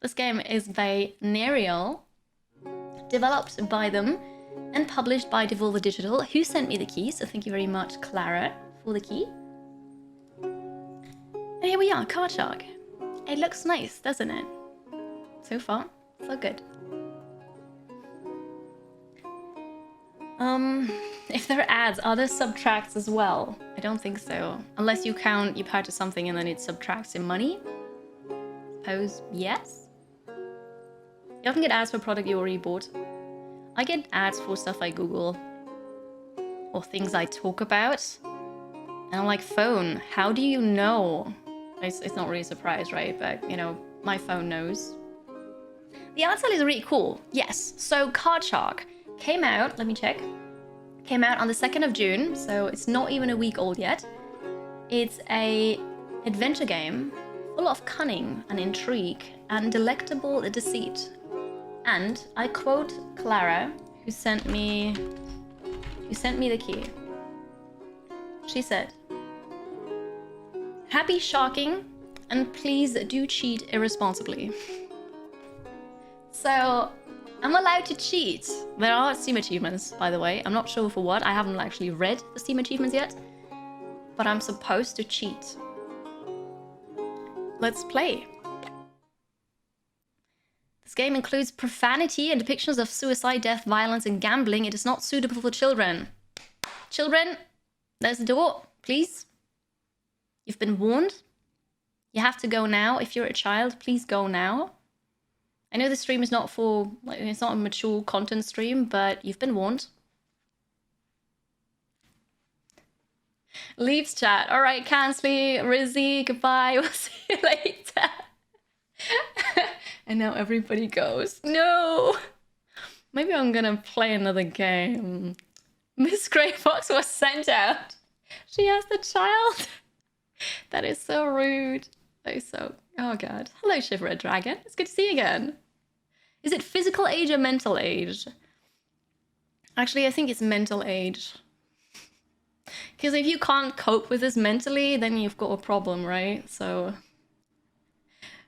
This game is by Nereal, developed by them, and published by Devolver Digital, who sent me the key, so thank you very much, Clara, for the key. And here we are, Card Shark. It looks nice, doesn't it? So far, so good. If there are ads, are there subtracts as well? I don't think so. Unless you count, you purchase something and then it subtracts in money. Suppose yes? You often get ads for a product you already bought. I get ads for stuff I Google. Or things I talk about. And I'm like, phone, how do you know? It's not really a surprise, right? But, you know, my phone knows. The art style is really cool. Yes. So Card Shark came out, let me check. Came out on the 2nd of June, so it's not even a week old yet. It's a adventure game full of cunning and intrigue and delectable deceit. And I quote Clara, who sent me the key. She said, "Happy sharking, and please do cheat irresponsibly." So I'm allowed to cheat. There are Steam achievements, by the way. I'm not sure for what. I haven't actually read the Steam achievements yet. But I'm supposed to cheat. Let's play. This game includes profanity and depictions of suicide, death, violence, and gambling. It is not suitable for children. Children, there's the door, please. You've been warned. You have to go now. If you're a child, please go now. I know the stream is not for, like, it's not a mature content stream, but you've been warned. Leaves chat. All right, Kansley, Rizzy, goodbye. We'll see you later. And now everybody goes, no. Maybe I'm gonna play another game. Miss Grey Fox was sent out. She has the child. That is so rude. That is so... Oh god. Hello, Shiver Dragon. It's good to see you again. Is it physical age or mental age? Actually, I think it's mental age. Because if you can't cope with this mentally, then you've got a problem, right? So...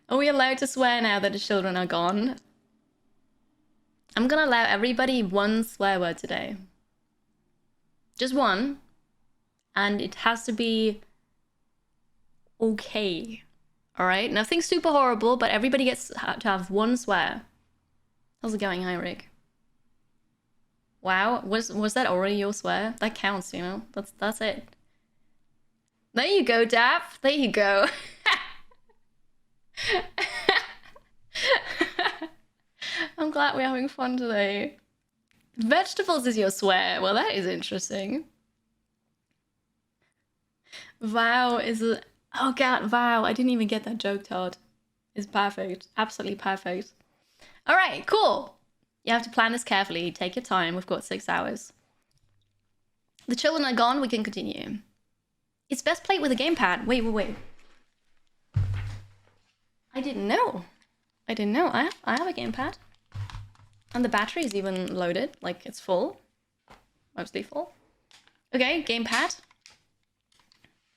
Are we allowed to swear now that the children are gone? I'm gonna allow everybody one swear word today. Just one. And it has to be... okay. Alright? Nothing super horrible, but everybody gets to have one swear. How's it going, Heinrich? Wow, was that already your swear? That counts, you know? That's it. There you go, Daff. There you go. I'm glad we're having fun today. Vegetables is your swear. Well, that is interesting. Wow is a... Oh god, wow. I didn't even get that joke, Todd. It's perfect. Absolutely perfect. All right, cool. You have to plan this carefully. Take your time. We've got 6 hours. The children are gone. We can continue. It's best played with a gamepad. Wait. I didn't know. I have a gamepad. And the battery is even loaded. Like, it's full. Mostly full. Okay, gamepad.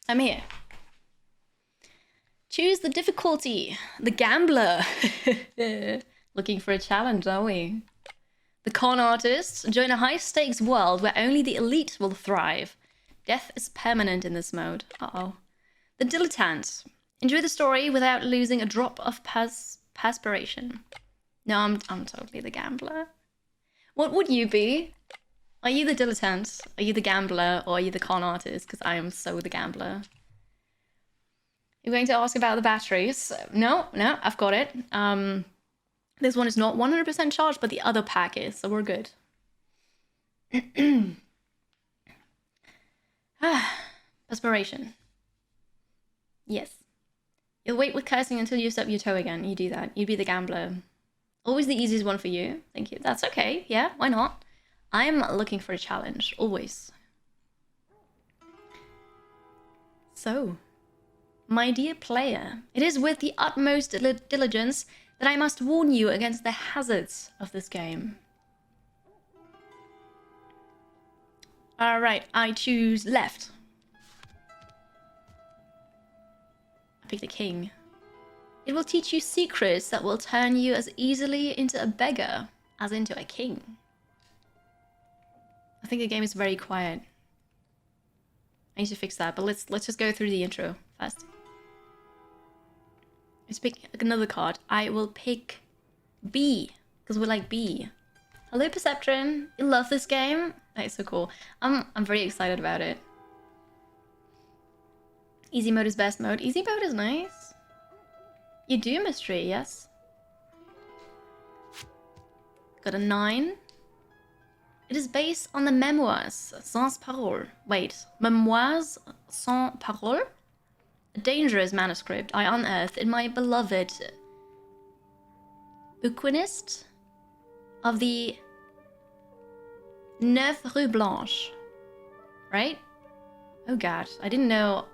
I'm here. Choose the difficulty. The gambler. Looking for a challenge, are we? The con artists join a high-stakes world where only the elite will thrive. Death is permanent in this mode. Uh-oh. The dilettante. Enjoy the story without losing a drop of perspiration. No, I'm totally the gambler. What would you be? Are you the dilettante? Are you the gambler? Or are you the con artist? Because I am so the gambler. You're going to ask about the batteries? No, I've got it. This one is not 100% charged, but the other pack is, so we're good. Perspiration. Yes. You'll wait with cursing until you stub your toe again. You do that. You'd be the gambler. Always the easiest one for you. Thank you. That's okay. Yeah, why not? I'm looking for a challenge. Always. So, my dear player, it is with the utmost diligence that I must warn you against the hazards of this game. Alright, I choose left. I pick the king. It will teach you secrets that will turn you as easily into a beggar as into a king. I think the game is very quiet. I need to fix that, but let's just go through the intro first. Let's pick another card. I will pick B, because we like B. Hello, Perceptron. You love this game? That is so cool. I'm very excited about it. Easy mode is best mode. Easy mode is nice. You do mystery, yes. Got a 9. It is based on the memoirs sans parole. Wait, memoirs sans parole? A dangerous manuscript I unearthed in my beloved bouquinist of the 9 Rue Blanche. Right? Oh god, I didn't know.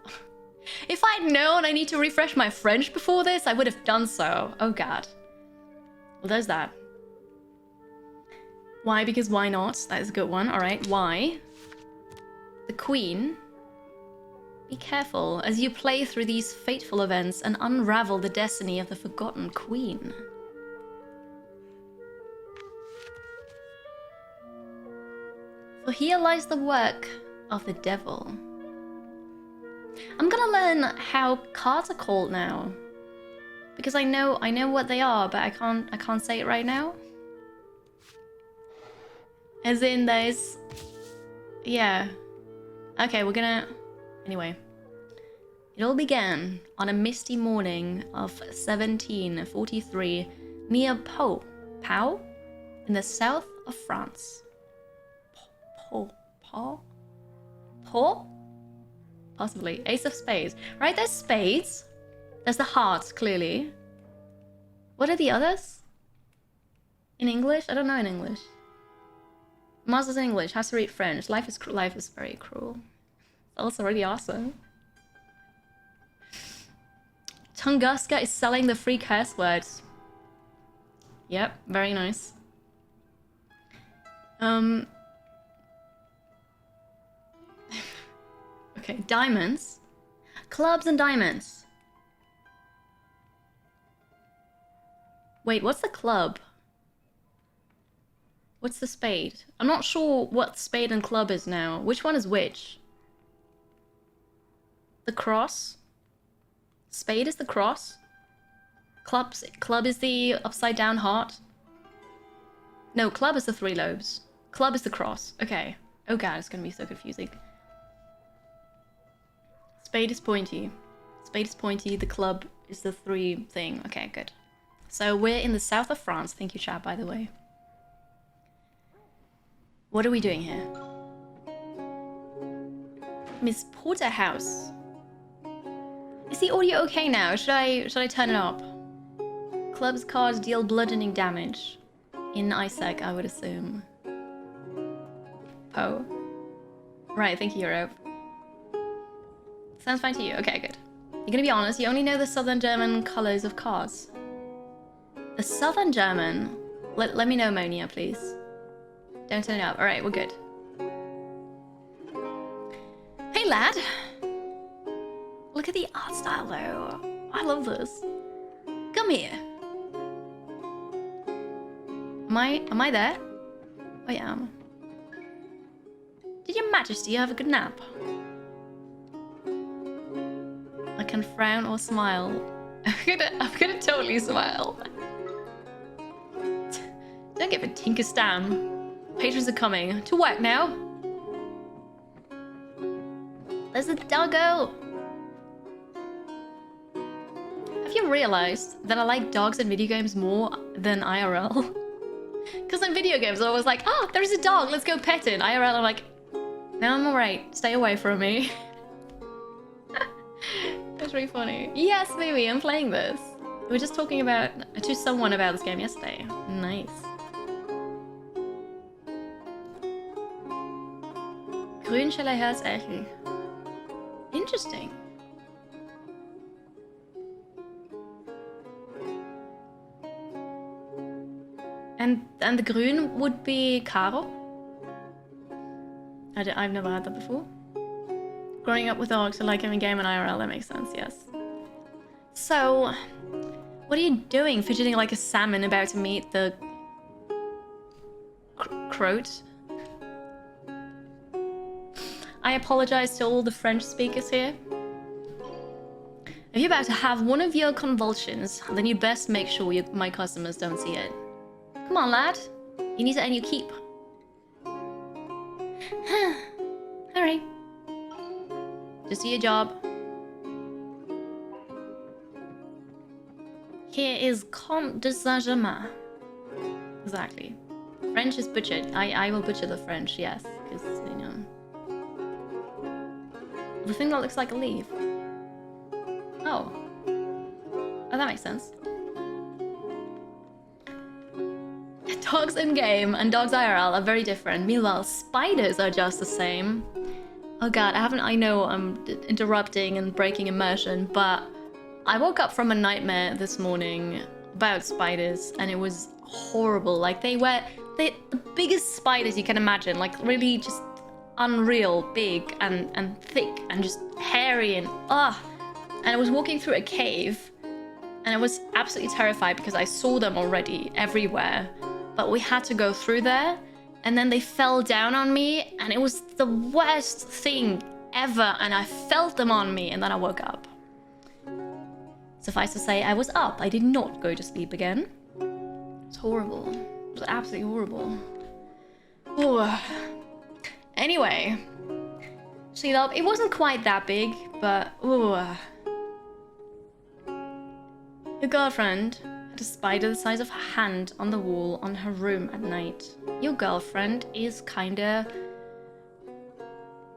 If I'd known I need to refresh my French before this, I would have done so. Oh god. Well, there's that. Why? Because why not? That is a good one. Alright, why? The Queen. Be careful as you play through these fateful events and unravel the destiny of the forgotten Queen. For here lies the work of the devil. I'm gonna learn how cards are called now. Because I know what they are, but I can't say it right now. As in there's... Yeah. Okay, we're gonna... Anyway. It all began on a misty morning of 1743 near Pau, in the south of France. Pau? Possibly. Ace of Spades. Right, there's spades. There's the hearts, clearly. What are the others? In English? I don't know in English. Masters in English, has to read French. Life is very cruel. It's also really awesome. Tunguska is selling the free curse words. Yep, very nice. Okay, diamonds. Clubs and diamonds. Wait, what's the club? What's the spade? I'm not sure what spade and club is now. Which one is which? The cross? Spade is the cross? Club is the upside down heart? No, club is the 3 lobes. Club is the cross. Okay. Oh god, it's gonna be so confusing. Spade is pointy. Spade is pointy, the club is the 3 thing. Okay, good. So we're in the south of France. Thank you, chat, by the way. What are we doing here? Miss Porterhouse. Is the audio okay now? Should I turn it up? Club's cards deal bludgeoning damage. In Isaac, I would assume. Poe. Right, thank you, Europe. Sounds fine to you. Okay, good. You're gonna be honest, you only know the Southern German colors of cards. The Southern German? Let me know, Monia, please. Don't turn it up. Alright, we're good. Hey, lad! Look at the art style, though. I love this. Come here. Am I there? I am. Did your majesty have a good nap? I can frown or smile. I'm gonna totally smile. Don't give a tinker stam. Patrons are coming. To work now. There's a doggo. Have you realized that I like dogs in video games more than IRL? Because in video games I was like, oh, there's a dog, let's go pet it. IRL I'm like, no, I'm alright. Stay away from me. That's really funny. Yes, maybe I'm playing this. We were just talking to someone about this game yesterday. Nice. Grün shall I has Echel. Interesting. And the grün would be Caro? I've never had that before. Growing up with dogs, I like having game and IRL, that makes sense, yes. So, What are you doing? Fidgeting like a salmon about to meet the... Croat? I apologize to all the French speakers here. If you're about to have one of your convulsions, then you best make sure my customers don't see it. Come on, lad. You need to earn your keep. Alright. Just do your job. Here is Comte de Saint-Germain. Exactly. French is butchered. I will butcher the French, yes. Because, you know... The thing that looks like a leaf. Oh. Oh, that makes sense. Dogs in-game and dogs IRL are very different. Meanwhile, spiders are just the same. Oh god, I know I'm interrupting and breaking immersion, but I woke up from a nightmare this morning about spiders, and it was horrible. Like, they were the biggest spiders you can imagine, like really just unreal big and thick and just hairy and and I was walking through a cave and I was absolutely terrified because I saw them already everywhere, but we had to go through there, and then they fell down on me and it was the worst thing ever, and I felt them on me and then I woke up. Suffice to say, I was up. I did not go to sleep again. It's horrible. It was absolutely horrible. Ooh. Anyway, it wasn't quite that big, but ooh. Your girlfriend had a spider the size of her hand on the wall on her room at night. Your girlfriend is kinda,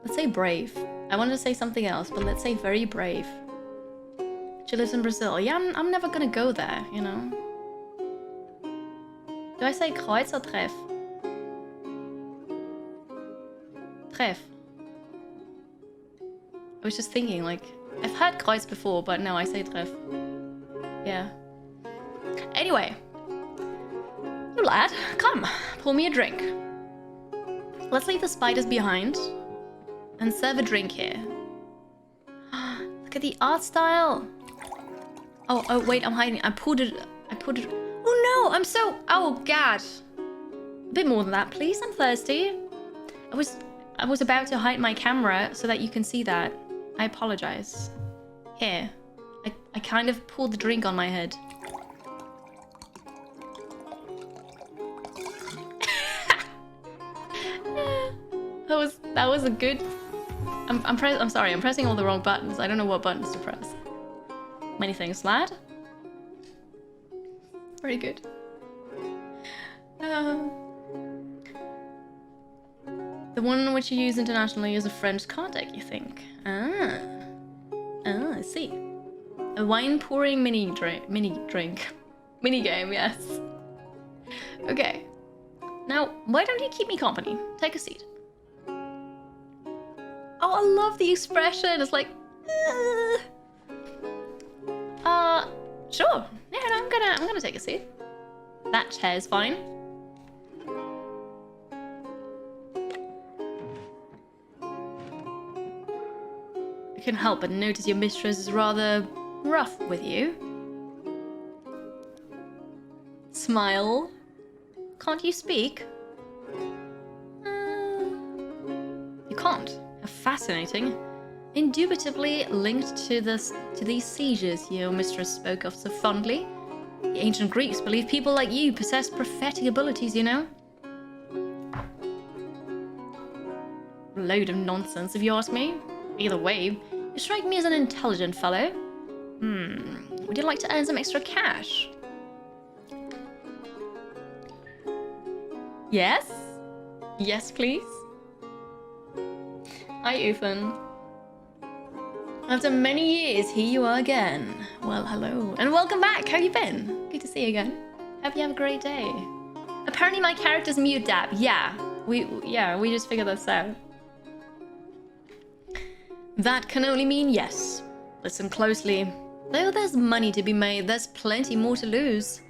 let's say brave. I wanted to say something else, but let's say very brave. She lives in Brazil. Yeah, I'm never gonna go there, you know. Do I say Kreuz or Treff? Treff. I was just thinking, like, I've heard Kreuz before, but no, I say Treff. Yeah. Anyway. You lad, come, pour me a drink. Let's leave the spiders behind and serve a drink here. Look at the art style. Oh, wait, I'm hiding. I put it. Oh no, I'm so, oh god. A bit more than that, please, I'm thirsty. I was about to hide my camera so that you can see that. I apologize. Here. I kind of poured the drink on my head. that was a good... I'm sorry, I'm pressing all the wrong buttons. I don't know what buttons to press. Many thanks, lad. Very good. The one which you use internationally is a French card deck, you think? I see. A wine pouring mini game, yes. Okay. Now, why don't you keep me company? Take a seat. Oh, I love the expression. It's like, sure. Yeah, no, I'm gonna take a seat. That chair's fine. I couldn't help but notice your mistress is rather rough with you. Smile. Can't you speak? You can't. How fascinating. Indubitably linked to these seizures your mistress spoke of so fondly. The ancient Greeks believed people like you possessed prophetic abilities, you know? Load of nonsense, if you ask me. Either way, you strike me as an intelligent fellow. Would you like to earn some extra cash? Yes? Yes, please? Hi, Uthan. After many years, here you are again. Well, hello. And welcome back. How you been? Good to see you again. Hope you have a great day. Apparently my character's mute dab. Yeah, we just figured this out. That can only mean yes. Listen closely. Though there's money to be made, there's plenty more to lose.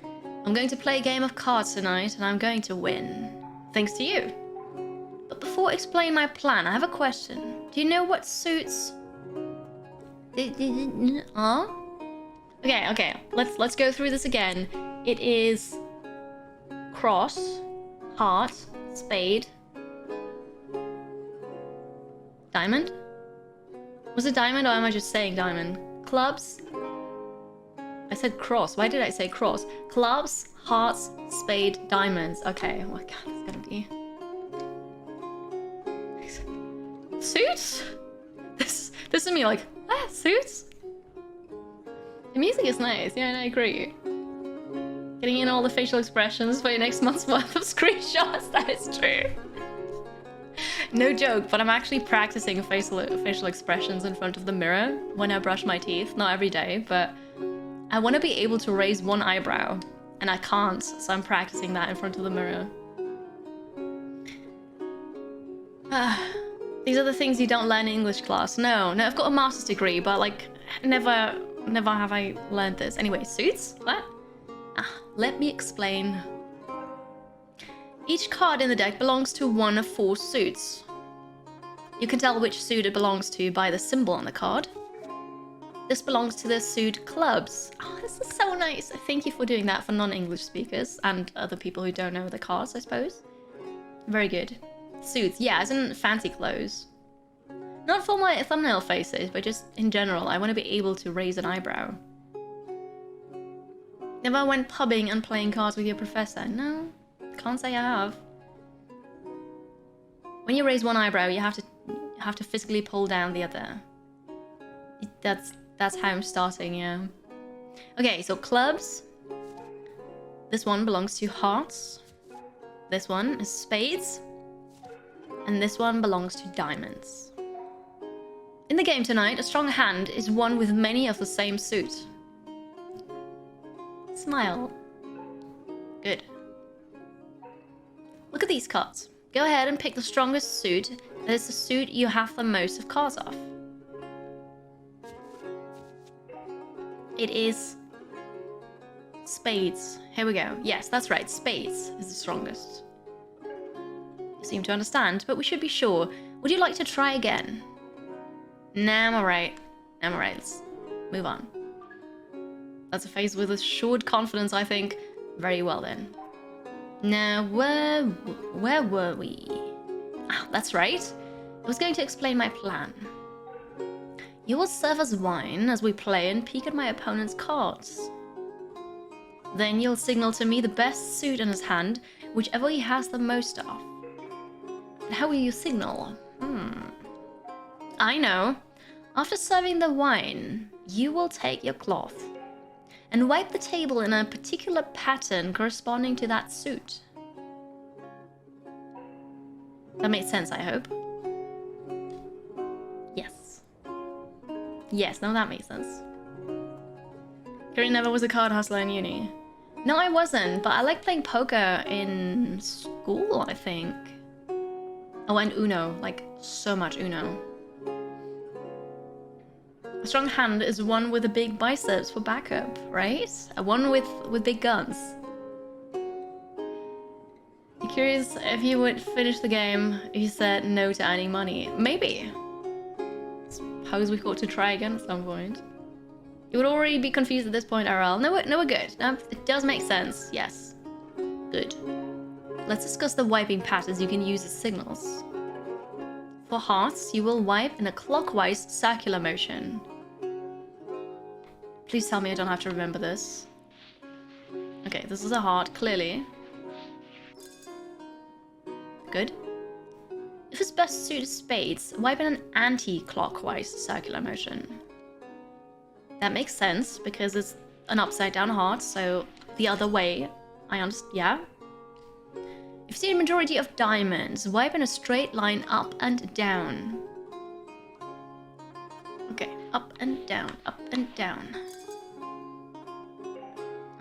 I'm going to play a game of cards tonight, and I'm going to win. Thanks to you. But before I explain my plan, I have a question. Do you know what suits... Okay. Let's go through this again. It is cross, heart, spade, diamond. Was it diamond, or am I just saying diamond? Clubs. I said cross. Why did I say cross? Clubs, hearts, spade, diamonds. Okay. What God, it's gonna be? Suits. This is me like suits. The music is nice. Yeah, I agree. Getting in all the facial expressions for your next month's worth of screenshots. That is true. No joke, but I'm actually practicing facial expressions in front of the mirror when I brush my teeth. Not every day, but I want to be able to raise one eyebrow, and I can't, so I'm practicing that in front of the mirror. These are the things you don't learn in English class. No, I've got a master's degree, but like, never have I learned this. Anyway, suits? What? Let me explain. Each card in the deck belongs to one of 4 suits. You can tell which suit it belongs to by the symbol on the card. This belongs to the suit clubs. Oh, this is so nice. Thank you for doing that for non-English speakers and other people who don't know the cards, I suppose. Very good. Suits, yeah, as in fancy clothes. Not for my thumbnail faces, but just in general. I want to be able to raise an eyebrow. Never went pubbing and playing cards with your professor? No, can't say I have. When you raise one eyebrow, you have to physically pull down the other. That's how I'm starting, yeah. Okay, so clubs. This one belongs to hearts. This one is spades. And this one belongs to diamonds. In the game tonight, a strong hand is one with many of the same suit. Smile. Good. Look at these cards. Go ahead and pick the strongest suit. That is the suit you have the most of cards of. It is spades. Here we go. Yes, that's right. Spades is the strongest. You seem to understand, but we should be sure. Would you like to try again? Nah, I'm alright. Let's move on. That's a face with assured confidence, I think. Very well then. Now, where were we? Ah, that's right. I was going to explain my plan. You will serve us wine as we play and peek at my opponent's cards. Then you'll signal to me the best suit in his hand, whichever he has the most of. And how will you signal? I know. After serving the wine, you will take your cloth and wipe the table in a particular pattern corresponding to that suit. That made sense, I hope. Yes, no, that makes sense. Karen never was a card hustler in uni. No, I wasn't, but I liked playing poker in school, I think. Oh, and Uno, like so much Uno. A strong hand is one with a big biceps for backup, right? A one with big guns. I'm curious if you would finish the game if you said no to earning money. Maybe. Suppose we've got to try again at some point. You would already be confused at this point, RL. No, we're good. No, it does make sense. Yes. Good. Let's discuss the wiping patterns you can use as signals. For hearts, you will wipe in a clockwise circular motion. Please tell me I don't have to remember this. Okay, this is a heart, clearly. Good. If his best suit is spades, wipe in an anti-clockwise circular motion. That makes sense, because it's an upside-down heart, so the other way. I understand, yeah? If you see a majority of diamonds, wipe in a straight line up and down. Okay, up and down, up and down.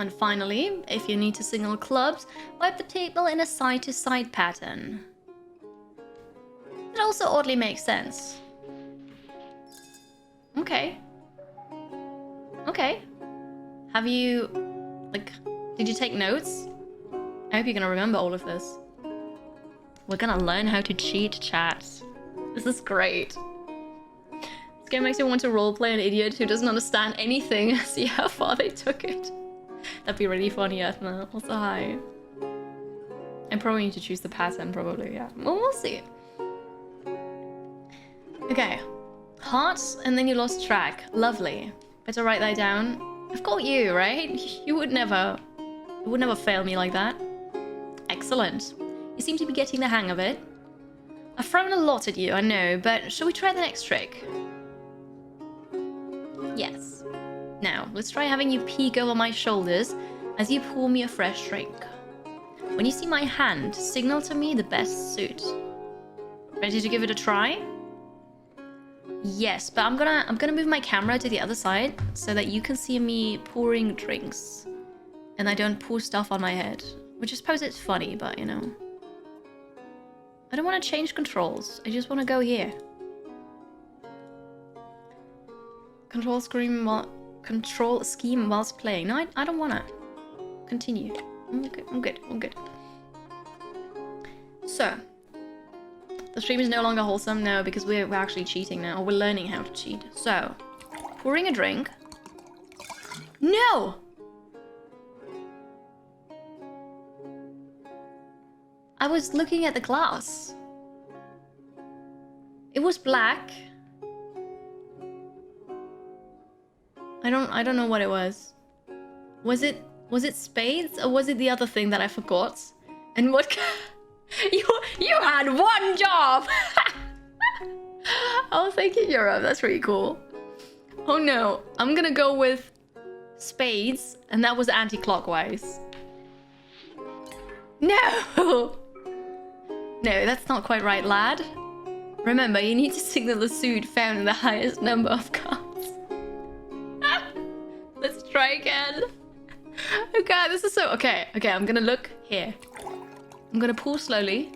And finally, if you need to signal clubs, wipe the table in a side-to-side pattern. It also oddly makes sense. Okay. Okay. Have you, like, did you take notes? I hope you're gonna remember all of this. We're gonna learn how to cheat, chat. This is great. It's game makes me want to roleplay an idiot who doesn't understand anything. See how far they took it. That'd be really funny, Ethna. Also, hi. I probably need to choose the pattern, probably, yeah. Well, we'll see. Okay. Hearts, and then you lost track. Lovely. Better write that down. I've got you, right? You would never fail me like that. Excellent. You seem to be getting the hang of it. I've thrown a lot at you, I know, but shall we try the next trick? Yes. Now, let's try having you peek over my shoulders as you pour me a fresh drink. When you see my hand, signal to me the best suit. Ready to give it a try? Yes, but I'm gonna move my camera to the other side so that you can see me pouring drinks. And I don't pour stuff on my head. Which I suppose it's funny, but you know. I don't want to change controls. I just want to go here. Control scheme whilst playing. No, I don't want to. Continue. I'm good. So. The stream is no longer wholesome. No, because we're actually cheating now. We're learning how to cheat. So. Pouring a drink. No! I was looking at the glass. It was black. I don't know what it was. Was it spades or was it the other thing that I forgot? And what you had one job. Oh, thank you, Europe. That's pretty cool. Oh no, I'm gonna go with spades, and that was anti-clockwise. No! No, that's not quite right, lad. Remember, you need to signal the suit found in the highest number of cards. Let's try again. Oh god, this is so... Okay, I'm gonna look here. I'm gonna pull slowly.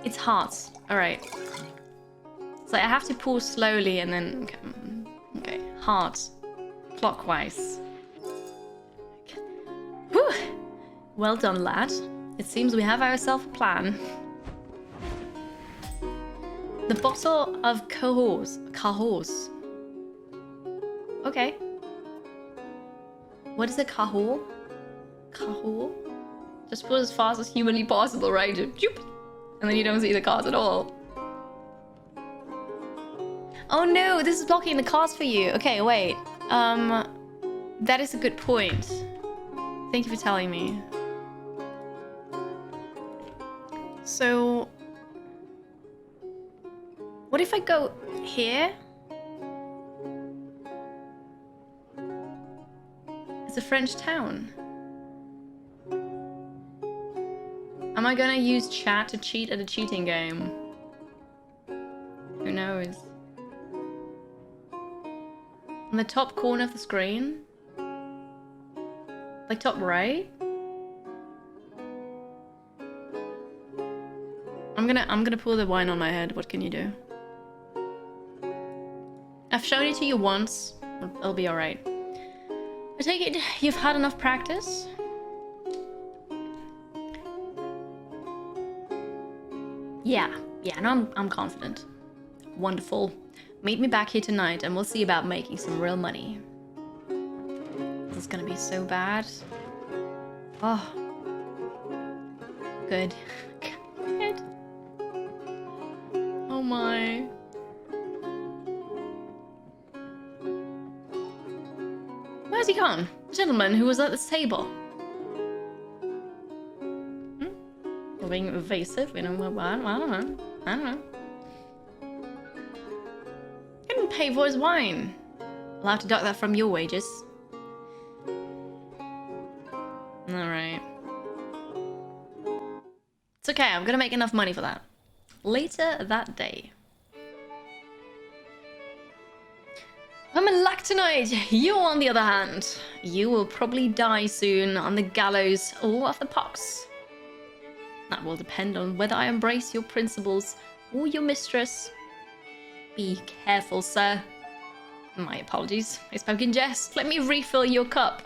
It's hearts. Alright. So I have to pull slowly and then... Okay, hearts. Clockwise. Okay. Whew. Well done, lad. It seems we have ourselves a plan. The bottle of Cahors. Okay. What is a Cahor? Cahor? Just put as fast as humanly possible, right? And then you don't see the cards at all. Oh no, this is blocking the cards for you. Okay, wait. That is a good point. Thank you for telling me. So, what if I go here? It's a French town. Am I gonna use chat to cheat at a cheating game? Who knows? On the top corner of the screen? Like top right? I'm gonna pour the wine on my head. What can you do? I've shown it to you once. It'll be alright. I take it you've had enough practice? Yeah, no, I'm confident. Wonderful. Meet me back here tonight and we'll see about making some real money. This is gonna be so bad. Oh. Good. Good. Oh my. Where's he gone? The gentleman who was at this table. You're being evasive, you know, I don't know. Couldn't pay for his wine. I'll have to deduct that from your wages. Alright. It's okay, I'm gonna make enough money for that. Later that day. I'm in luck tonight. You, on the other hand, you will probably die soon on the gallows or of the pox. That will depend on whether I embrace your principles or your mistress. Be careful, sir. My apologies. I spoke in jest. Let me refill your cup.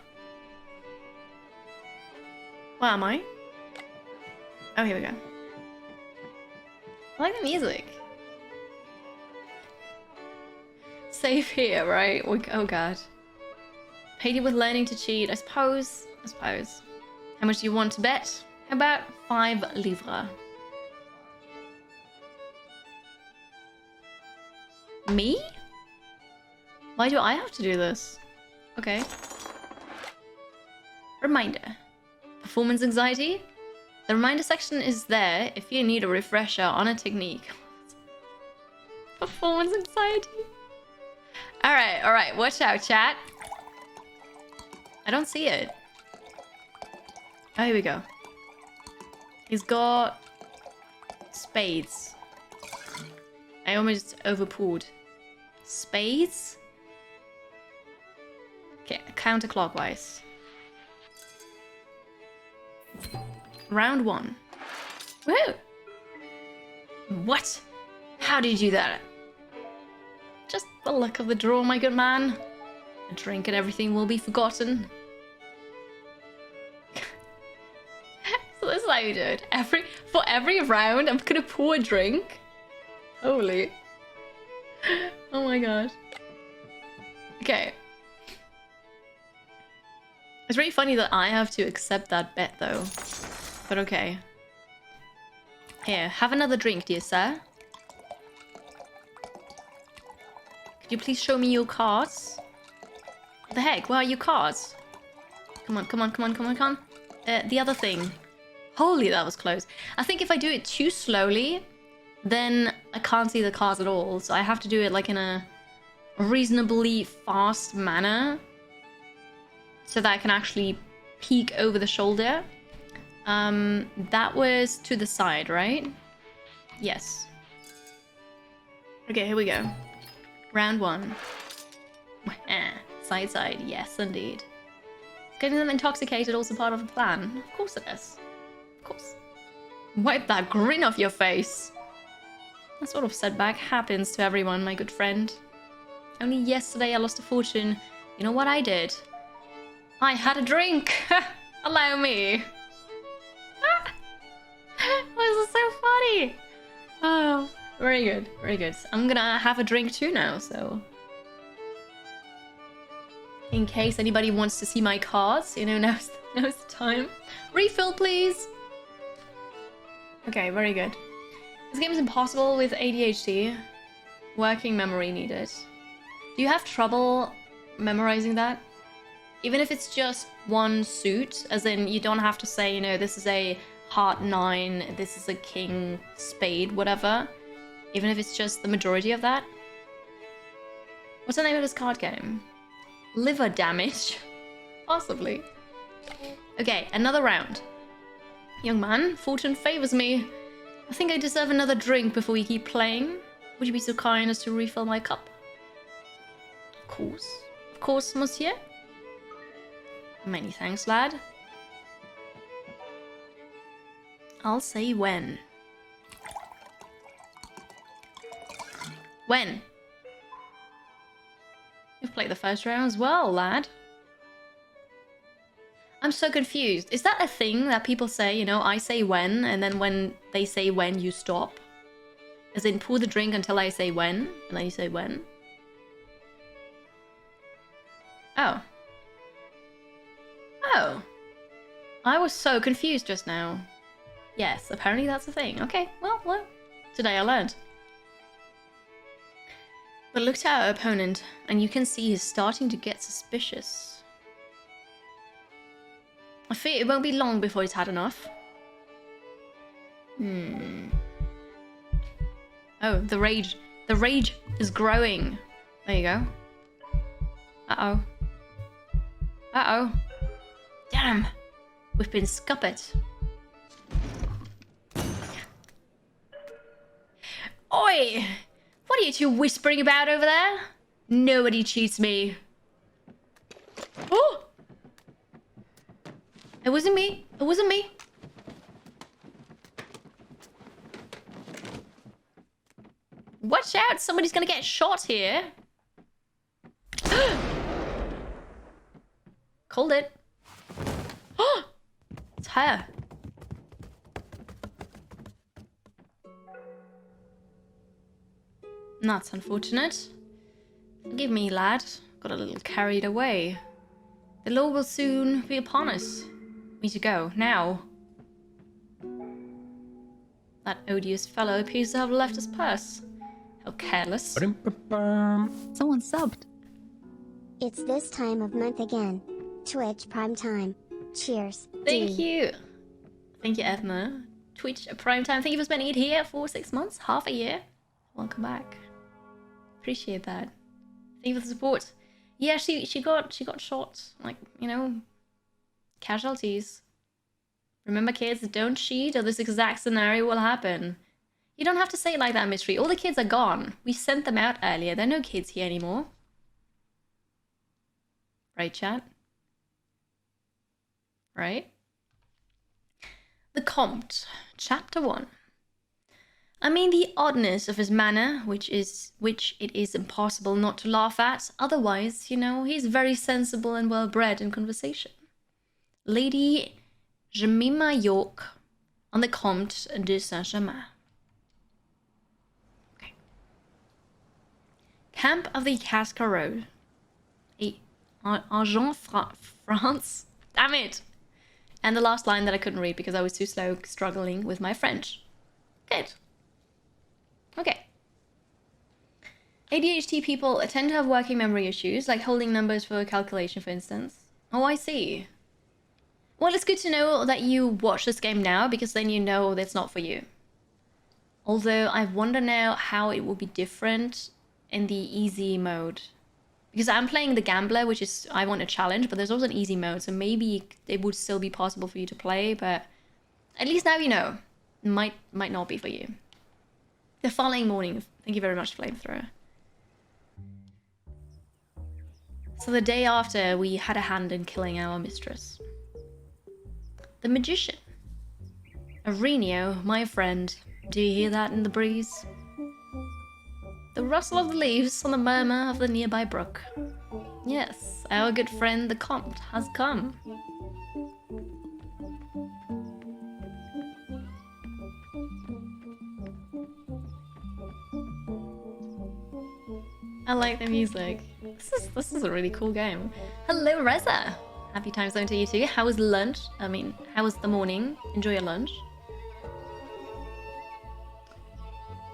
Where am I? Oh, here we go. I like the music. Save here, right? Oh god. Paid you with learning to cheat, I suppose. How much do you want to bet? How about 5 livres? Me? Why do I have to do this? Okay. Reminder. Performance anxiety? The reminder section is there if you need a refresher on a technique. Performance anxiety. Alright, watch out, chat. I don't see it. Oh, here we go. He's got spades. I almost overpulled. Spades? Okay, counterclockwise. Round 1. Woo! What? How did you do that? Just the luck of the draw, my good man. A drink and everything will be forgotten. So this is how you do it. For every round, I'm gonna pour a drink. Holy. Oh my god. Okay. It's really funny that I have to accept that bet, though. But okay. Here, have another drink, dear sir. Could you please show me your cards? What the heck? Where are your cards? Come on. The other thing. Holy, that was close. I think if I do it too slowly, then I can't see the cards at all. So I have to do it like in a reasonably fast manner, so that I can actually peek over the shoulder. That was to the side, right? Yes. Okay, here we go. Round 1. Side, yes, indeed. Getting them intoxicated also part of the plan. Of course it is. Of course. Wipe that grin off your face. That sort of setback happens to everyone, my good friend. Only yesterday I lost a fortune. You know what I did? I had a drink! Allow me! This is so funny! Oh, very good, very good. I'm gonna have a drink too now, so... In case anybody wants to see my cards, you know, now's the time. Refill, please! Okay, very good. This game is impossible with ADHD. Working memory needed. Do you have trouble memorizing that? Even if it's just one suit, as in you don't have to say, you know, this is a heart 9, this is a king spade, whatever. Even if it's just the majority of that. What's the name of this card game? Liver damage? Possibly. Okay, another round. Young man, fortune favors me. I think I deserve another drink before we keep playing. Would you be so kind as to refill my cup? Of course. Of course, monsieur. Many thanks, lad. I'll say when. When? You've played the first round as well, lad. I'm so confused. Is that a thing that people say, you know, I say when, and then when they say when, you stop? As in, pour the drink until I say when, and then you say when? Oh. Oh. I was so confused just now. Yes, apparently that's a thing. Okay, well, today I learned. But look to our opponent, and you can see he's starting to get suspicious. I fear it won't be long before he's had enough. Oh, the rage is growing. There you go. Uh-oh. Uh-oh. Damn! We've been scuppered. Oi! What are you two whispering about over there? Nobody cheats me. Oh! It wasn't me. It wasn't me. Watch out! Somebody's gonna get shot here. Called it. Oh! It's her. That's unfortunate. Forgive me, lad. Got a little carried away. The law will soon be upon us. We should go, now. That odious fellow appears to have left his purse. How careless. Someone subbed. It's this time of month again. Twitch Prime Time. Cheers. Thank you. Thank you, Ethna. Twitch Prime Time. Thank you for spending it here for 6 months, half a year. Welcome back. Appreciate that. Thank you for the support. Yeah, she got shot. Like, you know, casualties. Remember, kids, don't cheat or this exact scenario will happen. You don't have to say it like that, Mystery. All the kids are gone. We sent them out earlier. There are no kids here anymore. Right, chat? Right? The Comte, Chapter 1. I mean the oddness of his manner, which it is impossible not to laugh at. Otherwise, you know, he's very sensible and well-bred in conversation. Lady Jemima York on the Comte de Saint-Germain. Okay. Camp of the Cascarole. Argent France. Damn it! And the last line that I couldn't read because I was too slow struggling with my French. Good. Okay. ADHD people tend to have working memory issues, like holding numbers for calculation, for instance. Oh, I see. Well, it's good to know that you watch this game now, because then you know that's not for you. Although, I wonder now how it will be different in the easy mode. Because I'm playing the Gambler, which is, I want a challenge, but there's also an easy mode, so maybe it would still be possible for you to play, but at least now you know. It might not be for you. The following morning, thank you very much, Flamethrower. So the day after, we had a hand in killing our mistress. The magician. Arenio, my friend. Do you hear that in the breeze? The rustle of the leaves on the murmur of the nearby brook. Yes, our good friend the Comte has come. I like the music. This is a really cool game. Hello, Reza. Happy time zone to you too. How was lunch? I mean, how was the morning? Enjoy your lunch.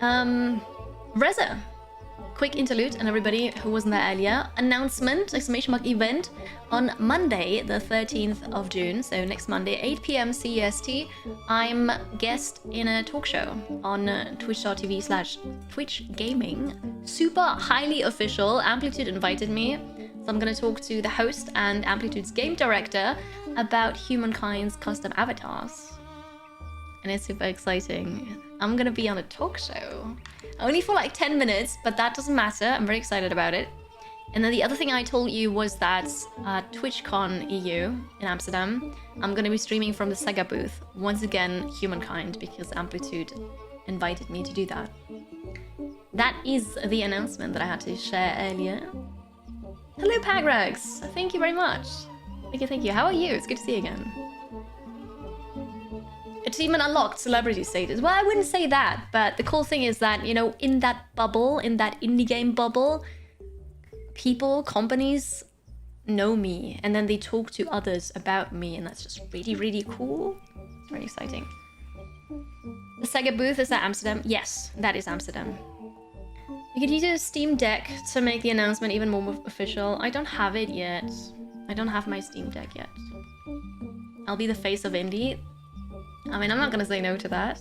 Reza. Quick interlude, and everybody who wasn't there earlier. Announcement, exclamation mark, event on Monday, the 13th of June. So next Monday, 8 p.m. CEST. I'm guest in a talk show on twitch.tv/Twitch Gaming. Super highly official. Amplitude invited me. So I'm going to talk to the host and Amplitude's game director about humankind's custom avatars. And it's super exciting. I'm going to be on a talk show. Only for like 10 minutes, but that doesn't matter. I'm very excited about it. And then the other thing I told you was that TwitchCon EU in Amsterdam, I'm going to be streaming from the Sega booth. Once again, humankind, because Amplitude invited me to do that. That is the announcement that I had to share earlier. Hello, Pagrax. Thank you very much. Thank you. How are you? It's good to see you again. Achievement unlocked, celebrity status. Well, I wouldn't say that, but the cool thing is that, you know, in that bubble, in that indie game bubble, people, companies know me, and then they talk to others about me, and that's just really, really cool. It's very exciting. The Sega booth is at Amsterdam. Yes, that is Amsterdam. You could use a Steam Deck to make the announcement even more official. I don't have it yet. I don't have my Steam Deck yet. I'll be the face of indie. I mean, I'm not gonna say no to that.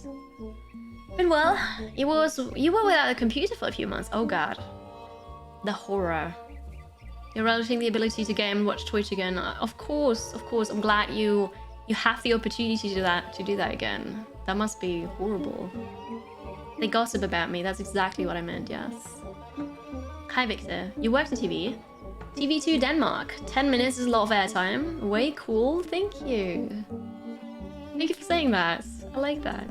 But well, you were without a computer for a few months. Oh god. The horror. You're relishing the ability to game and watch Twitch again. Of course. I'm glad you have the opportunity to do that again. That must be horrible. They gossip about me. That's exactly what I meant, yes. Hi, Victor. You worked in TV? TV2 Denmark. 10 minutes is a lot of airtime. Way cool. Thank you. Thank you for saying that. I like that.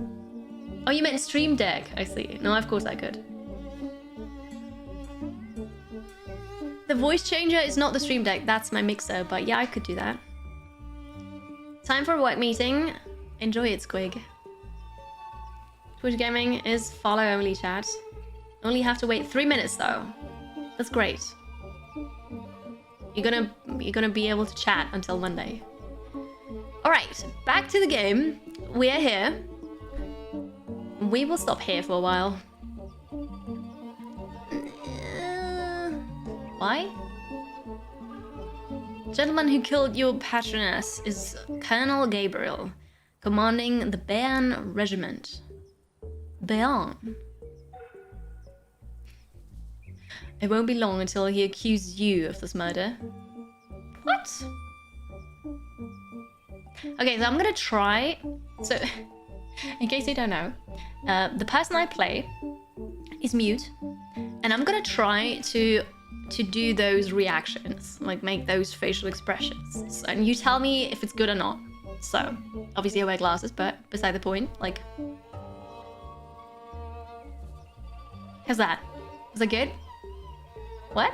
Oh, you meant Stream Deck. I see. No, of course I could. The voice changer is not the Stream Deck. That's my mixer. But yeah, I could do that. Time for a work meeting. Enjoy it, Squig. Twitch Gaming is follow only, chat. Only have to wait 3 minutes though. That's great. You're gonna be able to chat until Monday. Alright, back to the game. We are here. We will stop here for a while. Why? Gentleman who killed your patroness is Colonel Gabriel, commanding the Béarn Regiment. Béarn. It won't be long until he accuses you of this murder. What? Okay, so I'm gonna try. So, in case you don't know, the person I play is mute, and I'm gonna try to do those reactions, like make those facial expressions. So, and you tell me if it's good or not. So, obviously I wear glasses, but beside the point, like... How's that? Was that good? What?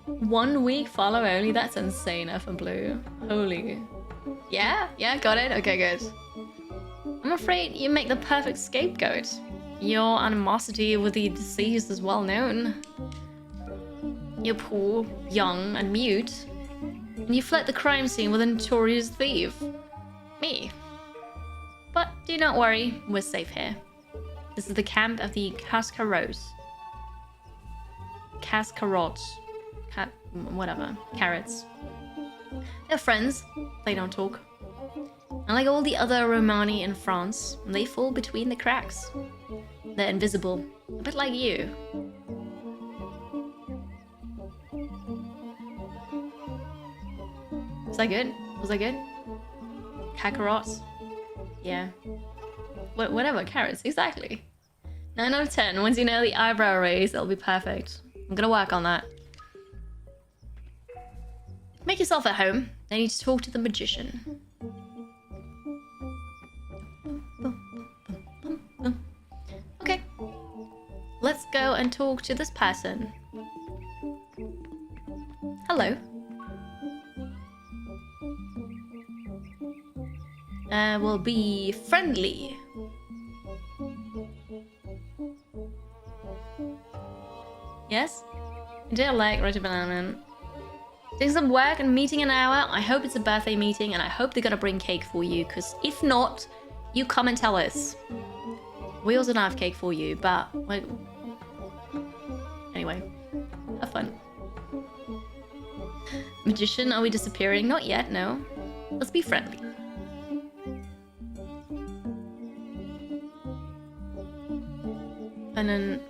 1 week follow only? That's insane, F and Blue. Holy. Yeah, got it. Okay, good. I'm afraid you make the perfect scapegoat. Your animosity with the deceased is well known. You're poor, young, and mute. And you fled the crime scene with a notorious thief. Me. But do not worry, we're safe here. This is the camp of the Cascarots. Cascarots. Whatever. Carrots. They're friends. They don't talk. And like all the other Romani in France, they fall between the cracks. They're invisible. A bit like you. Was that good? Was that good? Kakarot? Yeah. Whatever, carrots, exactly. 9 out of 10. Once you know the eyebrow raise, it'll be perfect. I'm gonna work on that. Make yourself at home. I need to talk to the magician. Okay. Let's go and talk to this person. Hello. Will be friendly. Yes? Dialect, right development. Doing some work and meeting an hour. I hope it's a birthday meeting and I hope they're gonna bring cake for you, because if not, you come and tell us. We also don't have cake for you, but like, anyway, have fun. Magician, are we disappearing? Not yet, no. Let's be friendly. And then,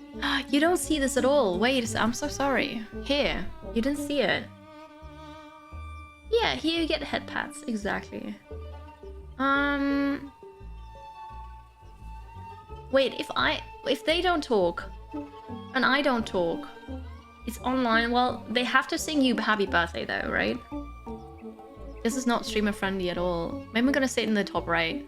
you don't see this at all. Wait, I'm so sorry. Here, you didn't see it. Yeah, here you get head pats, exactly. Wait, if they don't talk, and I don't talk, it's online, well, they have to sing you happy birthday though, right? This is not streamer friendly at all. Maybe I'm gonna sit in the top right.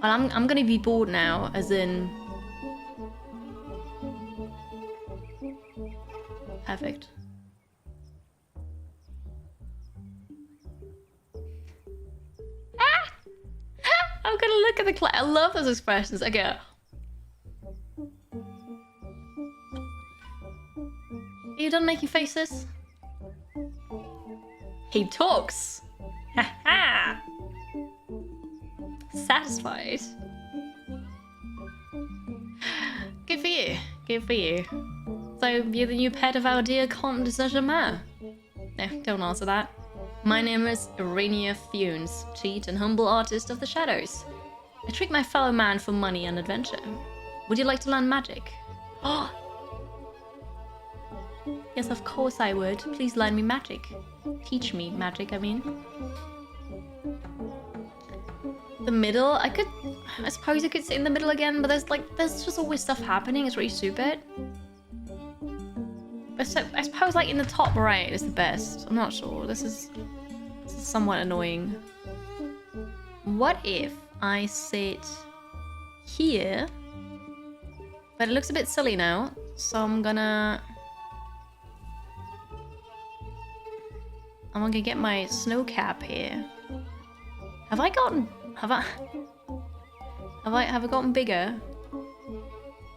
Well, I'm gonna be bored now, as in... Perfect. Ah! I'm gonna look at the cloud. I love those expressions. Okay. Are you done making faces? He talks. Haha. Satisfied. Good for you. Good for you. So you're the new pet of our dear Comte de Saint-Germain? No, don't answer that. My name is Irenia Funes, cheat and humble artist of the shadows. I trick my fellow man for money and adventure. Would you like to learn magic? Oh! Yes, of course I would. Please learn me magic. Teach me magic, I mean. The middle, I suppose I could sit in the middle again, but there's just always stuff happening. It's really stupid. But so, I suppose like in the top right is the best. I'm not sure. This is somewhat annoying. What if I sit here? But it looks a bit silly now, so I'm gonna get my snow cap here. Have I gotten... Have I gotten bigger?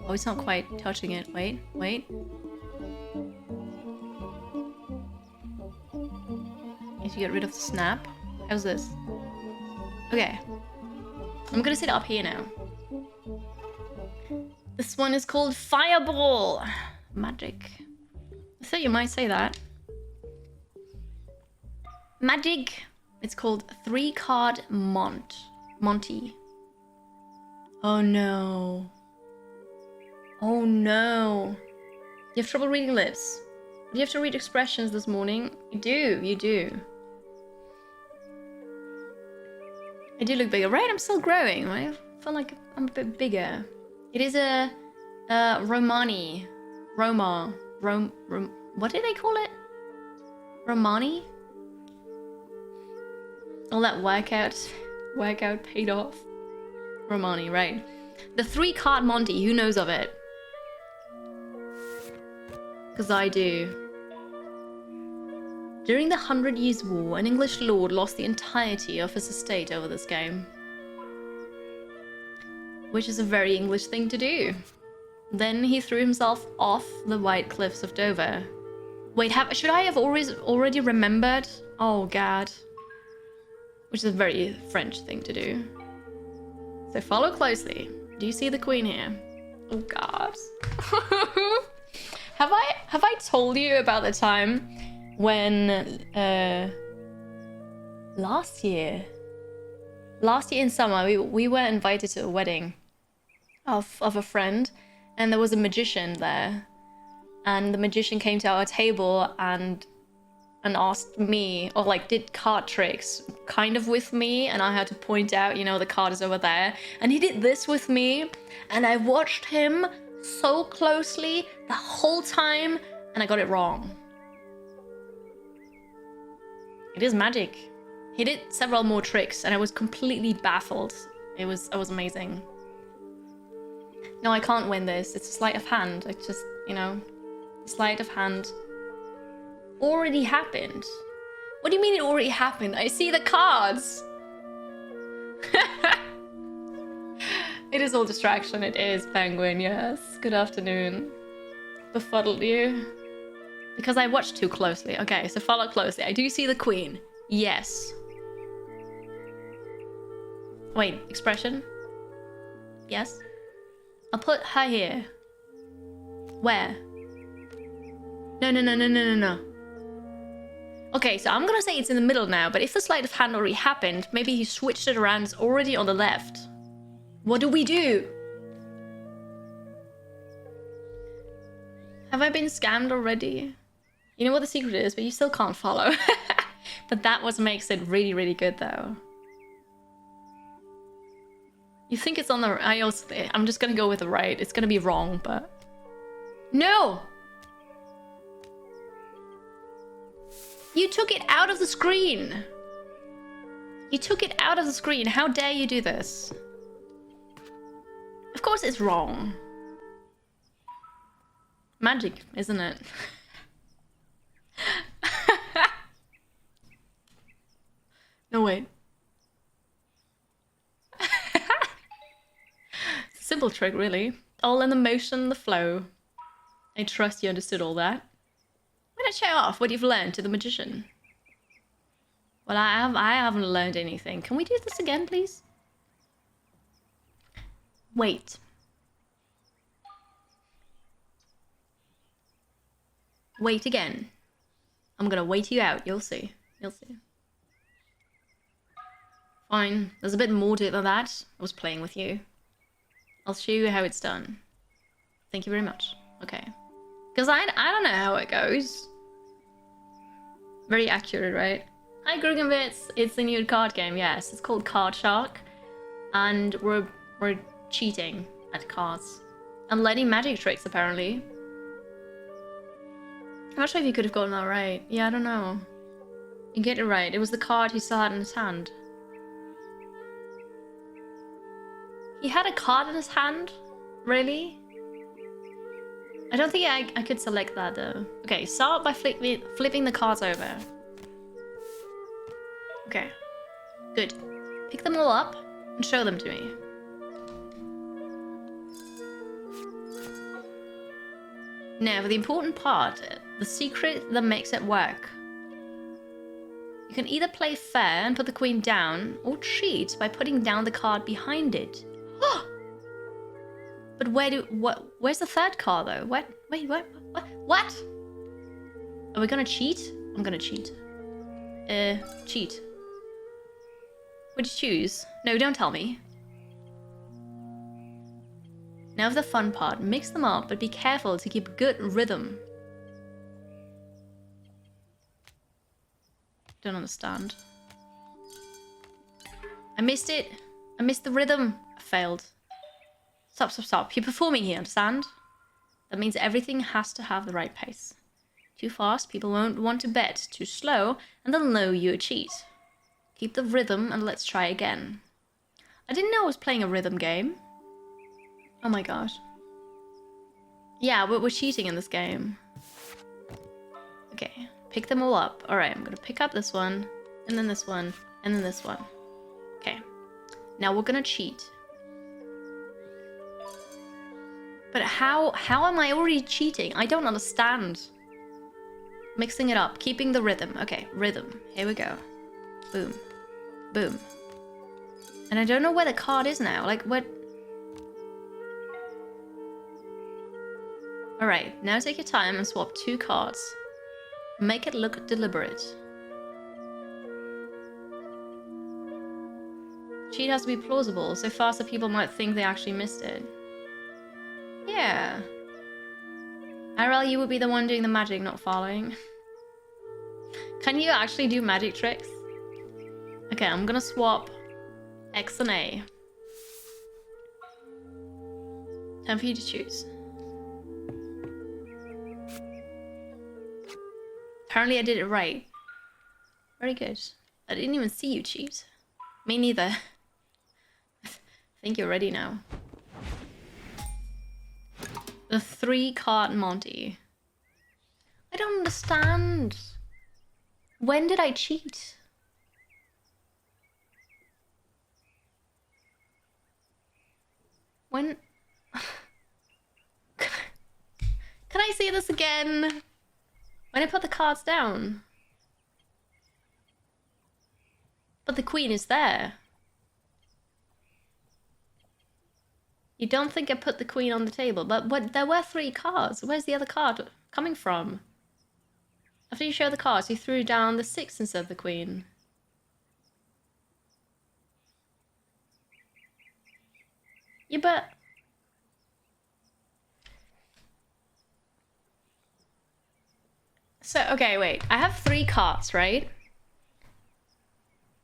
Oh, it's not quite touching it. Wait. Need to get rid of the snap. How's this? Okay. I'm gonna sit up here now. This one is called Fireball. Magic. I thought you might say that. Magic. It's called 3-card Monty. Oh no. Oh no. You have trouble reading lips. Do you have to read expressions this morning? You do. I do look bigger, right? I'm still growing, right? I feel like I'm a bit bigger. It is a Romani. What did they call it? Romani? All that workout paid off. Romani, right. The 3-card Monty, who knows of it? Because I do. During the 100 Years' War, an English lord lost the entirety of his estate over this game. Which is a very English thing to do. Then he threw himself off the white cliffs of Dover. Wait, should I have already remembered? Oh god. Which is a very French thing to do. So follow closely. Do you see the queen here? Oh god. Have I told you about the time when last year in summer we were invited to a wedding of a friend, and there was a magician there, and the magician came to our table and asked me, or like did card tricks kind of with me, and I had to point out, you know, the card is over there, and he did this with me, and I watched him so closely the whole time, and I got it wrong. It is magic. He did several more tricks, and I was completely baffled. It was amazing. No, I can't win this. It's a sleight of hand. It's just, you know, sleight of hand already happened. What do you mean it already happened? I see the cards. It is all distraction. It is, Penguin. Yes. Good afternoon. Befuddled you. Because I watched too closely. Okay, so follow closely. I do see the queen. Yes. Wait, expression? Yes. I'll put her here. Where? No. Okay, so I'm gonna say it's in the middle now, but if the sleight of hand already happened, maybe he switched it around, it's already on the left. What do we do? Have I been scammed already? You know what the secret is, but you still can't follow. But that what makes it really, really good though. You think it's on the... I'm just gonna go with the right. It's gonna be wrong, but... No! You took it out of the screen! You took it out of the screen. How dare you do this? Of course it's wrong. Magic, isn't it? No, wait. Simple trick, really. All in the motion, the flow. I trust you understood all that. I'm gonna show off what you've learned to the magician. Well, I haven't learned anything. Can we do this again, please? Wait. Wait again. I'm gonna wait you out. You'll see. You'll see. Fine. There's a bit more to it than that. I was playing with you. I'll show you how it's done. Thank you very much. Okay. Because I don't know how it goes. Very accurate, right? Hi, Grugenbits. It's the new card game. Yes, it's called Card Shark. And we're cheating at cards. And learning magic tricks, apparently. I'm not sure if you could have gotten that right. Yeah, I don't know. You get it right. It was the card he still had in his hand. He had a card in his hand? Really? I don't think I could select that though. Okay, start by flipping the cards over. Okay. Good. Pick them all up and show them to me. Now, for the important part, the secret that makes it work. You can either play fair and put the queen down, or cheat by putting down the card behind it. But where's the third card though? What? Wait, what? Are we gonna cheat? I'm gonna cheat. Cheat. What'd you choose? No, don't tell me. Now for the fun part. Mix them up, but be careful to keep good rhythm. Don't understand. I missed it. I missed the rhythm. I failed. Stop. You're performing here, understand? That means everything has to have the right pace. Too fast, people won't want to bet. Too slow, and they'll know you're a cheat. Keep the rhythm, and let's try again. I didn't know I was playing a rhythm game. Oh my god. Yeah, we're cheating in this game. Okay, pick them all up. Alright, I'm gonna pick up this one, and then this one, and then this one. Okay, now we're gonna cheat. But how am I already cheating? I don't understand. Mixing it up, keeping the rhythm. Okay, rhythm. Here we go. Boom. Boom. And I don't know where the card is now. Like, what? Alright, now take your time and swap 2 cards. Make it look deliberate. Cheat has to be plausible, so fast that people might think they actually missed it. Yeah. IRL, you would be the one doing the magic, not following. Can you actually do magic tricks? Okay, I'm gonna swap X and A. Time for you to choose. Apparently I did it right. Very good. I didn't even see you cheat. Me neither. I think you're ready now. The 3-card Monty. I don't understand. When did I cheat? When? Can I see this again? When I put the cards down. But the queen is there. You don't think I put the queen on the table, but there were 3 cards. Where's the other card coming from? After you show the cards, you threw down the 6 instead of the queen. Yeah, but... So, okay, wait. I have 3 cards, right?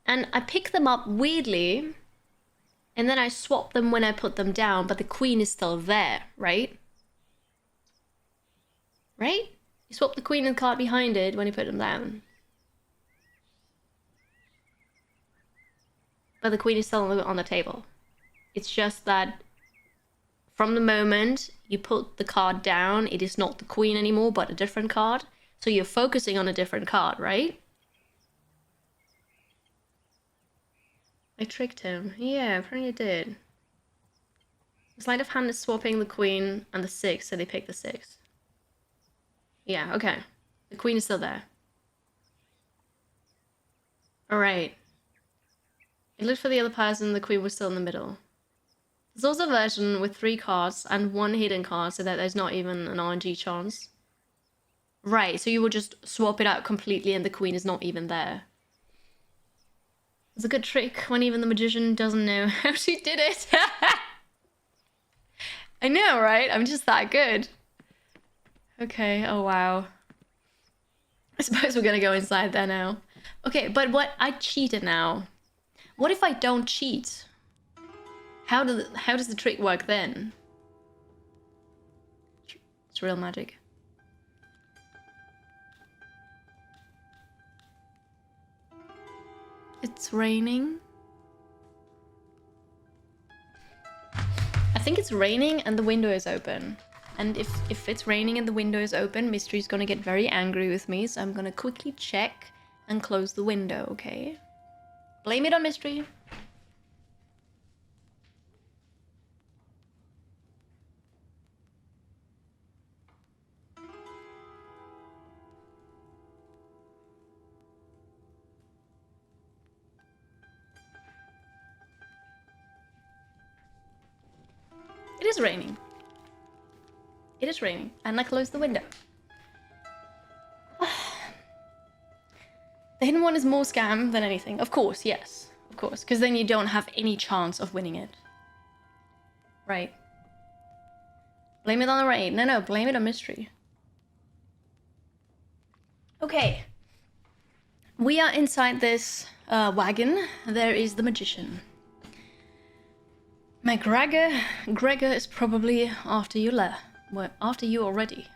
And I pick them up weirdly, and then I swap them when I put them down, but the queen is still there, right? Right? You swap the queen and the card behind it when you put them down. But the queen is still on the table. It's just that from the moment you put the card down, it is not the queen anymore, but a different card. So you're focusing on a different card, right? I tricked him. Yeah, apparently I did. The sleight of hand is swapping the queen and the 6, so they pick the 6. Yeah, okay. The queen is still there. Alright. It looked for the other person, the queen was still in the middle. There's also a version with 3 cards and 1 hidden card, so that there's not even an RNG chance. Right, so you will just swap it out completely and the queen is not even there. It's a good trick when even the magician doesn't know how she did it. I know, right? I'm just that good. Okay, oh wow. I suppose we're gonna go inside there now. Okay, but what? I cheated now. What if I don't cheat? How does the trick work then? It's real magic. It's raining. I think it's raining and the window is open. And if it's raining and the window is open, Mystery's gonna get very angry with me, so I'm gonna quickly check and close the window, okay? Blame it on Mystery. It is raining. It is raining. And I closed the window. The hidden one is more scam than anything. Of course, yes. Of course. Because then you don't have any chance of winning it. Right. Blame it on the rain. No, blame it on mystery. Okay. We are inside this wagon. There is the magician. Gregor is probably after you after you already.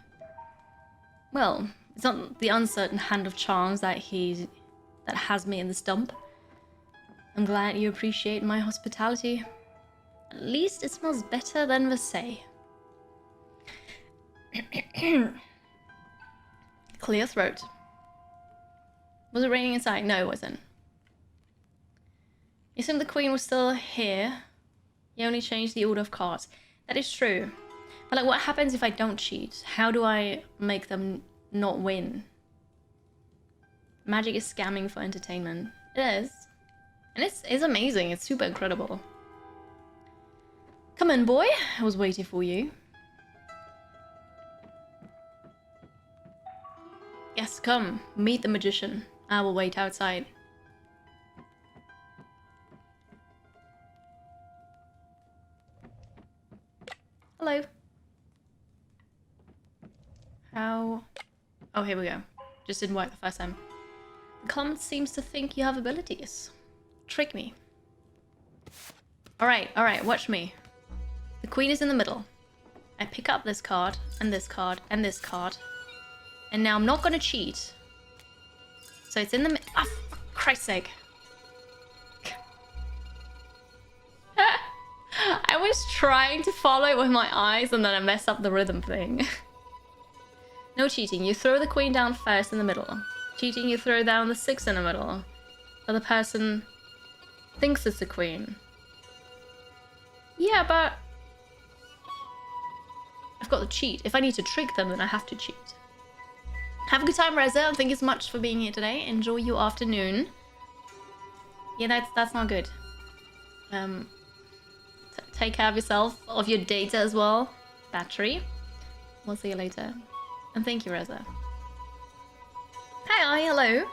Well, it's not the uncertain hand of chance that has me in this dump. I'm glad you appreciate my hospitality. At least it smells better than Versailles. Clear throat. Was it raining inside? No, it wasn't. You assume the queen was still here. You only changed the order of cards. That is true. But like, what happens if I don't cheat? How do I make them not win? Magic is scamming for entertainment. It is. And it's amazing. It's super incredible. Come in, boy. I was waiting for you. Yes, come. Meet the magician. I will wait outside. Hello. How? Oh, here we go. Just didn't work the first time. The comet seems to think you have abilities. Trick me. Alright, watch me. The queen is in the middle. I pick up this card, and this card, and this card. And now I'm not gonna cheat. So it's in the middle. Oh, for Christ's sake. I was trying to follow it with my eyes and then I messed up the rhythm thing. No cheating. You throw the queen down first in the middle. Cheating, you throw down the 6 in the middle. The other person thinks it's the queen. Yeah, but I've got to cheat. If I need to trick them, then I have to cheat. Have a good time, Reza. Thank you so much for being here today. Enjoy your afternoon. Yeah, that's not good. Take care of yourself, of your data as well. Battery. We'll see you later. And thank you, Reza. Hi, hello.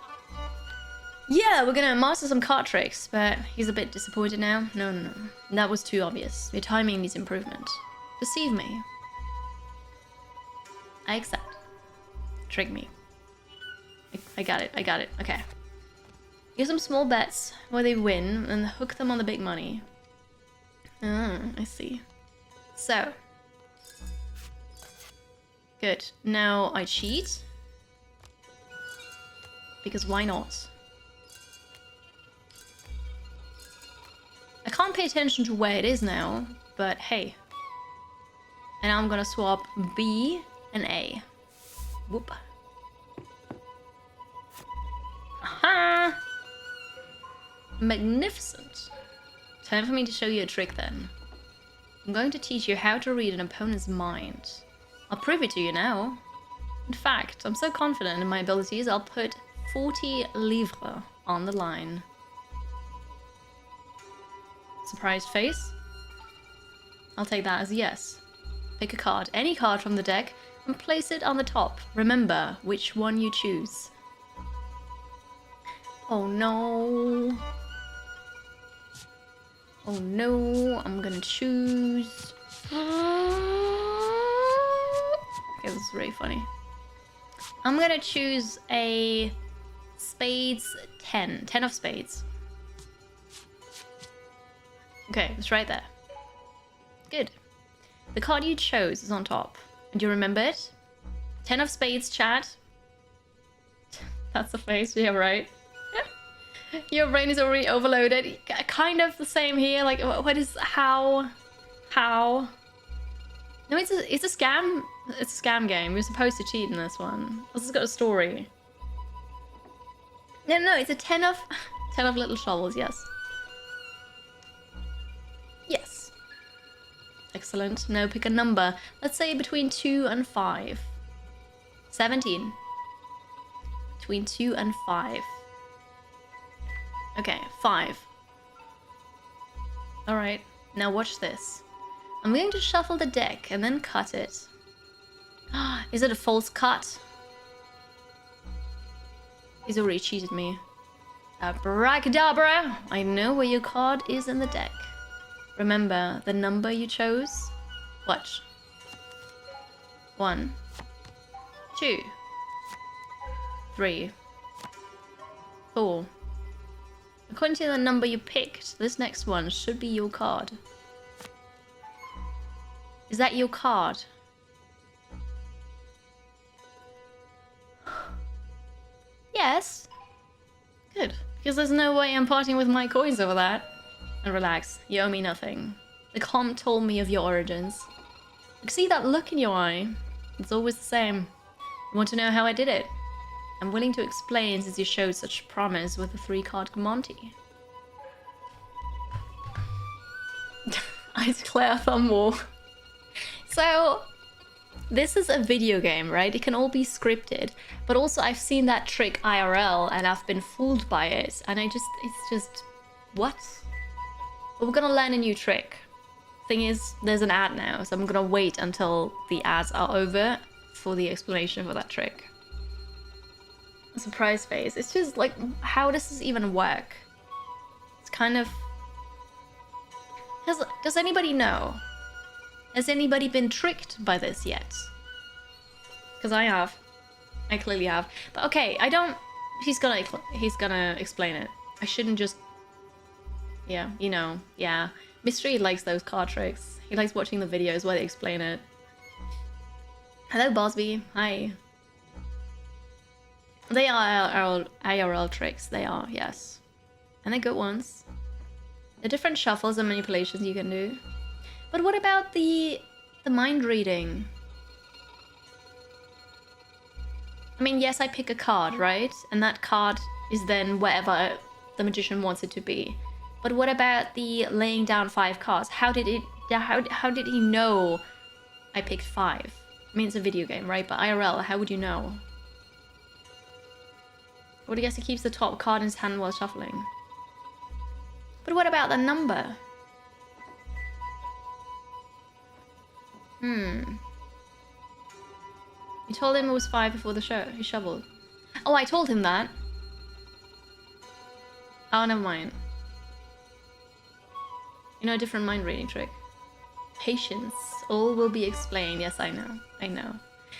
Yeah, we're gonna master some card tricks, but he's a bit disappointed now. No. That was too obvious. Your timing needs improvement. Deceive me. I accept. Trick me. I got it. Okay. Give some small bets where they win and hook them on the big money. I see. So. Good. Now I cheat. Because why not? I can't pay attention to where it is now, but hey. And I'm gonna swap B and A. Whoop. Aha! Magnificent. Time for me to show you a trick then. I'm going to teach you how to read an opponent's mind. I'll prove it to you now. In fact, I'm so confident in my abilities, I'll put 40 livres on the line. Surprised face? I'll take that as a yes. Pick a card, any card from the deck, and place it on the top. Remember which one you choose. Oh no. Oh no, I'm gonna choose... Okay, this is really funny. I'm gonna choose a spades 10. 10 of spades. Okay, it's right there. Good. The card you chose is on top. Do you remember it? 10 of spades, chat. That's the face, yeah, right? Your brain is already overloaded. Kind of the same here. Like, what is... How? No, it's a scam. It's a scam game. We're supposed to cheat in this one. This has got a story. No, it's a 10 of... 10 of little shovels, yes. Yes. Excellent. Now pick a number. Let's say between 2 and 5. 17. Between 2 and 5. Okay, 5. Alright, now watch this. I'm going to shuffle the deck and then cut it. Is it a false cut? He's already cheated me. Abracadabra! I know where your card is in the deck. Remember the number you chose? Watch. 1, 2, 3, 4. According to the number you picked, this next one should be your card. Is that your card? Yes. Good. Because there's no way I'm parting with my coins over that. And relax, you owe me nothing. The comp told me of your origins. I can see that look in your eye. It's always the same. You want to know how I did it? I'm willing to explain since you showed such promise with the 3-card Monty. I declare thumb war. So, this is a video game, right? It can all be scripted. But also I've seen that trick IRL and I've been fooled by it. And it's just, what? But we're gonna learn a new trick. Thing is, there's an ad now, so I'm gonna wait until the ads are over for the explanation for that trick. A surprise face. It's just like, how does this even work? It's kind of... Does anybody know? Has anybody been tricked by this yet? Because I have. I clearly have. But okay, I don't... He's gonna explain it. I shouldn't just... Yeah, you know, yeah. Mystery likes those card tricks. He likes watching the videos where they explain it. Hello, Bosby. Hi. They are IRL tricks. They are, yes. And they're good ones. There are different shuffles and manipulations you can do. But what about the mind reading? I mean, yes, I pick a card, right? And that card is then wherever the magician wants it to be. But what about the laying down 5 cards? How did he know I picked 5? I mean, it's a video game, right? But IRL, how would you know? Well, I guess he keeps the top card in his hand while shuffling. But what about the number? You told him it was 5 before the show. He shuffled. Oh, I told him that. Oh, never mind. You know, a different mind reading trick. Patience. All will be explained. Yes, I know. I know.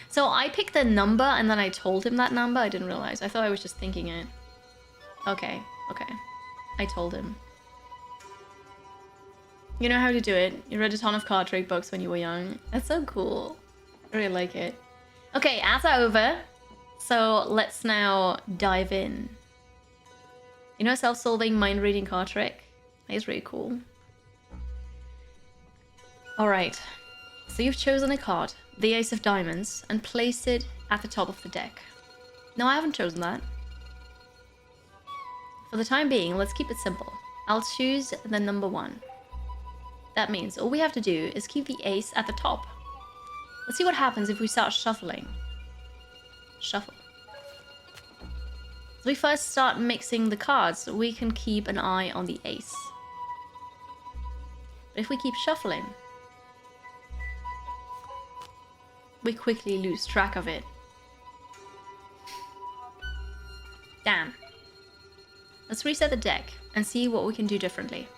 So I picked the number and then I told him that number. I didn't realize. I thought I was just thinking it. Okay. Okay. I told him. You know how to do it. You read a ton of card trick books when you were young. That's so cool. I really like it. Okay, ads are over. So let's now dive in. You know, self-solving mind reading card trick? That is really cool. Alright, so you've chosen a card, the Ace of Diamonds, and placed it at the top of the deck. No, I haven't chosen that. For the time being, let's keep it simple. I'll choose the number 1. That means all we have to do is keep the ace at the top. Let's see what happens if we start shuffling. Shuffle. So we first start mixing the cards so we can keep an eye on the ace. But if we keep shuffling, we quickly lose track of it. Damn. Let's reset the deck and see what we can do differently.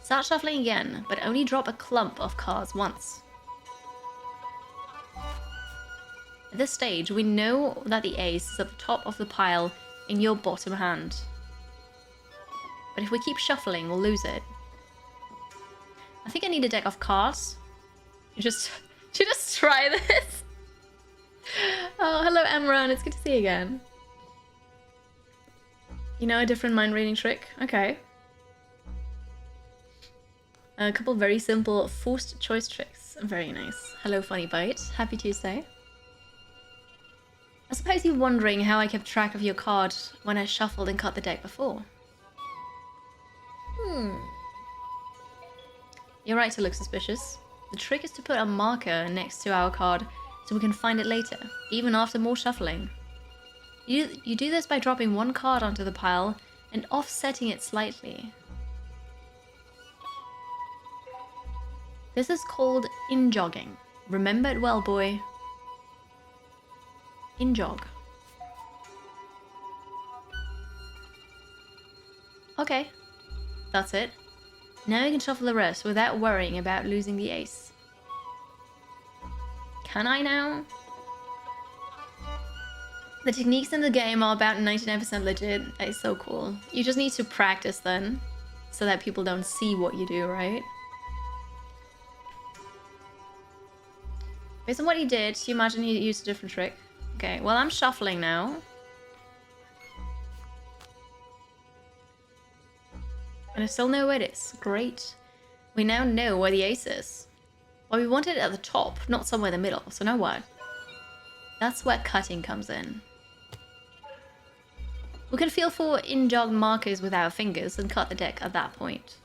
Start shuffling again, but only drop a clump of cards once. At this stage, we know that the ace is at the top of the pile in your bottom hand. But if we keep shuffling, we'll lose it. I think I need a deck of cards. Just try this. Oh, hello, Emran. It's good to see you again. You know, a different mind reading trick? Okay. A couple very simple forced choice tricks. Very nice. Hello, Funny Bite. Happy Tuesday. I suppose you're wondering how I kept track of your card when I shuffled and cut the deck before. You're right to look suspicious. The trick is to put a marker next to our card so we can find it later, even after more shuffling. You do this by dropping one card onto the pile and offsetting it slightly. This is called in-jogging. Remember it well, boy. In-jog. Okay. That's it. Now you can shuffle the rest without worrying about losing the ace. Can I now? The techniques in the game are about 99% legit. That is so cool. You just need to practice then, so that people don't see what you do, right? Based on what he did, you imagine he used a different trick? Okay, well I'm shuffling now. And I still know where it is. Great. We now know where the ace is. Well, we wanted it at the top, not somewhere in the middle. So now what? That's where cutting comes in. We can feel for in-jog markers with our fingers and cut the deck at that point.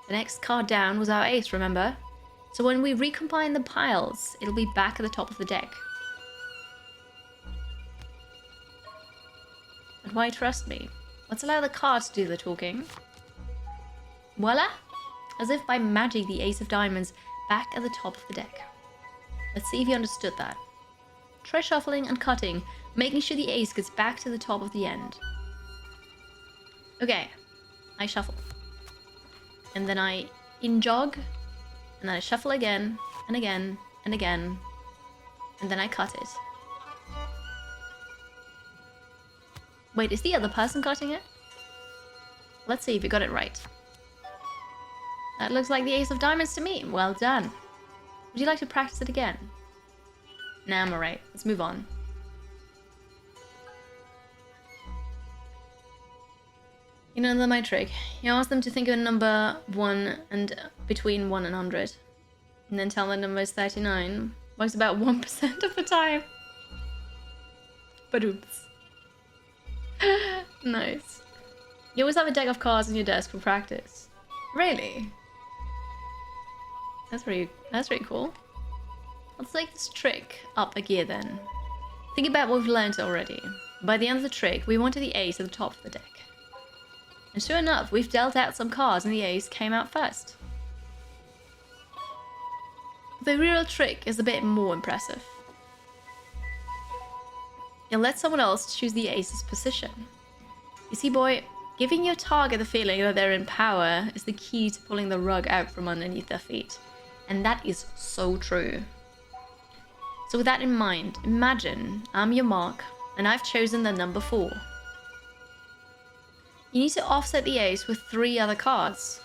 The next card down was our ace, remember? So when we recombine the piles, it'll be back at the top of the deck. And why trust me? Let's allow the cards to do the talking. Voila! As if by magic, the ace of diamonds back at the top of the deck. Let's see if you understood that. Try shuffling and cutting, making sure the ace gets back to the top of the end. Okay, I shuffle. And then I in-jog, and then I shuffle again, and again, and again, and then I cut it. Wait, is the other person cutting it? Let's see if you got it right. That looks like the ace of diamonds to me. Well done. Would you like to practice it again? Nah, I'm alright. Let's move on. You know my trick. You ask them to think of a number 1 and between 1 and 100. And then tell them the number is 39. Works about 1% of the time. But oops. Nice. You always have a deck of cards on your desk for practice. Really? That's pretty cool. Let's take this trick up a gear then. Think about what we've learned already. By the end of the trick, we wanted the ace at the top of the deck. And sure enough, we've dealt out some cards and the ace came out first. The real trick is a bit more impressive. You'll let someone else choose the ace's position. You see, boy, giving your target the feeling that they're in power is the key to pulling the rug out from underneath their feet. And that is so true. So with that in mind, imagine I'm your mark and I've chosen the number 4. You need to offset the ace with 3 other cards.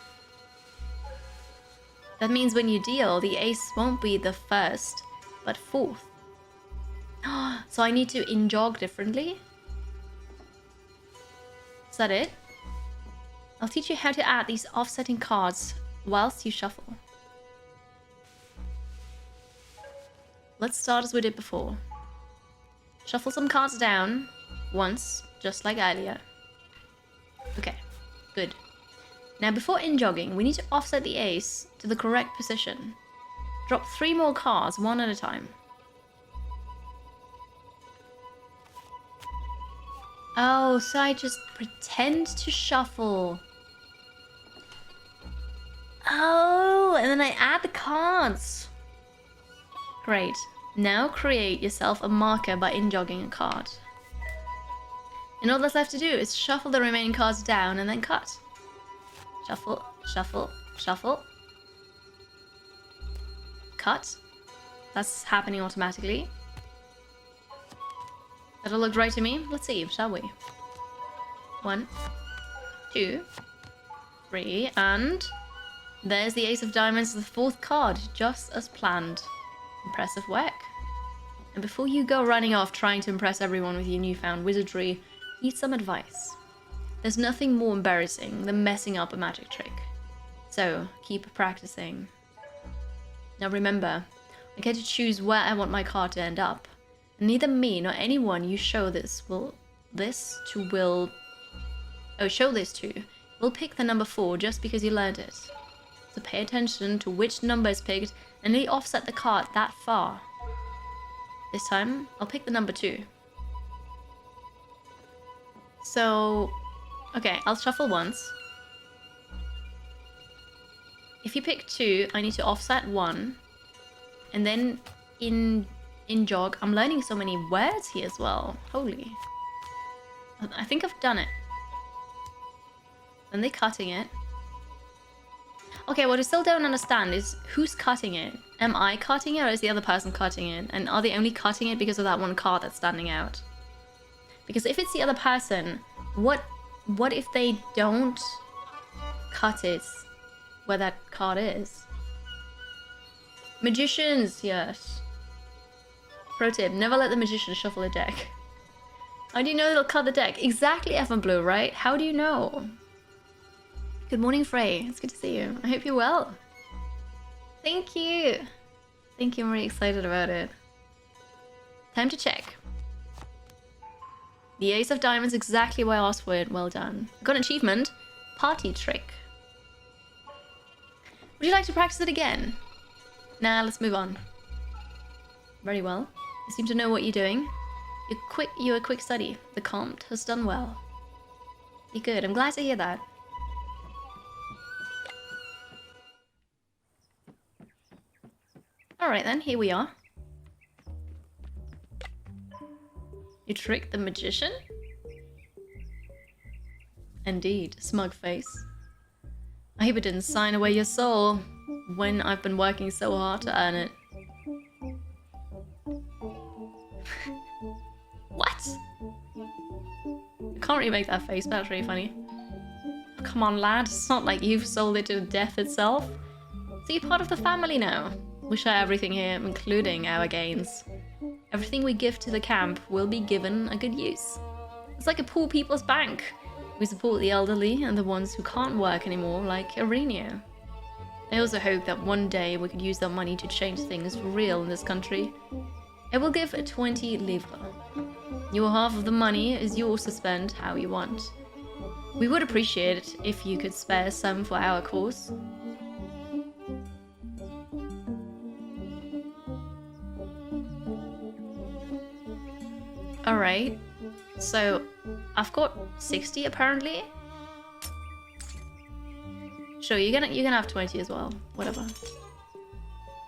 That means when you deal, the ace won't be the first, but 4th. So I need to in-jog differently? Is that it? I'll teach you how to add these offsetting cards whilst you shuffle. Let's start as we did before. Shuffle some cards down once, just like earlier. Okay, good. Now before in-jogging, we need to offset the ace to the correct position. Drop 3 more cards, one at a time. Oh, so I just pretend to shuffle. Oh, and then I add the cards. Great. Now create yourself a marker by in-jogging a card. And all that's left to do is shuffle the remaining cards down and then cut. Shuffle, shuffle, shuffle. Cut. That's happening automatically. That all looked right to me. Let's see, shall we? 1, 2, 3, and there's the ace of diamonds, the 4th card, just as planned. Impressive work. And before you go running off trying to impress everyone with your newfound wizardry, need some advice. There's nothing more embarrassing than messing up a magic trick. So, keep practicing. Now remember, I get to choose where I want my card to end up. And neither me nor anyone you show this will pick the number 4 just because you learned it. So pay attention to which number is picked and really offset the card that far. This time, I'll pick the number 2. So, okay, I'll shuffle once. if you pick 2, I need to offset 1. And then in jog, I'm learning so many words here as well. Holy. I think I've done it. And they're cutting it. Okay, what I still don't understand is who's cutting it? Am I cutting it or is the other person cutting it? And are they only cutting it because of that one card that's standing out? Because if it's the other person, what if they don't cut it where that card is? Magicians, yes. Pro tip, never let the magician shuffle a deck. How do you know they'll cut the deck? Exactly, F and Blue, right? How do you know? Good morning, Frey. It's good to see you. I hope you're well. Thank you. Thank you, I'm really excited about it. Time to check. The Ace of Diamonds, exactly why I asked for it. Well done. Got an achievement. Party trick. Would you like to practice it again? Nah, let's move on. Very well. You seem to know what you're doing. You're a quick study. The Comte has done well. You're good. I'm glad to hear that. Alright then, here we are. You tricked the magician? Indeed, smug face. I hope it didn't sign away your soul when I've been working so hard to earn it. What? I can't really make that face, but that's really funny. Oh, come on, lad. It's not like you've sold it to death itself. So you're part of the family now. We share everything here, including our gains. Everything we give to the camp will be given a good use. It's like a poor people's bank. We support the elderly and the ones who can't work anymore, like Aurenia. I also hope that one day we could use that money to change things for real in this country. I will give 20 livres. Your half of the money is yours to spend how you want. We would appreciate it if you could spare some for our cause. Alright, so I've got 60 apparently. Sure, you're gonna have 20 as well. Whatever.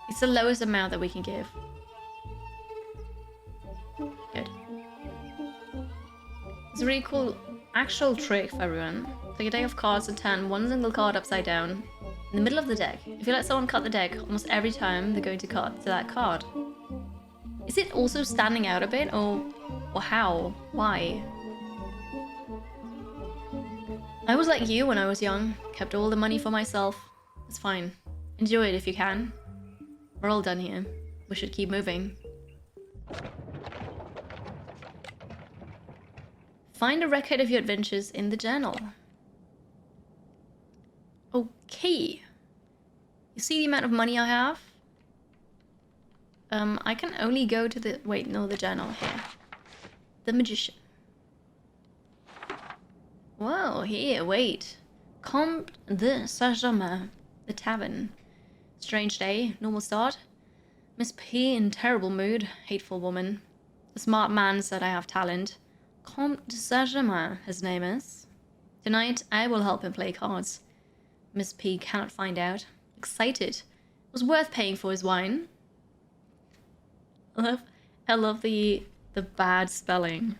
It's the lowest amount that we can give. Good. It's a really cool actual trick for everyone. Take a deck of cards and turn one single card upside down in the middle of the deck. If you let someone cut the deck, almost every time they're going to cut to that card. Is it also standing out a bit, or how? Why? I was like you when I was young. Kept all the money for myself. It's fine. Enjoy it if you can. We're all done here. We should keep moving. Find a record of your adventures in the journal. Okay. You see the amount of money I have? I can only go to the... Wait, no, the journal here. The magician. Whoa, here, wait. Comte de Saint-Germain. The tavern. Strange day, normal start. Miss P in terrible mood. Hateful woman. The smart man said I have talent. Comte de Saint-Germain, his name is. Tonight, I will help him play cards. Miss P cannot find out. Excited. It was worth paying for his wine. I love the bad spelling.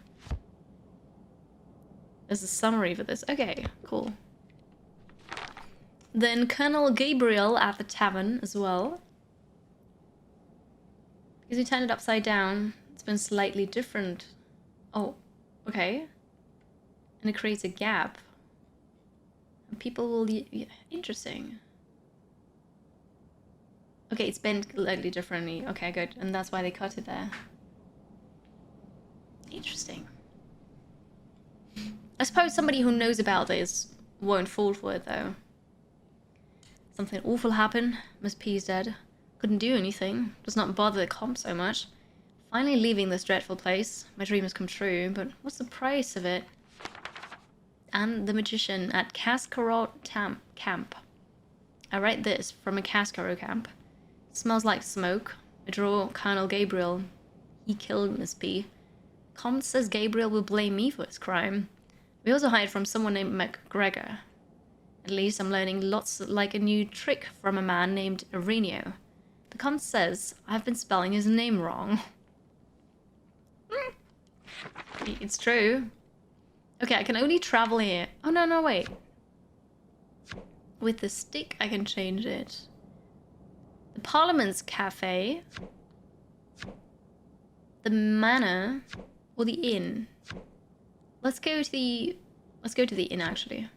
There's a summary for this. Okay, cool. Then Colonel Gabriel at the tavern as well. Because we turned it upside down, it's been slightly different. Oh, okay. And it creates a gap. And people will... Yeah, interesting. Okay, it's bent slightly differently. Okay, good. And that's why they cut it there. Interesting. I suppose somebody who knows about this won't fall for it, though. Something awful happened. Miss P's dead. Couldn't do anything. Does not bother the comp so much. Finally leaving this dreadful place. My dream has come true, but what's the price of it? And the magician at Cascarot camp. I write this from a Cascarot camp. It smells like smoke. I draw Colonel Gabriel. He killed Miss P. Comte says Gabriel will blame me for his crime. We also hide from someone named MacGregor. At least I'm learning lots like a new trick from a man named Arenio. The comment says I've been spelling his name wrong. It's true. Okay, I can only travel here. Oh, no, wait. With the stick, I can change it. The Parliament's Cafe. The Manor. Or the Inn. Let's go to the inn, actually.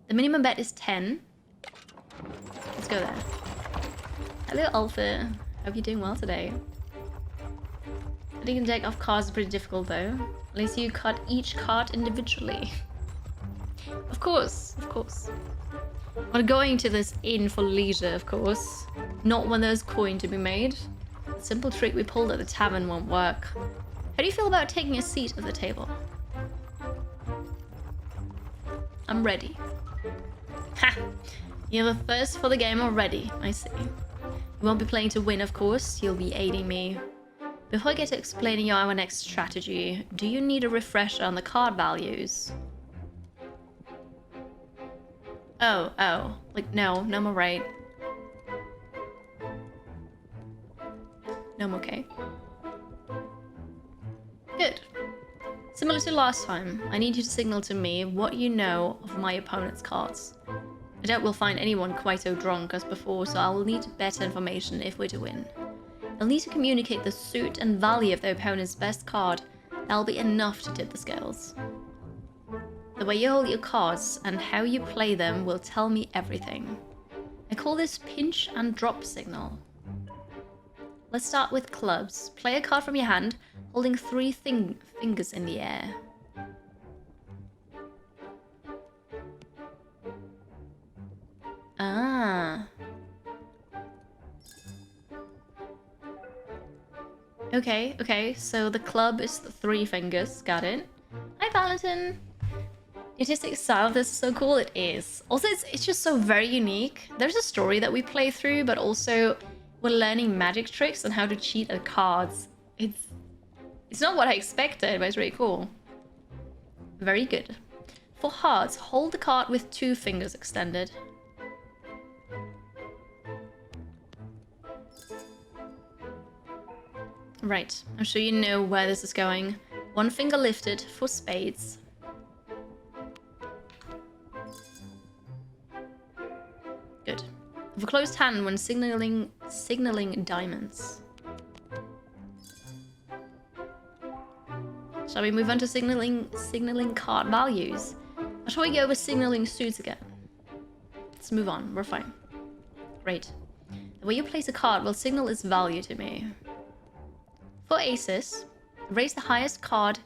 The minimum bet is 10. Let's go there. Hello, Alpha. Hope you're doing well today. Putting a deck of cards is pretty difficult, though. Unless you cut each card individually. Of course. We're going to this inn for leisure, of course. Not when there's coin to be made. The simple trick we pulled at the tavern won't work. How do you feel about taking a seat at the table? I'm ready. Ha! You have a thirst for the game already, I see. You won't be playing to win, of course. You'll be aiding me. Before I get to explaining our next strategy, do you need a refresher on the card values? Oh. Like, no, I'm alright. No, I'm okay. Good. Similar to last time, I need you to signal to me what you know of my opponent's cards. I doubt we'll find anyone quite so drunk as before, so I will need better information if we're to win. I'll need to communicate the suit and value of the opponent's best card. That'll be enough to tip the scales. The way you hold your cards and how you play them will tell me everything. I call this pinch and drop signal. Let's start with clubs. Play a card from your hand, holding 3 fingers in the air. Ah. Okay, so the club is the 3 fingers, got it. Hi, Valentin. The artistic style of this is so cool, it is. Also, it's just so very unique. There's a story that we play through, but also we're learning magic tricks on how to cheat at cards. It's not what I expected, but it's really cool. Very good. For hearts, hold the card with 2 fingers extended. Right, I'm sure you know where this is going. 1 finger lifted for spades. Good. With a closed hand when signaling diamonds. Shall we move on to signaling card values? Or shall we go with signaling suits again? Let's move on, we're fine. Great. The way you place a card will signal its value to me. For aces, raise the highest card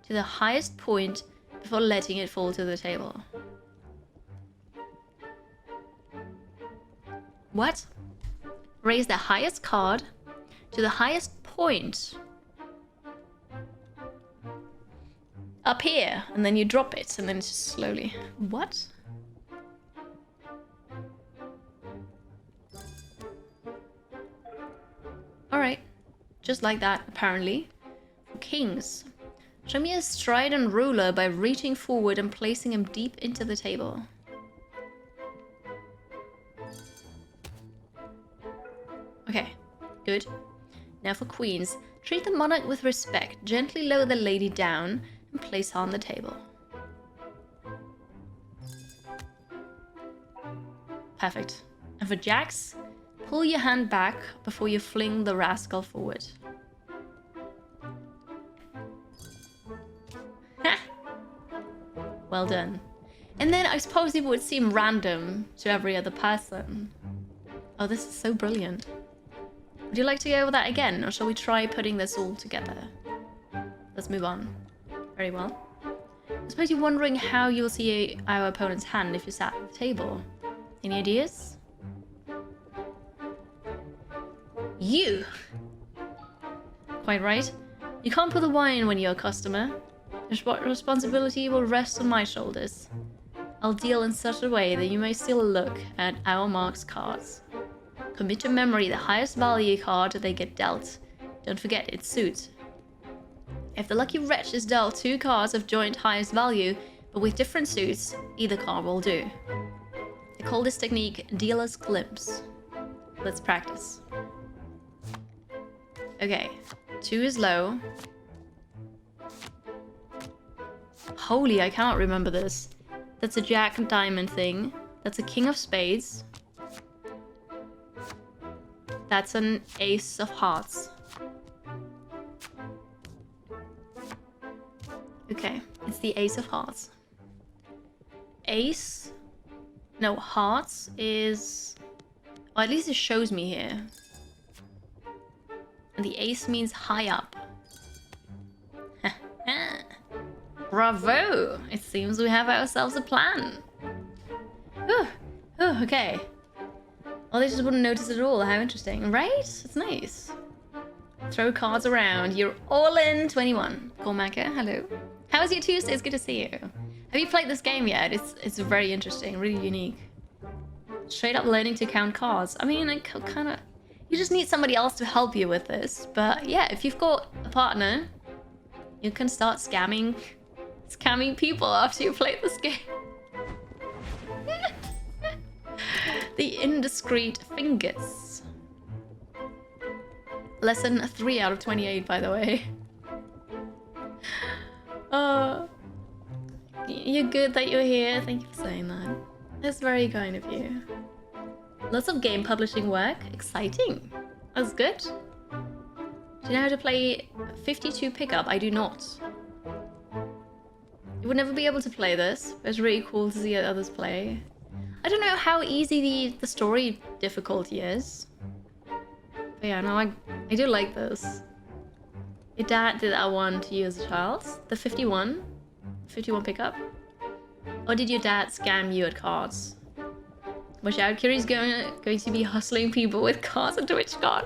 to the highest point before letting it fall to the table. What? Raise the highest card to the highest point. Up here, and then you drop it, and then it's just slowly. What? Alright. Just like that, apparently. For kings, show me a stride and ruler by reaching forward and placing him deep into the table. Okay, good. Now for queens, treat the monarch with respect. Gently lower the lady down and place her on the table. Perfect. And for jacks, pull your hand back before you fling the rascal forward. Ha! Well done. And then I suppose it would seem random to every other person. Oh, this is so brilliant. Would you like to go over that again, or shall we try putting this all together? Let's move on. Very well. I suppose you're wondering how you'll see our opponent's hand if you sat at the table. Any ideas? You! Quite right. You can't put the wine when you're a customer. The responsibility will rest on my shoulders. I'll deal in such a way that you may still look at our mark's cards. Commit to memory the highest value card they get dealt. Don't forget its suit. If the lucky wretch is dealt 2 cards of joint highest value, but with different suits, either card will do. They call this technique dealer's glimpse. Let's practice. Okay, 2 is low. Holy, I cannot remember this. That's a jack and diamond thing. That's a king of spades. That's an ace of hearts. Okay, it's the ace of hearts. Ace, no, hearts is, or at least it shows me here. And the ace means high up. Bravo! It seems we have ourselves a plan. Whew. Oh, okay. Well, they just wouldn't notice it at all. How interesting, right? It's nice. Throw cards around. You're all in. 21. Cormaca, hello. How was your Tuesday? It's good to see you. Have you played this game yet? It's very interesting, really unique. Straight up learning to count cards. I mean, I kind of... You just need somebody else to help you with this. But yeah, if you've got a partner, you can start scamming people after you play this game. The indiscreet fingers. Lesson 3 out of 28, by the way. You're good that you're here. Thank you for saying that. That's very kind of you. Lots of game publishing work. Exciting. That's good. Do you know how to play 52 pickup? I do not. You would never be able to play this, but it's really cool to see others play. I don't know how easy the story difficulty is. But yeah, no, I do like this. Your dad did that one to you as a child? The 51 pickup? Or did your dad scam you at cards? Watch out, Kiri's going to be hustling people with cards on Twitch card.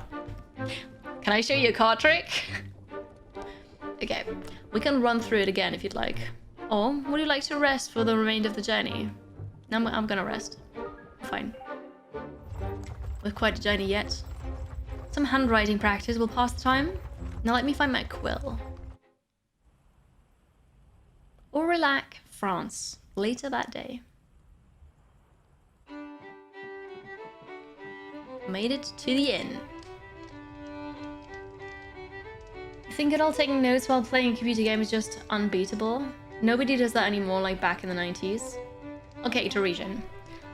Can I show you a card trick? Okay, we can run through it again if you'd like. Or would you like to rest for the remainder of the journey? I'm gonna rest. Fine. With quite a journey yet. Some handwriting practice will pass the time. Now let me find my quill. Aurillac, France. Later that day. Made it to the inn. You think it all taking notes while playing a computer game is just unbeatable? Nobody does that anymore like back in the 90s. Okay, Toresian.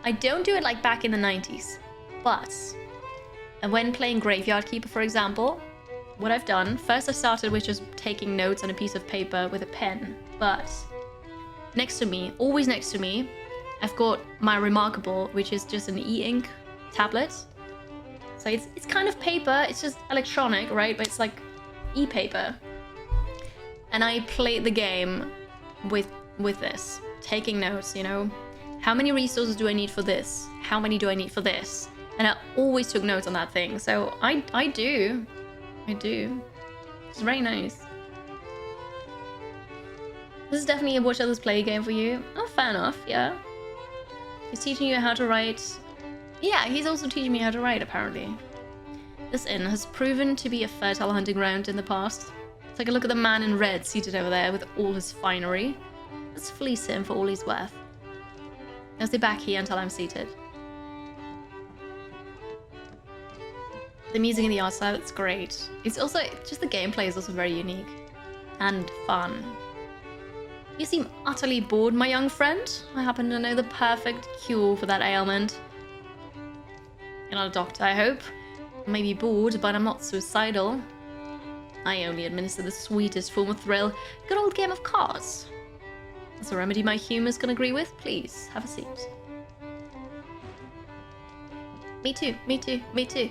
I don't do it like back in the 90s, but when playing Graveyard Keeper, for example, what I've done, first I started with just taking notes on a piece of paper with a pen, but next to me, always next to me, I've got my Remarkable, which is just an e-ink tablet. So it's kind of paper, it's just electronic, right? But it's like e-paper. And I play the game with this, taking notes, you know? How many resources do I need for this? How many do I need for this? And I always took notes on that thing. So I do. It's very nice. This is definitely a watch others play game for you. Oh, fair enough, yeah. He's teaching you how to write. Yeah, he's also teaching me how to write, apparently. This inn has proven to be a fertile hunting ground in the past. Take a look at the man in red seated over there with all his finery. Let's fleece him for all he's worth. I'll stay back here until I'm seated. The music and the art style, it's great. It's also, just the gameplay is also very unique. And fun. You seem utterly bored, my young friend. I happen to know the perfect cure for that ailment. You're not a doctor, I hope. I may be bored, but I'm not suicidal. I only administer the sweetest form of thrill. Good old game of cards. That's a remedy my humors can agree with. Please, have a seat. Me too, me too, me too.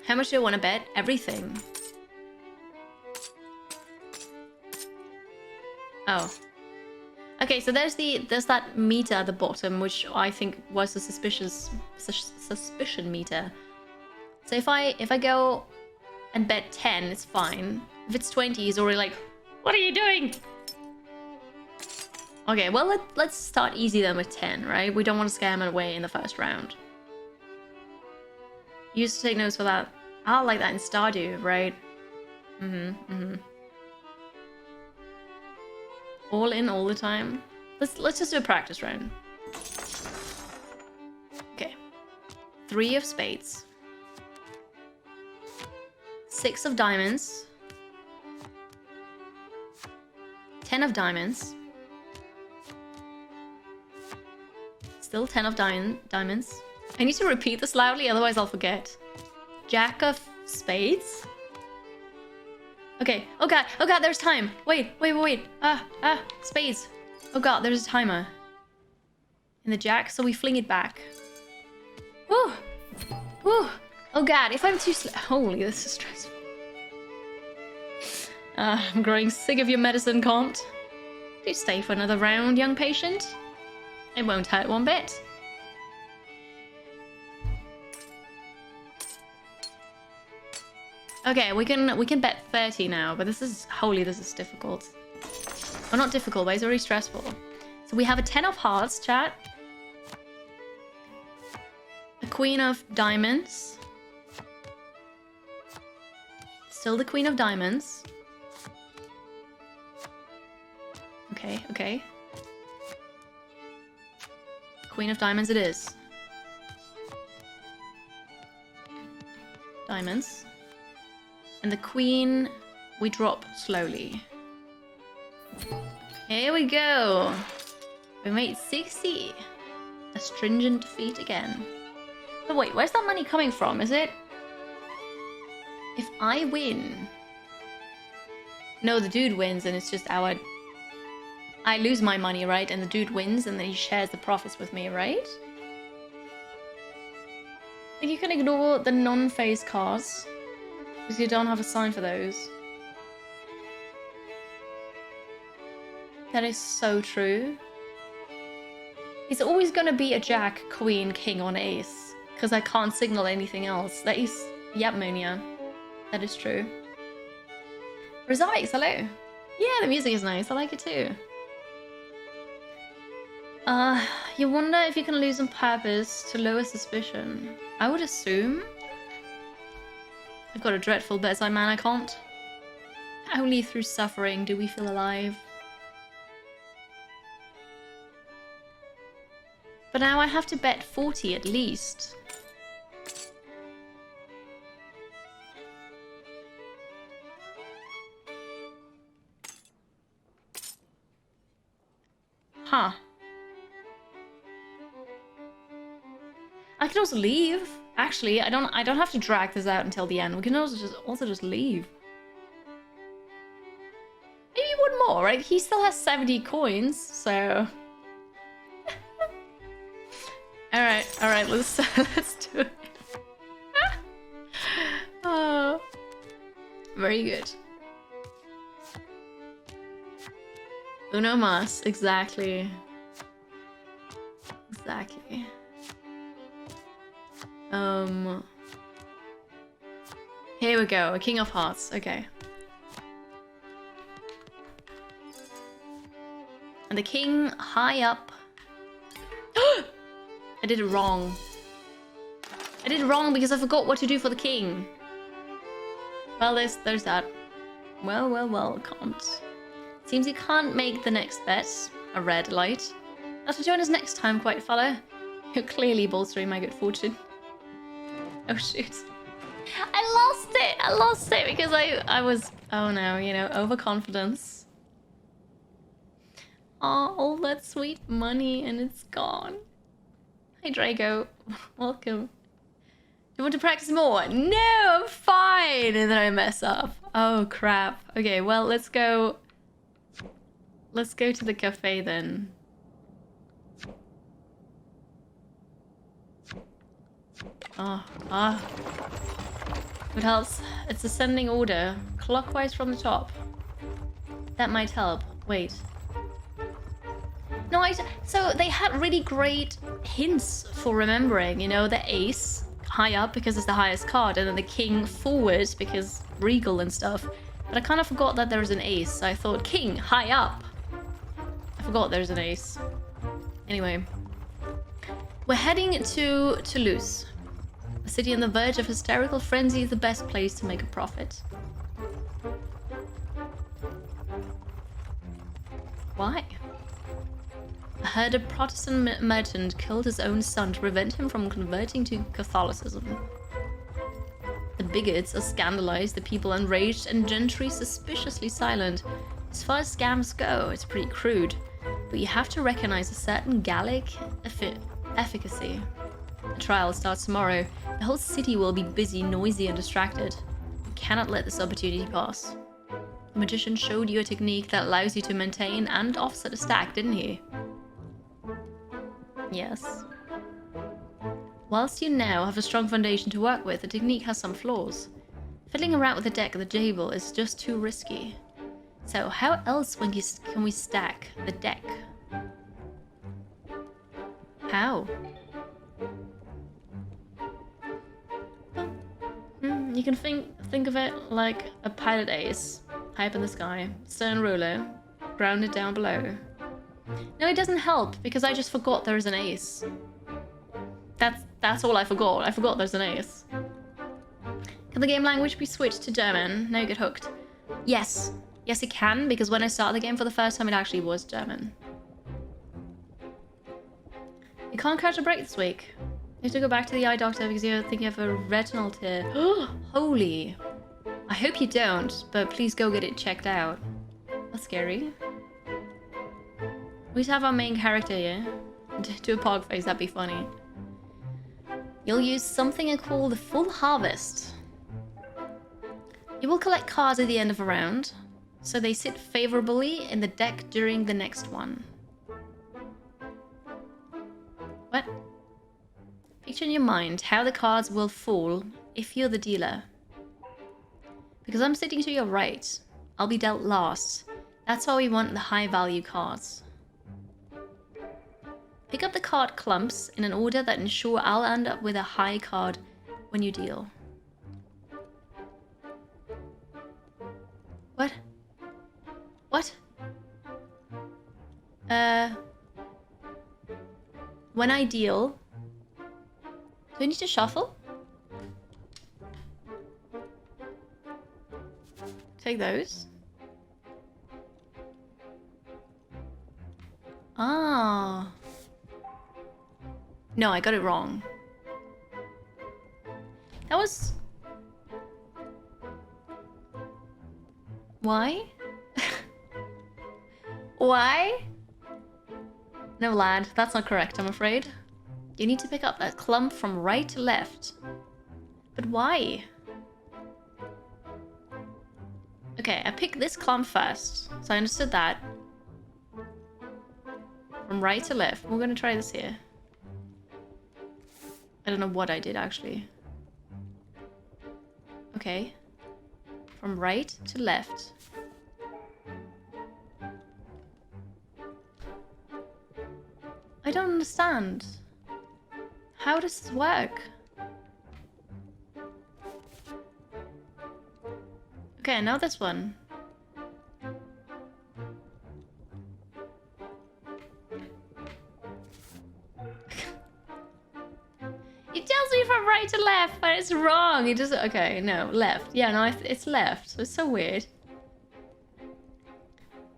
How much do I want to bet? Everything. Oh. Okay, so there's that meter at the bottom, which I think was a suspicion meter. So if I go and bet 10, it's fine. If it's 20, he's already like, what are you doing? Okay, well, let's start easy then with 10, right? We don't want to scare him away in the first round. You used to take notes for that. I like that in Stardew, right? All in all the time. Let's just do a practice round. Okay. 3 of spades. 6 of diamonds. 10 of diamonds. Still 10 of diamonds. I need to repeat this loudly, otherwise I'll forget. Jack of spades. Okay. Oh god, there's time. Wait. Spades. Oh god, there's a timer. In the jack, so we fling it back. Woo! Woo! Oh god, if I'm too slow. Holy, this is stressful. I'm growing sick of your medicine, Comte. Do stay for another round, young patient. It won't hurt one bit. Okay, we can bet 30 now, but this is difficult. Well, not difficult, but it's already stressful. So we have a 10 of hearts, chat. A queen of diamonds. Still the queen of diamonds. Okay. Queen of diamonds it is. Diamonds. And the queen, we drop slowly. Here we go. We made 60. A stringent feat again. But wait, where's that money coming from? Is it... If I win... No, the dude wins and it's just our... I lose my money, right? And the dude wins and then he shares the profits with me, right? If you can ignore the non-phase cards. Because you don't have a sign for those. That is so true. It's always going to be a jack, queen, king, or an ace. Because I can't signal anything else. That is... Yep, Monia. That is true. Rizix, hello. Yeah, the music is nice. I like it too. You wonder if you can lose on purpose to lower suspicion. I would assume. I've got a dreadful bedside manner, can't. Only through suffering do we feel alive. But now I have to bet 40 at least. Huh. I can also leave. Actually, I don't have to drag this out until the end. We can also just leave. Maybe one more, right? He still has 70 coins, so all right, let's do it. Oh, very good. Uno mas, exactly. Here we go, a king of hearts, okay. And the king high up. I did it wrong. I did it wrong because I forgot what to do for the king. Well, there's that. Well, can't. Seems you can't make the next bet. A red light. Have to join us next time, quiet fella. You're clearly bolstering my good fortune. Oh shoot. I lost it because I was, oh no, you know, overconfidence. Oh, all that sweet money and it's gone. Hey Drago, welcome. Do you want to practice more? No, I'm fine. And then I mess up. Oh crap. Okay, well, let's go to the cafe then. What helps? It's ascending order, clockwise from the top. That might help. Wait. No, so they had really great hints for remembering, you know, the ace high up because it's the highest card, and then the king forward because regal and stuff. But I kind of forgot that there's an ace, so I thought king high up. I forgot there's an ace. Anyway. We're heading to Toulouse. A city on the verge of hysterical frenzy is the best place to make a profit. Why? A herder Protestant merchant killed his own son to prevent him from converting to Catholicism. The bigots are scandalized, the people enraged, and gentry suspiciously silent. As far as scams go, it's pretty crude, but you have to recognize a certain Gallic efficacy. The trial starts tomorrow. The whole city will be busy, noisy, and distracted. You cannot let this opportunity pass. The magician showed you a technique that allows you to maintain and offset a stack, didn't he? Yes. Whilst you now have a strong foundation to work with, the technique has some flaws. Fiddling around with the deck at the table is just too risky. So how else can we stack the deck? How? You can think of it like a pilot ace. High up in the sky, stern ruler, grounded down below. No, it doesn't help, because I just forgot there is an ace. That's all I forgot. I forgot there's an ace. Can the game language be switched to German? Now you get hooked. Yes. Yes, it can, because when I started the game for the first time, it actually was German. You can't catch a break this week. You have to go back to the eye doctor because you think you have a retinal tear. Holy. I hope you don't, but please go get it checked out. That's scary. We just have our main character here. Do a pog face, that'd be funny. You'll use something called the Full Harvest. You will collect cards at the end of a round, so they sit favorably in the deck during the next one. What? Picture in your mind how the cards will fall if you're the dealer. Because I'm sitting to your right, I'll be dealt last. That's why we want the high value cards. Pick up the card clumps in an order that ensure I'll end up with a high card when you deal. What? What? When I deal... Do I need to shuffle? Take those. Ah. No, I got it wrong. That was... Why? Why? No, lad, that's not correct, I'm afraid. You need to pick up that clump from right to left. But why? Okay, I picked this clump first, so I understood that. From right to left. We're gonna try this here. I don't know what I did, actually. Okay. From right to left. I don't understand. How does this work? Okay, now this one. It tells me from right to left, but it's wrong. It just... Okay, no, left. Yeah, no, it's left. So it's so weird.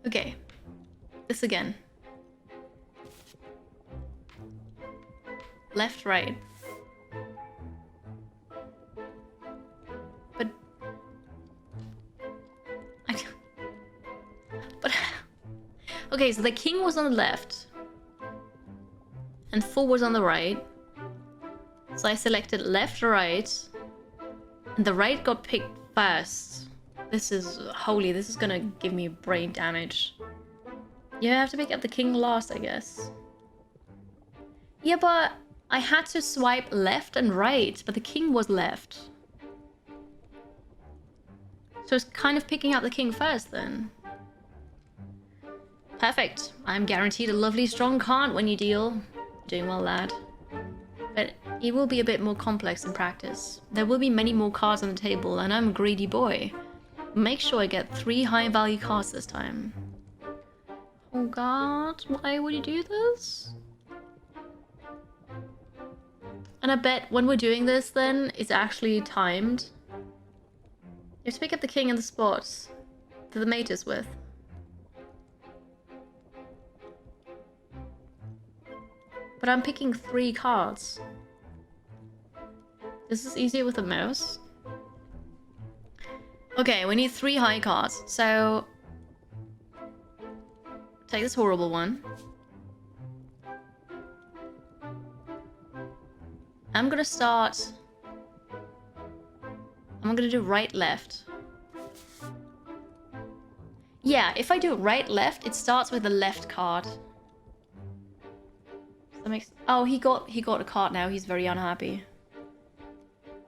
Okay. This again. Left, right. But... But... Okay, so the king was on the left. And 4 was on the right. So I selected left, right. And the right got picked first. This is... Holy, this is gonna give me brain damage. You have to pick up the king last, I guess. Yeah, but... I had to swipe left and right, but the king was left. So it's kind of picking up the king first, then. Perfect. I'm guaranteed a lovely strong card when you deal. Doing well, lad. But it will be a bit more complex in practice. There will be many more cards on the table, and I'm a greedy boy. Make sure I get 3 high-value cards this time. Oh god, why would you do this? And I bet when we're doing this, then, it's actually timed. You have to pick up the king in the spot that the mate is with. But I'm picking 3 cards. This is easier with a mouse. Okay, we need 3 high cards. So take this horrible one. I'm gonna start... I'm gonna do right, left. Yeah, if I do right, left, it starts with the left card. That makes... Oh, he got a card now. He's very unhappy.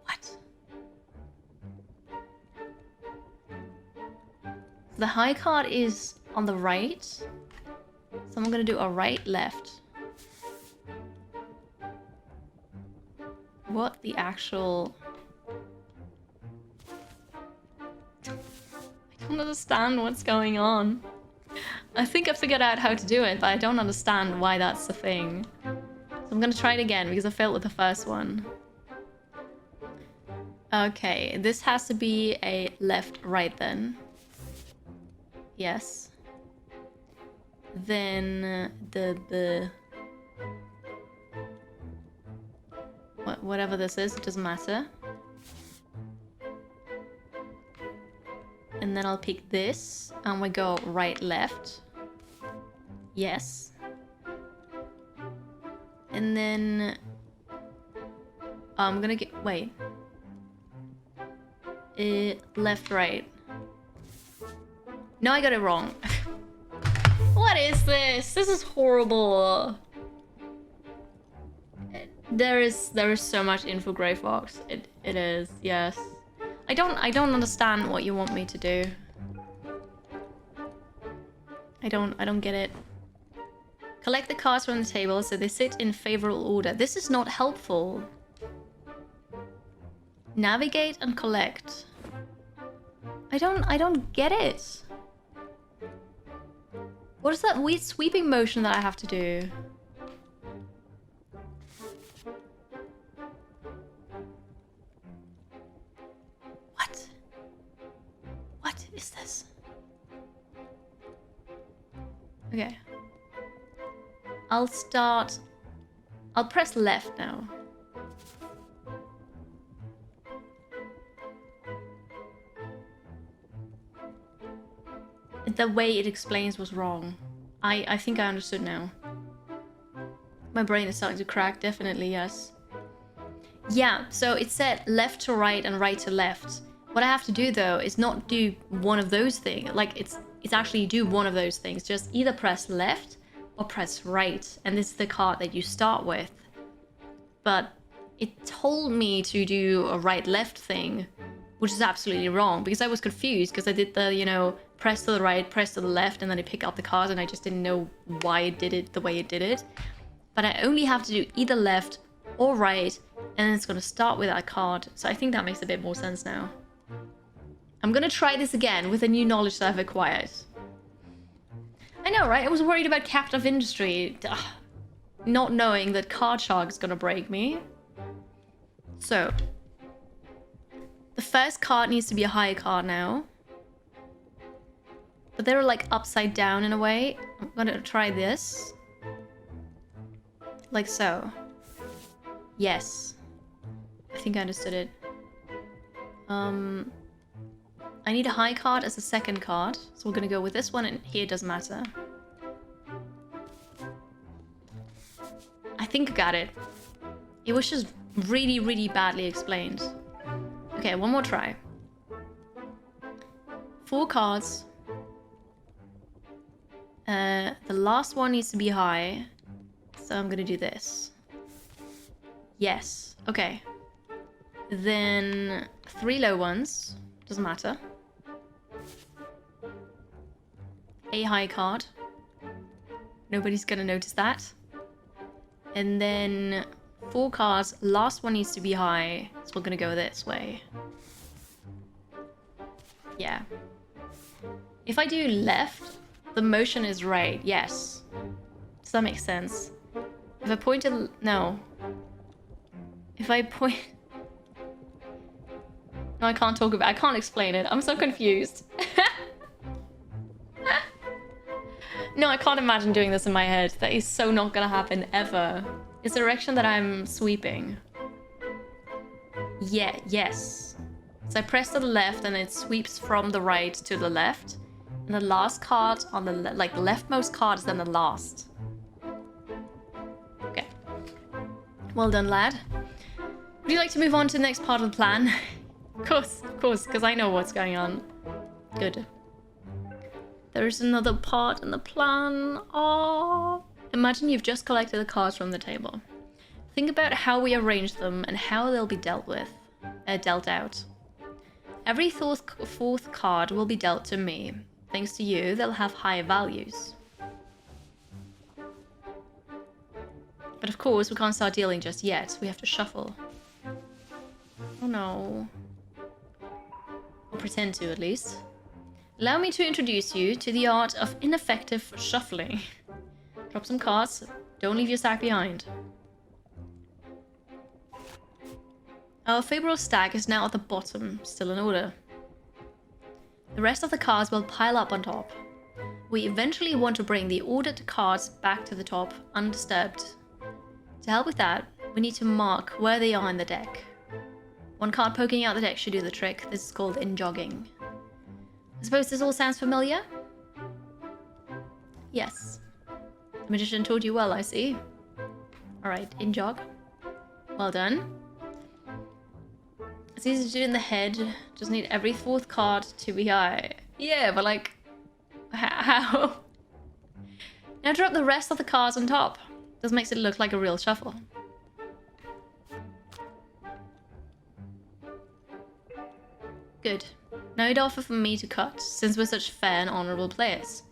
What? The high card is on the right. So I'm gonna do a right, left. What the actual... I don't understand what's going on. I think I figured out how to do it, but I don't understand why that's the thing. So I'm gonna try it again because I failed with the first one. Okay, this has to be a left-right then. Yes. Then whatever this is, it doesn't matter. And then I'll pick this, and we go right, left. Yes. And then... I'm gonna get... Wait. Left, right. No, I got it wrong. What is this? This is horrible. There is so much info, Grey Fox. It is, yes. I don't understand what you want me to do. I don't get it. Collect the cards from the table so they sit in favorable order. This is not helpful. Navigate and collect. I don't get it. What is that weird sweeping motion that I have to do? What is this? Okay. I'll press left now. The way it explains was wrong. I think I understood now. My brain is starting to crack, definitely, yes. Yeah, so it said left to right and right to left. What I have to do though is not do one of those things. Like it's actually do one of those things. Just either press left or press right. And this is the card that you start with. But it told me to do a right left thing, which is absolutely wrong because I was confused because I did the, you know, press to the right, press to the left, and then I pick up the cards and I just didn't know why it did it the way it did it. But I only have to do either left or right, and then it's going to start with that card. So I think that makes a bit more sense now. I'm going to try this again with the new knowledge that I've acquired. I know, right? I was worried about captive industry. Ugh. Not knowing that Card Shark is going to break me. So, the first card needs to be a high card now. But they're like upside down in a way. I'm going to try this. Like so. Yes. I think I understood it. I need a high card as a second card. So we're going to go with this one, and here it doesn't matter. I think I got it. It was just really, really badly explained. Okay, one more try. 4 cards. The last one needs to be high. So I'm going to do this. Yes. Okay. Then 3 low ones. Doesn't matter. A high card. Nobody's gonna notice that. And then 4 cards. Last one needs to be high. So we're gonna go this way. Yeah. If I do left, the motion is right. Yes. Does that make sense? If I point to... No. If I point... No, I can't talk about it. I can't explain it. I'm so confused. No, I can't imagine doing this in my head. That is so not gonna happen ever. It's the direction that I'm sweeping. Yeah, yes. So I press to the left and it sweeps from the right to the left. And the last card on the like leftmost card is then the last. Okay. Well done, lad. Would you like to move on to the next part of the plan? Of course, because I know what's going on. Good. There's another part in the plan. Oh, imagine you've just collected the cards from the table. Think about how we arrange them and how they'll be dealt out. Every fourth card will be dealt to me. Thanks to you, they'll have higher values. But of course, we can't start dealing just yet. We have to shuffle. Oh no. Or pretend to, at least. Allow me to introduce you to the art of ineffective shuffling. Drop some cards. Don't leave your stack behind. Our favorable stack is now at the bottom, still in order. The rest of the cards will pile up on top. We eventually want to bring the ordered cards back to the top, undisturbed. To help with that, we need to mark where they are in the deck. One card poking out the deck should do the trick. This is called in-jogging. I suppose this all sounds familiar? Yes. The magician taught you well, I see. Alright, in-jog. Well done. It's easy to do in the head. Just need every fourth card to be high. Yeah, but like... How? Now drop the rest of the cards on top. This makes it look like a real shuffle. Good. Now you'd offer for me to cut, since we're such fair and honourable players.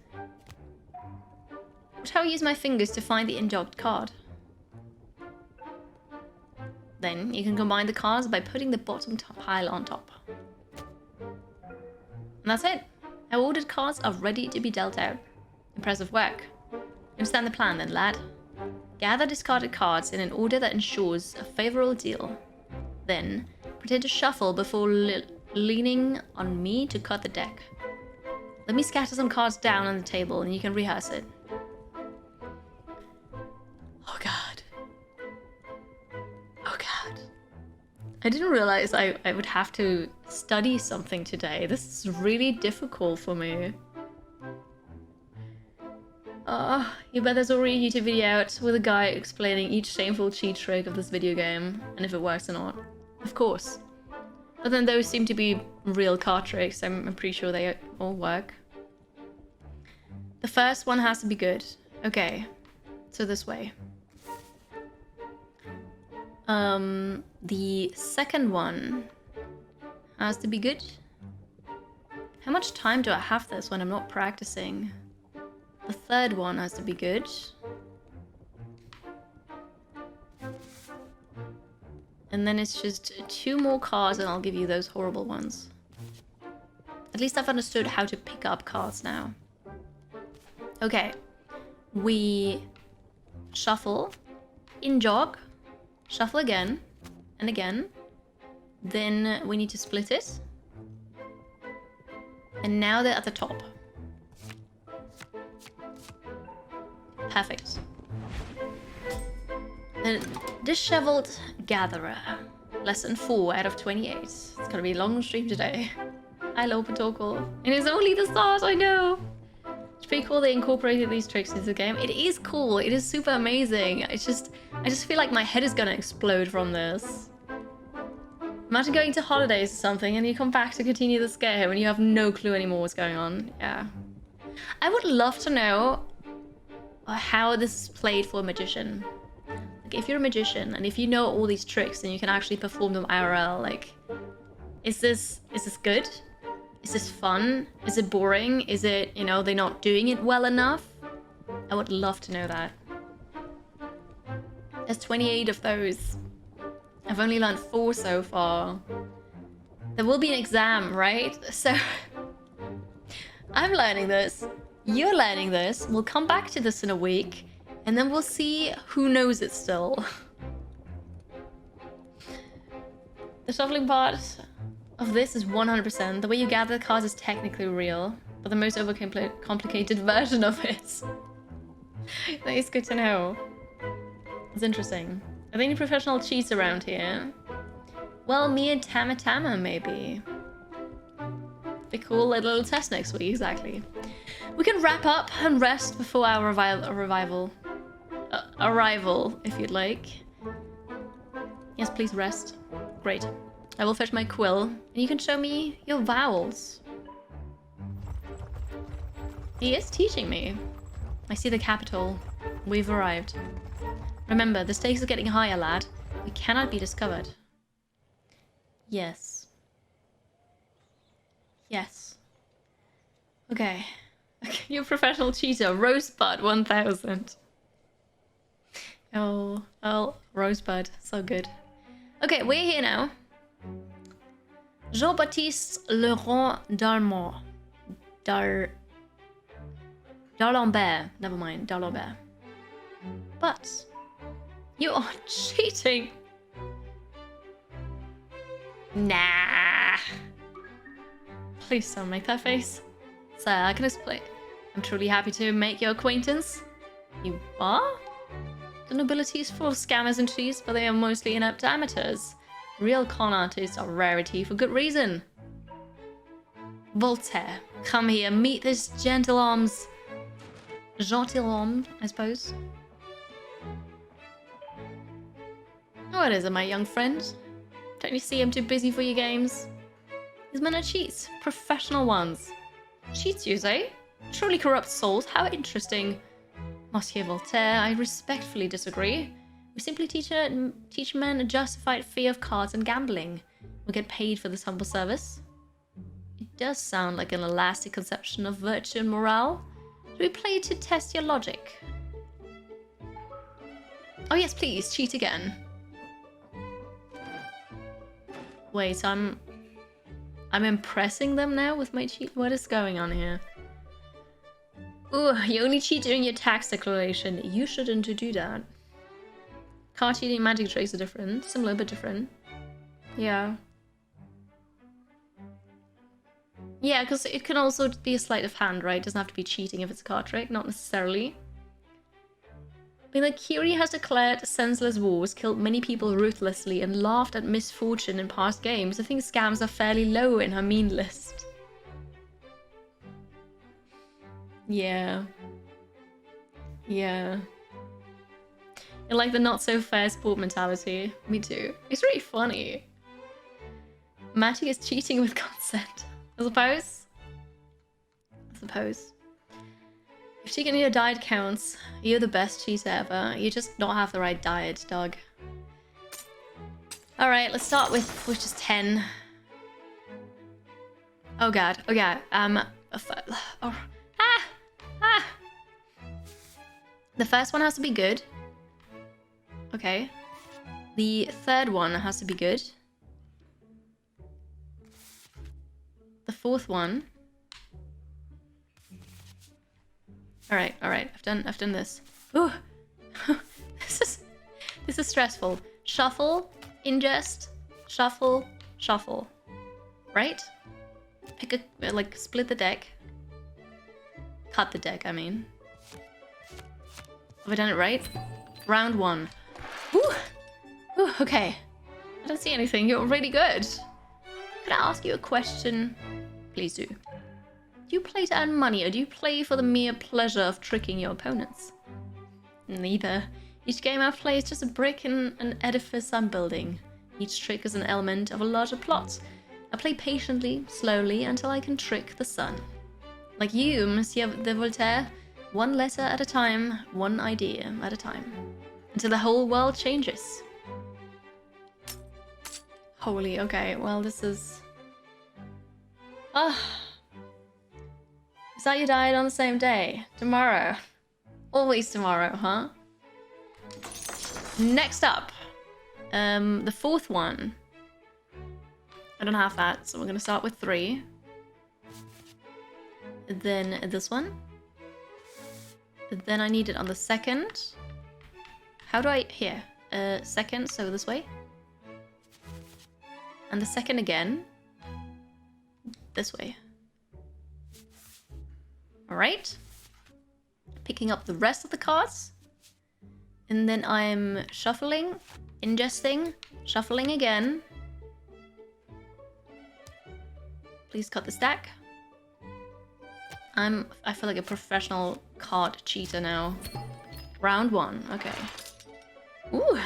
Watch how I use my fingers to find the in-jogged card. Then you can combine the cards by putting the bottom pile on top. And that's it. Our ordered cards are ready to be dealt out. Impressive work. Understand the plan then, lad. Gather discarded cards in an order that ensures a favourable deal. Then, pretend to shuffle before leaning on me to cut the deck. Let me scatter some cards down on the table and you can rehearse it. Oh god. Oh god. I didn't realize I would have to study something today. This is really difficult for me. You bet there's already a YouTube video out with a guy explaining each shameful cheat trick of this video game and if it works or not. Of course. But then those seem to be real card tricks. I'm pretty sure they all work. The first one has to be good. Okay. So this way. The second one has to be good. How much time do I have this when I'm not practicing? The third one has to be good. And then it's just 2 more cards and I'll give you those horrible ones. At least I've understood how to pick up cards now. Okay. We shuffle, in-jog, shuffle again and again. Then we need to split it. And now they're at the top. Perfect. The Disheveled Gatherer. Lesson 4 out of 28. It's gonna be a long stream today. I love Potokol. It is only the start, I know! It's pretty cool they incorporated these tricks into the game. It is cool, it is super amazing. I just feel like my head is gonna explode from this. Imagine going to holidays or something and you come back to continue this game and you have no clue anymore what's going on. Yeah. I would love to know how this is played for a magician. Like, if you're a magician and if you know all these tricks and you can actually perform them IRL, like, is this good? Is this fun? Is it boring? Is it, you know, they're not doing it well enough? I would love to know that. There's 28 of those. I've only learned 4 so far. There will be an exam, right? So I'm learning this. You're learning this. We'll come back to this in a week. And then we'll see who knows it still. The shuffling part of this is 100%. The way you gather the cards is technically real. but the most overcomplicated version of it. That is good to know. It's interesting. Are there any professional cheats around here? Well, me and Tama maybe. Be cool little test next week, exactly. We can wrap up and rest before our arrival, if you'd like. Yes, please rest. Great. I will fetch my quill, and you can show me your vowels. He is teaching me. I see the capital. We've arrived. Remember, the stakes are getting higher, lad. We cannot be discovered. Yes. Yes. Okay. You professional cheater. Rosebud 1000. Oh, Rosebud. So good. Okay, we're here now. Jean-Baptiste Laurent D'Alembert. Never mind, D'Alembert. But you are cheating. Nah. Please don't make that face. Sir, I can explain. I'm truly happy to make your acquaintance. You are? The nobility is full of scammers and cheats, but they are mostly inept amateurs. Real con artists are rarity for good reason. Voltaire, come here, meet this gentilhomme, I suppose. What is it, my young friend? Don't you see I'm too busy for your games? These men are cheats, professional ones. Cheats, you say? Truly corrupt souls, how interesting. Monsieur Voltaire, I respectfully disagree. We simply teach men a justified fear of cards and gambling. We get paid for this humble service. It does sound like an elastic conception of virtue and morale. Do we play to test your logic? Oh yes, please, cheat again. Wait, I'm impressing them now with my cheat? What is going on here? Ooh, you only cheat during your tax declaration. You shouldn't do that. Card cheating and magic tricks are different. Similar, but different. Yeah. Yeah, because it can also be a sleight of hand, right? It doesn't have to be cheating if it's a card trick. Not necessarily. I mean, like, Kiri has declared senseless wars, killed many people ruthlessly, and laughed at misfortune in past games. I think scams are fairly low in her mean list. Yeah. Yeah. I like the not-so-fair sport mentality. Me too. It's really funny. Magic is cheating with consent. I suppose. If cheating your diet counts, you're the best cheater ever. You just don't have the right diet, dog. Alright, let's start with just 10. Oh god. The first one has to be good. Okay. The third one has to be good. The fourth one. Alright. I've done this. Ooh. This is stressful. Shuffle, ingest, shuffle. Right? Pick a split the deck. Cut the deck, I mean. Have I done it right? Round 1. Ooh, okay. I don't see anything. You're really good. Can I ask you a question? Please do. Do you play to earn money, or do you play for the mere pleasure of tricking your opponents? Neither. Each game I play is just a brick in an edifice I'm building. Each trick is an element of a larger plot. I play patiently, slowly, until I can trick the sun. Like you, Monsieur de Voltaire, one letter at a time, one idea at a time. Until the whole world changes. Holy, okay, well this is... Is that your diet on the same day? Tomorrow. Always tomorrow, huh? Next up. The fourth one. I don't have that, so we're gonna start with 3. Then this one. Then I need it on the second. How do I... Here. Second, so this way. And the second again. This way. Alright. Picking up the rest of the cards. And then I'm shuffling, ingesting, shuffling again. Please cut the stack. I feel like a professional card cheater now. Round 1, okay. Ooh.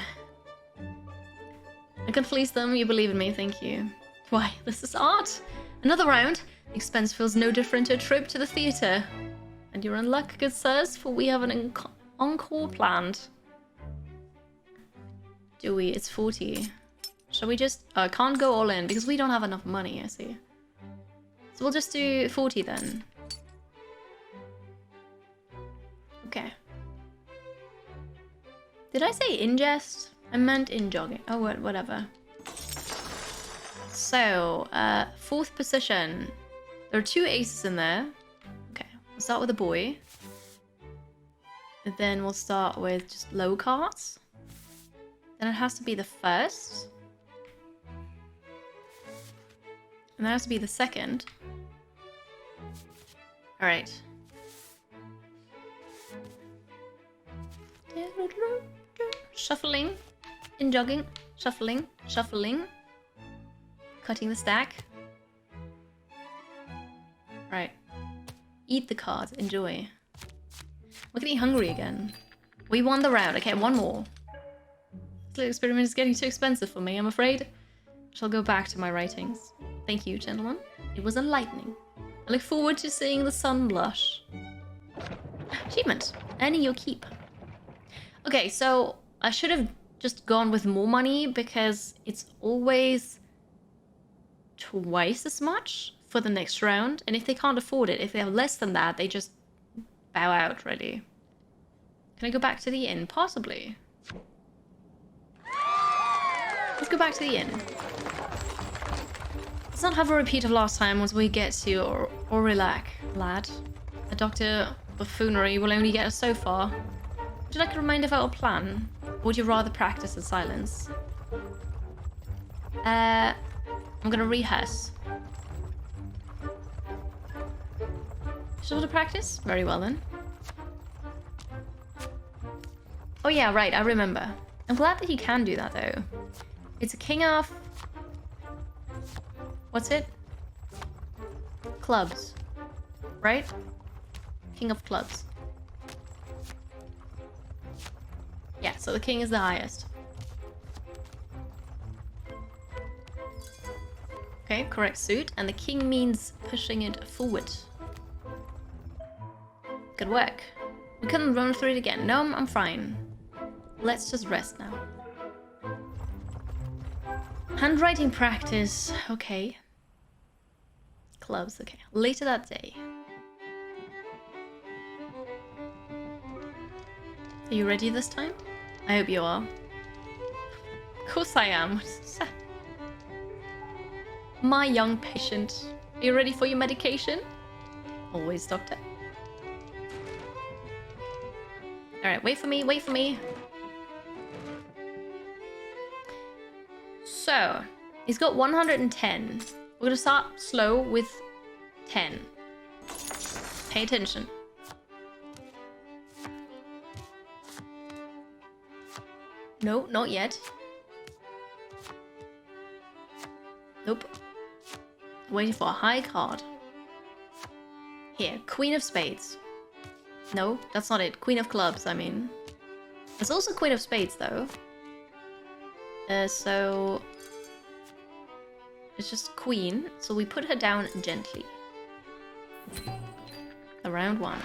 I can fleece them, you believe in me, thank you. Why, this is art! Another round. The expense feels no different to a trip to the theatre. And you're in luck, good sirs, for we have an encore planned. Do we? It's 40. Shall we just... I can't go all in because we don't have enough money, I see. So we'll just do 40 then. Okay. Did I say ingest? I meant in jogging. Oh, whatever. So, 4th position. There are 2 aces in there. Okay, we'll start with a boy. And then we'll start with just low cards. Then it has to be the first. And that has to be the second. Alright. Shuffling. In jogging. Shuffling. Shuffling. Cutting the stack. Right. Eat the cards. Enjoy. We're getting hungry again. We won the round. Okay, one more. This little experiment is getting too expensive for me, I'm afraid. I shall go back to my writings. Thank you, gentlemen. It was enlightening. I look forward to seeing the sun blush. Achievement. Earning your keep. Okay, so I should have just gone with more money because it's always twice as much for the next round. And if they can't afford it, if they have less than that, they just bow out, really. Can I go back to the inn? Possibly. Let's go back to the inn. Let's not have a repeat of last time once we get to Aurillac, lad. A doctor buffoonery will only get us so far. Would you like a reminder of our plan? Or would you rather practice in silence? I'm gonna rehearse. Just want to practice? Very well then. Oh yeah, right, I remember. I'm glad that you can do that though. It's a king of... What's it? Clubs. Right? King of clubs. Yeah, so the king is the highest. Okay, correct suit. And the king means pushing it forward. Good work. We couldn't run through it again. No, I'm fine. Let's just rest now. Handwriting practice. Okay. Clubs. Okay. Later that day. Are you ready this time? I hope you are. Of course I am. My young patient. Are you ready for your medication? Always, doctor. Alright, wait for me, wait for me. So, he's got 110. We're gonna start slow with 10. Pay attention. No, not yet. Nope. Waiting for a high card. Here, Queen of Spades. No, that's not it. Queen of Clubs, I mean. There's also Queen of Spades, though. So... It's just Queen, so we put her down gently. Round 1.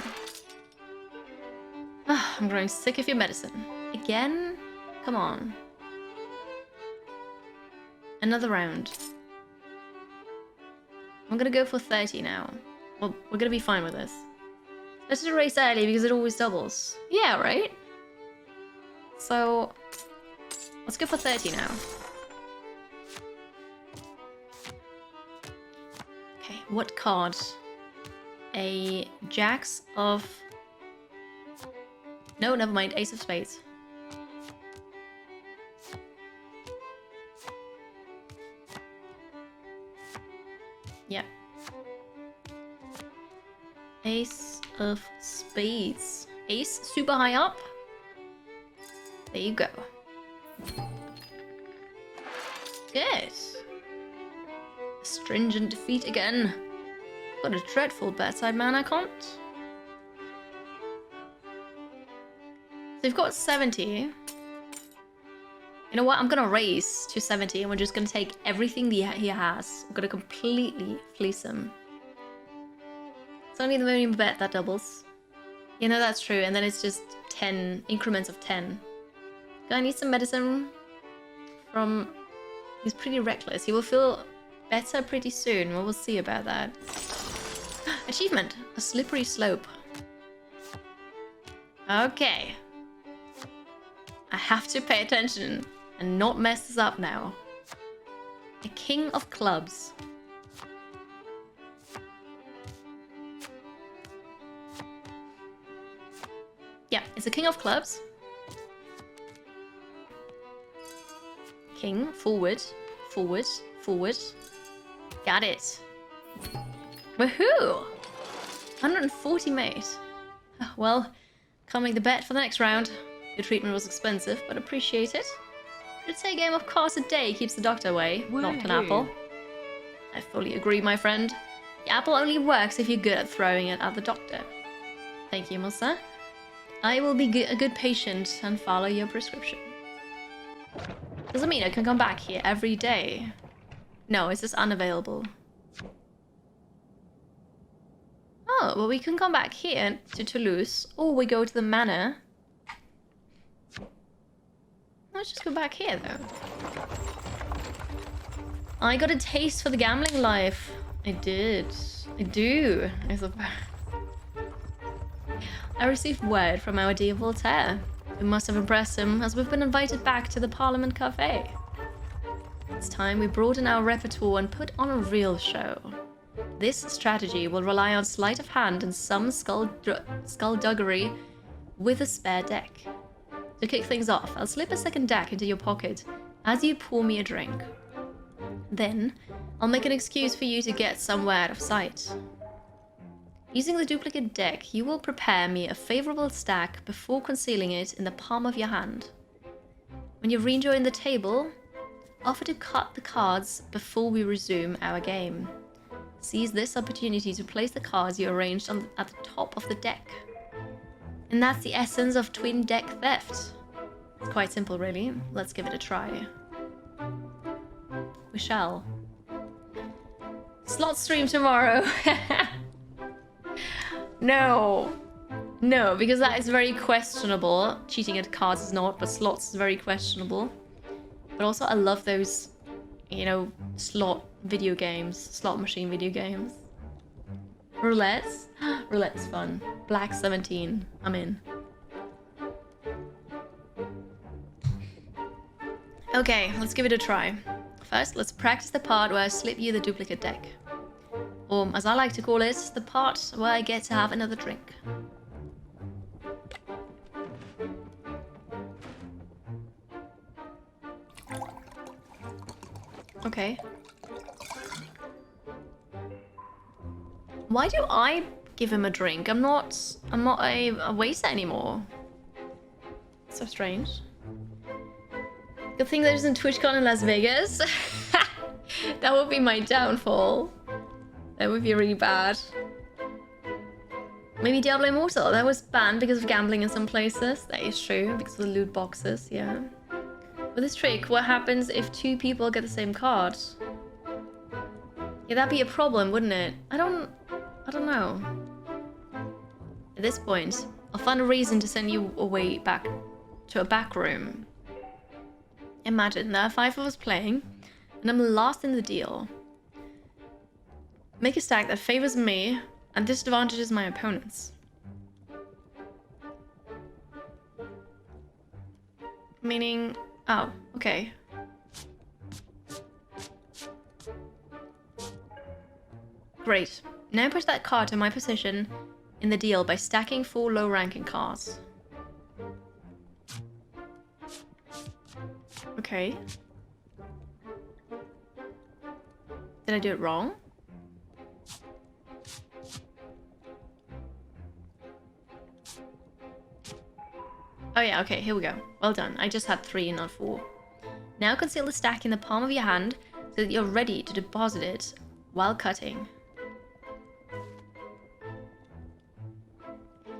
Ah, I'm growing sick of your medicine. Again? Come on. Another round. I'm gonna go for 30 now. Well, we're gonna be fine with this. Let's just race early because it always doubles. Yeah, right? So, let's go for 30 now. Okay, what card? A Jacks of... No, never mind. Ace of Spades. Yep. Ace of spades. Ace, super high up. There you go. Good. Stringent defeat again. Got a dreadful bedside man, I can't. So we've got 70. You know what? I'm gonna raise to 70 and we're just gonna take everything he has. We're gonna completely fleece him. It's only the minimum bet that doubles. You know, that's true. And then it's just 10 increments of 10. Gonna need some medicine from... He's pretty reckless. He will feel better pretty soon. Well, we'll see about that. Achievement. A slippery slope. Okay. I have to pay attention and not mess this up now. A king of clubs. Yeah, it's a king of clubs. King, forward, forward, forward. Got it. Woohoo! 140 mate. Well, can't make the bet for the next round. Your treatment was expensive, but appreciate it. I'd say a game of cards a day keeps the doctor away, not an apple. I fully agree, my friend. The apple only works if you're good at throwing it at the doctor. Thank you, Musa. I will be a good patient and follow your prescription. Doesn't mean I can come back here every day. No, it's just unavailable. Oh, well, we can come back here to Toulouse, or we go to the manor. Let's just go back here, though. I got a taste for the gambling life. I did. I do. I received word from our dear Voltaire. We must have impressed him, as we've been invited back to the Parliament Cafe. It's time we broaden our repertoire and put on a real show. This strategy will rely on sleight of hand and some skullduggery with a spare deck. To kick things off, I'll slip a second deck into your pocket as you pour me a drink. Then, I'll make an excuse for you to get somewhere out of sight. Using the duplicate deck, you will prepare me a favorable stack before concealing it in the palm of your hand. When you rejoin the table, offer to cut the cards before we resume our game. Seize this opportunity to place the cards you arranged at the top of the deck. And that's the essence of twin deck theft. It's quite simple, really. Let's give it a try. We shall. Slot stream tomorrow. No. No, because that is very questionable. Cheating at cards is not, but slots is very questionable. But also, I love those, you know, slot video games, slot machine video games. Roulettes? Roulette's fun. Black 17. I'm in. Okay, let's give it a try. First, let's practice the part where I slip you the duplicate deck. Or, as I like to call it, the part where I get to have another drink. Okay. Why do I give him a drink? I'm not a waiter anymore. So strange. Good thing there isn't TwitchCon in Las Vegas. That would be my downfall. That would be really bad. Maybe Diablo Immortal. That was banned because of gambling in some places. That is true, because of the loot boxes, yeah. With this trick, what happens if two people get the same card? Yeah, that'd be a problem, wouldn't it? I don't know. At this point, I'll find a reason to send you away back to a back room. Imagine there are 5 of us playing, and I'm last in the deal. Make a stack that favors me and disadvantages my opponents. Meaning... oh, okay. Great. Now push that card to my position in the deal by stacking 4 low-ranking cards. Okay. Did I do it wrong? Oh yeah, okay, here we go. Well done. I just had 3, not 4. Now conceal the stack in the palm of your hand so that you're ready to deposit it while cutting.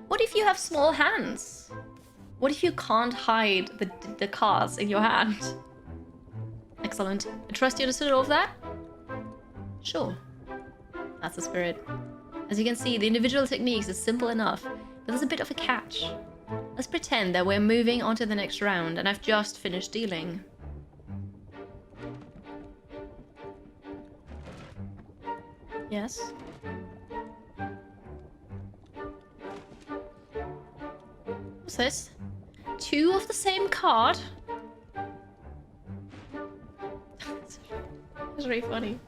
What if you have small hands? What if you can't hide the cards in your hand? Excellent. I trust you understood all of that? Sure. That's the spirit. As you can see, the individual techniques are simple enough, but there's a bit of a catch. Let's pretend that we're moving on to the next round and I've just finished dealing. Yes? What's this? 2 of the same card? That's really funny.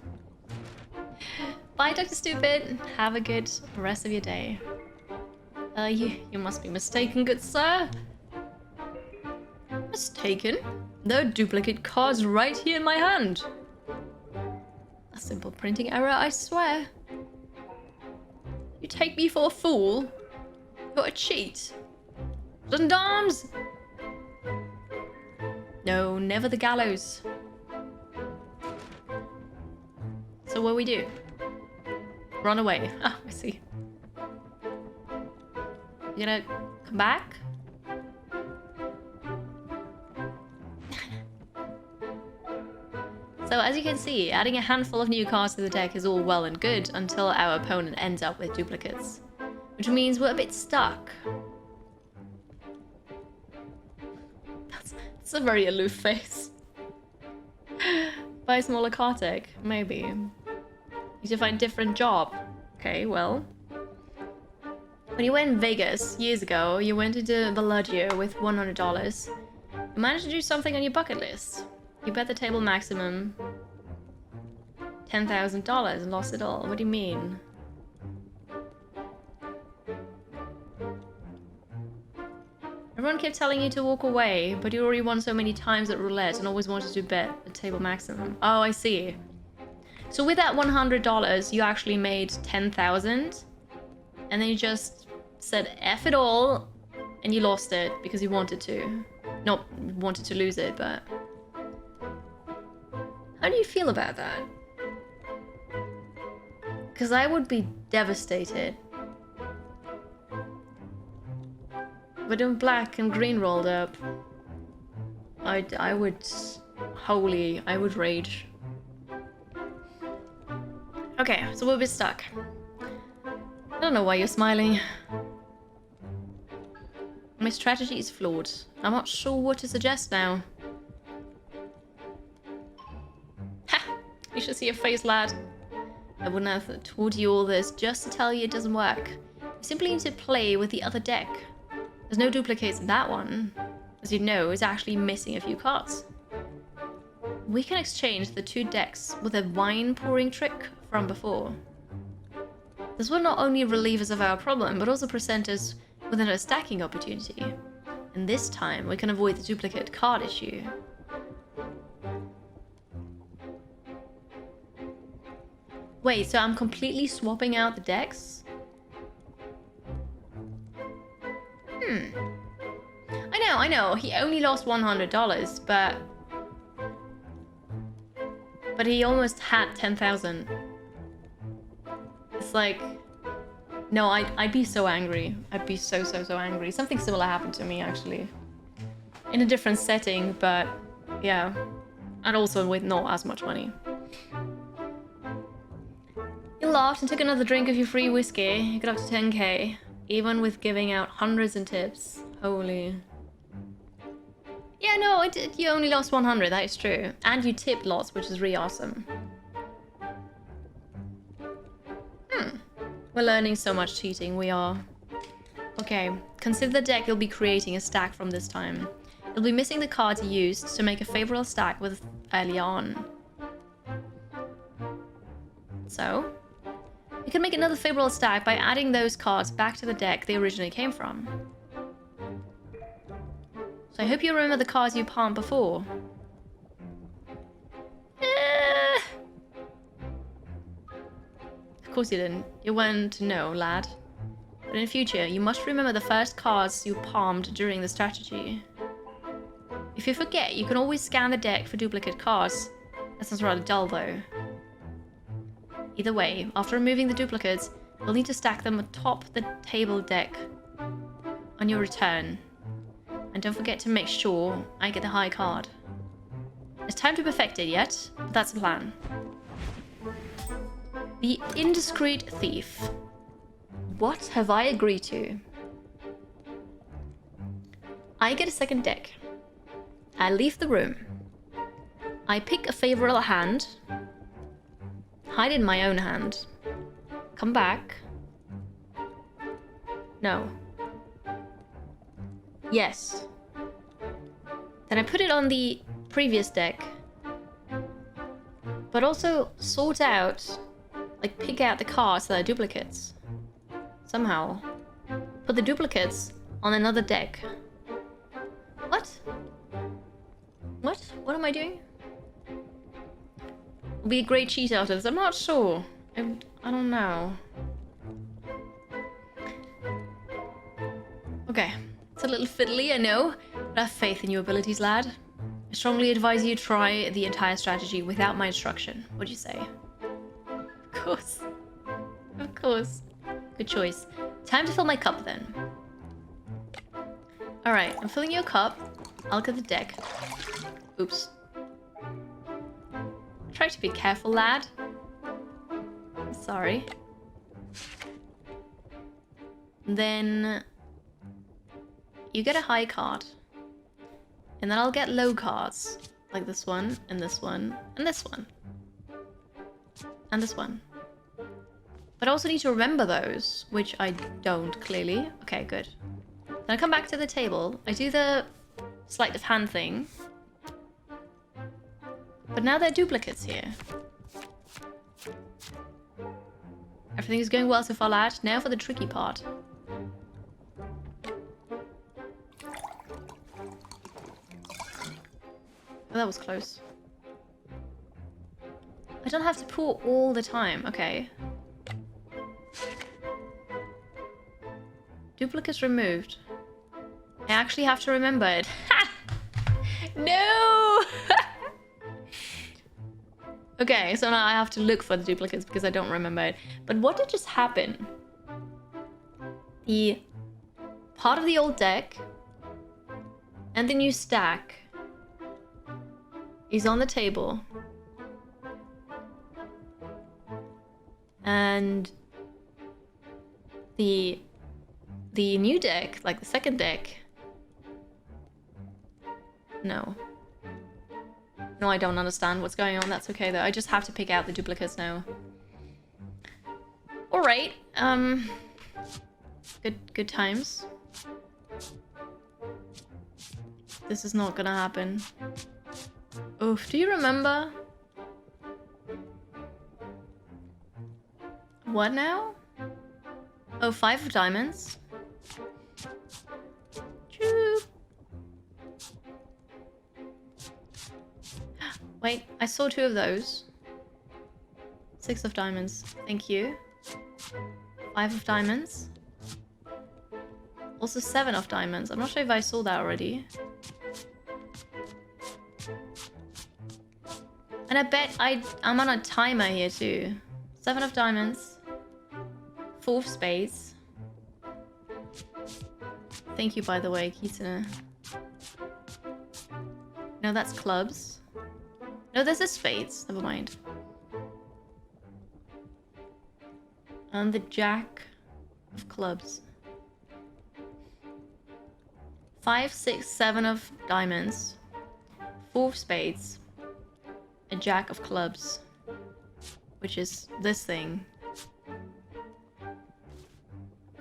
Bye, Dr. Stupid. Have a good rest of your day. You must be mistaken, good sir. Mistaken? There are duplicate cards right here in my hand. A simple printing error, I swear. You take me for a fool? You're a cheat. Gendarmes! No, never the gallows. So what do we do? Run away. Ah, I see. You gonna come back? So as you can see, adding a handful of new cards to the deck is all well and good until our opponent ends up with duplicates. Which means we're a bit stuck. That's a very aloof face. Buy a smaller card deck, maybe. Need to find a different job. Okay, well. When you went in Vegas years ago, you went into Bellagio with $100. You managed to do something on your bucket list. You bet the table maximum $10,000 and lost it all. What do you mean? Everyone kept telling you to walk away, but you already won so many times at roulette and always wanted to bet the table maximum. Oh, I see. So with that $100, you actually made $10,000, and then you just said F it all, and you lost it because you wanted to. Not wanted to lose it, but... How do you feel about that? Because I would be devastated. But in black and green rolled up, I would... Holy, I would rage. Okay, so we're a bit stuck. I don't know why you're smiling. My strategy is flawed. I'm not sure what to suggest now. Ha! You should see your face, lad. I wouldn't have taught you all this just to tell you it doesn't work. You simply need to play with the other deck. There's no duplicates in that one. As you know, it's actually missing a few cards. We can exchange the 2 decks with a wine pouring trick from before. This will not only relieve us of our problem, but also present us with another stacking opportunity. And this time, we can avoid the duplicate card issue. Wait, so I'm completely swapping out the decks? I know, he only lost $100, but he almost had 10,000. It's like, no, I'd be so angry. I'd be so angry. Something similar happened to me, actually. In a different setting, but yeah. And also with not as much money. You laughed and took another drink of your free whiskey. You got up to 10k, even with giving out hundreds in tips. Holy. Yeah, no, you only lost 100, that is true. And you tipped lots, which is really awesome. We're learning so much cheating, we are. Okay, consider the deck you'll be creating a stack from this time. You'll be missing the cards you used to make a favorable stack with early on. So, you can make another favorable stack by adding those cards back to the deck they originally came from. So I hope you remember the cards you palmed before. Of course you didn't. You weren't to know, lad. But in future, you must remember the first cards you palmed during the strategy. If you forget, you can always scan the deck for duplicate cards. That sounds rather dull though. Either way, after removing the duplicates, you'll need to stack them atop the table deck on your return. And don't forget to make sure I get the high card. It's time to perfect it yet, but that's the plan. The Indiscreet Thief. What have I agreed to? I get a second deck. I leave the room. I pick a favorable hand. Hide in my own hand. Come back. No. Yes. Then I put it on the previous deck. But also sort out, like pick out the cards that are duplicates. Somehow. Put the duplicates on another deck. What? What? What am I doing? Will be a great cheat after this. I'm not sure. I don't know. Okay. It's a little fiddly, I know. But I have faith in your abilities, lad. I strongly advise you try the entire strategy without my instruction. What'd you say? Of course. Of course. Good choice. Time to fill my cup then. Alright, I'm filling your cup. I'll get the deck. Oops. Try to be careful, lad. Sorry. Then you get a high card. And then I'll get low cards. Like this one, and this one, and this one. And this one. But I also need to remember those, which I don't, clearly. Okay, good. Then I come back to the table. I do the sleight of hand thing. But now there are duplicates here. Everything is going well so far, lad. Now for the tricky part. Oh, that was close. I don't have to pull all the time. Okay. Duplicates removed. I actually have to remember it. No! Okay, so now I have to look for the duplicates because I don't remember it. But what did just happen? The part of the old deck and the new stack is on the table. And the new deck, like the second deck. No. No, I don't understand what's going on. That's okay though. I just have to pick out the duplicates now. Alright. Good times. This is not gonna happen. Oof, do you remember? What now? Oh, 5 of diamonds. Choo. Wait, I saw 2 of those. 6 of diamonds. Thank you. 5 of diamonds. Also 7 of diamonds. I'm not sure if I saw that already. And I bet I'm on a timer here too. 7 of diamonds. 4 of spades. Thank you, by the way, Kitana. No, that's clubs. No, this is spades. Never mind. And the jack of clubs. 5, 6, 7 of diamonds. 4 of spades. A jack of clubs. Which is this thing.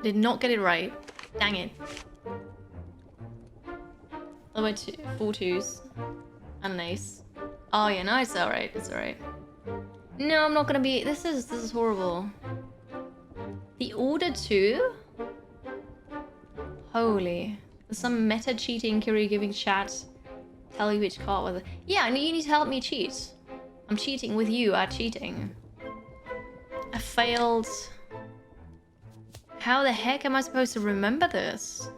Did not get it right. Dang it. Oh, wait, 4 twos. And an ace. Oh yeah, no, it's alright, it's alright. No, I'm not gonna be... This is horrible. The order 2? Holy. There's some meta cheating Kiri giving chat. Tell you which card was... Yeah, you need to help me cheat. I'm cheating with you at cheating. I failed... How the heck am I supposed to remember this?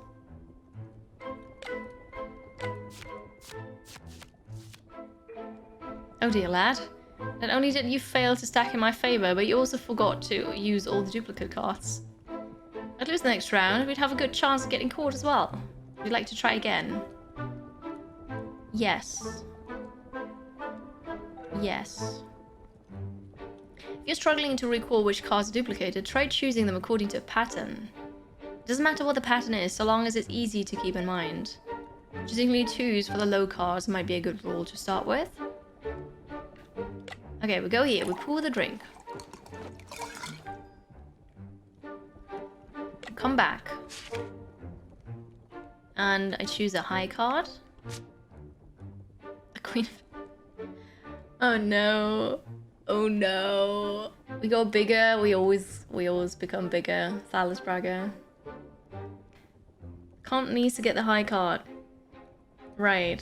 Oh dear, lad. Not only did you fail to stack in my favor, but you also forgot to use all the duplicate cards. I'd lose the next round, we'd have a good chance of getting caught as well. Would you like to try again? Yes. Yes. If you're struggling to recall which cards are duplicated, try choosing them according to a pattern. It doesn't matter what the pattern is, so long as it's easy to keep in mind. Choosing only 2s for the low cards might be a good rule to start with. Okay, we go here, we pour the drink. Come back. And I choose a high card. A queen. Oh no. Oh no. We go bigger, we always become bigger. Thalis Braga. Can't need to get the high card. Right.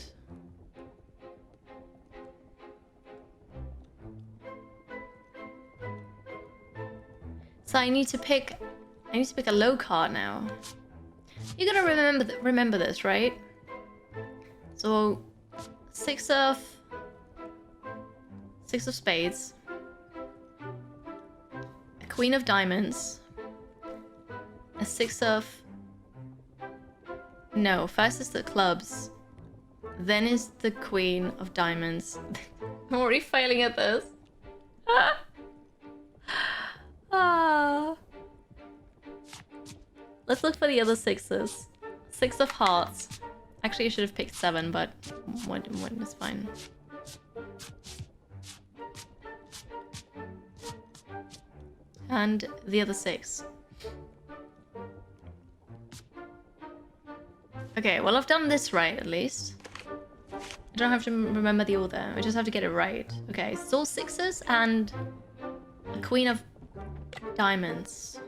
So I need to pick a low card now. You gotta remember this, right? So 6 of spades, a queen of diamonds, a 6 of... No, first is the clubs, then is the queen of diamonds. I'm already failing at this. Ah. Let's look for the other 6s. 6 of hearts. Actually, I should have picked 7, but one is fine. And the other 6. Okay, well, I've done this right, at least. I don't have to remember the order. I just have to get it right. Okay, it's all 6s and a queen of diamonds.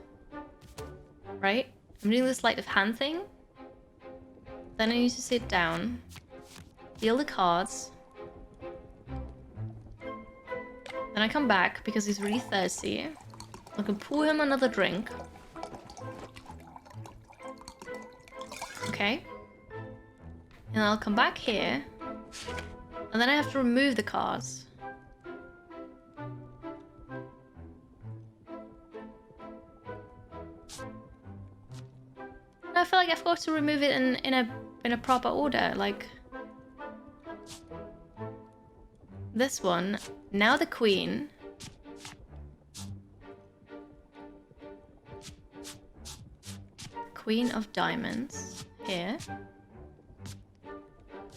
Right? I'm doing the sleight of hand thing. Then I need to sit down, deal the cards. Then I come back because he's really thirsty. I can pour him another drink. Okay. And I'll come back here. And then I have to remove the cards. I feel like I've got to remove it in a proper order, like this one. Now the queen. Queen of diamonds here.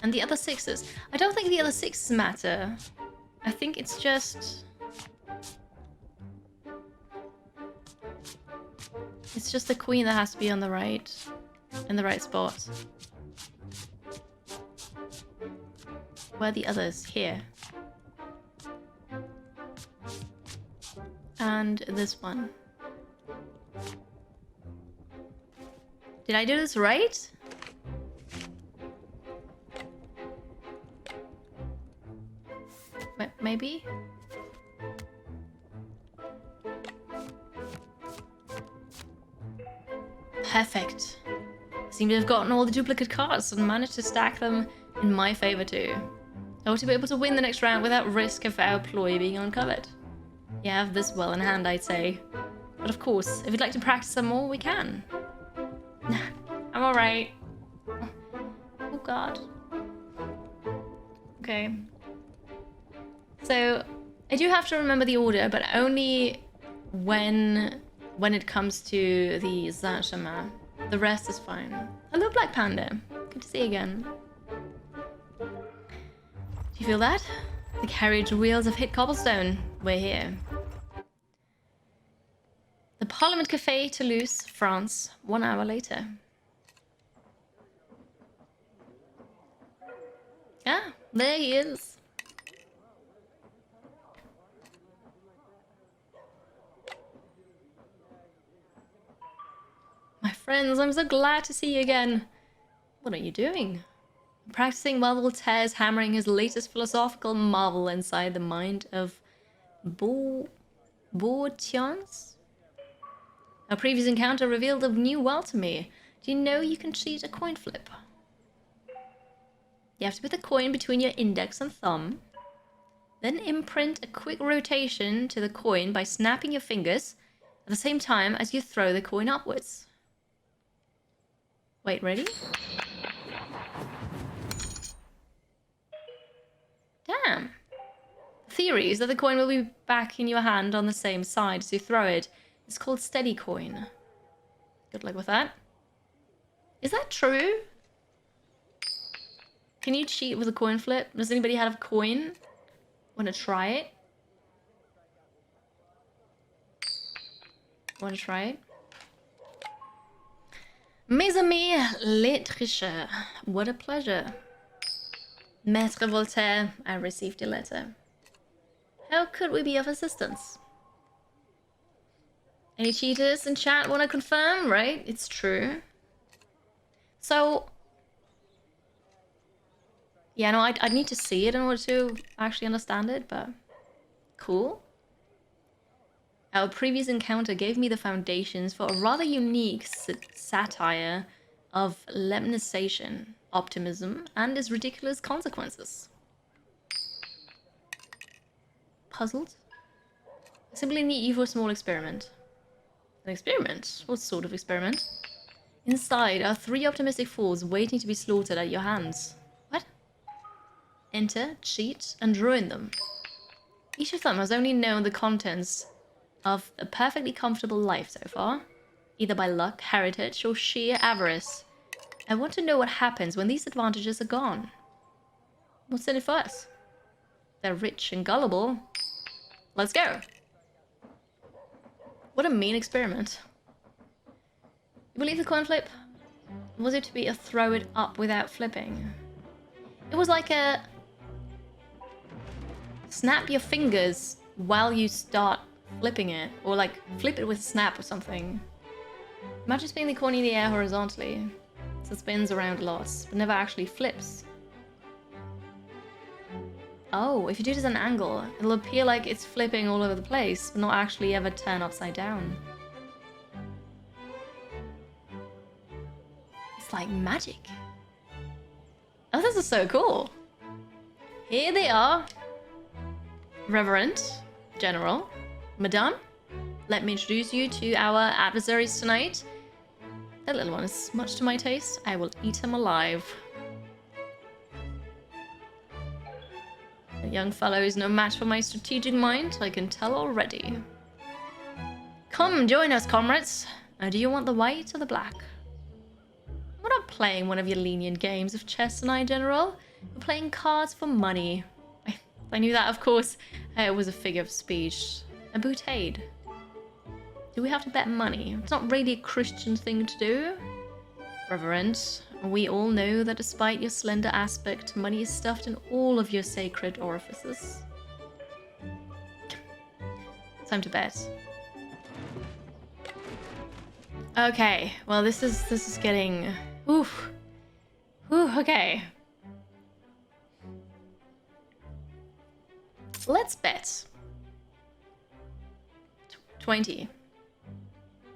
And the other 6s. I don't think the other 6s matter. I think it's just... It's just the queen that has to be on the right... in the right spot. Where are the others? Here. And this one. Did I do this right? Maybe? Perfect. Seem to have gotten all the duplicate cards and managed to stack them in my favor too. I ought to be able to win the next round without risk of our ploy being uncovered. You have this well in hand, I'd say. But of course, if you'd like to practice some more, we can. I'm alright. Oh god. Okay. So, I do have to remember the order, but only when it comes to the Saint-Germain. The rest is fine. Hello, Black Panda. Good to see you again. Do you feel that? The carriage wheels have hit cobblestone. We're here. The Parliament Cafe, Toulouse, France. 1 hour later. Ah, there he is. My friends, I'm so glad to see you again. What are you doing? I'm practicing while Voltaire's hammering his latest philosophical marvel inside the mind of Bourtians? A previous encounter revealed a new world to me. Do you know you can cheat a coin flip? You have to put the coin between your index and thumb. Then imprint a quick rotation to the coin by snapping your fingers at the same time as you throw the coin upwards. Wait, ready? Damn. The theory is that the coin will be back in your hand on the same side as you throw it. It's called steady coin. Good luck with that. Is that true? Can you cheat with a coin flip? Does anybody have a coin? Want to try it? Want to try it? Mes amis, les tricheurs. What a pleasure. Maître Voltaire, I received your letter. How could we be of assistance? Any cheaters in chat want to confirm, right? It's true. So... yeah, no, I'd need to see it in order to actually understand it, but... cool. Our previous encounter gave me the foundations for a rather unique satire of lemnisation, optimism, and its ridiculous consequences. Puzzled? I simply need you for a small experiment. An experiment? What sort of experiment? Inside are 3 optimistic fools waiting to be slaughtered at your hands. What? Enter, cheat, and ruin them. Each of them has only known the contents of a perfectly comfortable life so far, either by luck, heritage, or sheer avarice. I want to know what happens when these advantages are gone. What's in it for us? They're rich and gullible. Let's go. What a mean experiment. You believe the coin flip? Was it to be a throw it up without flipping? It was like a... snap your fingers while you start flipping it. Or like flip it with a snap or something. Imagine spinning the coin in the air horizontally. So it spins around lots, but never actually flips. Oh, if you do it at an angle, it'll appear like it's flipping all over the place, but not actually ever turn upside down. It's like magic. Oh, this is so cool. Here they are. Reverend, General, Madame, let me introduce you to our adversaries tonight. That little one is much to my taste. I will eat him alive. The young fellow is no match for my strategic mind, I can tell already. Come, join us, comrades. Do you want the white or the black? We're not playing one of your lenient games of chess tonight, General. We're playing cards for money. I knew that, of course. It was a figure of speech. A boutade. Do we have to bet money? It's not really a Christian thing to do. Reverend, we all know that despite your slender aspect, money is stuffed in all of your sacred orifices. Time to bet. Okay, well this is getting... oof. Ooh, okay. Let's bet. 20.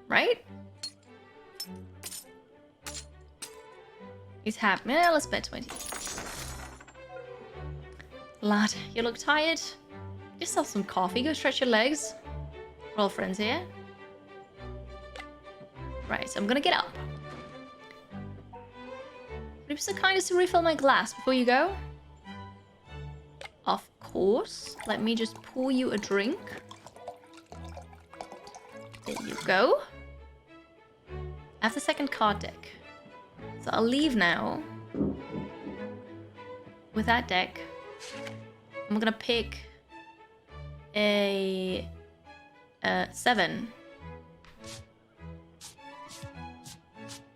Right? He's happy. Yeah, let's bet 20. Lad, you look tired. Get yourself some coffee, go stretch your legs. We're all friends here. Right, so I'm gonna get up. Would you be so kind as to refill my glass before you go? Of course. Let me just pour you a drink. There you go. I have the second card deck. So I'll leave now with that deck. I'm gonna pick a 7.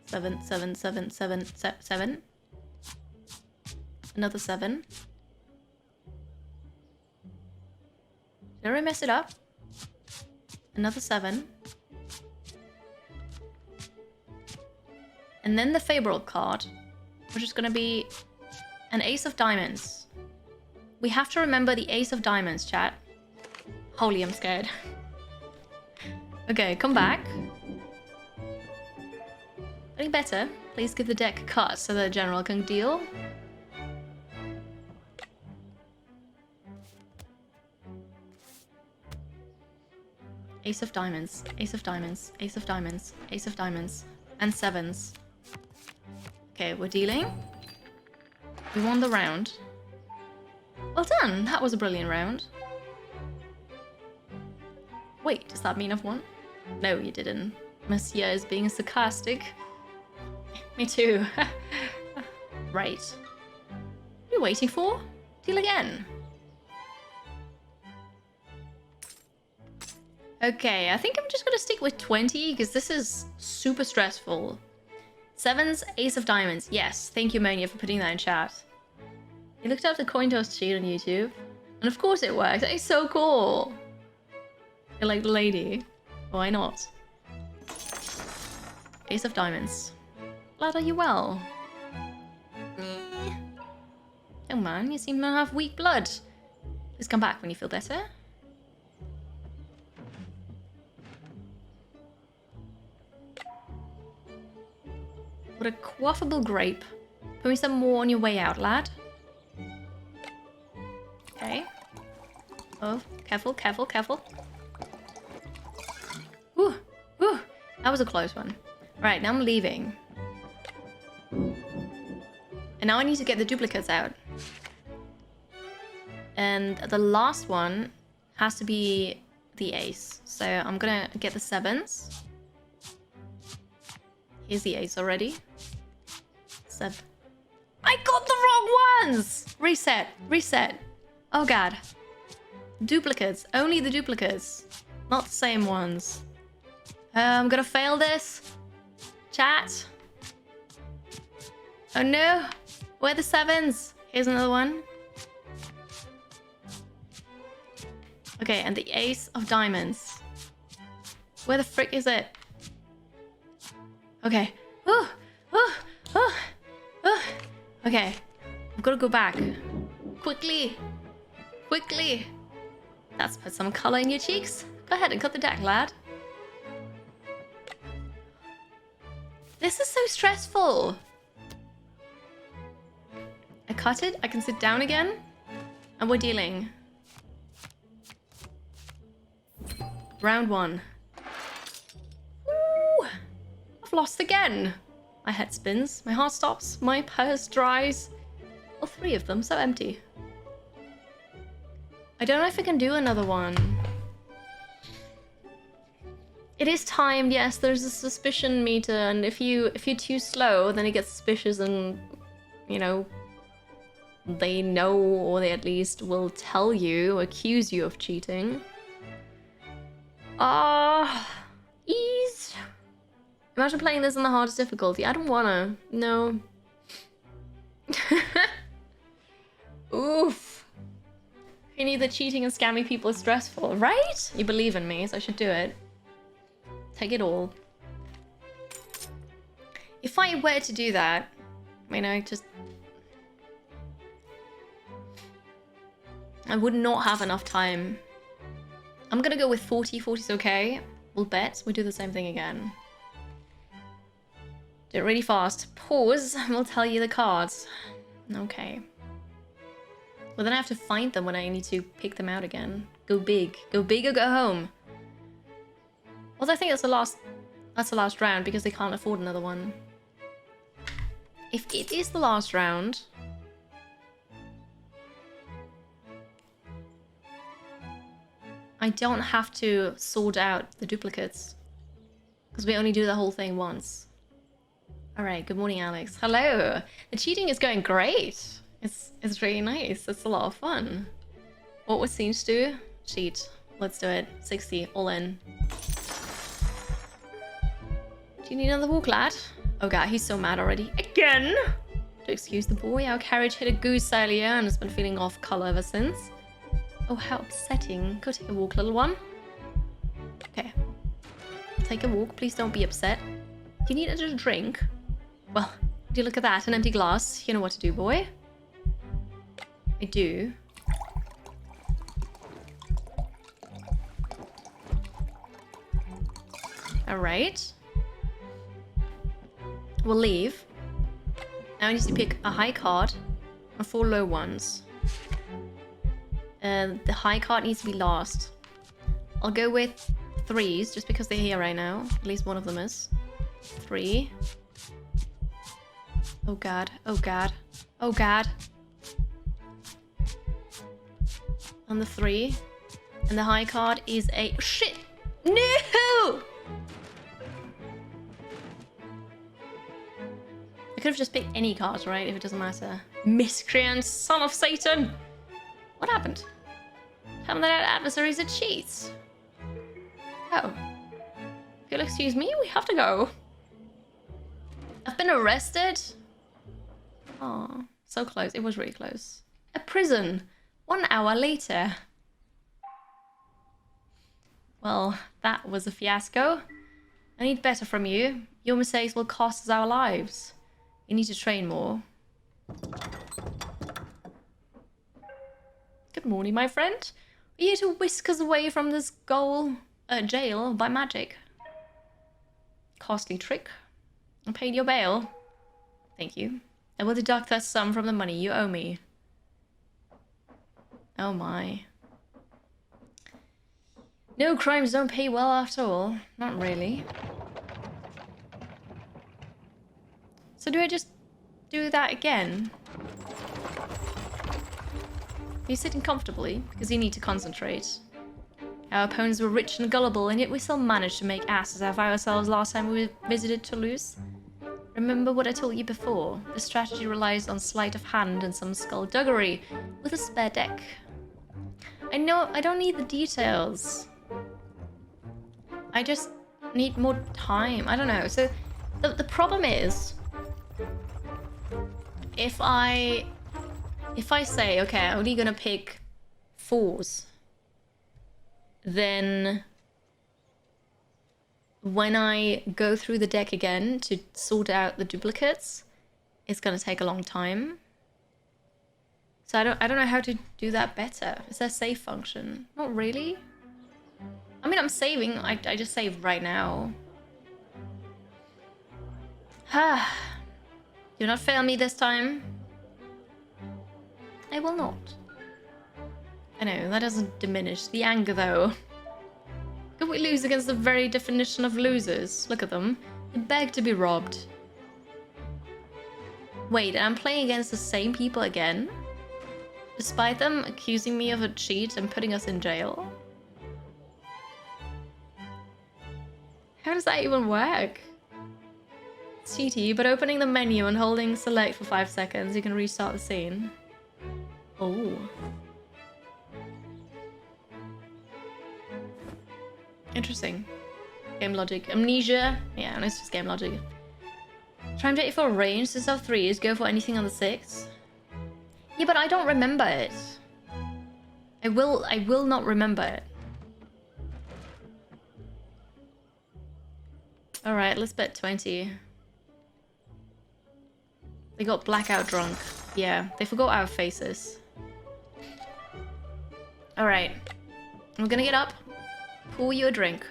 7, 7, 7, 7, 7. Another 7. Did I mess it up? Another 7. And then the Fable card, which is going to be an Ace of Diamonds. We have to remember the Ace of Diamonds, chat. Holy, I'm scared. Okay, come back. Getting better. Please give the deck a cut so the general can deal. Ace of diamonds, ace of diamonds, ace of diamonds, ace of diamonds, and sevens. Okay, we're dealing. We won the round. Well done, that was a brilliant round. Wait, does that mean I've won? No, you didn't. Monsieur is being sarcastic. Me too. Right. What are you waiting for? Deal again. Okay, I think I'm just gonna stick with 20 because this is super stressful. Sevens, ace of diamonds. Yes, thank you, Monia, for putting that in chat. You looked up the coin toss cheat on YouTube, and of course it works. It's so cool. You're like the lady. Why not? Ace of diamonds. Lad, are you well? Oh man, you seem to have weak blood. Please come back when you feel better. What a quaffable grape. Put me some more on your way out, lad. Okay. Oh, careful, careful, careful. Ooh, ooh, that was a close one. Right, now I'm leaving. And now I need to get the duplicates out. And the last one has to be the ace. So I'm gonna get the sevens. Here's the ace already. I got the wrong ones! Reset, reset. Oh god. Duplicates, only the duplicates. Not the same ones. I'm gonna fail this. Chat. Oh no. Where are the sevens? Here's another one. Okay, and the ace of diamonds. Where the frick is it? Okay. Oh, oh, oh, oh. Okay. I've got to go back. Quickly. Quickly. Let's put some color in your cheeks. Go ahead and cut the deck, lad. This is so stressful. I cut it. I can sit down again. And we're dealing. Round one. Ooh, I've lost again. My head spins, my heart stops, my purse dries. All three of them so empty. I don't know if I can do another one. It is timed, yes, there's a suspicion meter, and if you're too slow, then it gets suspicious and, you know, they know, or they at least will tell you, accuse you of cheating. Ease. Imagine playing this on the hardest difficulty. I don't wanna. No. Oof. Who knew that cheating and scamming people is stressful, right? You believe in me, so I should do it. Take it all. If I were to do that, I mean, I would not have enough time. I'm gonna go with 40. 40's okay. We'll bet. We'll do the same thing again. Do it really fast. Pause, and we'll tell you the cards. Okay. Well, then I have to find them when I need to pick them out again. Go big. Go big or go home. Well, I think that's the last round because they can't afford another one. If it is the last round... I don't have to sort out the duplicates. Because we only do the whole thing once. Alright, good morning, Alex. Hello! The cheating is going great! It's really nice. It's a lot of fun. What would Scenes do? Cheat. Let's do it. 60, all in. Do you need another walk, lad? Oh god, he's so mad already. Again! To excuse the boy, our carriage hit a goose earlier and has been feeling off colour ever since. Oh, how upsetting. Go take a walk, little one. Okay. Take a walk. Please don't be upset. Do you need a drink? Well, do you look at that? An empty glass. You know what to do, boy. I do. Alright. We'll leave. Now I need to pick a high card and 4 low ones. The high card needs to be last. I'll go with 3s just because they're here right now. At least one of them is. 3. Oh god. Oh god. Oh god. And the 3. And the high card is a... Shit! No! I could have just picked any card, right? If it doesn't matter. Miscreant, son of Satan! What happened? Tell me that our adversaries are cheats. Oh. If you'll excuse me, we have to go. I've been arrested. Oh, so close. It was really close. A prison. 1 hour later. Well, that was a fiasco. I need better from you. Your mistakes will cost us our lives. You need to train more. Good morning, my friend. Are you here to whisk us away from this jail by magic? Costly trick. I paid your bail. Thank you. I will deduct that sum from the money you owe me. Oh my. No crimes don't pay well after all. Not really. So do I just do that again? Are you sitting comfortably? Because you need to concentrate. Our opponents were rich and gullible, and yet we still managed to make asses out of ourselves last time we visited Toulouse. Remember what I told you before? The strategy relies on sleight of hand and some skullduggery with a spare deck. I know I don't need the details. I just need more time. I don't know. So the problem is if I say, okay, I'm only gonna pick 4s, then when I go through the deck again to sort out the duplicates, it's gonna take a long time. So I don't know how to do that better. Is there a save function? Not really. I mean, I'm saving. I just saved right now. Do not fail me this time. I will not. I know, that doesn't diminish the anger, though. Could we lose against the very definition of losers? Look at them. They beg to be robbed. Wait, I'm playing against the same people again? Despite them accusing me of a cheat and putting us in jail? How does that even work? It's cheaty, but opening the menu and holding select for 5 seconds, you can restart the scene. Oh. Interesting. Game logic. Amnesia. Yeah, no, it's just game logic. Try and 84 range. Since I have 3s, go for anything on the 6. Yeah, but I don't remember it. I will not remember it. Alright, let's bet 20. They got blackout drunk. Yeah, they forgot our faces. Alright. I'm gonna get up. Pour you a drink.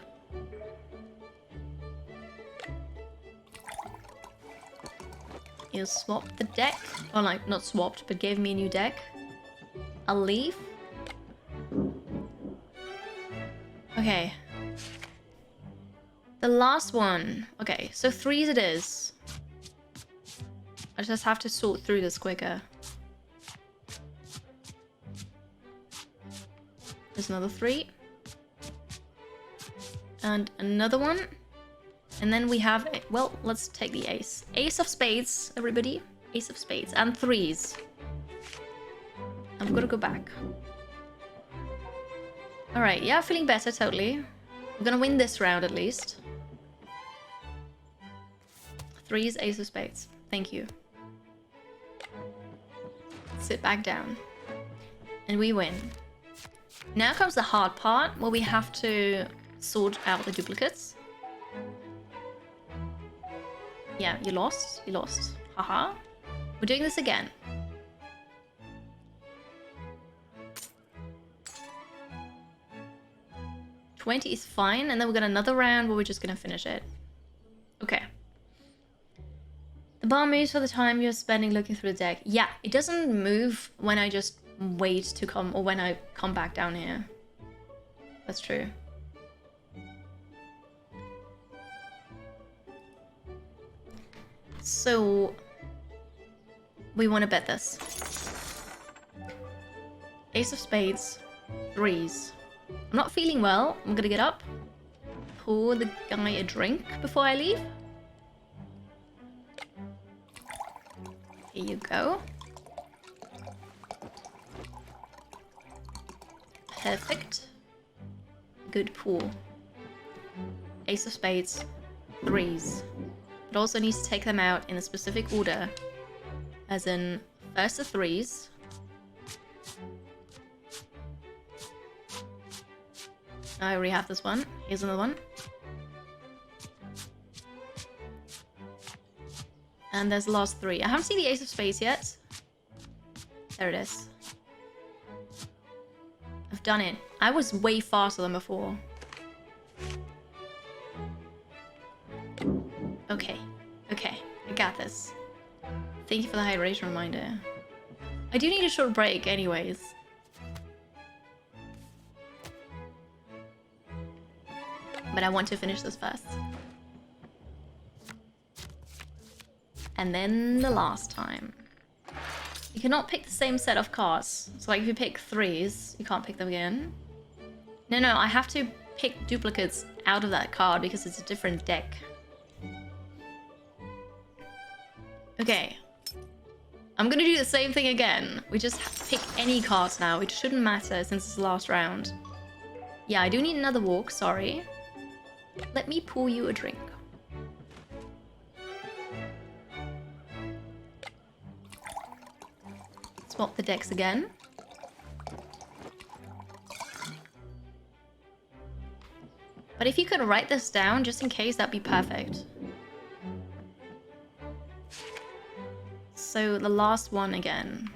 You swapped the deck. Oh, like, not swapped, but gave me a new deck. I'll leave. Okay. The last one. Okay, so 3s it is. I just have to sort through this quicker. There's another 3. And another one. And then we have... Well, let's take the ace. Ace of spades, everybody. Ace of spades. And 3s. I'm gonna go back. Alright, yeah, feeling better, totally. We're gonna win this round, at least. 3s, ace of spades. Thank you. Sit back down. And we win. Now comes the hard part, where we have to sort out the duplicates. Yeah, you lost. You lost. Haha. We're doing this again. $20 is fine, and then we got another round where we're just gonna finish it. Okay. The bar moves for the time you're spending looking through the deck. Yeah, it doesn't move when I just wait to come, or when I come back down here. That's true. So we want to bet this. Ace of spades, threes. I'm not feeling well. I'm gonna get up, pour the guy a drink before I leave. Here you go. Perfect. Good pool. Ace of spades, threes. It also needs to take them out in a specific order. As in, first the threes. I already have this one. Here's another one. And there's the last three. I haven't seen the ace of spades yet. There it is. I've done it. I was way faster than before. Okay. Okay. I got this. Thank you for the hydration reminder. I do need a short break anyways. But I want to finish this first. And then the last time. You cannot pick the same set of cards. So like if you pick threes, you can't pick them again. No, I have to pick duplicates out of that card because it's a different deck. Okay. I'm gonna do the same thing again. We just pick any cards now. It shouldn't matter since it's the last round. Yeah, I do need another walk, sorry. Let me pour you a drink. Swap the decks again. But if you could write this down, just in case, that'd be perfect. So the last one again.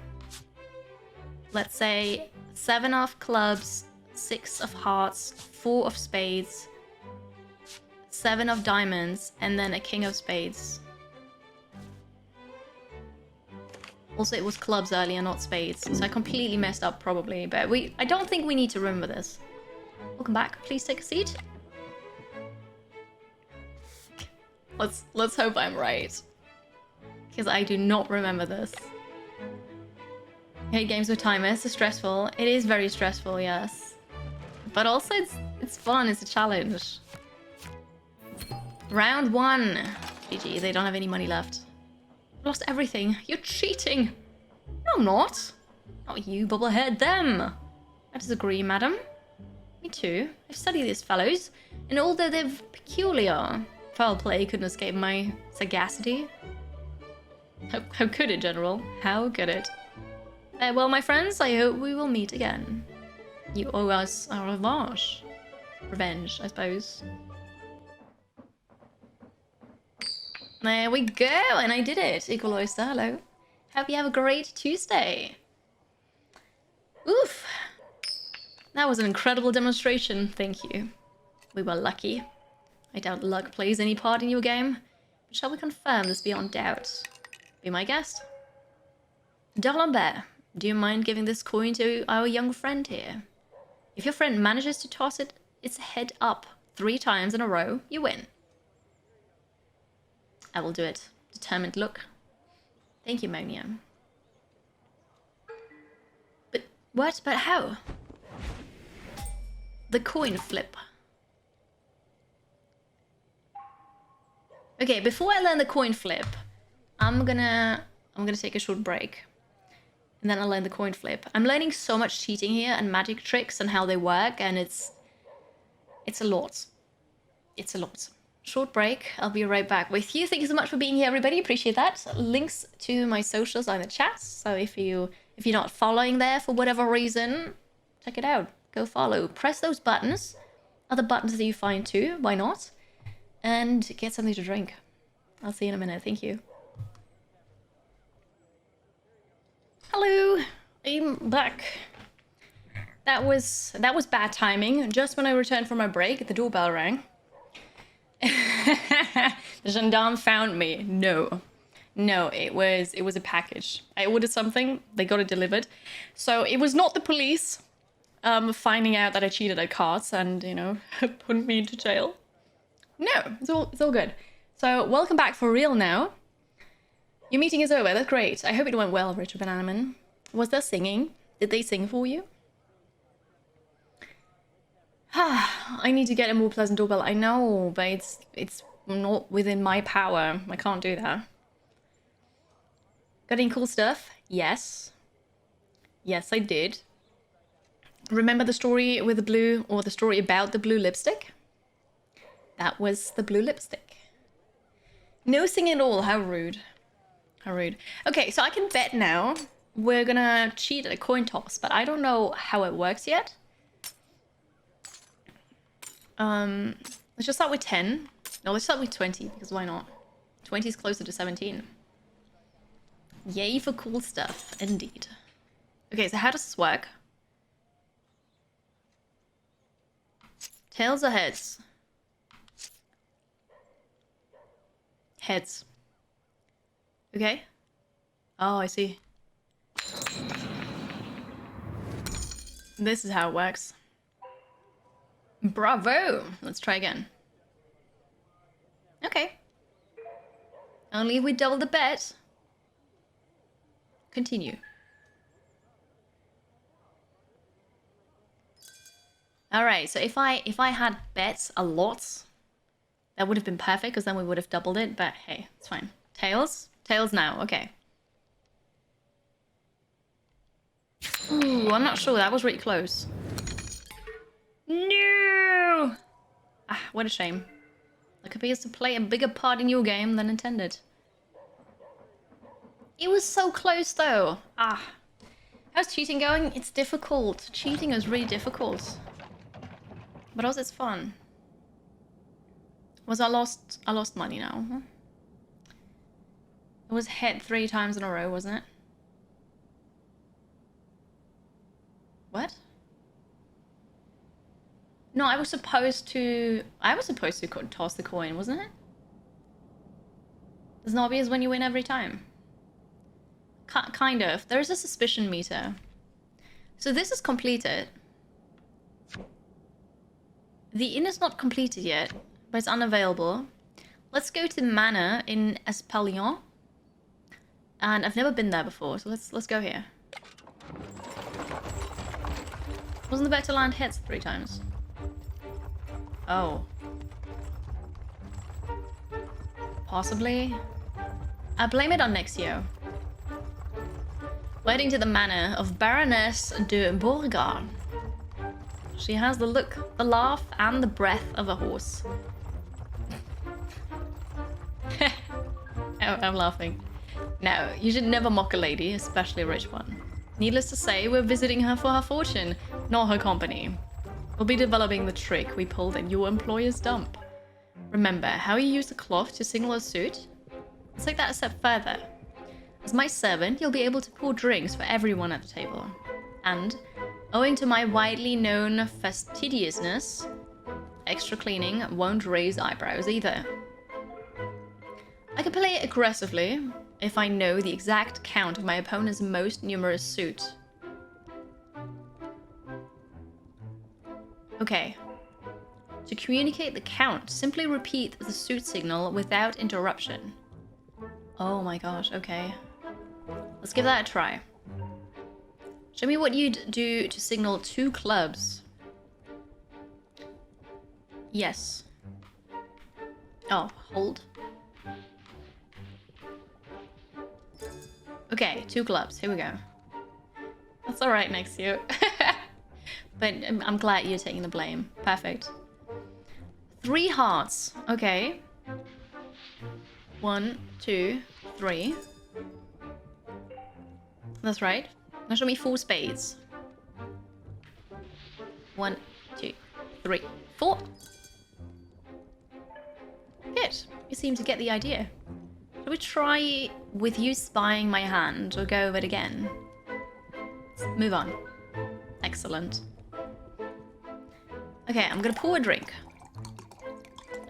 Let's say 7 of clubs, 6 of hearts, 4 of spades, 7 of diamonds, and then a king of spades. Also, it was clubs earlier, not spades, so I completely messed up probably, but I don't think we need to remember this. Welcome back. Please take a seat. Let's hope I'm right. Because I do not remember this. I hate games with timers. It's stressful. It is very stressful, yes. But also it's fun. It's a challenge. Round 1. GG, they don't have any money left. Lost everything. You're cheating. No, I'm not. Not you, bubblehead. Them. I disagree, madam. Me too. I've studied these fellows, and although they're peculiar, foul play couldn't escape my sagacity. How could it, General? How could it? Well, my friends, I hope we will meet again. You owe us a revanche. Revenge, I suppose. There we go, and I did it. Equal oyster, hello. Hope you have a great Tuesday. Oof. That was an incredible demonstration, thank you. We were lucky. I doubt luck plays any part in your game. But shall we confirm this beyond doubt? Be my guest. D'Alembert, do you mind giving this coin to our young friend here? If your friend manages to toss its head up 3 times in a row, you win. I will do it. Determined look. Thank you, Monia. But what? But how? The coin flip. Okay, before I learn the coin flip, I'm gonna take a short break. And then I'll learn the coin flip. I'm learning so much cheating here and magic tricks and how they work, and it's a lot. It's a lot. Short break. I'll be right back with you. Thank you so much for being here, everybody. Appreciate that. Links to my socials are in the chat. So if you're not following there for whatever reason, check it out. Go follow. Press those buttons. Other buttons that you find too. Why not? And get something to drink. I'll see you in a minute. Thank you. Hello. I'm back. That was bad timing. Just when I returned from my break, the doorbell rang. The gendarme found me. No. No, it was a package. I ordered something, they got it delivered. So it was not the police finding out that I cheated at cards and, you know, putting me into jail. No, it's all good. So welcome back for real now. Your meeting is over, that's great. I hope it went well, Richard Bananaman. Was there singing? Did they sing for you? I need to get a more pleasant doorbell. I know, but it's not within my power. I can't do that. Got any cool stuff? Yes. Yes, I did. Remember the story with the blue, or the story about the blue lipstick? That was the blue lipstick. No singing at all. How rude. How rude. Okay, so I can bet now. We're gonna cheat at a coin toss, but I don't know how it works yet. Let's just start with 10. No, let's start with 20, because why not? 20 is closer to 17. Yay for cool stuff, indeed. Okay, so how does this work? Tails or heads? Heads. Okay. Oh, I see. This is how it works. Bravo! Let's try again. Okay. Only if we double the bet. Continue. Alright, so if I had bets a lot, that would have been perfect, because then we would have doubled it, but hey, it's fine. Tails? Tails now, okay. Ooh, I'm not sure, that was really close. No! Ah, what a shame. It appears to play a bigger part in your game than intended. It was so close though. Ah. How's cheating going? It's difficult. Cheating is really difficult. But also it's fun. I lost money now. Huh? It was hit 3 times in a row, wasn't it? What? No, I was supposed to toss the coin, wasn't it? It's not obvious when you win every time. Kind of. There is a suspicion meter. So this is completed. The inn is not completed yet, but it's unavailable. Let's go to the manor in Espalion. And I've never been there before, so let's go here. Wasn't the bet to land hits 3 times? Oh. Possibly. I blame it on Nexio. We're heading to the manor of Baroness de Bourgogne. She has the look, the laugh, and the breath of a horse. I'm laughing. No, you should never mock a lady, especially a rich one. Needless to say, we're visiting her for her fortune, not her company. We'll be developing the trick we pulled at your employer's dump. Remember how you use the cloth to signal a suit? Let's take that a step further. As my servant, you'll be able to pour drinks for everyone at the table. And, owing to my widely known fastidiousness, extra cleaning won't raise eyebrows either. I can play it aggressively if I know the exact count of my opponent's most numerous suit. Okay. To communicate the count, simply repeat the suit signal without interruption. Oh my gosh, okay. Let's give that a try. Show me what you'd do to signal 2 clubs. Yes. Oh, hold. Okay, 2 clubs. Here we go. That's alright next to you. But I'm glad you're taking the blame. Perfect. 3 hearts. Okay. 1, 2, 3. That's right. Now show me 4 spades. 1, 2, 3, 4. Good. You seem to get the idea. Shall we try with you spying my hand, or go over it again? Let's move on. Excellent. Okay, I'm gonna pour a drink.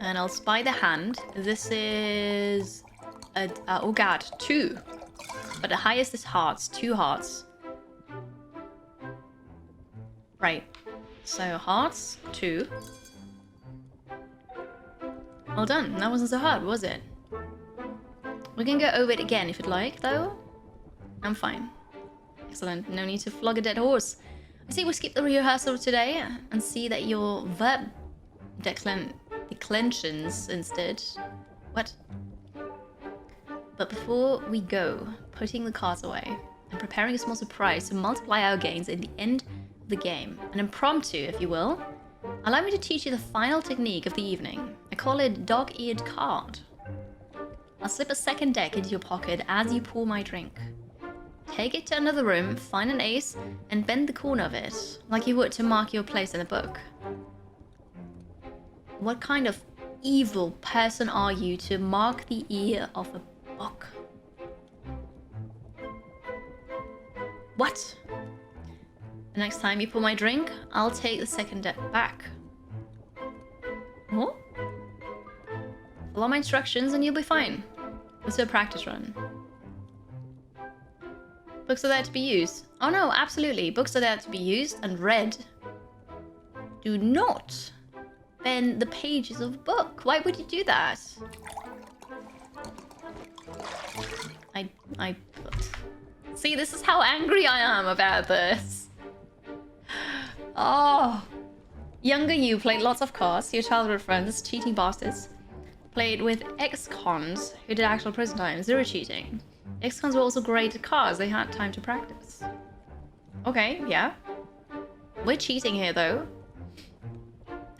And I'll spy the hand. This is oh god, 2. But the highest is hearts, 2 hearts. Right. So hearts, 2. Well done. That wasn't so hard, was it? We can go over it again if you'd like, though. I'm fine. Excellent. No need to flog a dead horse. I say we skip the rehearsal today and see that your verb declensions instead. What? But before we go, putting the cards away and preparing a small surprise to multiply our gains in the end of the game, an impromptu, if you will, allow me to teach you the final technique of the evening. I call it dog-eared card. I'll slip a second deck into your pocket as you pour my drink. Take it to another room, find an ace, and bend the corner of it, like you would to mark your place in a book. What kind of evil person are you to mark the ear of a book? What? The next time you pour my drink, I'll take the second deck back. What? Follow my instructions and you'll be fine. Let's do a practice run. Books are there to be used. Oh no, absolutely. Books are there to be used and read. Do not bend the pages of a book. Why would you do that? I... See, this is how angry I am about this. Oh. Younger you played lots of cards. Your childhood friends, cheating bastards, played with ex-cons who did actual prison time. 0 cheating. Ex-cons were also great at cards. They had time to practice. Okay, yeah. We're cheating here, though.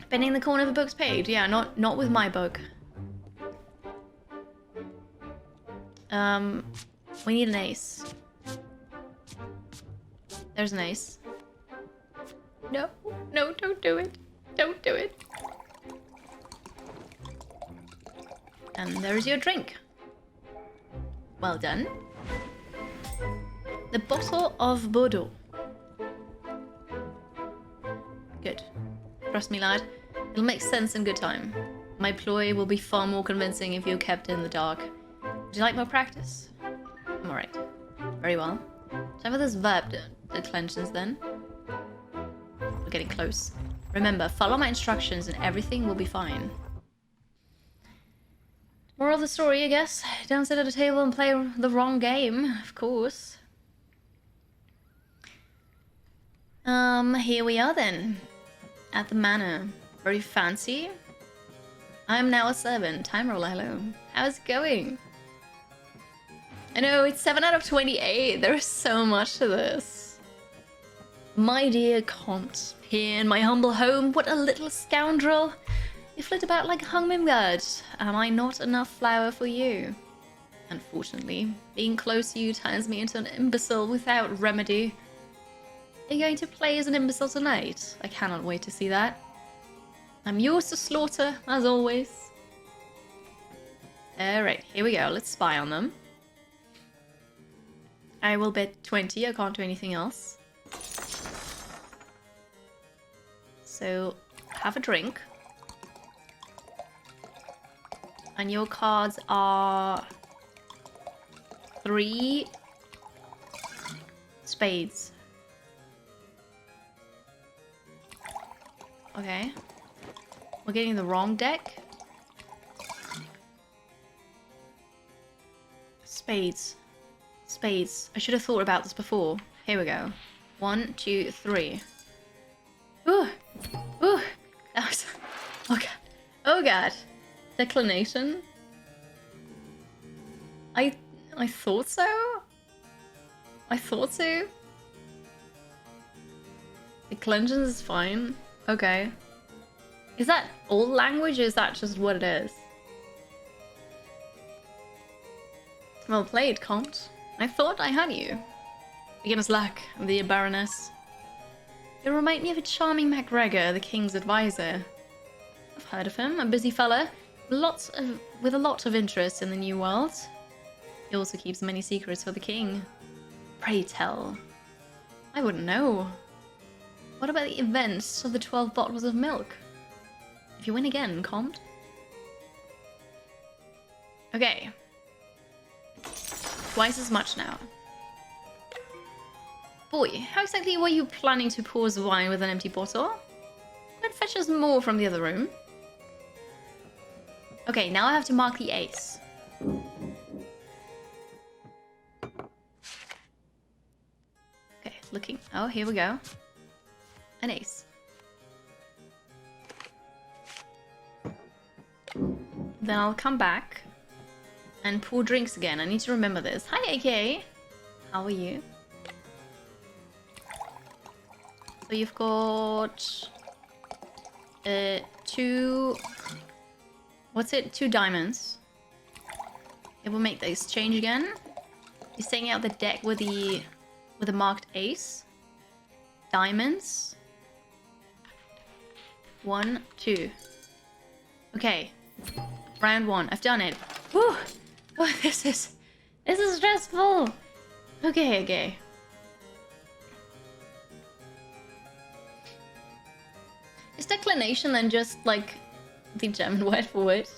Bending the corner of the book's page. Yeah, not with my book. We need an ace. There's an ace. No, no, don't do it. Don't do it. And there's your drink. Well done. The bottle of Bordeaux. Good. Trust me, lad. It'll make sense in good time. My ploy will be far more convincing if you're kept in the dark. Would you like more practice? I'm alright. Very well. Time for this verb declensions then. We're getting close. Remember, follow my instructions and everything will be fine. Moral of the story, I guess. Don't sit at a table and play the wrong game, of course. Here we are then. At the manor. Very fancy. I'm now a servant. Time roll, hello. How's it going? I know, it's 7 out of 28. There is so much to this. My dear Comte, here in my humble home, what a little scoundrel. You flit about like a hummingbird. Am I not enough flower for you? Unfortunately, being close to you turns me into an imbecile without remedy. Are you going to play as an imbecile tonight? I cannot wait to see that. I'm yours to slaughter, as always. Alright, here we go. Let's spy on them. I will bet 20. I can't do anything else. So, have a drink. And your cards are 3 spades. Okay. We're getting the wrong deck. Spades. Spades. I should have thought about this before. Here we go. 1, 2, 3. Ooh. Ooh. That was... Oh god. Oh god. Declination? I thought so? I thought so? Declensions is fine. Okay. Is that all language or is that just what it is? Well played, Comte. I thought I had you. Beginner's luck, the Baroness. You remind me of a charming MacGregor, the King's advisor. I've heard of him, a busy fella, with a lot of interest in the New World. He also keeps many secrets for the King. Pray tell. I wouldn't know. What about the events of the 12 bottles of milk? If you win again, Comte. Okay. twice as much now. Boy, how exactly were you planning to pour the wine with an empty bottle? Could fetch us more from the other room. Okay, now I have to mark the ace. Okay, looking. Oh, here we go. An ace. Then I'll come back and pour drinks again. I need to remember this. Hi, AK. How are you? So you've got 2... What's it? 2 diamonds. It will make the exchange again. He's taking out the deck with the marked ace. Diamonds. 1, 2. Okay. Round 1. I've done it. Whew. Oh, this is stressful. Okay. Is declination then just like the German word for it?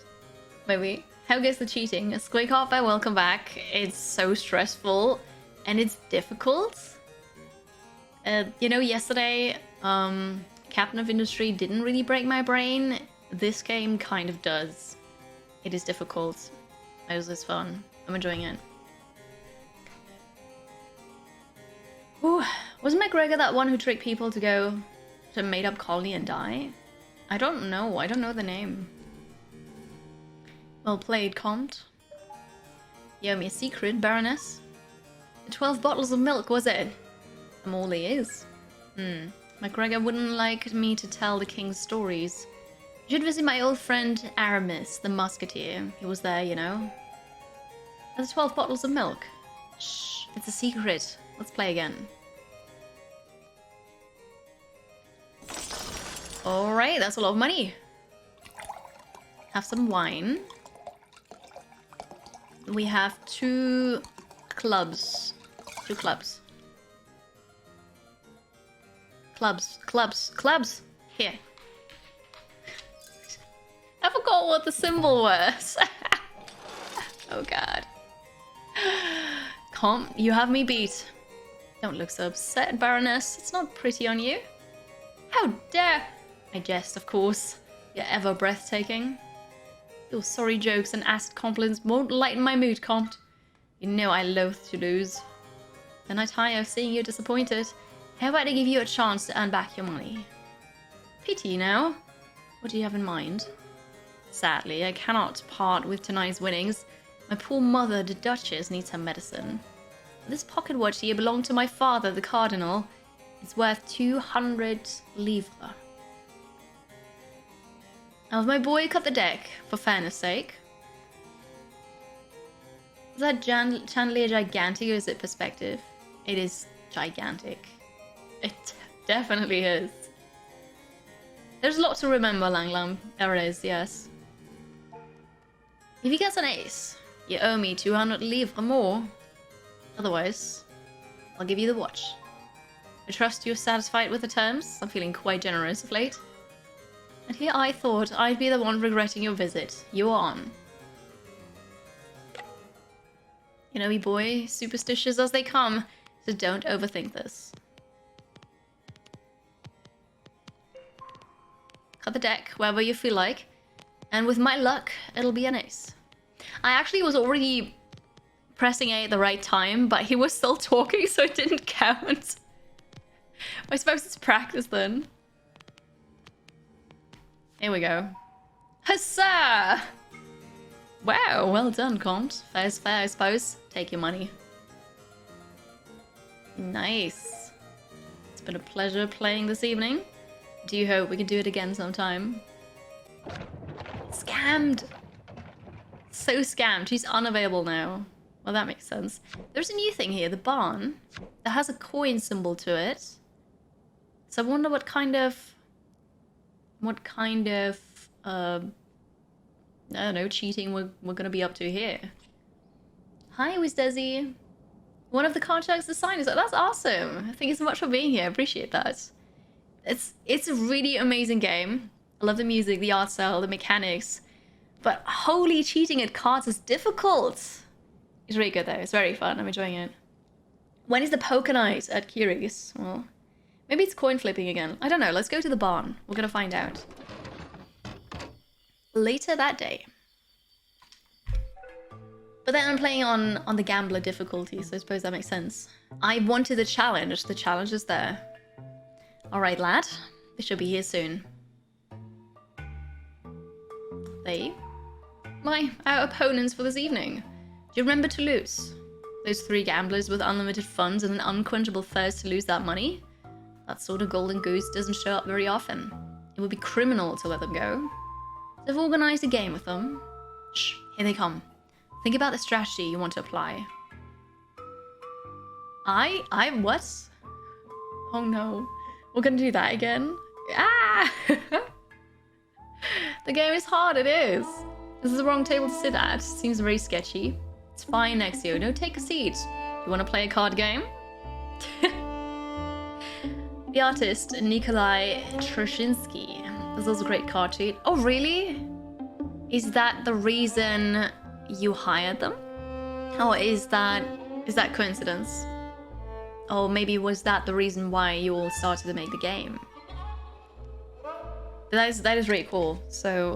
Maybe. How goes the cheating? Squeak off, welcome back. It's so stressful and it's difficult. You know, yesterday, Captain of Industry didn't really break my brain. This game kind of does. It is difficult. It was fun. I'm enjoying it. Ooh, wasn't McGregor that one who tricked people to go to a made-up colony and die? I don't know. I don't know the name. Well played, Comte. You owe me a secret, Baroness. 12 bottles of milk, was it? I'm all ears. McGregor wouldn't like me to tell the king's stories. You should visit my old friend Aramis, the musketeer. He was there, you know. There's 12 bottles of milk. Shh, it's a secret. Let's play again. Alright, that's a lot of money. Have some wine. We have 2 clubs. 2 clubs. Clubs. Here. I forgot what the symbol was. Oh god. Come, you have me beat. Don't look so upset, Baroness. It's not pretty on you. How dare... I jest, of course. You're ever breathtaking. Your sorry jokes and acid compliments won't lighten my mood, Comte. You know I loathe to lose. Then I tire of seeing you disappointed. How about I give you a chance to earn back your money? Pity now. What do you have in mind? Sadly, I cannot part with tonight's winnings. My poor mother, the Duchess, needs her medicine. This pocket watch here belonged to my father, the Cardinal. It's worth 200 livres. Now, if my boy cut the deck, for fairness sake. Is that chandelier gigantic or is it perspective? It is gigantic. It definitely is. There's a lot to remember, Langlam. There is, yes. If he gets an ace, you owe me 200 livres more. Otherwise, I'll give you the watch. I trust you're satisfied with the terms. I'm feeling quite generous of late. And here I thought I'd be the one regretting your visit. You're on. You know me, boy, superstitious as they come, so don't overthink this. Cut the deck wherever you feel like, and with my luck, it'll be an ace. I actually was already pressing A at the right time, but he was still talking, so it didn't count. I suppose it's practice then. Here we go. Huzzah! Wow, well done, Comte. Fair's fair, I suppose. Take your money. Nice. It's been a pleasure playing this evening. Do you hope we can do it again sometime? Scammed! So scammed. She's unavailable now. Well, that makes sense. There's a new thing here, the barn. That has a coin symbol to it. So I wonder what kind of... I don't know, cheating we're gonna be up to here. Hi, Wizdesi. One of the card sharks designers. That's awesome. Thank you so much for being here. I appreciate that. It's a really amazing game. I love the music, the art style, the mechanics. But holy, cheating at cards is difficult. It's really good though. It's very fun. I'm enjoying it. When is the poker night at Kiri's? Well, maybe it's coin flipping again. I don't know. Let's go to the barn. We're gonna find out. Later that day. But then I'm playing on the gambler difficulty, so I suppose that makes sense. I wanted the challenge. The challenge is there. Alright, lad. They should be here soon. They? Our opponents for this evening. Do you remember to lose? Those 3 gamblers with unlimited funds and an unquenchable thirst to lose that money? That sort of golden goose doesn't show up very often. It would be criminal to let them go. So I've organized a game with them. Shh, here they come. Think about the strategy you want to apply. What? Oh no. We're gonna do that again? Ah! The game is hard, it is. This is the wrong table to sit at. Seems very sketchy. It's fine, Nexio. No, take a seat. You want to play a card game? The artist, Nikolai Trushinsky. There's also a great card sheet. Oh, really? Is that the reason you hired them? Or is that coincidence? Or maybe was that the reason why you all started to make the game? That is really cool. So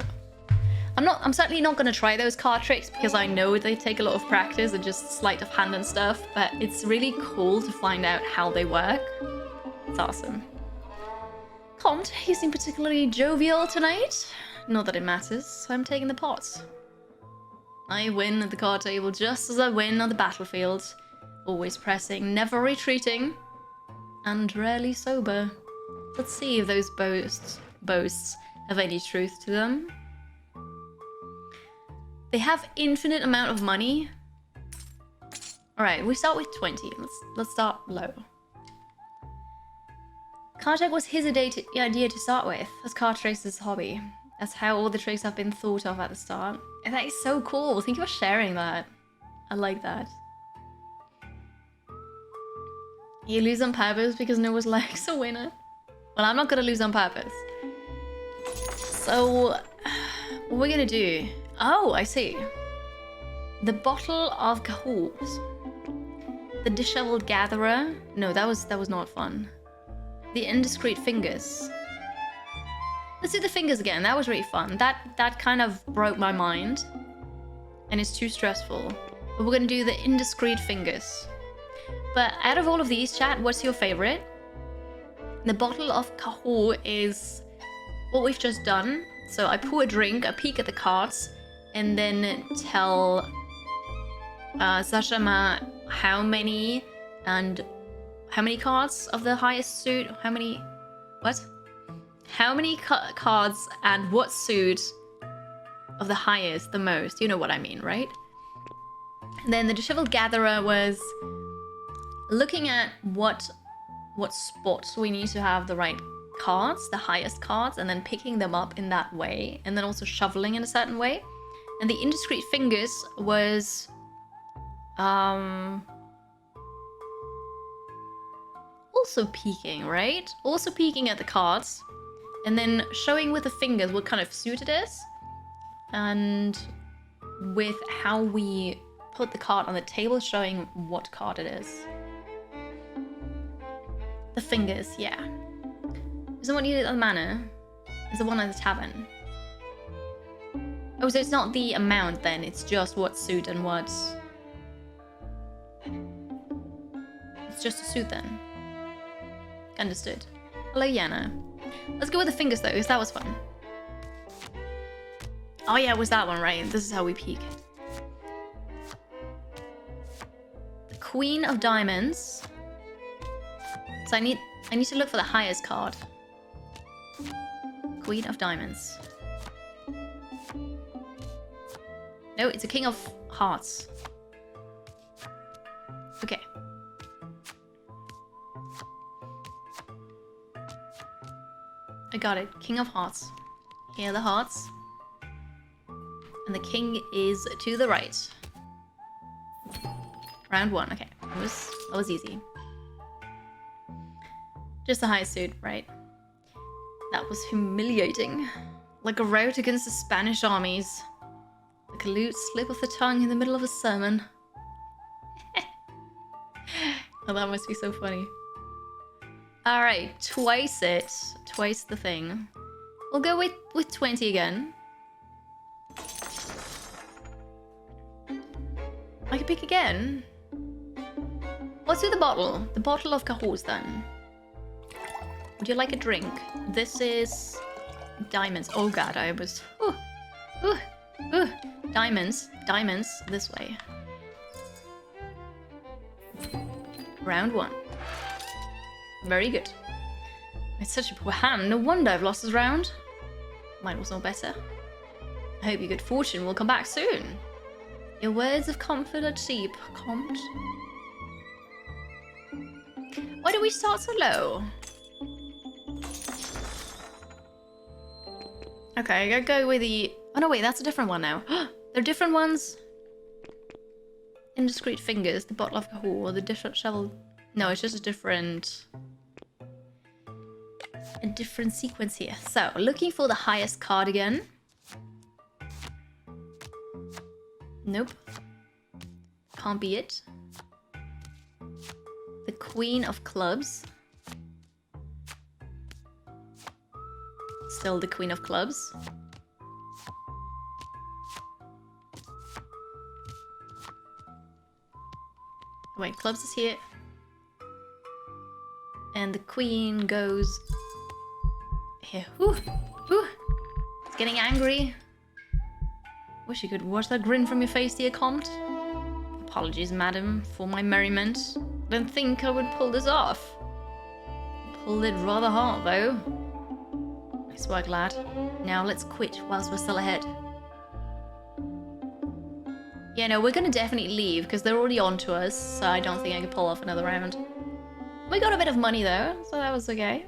I'm certainly not gonna try those card tricks because I know they take a lot of practice and just sleight of hand and stuff, but it's really cool to find out how they work. It's awesome. Comte, you seem particularly jovial tonight. Not that it matters, I'm taking the pot. I win at the card table just as I win on the battlefield. Always pressing, never retreating, and rarely sober. Let's see if those boasts have any truth to them. They have infinite amount of money. Alright, we start with 20. Let's start low. Card trick was his idea to start with. That's card tricks' his hobby. That's how all the tricks have been thought of at the start. And that is so cool. Thank you for sharing that. I like that. You lose on purpose because no one likes a winner. Well, I'm not gonna lose on purpose. So, what we're gonna do? Oh, I see. The bottle of Cahoos. The disheveled gatherer. No, that was not fun. The indiscreet fingers. Let's do the fingers again. That was really fun. That kind of broke my mind, and it's too stressful. But we're gonna do the indiscreet fingers. But out of all of these, chat, what's your favorite? The bottle of Cahoo is what we've just done. So I pour a drink, I peek at the cards, and then tell Sashama how many cards of the highest suit, how many cards and what suit of the highest, the most, you know what I mean, right? And then the disheveled gatherer was looking at what spots we need to have the right cards, the highest cards, and then picking them up in that way, and then also shoveling in a certain way. And the indiscreet fingers was also peeking, right? Also peeking at the cards, and then showing with the fingers what kind of suit it is, and with how we put the card on the table, showing what card it is. The fingers, yeah. Is the one you did at the manor? Is the one at the tavern? Oh, so it's not the amount then, it's just what suit and what... It's just a suit then. Understood. Hello, Yana. Let's go with the fingers though, because that was fun. Oh yeah, it was that one, right? This is how we peek. The Queen of Diamonds. So I need to look for the highest card. Queen of Diamonds. No, it's a King of Hearts. Okay. I got it. King of Hearts. Here are the hearts. And the king is to the right. Round one. Okay. That was easy. Just the highest suit, right? That was humiliating. Like a rout against the Spanish armies. Like a lewd slip of the tongue in the middle of a sermon. Oh, that must be so funny. Alright, twice it. Twice the thing. We'll go with 20 again. I can pick again. What's with the bottle? The bottle of Cahors then. Would you like a drink? This is diamonds. Oh god, I was... Diamonds. Diamonds. This way. Round 1. Very good. It's such a poor hand. No wonder I've lost this round. Mine was no better. I hope your good fortune will come back soon. Your words of comfort are cheap, Comte. Why do we start so low? Okay, I gotta go with the... Oh no, wait, that's a different one now. They're different ones. Indiscreet fingers, the bottle of Cahors, the different shovel... No, it's just a different sequence here. So, looking for the highest card again. Nope. Can't be it. The Queen of Clubs. Still the Queen of Clubs. Wait, Clubs is here. And the Queen goes here. Ooh, ooh. It's getting angry. Wish you could watch that grin from your face, dear Comte. Apologies, madam, for my merriment. Don't think I would pull this off. Pulled it rather hard, though. Nice work, lad. Now let's quit whilst we're still ahead. Yeah, no, we're gonna definitely leave because they're already on to us, so I don't think I can pull off another round. We got a bit of money though, so that was okay.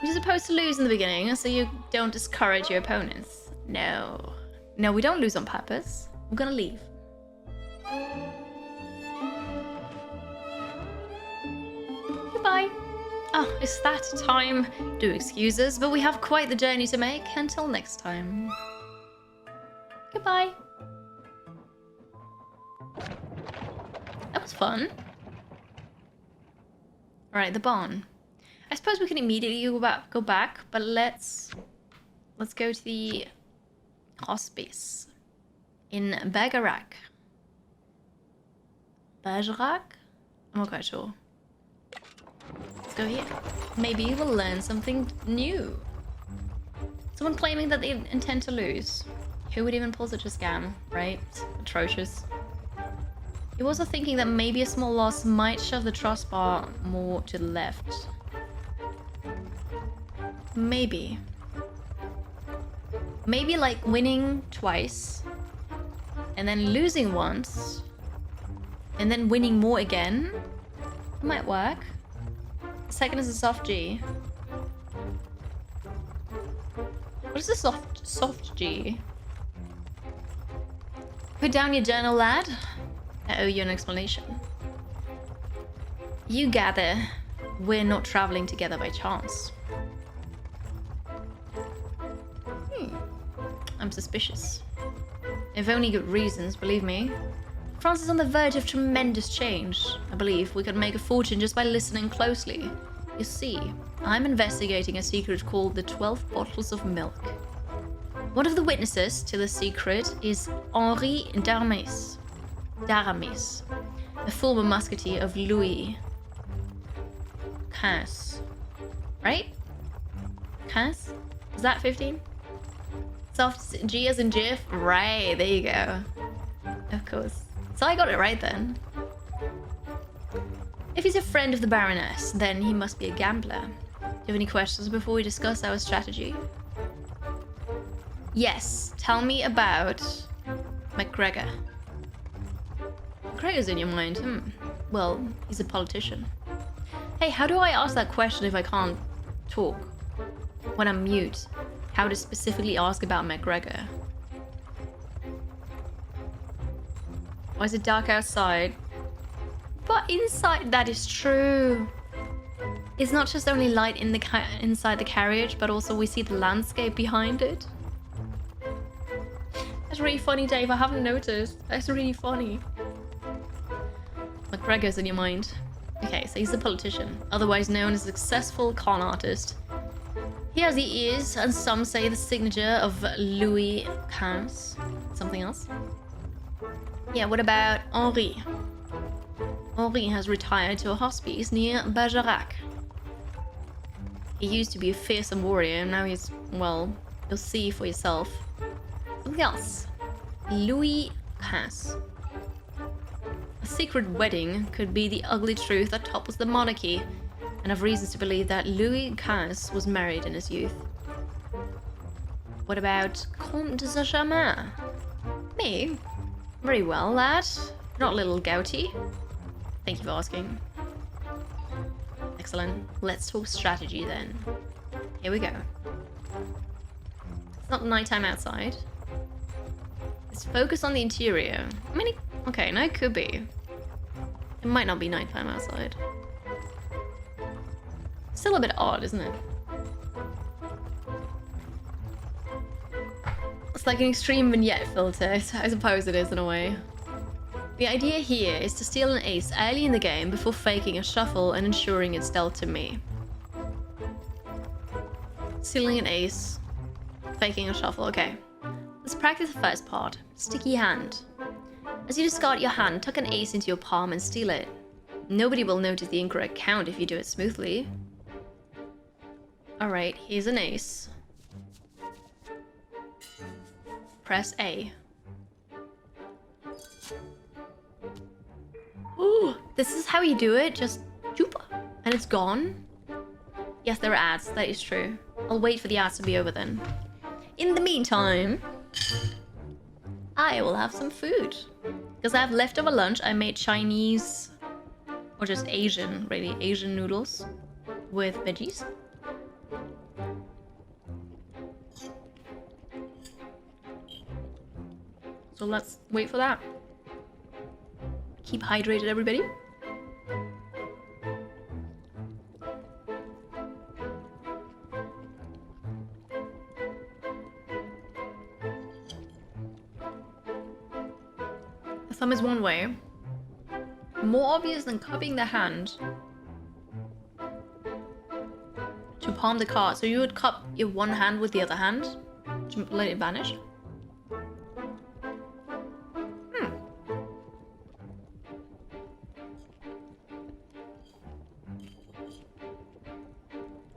You're supposed to lose in the beginning, so you don't discourage your opponents. No. No, we don't lose on purpose. We're gonna leave. Goodbye. Oh, it's that time. Do excuse us, but we have quite the journey to make. Until next time. Goodbye. That was fun. Alright, the barn. I suppose we can immediately go back, but let's go to the hospice in Bergerac. Bergerac? I'm not quite sure. Let's go here. Maybe we'll learn something new. Someone claiming that they intend to lose. Who would even pull such a scam, right? Atrocious. He was also thinking that maybe a small loss might shove the trust bar more to the left. Maybe. Maybe like winning twice, and then losing once, and then winning more again. It might work. The second is a soft G. What is a soft G? Put down your journal, lad. I owe you an explanation. You gather we're not traveling together by chance. I'm suspicious. If only good reasons, believe me. France is on the verge of tremendous change. I believe we could make a fortune just by listening closely. You see, I'm investigating a secret called the 12 bottles of milk. One of the witnesses to the secret is Henri d'Aramis, a former musketeer of Louis XV. Right? XV? Is that 15? Soft G as in GIF? Right, there you go. Of course. So I got it right then. If he's a friend of the Baroness, then he must be a gambler. Do you have any questions before we discuss our strategy? Yes, tell me about MacGregor. MacGregor's in your mind, Well, he's a politician. Hey, how do I ask that question if I can't talk? When I'm mute? How to specifically ask about MacGregor? Why is it dark outside? But inside, that is true. It's not just only light in the inside the carriage, but also we see the landscape behind it. That's really funny, Dave. I haven't noticed. That's really funny. McGregor's in your mind. Okay, so he's a politician, otherwise known as a successful con artist. He has the ears, and some say the signature of Louis XV. Something else? Yeah, what about Henri? Henri has retired to a hospice near Bergerac. He used to be a fearsome warrior, and now he's, well, you'll see for yourself. Something else. Louis XV. A secret wedding could be the ugly truth that topples the monarchy, and have reasons to believe that Louis XV was married in his youth. What about Comte de Saint-Germain? Me? Very well, lad. Not a little gouty. Thank you for asking. Excellent. Let's talk strategy then. Here we go. It's not nighttime outside. Let's focus on the interior. I mean, okay, no, it could be. It might not be nighttime outside. Still a bit odd, isn't it? It's like an extreme vignette filter, I suppose it is in a way. The idea here is to steal an ace early in the game before faking a shuffle and ensuring it's dealt to me. Stealing an ace, faking a shuffle, okay. Let's practice the first part, sticky hand. As you discard your hand, tuck an ace into your palm and steal it. Nobody will notice the incorrect count if you do it smoothly. Alright, here's an ace. Press A. Ooh, this is how you do it, just choop, and it's gone. Yes, there are ads, that is true. I'll wait for the ads to be over then. In the meantime, I will have some food. Because I have leftover lunch, I made Chinese, or just Asian, really, Asian noodles with veggies. So let's wait for that. Keep hydrated, everybody. The thumb is one way. More obvious than cupping the hand to palm the card. So you would cup your one hand with the other hand to let it vanish.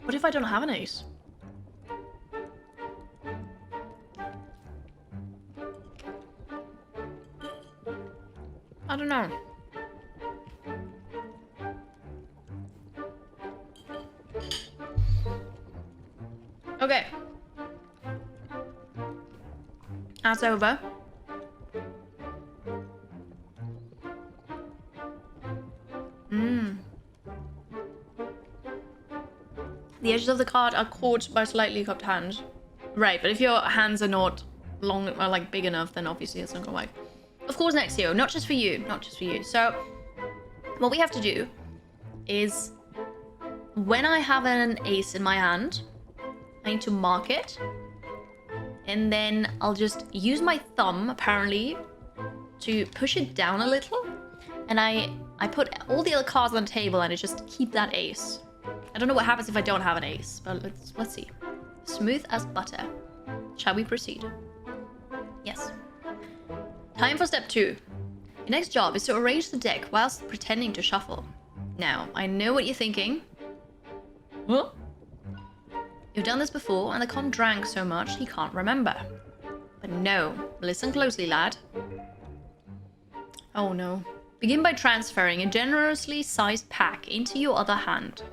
What if I don't have an ace? I don't know. Okay. That's over. The edges of the card are caught by slightly cupped hand. Right, but if your hands are not long or like big enough, then obviously it's not gonna work. Of course, Nexio, not just for you, not just for you. So, what we have to do is, when I have an ace in my hand, I need to mark it, and then I'll just use my thumb, apparently, to push it down a little, and I put all the other cards on the table, and I just keep that ace. I don't know what happens if I don't have an ace, but let's see. Smooth as butter. Shall we proceed? Yes. Time for step 2. Your next job is to arrange the deck whilst pretending to shuffle. Now, I know what you're thinking. Huh? You've done this before, and the con drank so much he can't remember. But no, listen closely, lad. Oh no. Begin by transferring a generously sized pack into your other hand.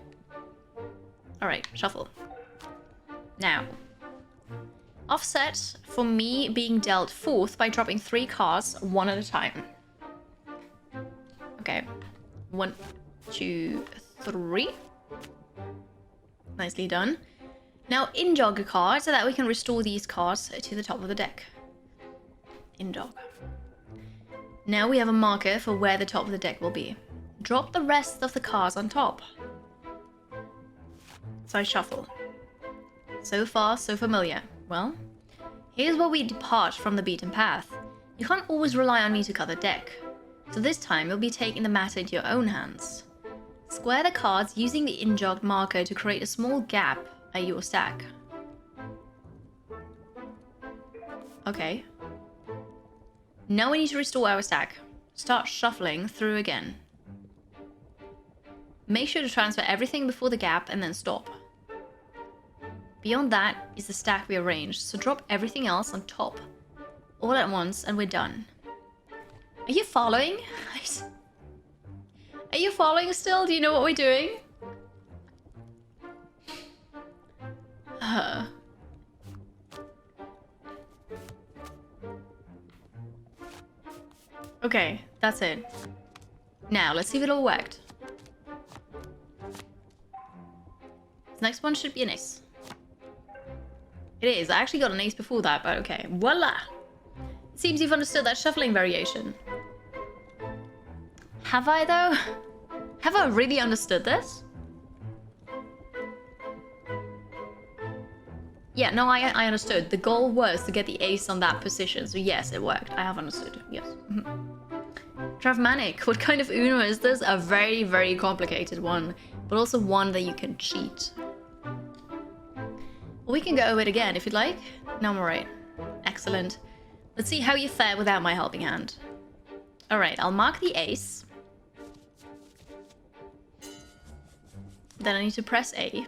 Alright, shuffle. Now, offset for me being dealt 4th by dropping 3 cards one at a time. Okay. 1, 2, 3. Nicely done. Now in-jog a card so that we can restore these cards to the top of the deck. In-jog. Now we have a marker for where the top of the deck will be. Drop the rest of the cards on top. So I shuffle. So far, so familiar. Well, here's where we depart from the beaten path. You can't always rely on me to cut the deck. So this time you'll be taking the matter into your own hands. Square the cards using the in-jogged marker to create a small gap at your stack. Okay. Now we need to restore our stack. Start shuffling through again. Make sure to transfer everything before the gap and then stop. Beyond that is the stack we arranged, so drop everything else on top. All at once and we're done. Are you following? Are you following still? Do you know what we're doing? Okay, that's it. Now, let's see if it all worked. This next one should be an ace. It is. I actually got an ace before that, but okay. Voila! It seems you've understood that shuffling variation. Have I, though? Have I really understood this? Yeah, no, I understood. The goal was to get the ace on that position, so yes, it worked. I have understood, yes. Dravmanic, what kind of Uno is this? A very, very complicated one, but also one that you can cheat. We can go over it again if you'd like. No, I'm alright. Excellent. Let's see how you fare without my helping hand. Alright, I'll mark the ace. Then I need to press A.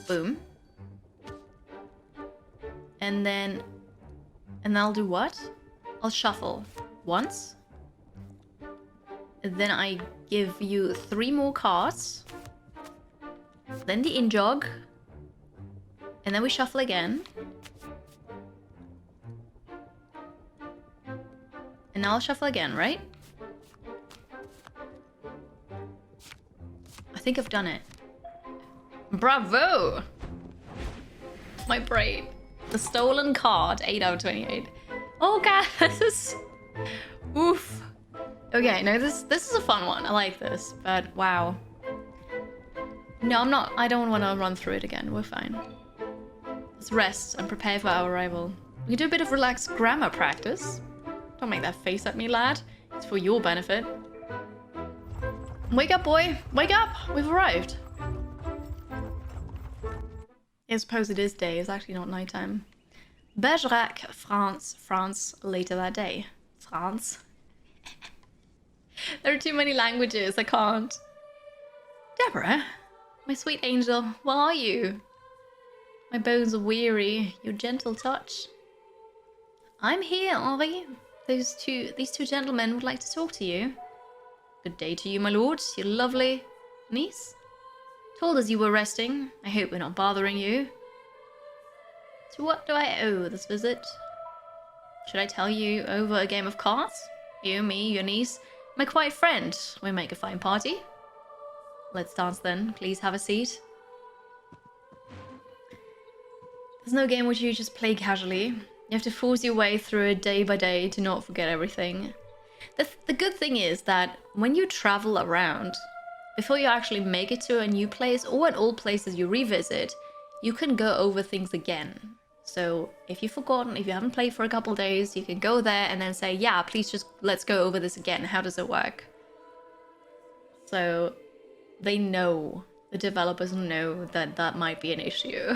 Boom. And then I'll do what? I'll shuffle once. And then I give you 3 more cards. Then the in-jog. And then we shuffle again. And now I'll shuffle again, right? I think I've done it. Bravo! My brain. The stolen card, 8 out of 28. Oh god, this is... Oof. Okay, no, this is a fun one. I like this, but wow. No, I'm not. I don't want to run through it again. We're fine. Let's rest and prepare for our arrival. We can do a bit of relaxed grammar practice. Don't make that face at me, lad. It's for your benefit. Wake up, boy. Wake up. We've arrived. I suppose it is day. It's actually not nighttime. Bergerac, France. France later that day. France. There are too many languages. I can't. Deborah, my sweet angel, where are you? My bones are weary. Your gentle touch. I'm here, Henri. These two gentlemen would like to talk to you. Good day to you, my lord. Your lovely niece. Told us you were resting. I hope we're not bothering you. To what do I owe this visit? Should I tell you over a game of cards? You, me, your niece, my quiet friend. We make a fine party. Let's dance then. Please have a seat. There's no game which you just play casually. You have to force your way through it day by day to not forget everything. The good thing is that when you travel around, before you actually make it to a new place or at old places you revisit, you can go over things again. So if you've forgotten, if you haven't played for a couple days, you can go there and then say, yeah, please just let's go over this again. How does it work? So they know, the developers know that that might be an issue.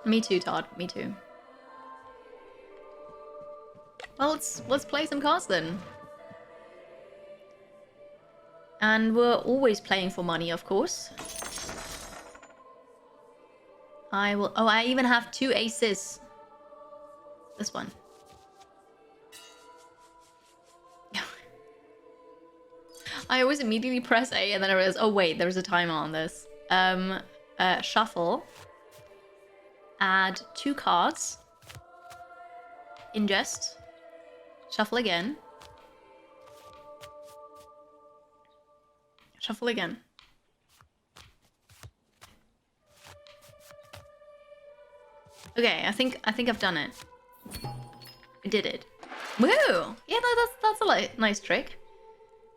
Me too, Todd. Me too. Well, let's play some cards then. And we're always playing for money, of course. I will... Oh, I even have 2 aces. This one. I always immediately press A and then I realize, oh wait, there's a timer on this. Shuffle. Add 2 cards. Ingest. Shuffle again. Shuffle again. Okay, I think I've done it. I did it. Woo! Yeah, that's a nice trick.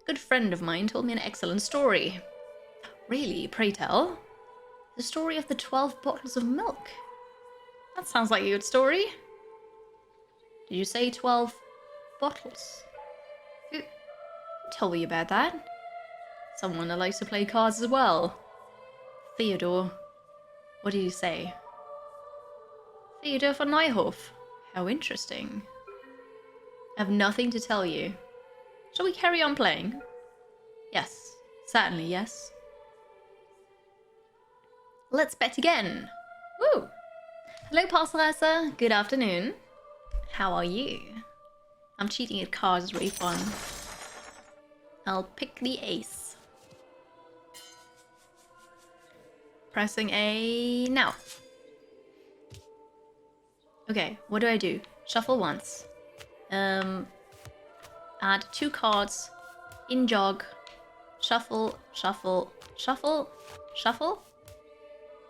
A good friend of mine told me an excellent story. Really? Pray tell. The story of the 12 bottles of milk. That sounds like a good story. Did you say 12 bottles? Who told you about that? Someone that likes to play cards as well. Theodore. What did you say? Theodore von Neuhoff. How interesting. I have nothing to tell you. Shall we carry on playing? Yes, certainly yes. Let's bet again. Woo! Hello, Parcelessa. Good afternoon. How are you? I'm cheating at cards, it's really fun. I'll pick the ace. Pressing A now. Okay, what do? Shuffle once. Add 2 cards. In jog. Shuffle, shuffle, shuffle, shuffle.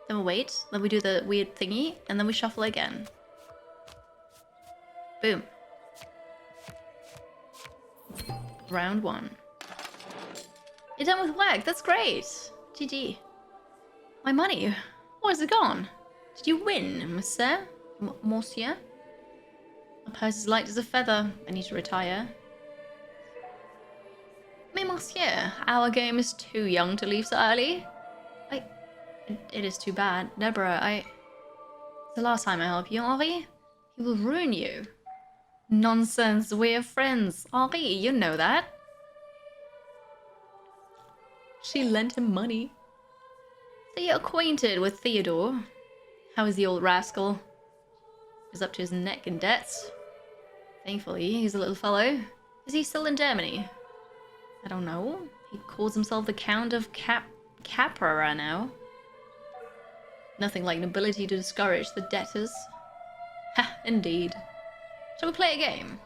Then we wait. Then we do the weird thingy. And then we shuffle again. Boom. Round 1. You're done with work. That's great. GG. My money. Where's it gone? Did you win, monsieur? Monsieur? My purse is light as a feather. I need to retire. Mais monsieur, our game is too young to leave so early. It is too bad. Deborah, It's the last time I help you, Henri. He will ruin you. Nonsense, we're friends. Henri, you know that. She lent him money. So you're acquainted with Theodore. How is the old rascal? He's up to his neck in debts. Thankfully, he's a little fellow. Is he still in Germany? I don't know. He calls himself the Count of Capra now. Nothing like nobility to discourage the debtors. Ha, indeed. Shall we play a game?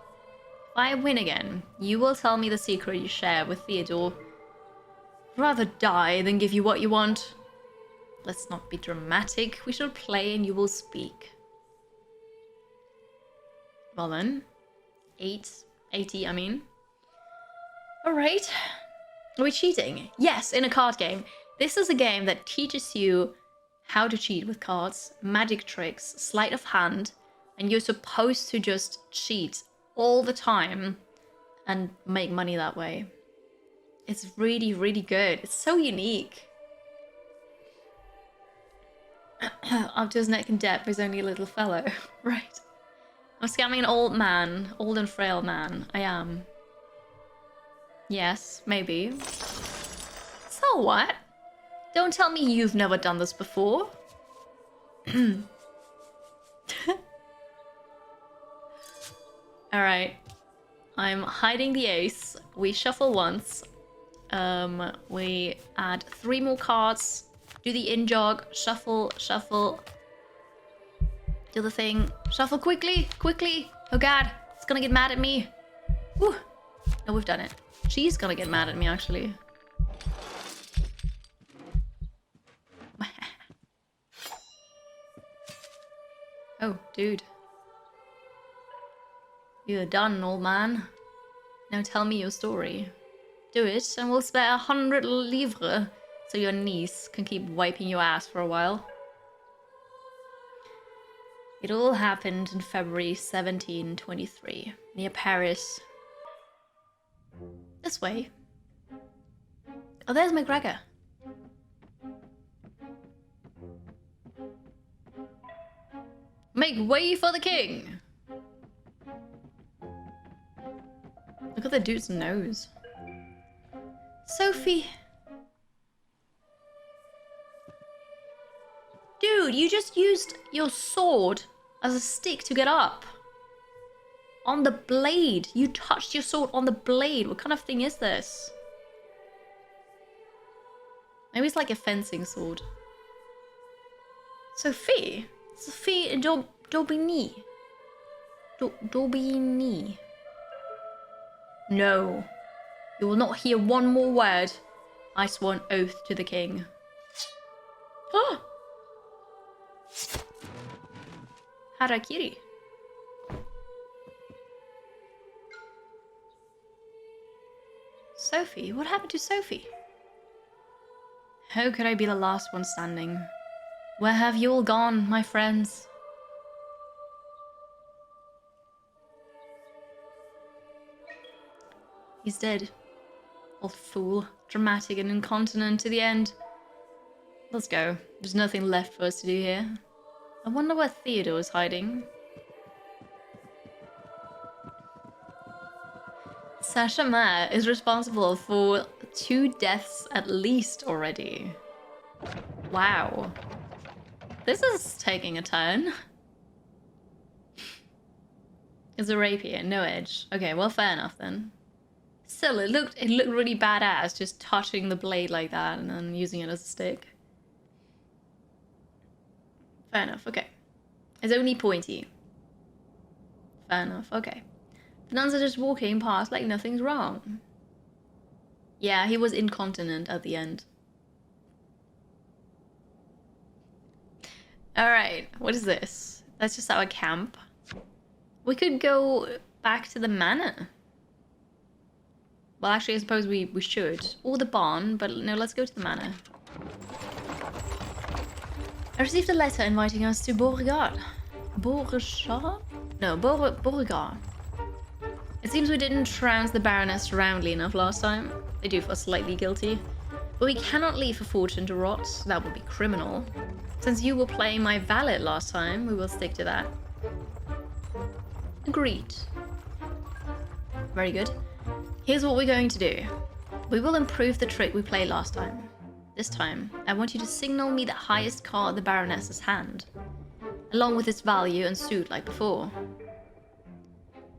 If I win again, you will tell me the secret you share with Theodore. I'd rather die than give you what you want. Let's not be dramatic. We shall play and you will speak. Well then. 80, I mean. Alright. Are we cheating? Yes, in a card game. This is a game that teaches you how to cheat with cards, magic tricks, sleight of hand, and you're supposed to just cheat all the time and make money that way. It's really, really good. It's so unique. Up to his neck in debt, but he's only a little fellow. Right. I'm scamming an old man. Old and frail man. I am. Yes, maybe. So what? Don't tell me you've never done this before. Alright. I'm hiding the ace. We shuffle once. We add 3 more cards. Do the in-jog. Shuffle, shuffle. Do the thing. Shuffle quickly, quickly. Oh god, it's gonna get mad at me. Whew. No, we've done it. She's gonna get mad at me, actually. Oh, dude. You're done, old man. Now tell me your story. Do it, and we'll spare 100 livres so your niece can keep wiping your ass for a while. It all happened in February 1723, near Paris. This way. Oh, there's McGregor. Make way for the king! Look at the dude's nose. Sophie! Dude, you just used your sword as a stick to get up. On the blade. You touched your sword on the blade. What kind of thing is this? Maybe it's like a fencing sword. Sophie? Sophie Daubigny. Daubigny. No. You will not hear one more word. I swore an oath to the king. Oh! Harakiri. Sophie? What happened to Sophie? How could I be the last one standing? Where have you all gone, my friends? He's dead. Old fool. Dramatic and incontinent to the end. Let's go. There's nothing left for us to do here. I wonder where Theodore is hiding. Sasha Ma is responsible for 2 deaths at least already. Wow. This is taking a turn. It's a rapier, no edge. Okay, well, fair enough then. Still, it looked really badass just touching the blade like that and then using it as a stick. Fair enough, okay. It's only pointy. Fair enough, okay. The nuns are just walking past like nothing's wrong. Yeah, he was incontinent at the end. Alright, what is this? That's just our camp. We could go back to the manor. Well, actually, I suppose we should. Or the barn, but no, let's go to the manor. I received a letter inviting us to Beauregard. Beauregard? No, Beauregard. It seems we didn't trounce the Baroness roundly enough last time. They do feel slightly guilty. But we cannot leave a fortune to rot. That would be criminal. Since you were playing my valet last time, we will stick to that. Agreed. Very good. Here's what we're going to do. We will improve the trick we played last time. This time, I want you to signal me the highest card of the Baroness's hand, along with its value and suit like before.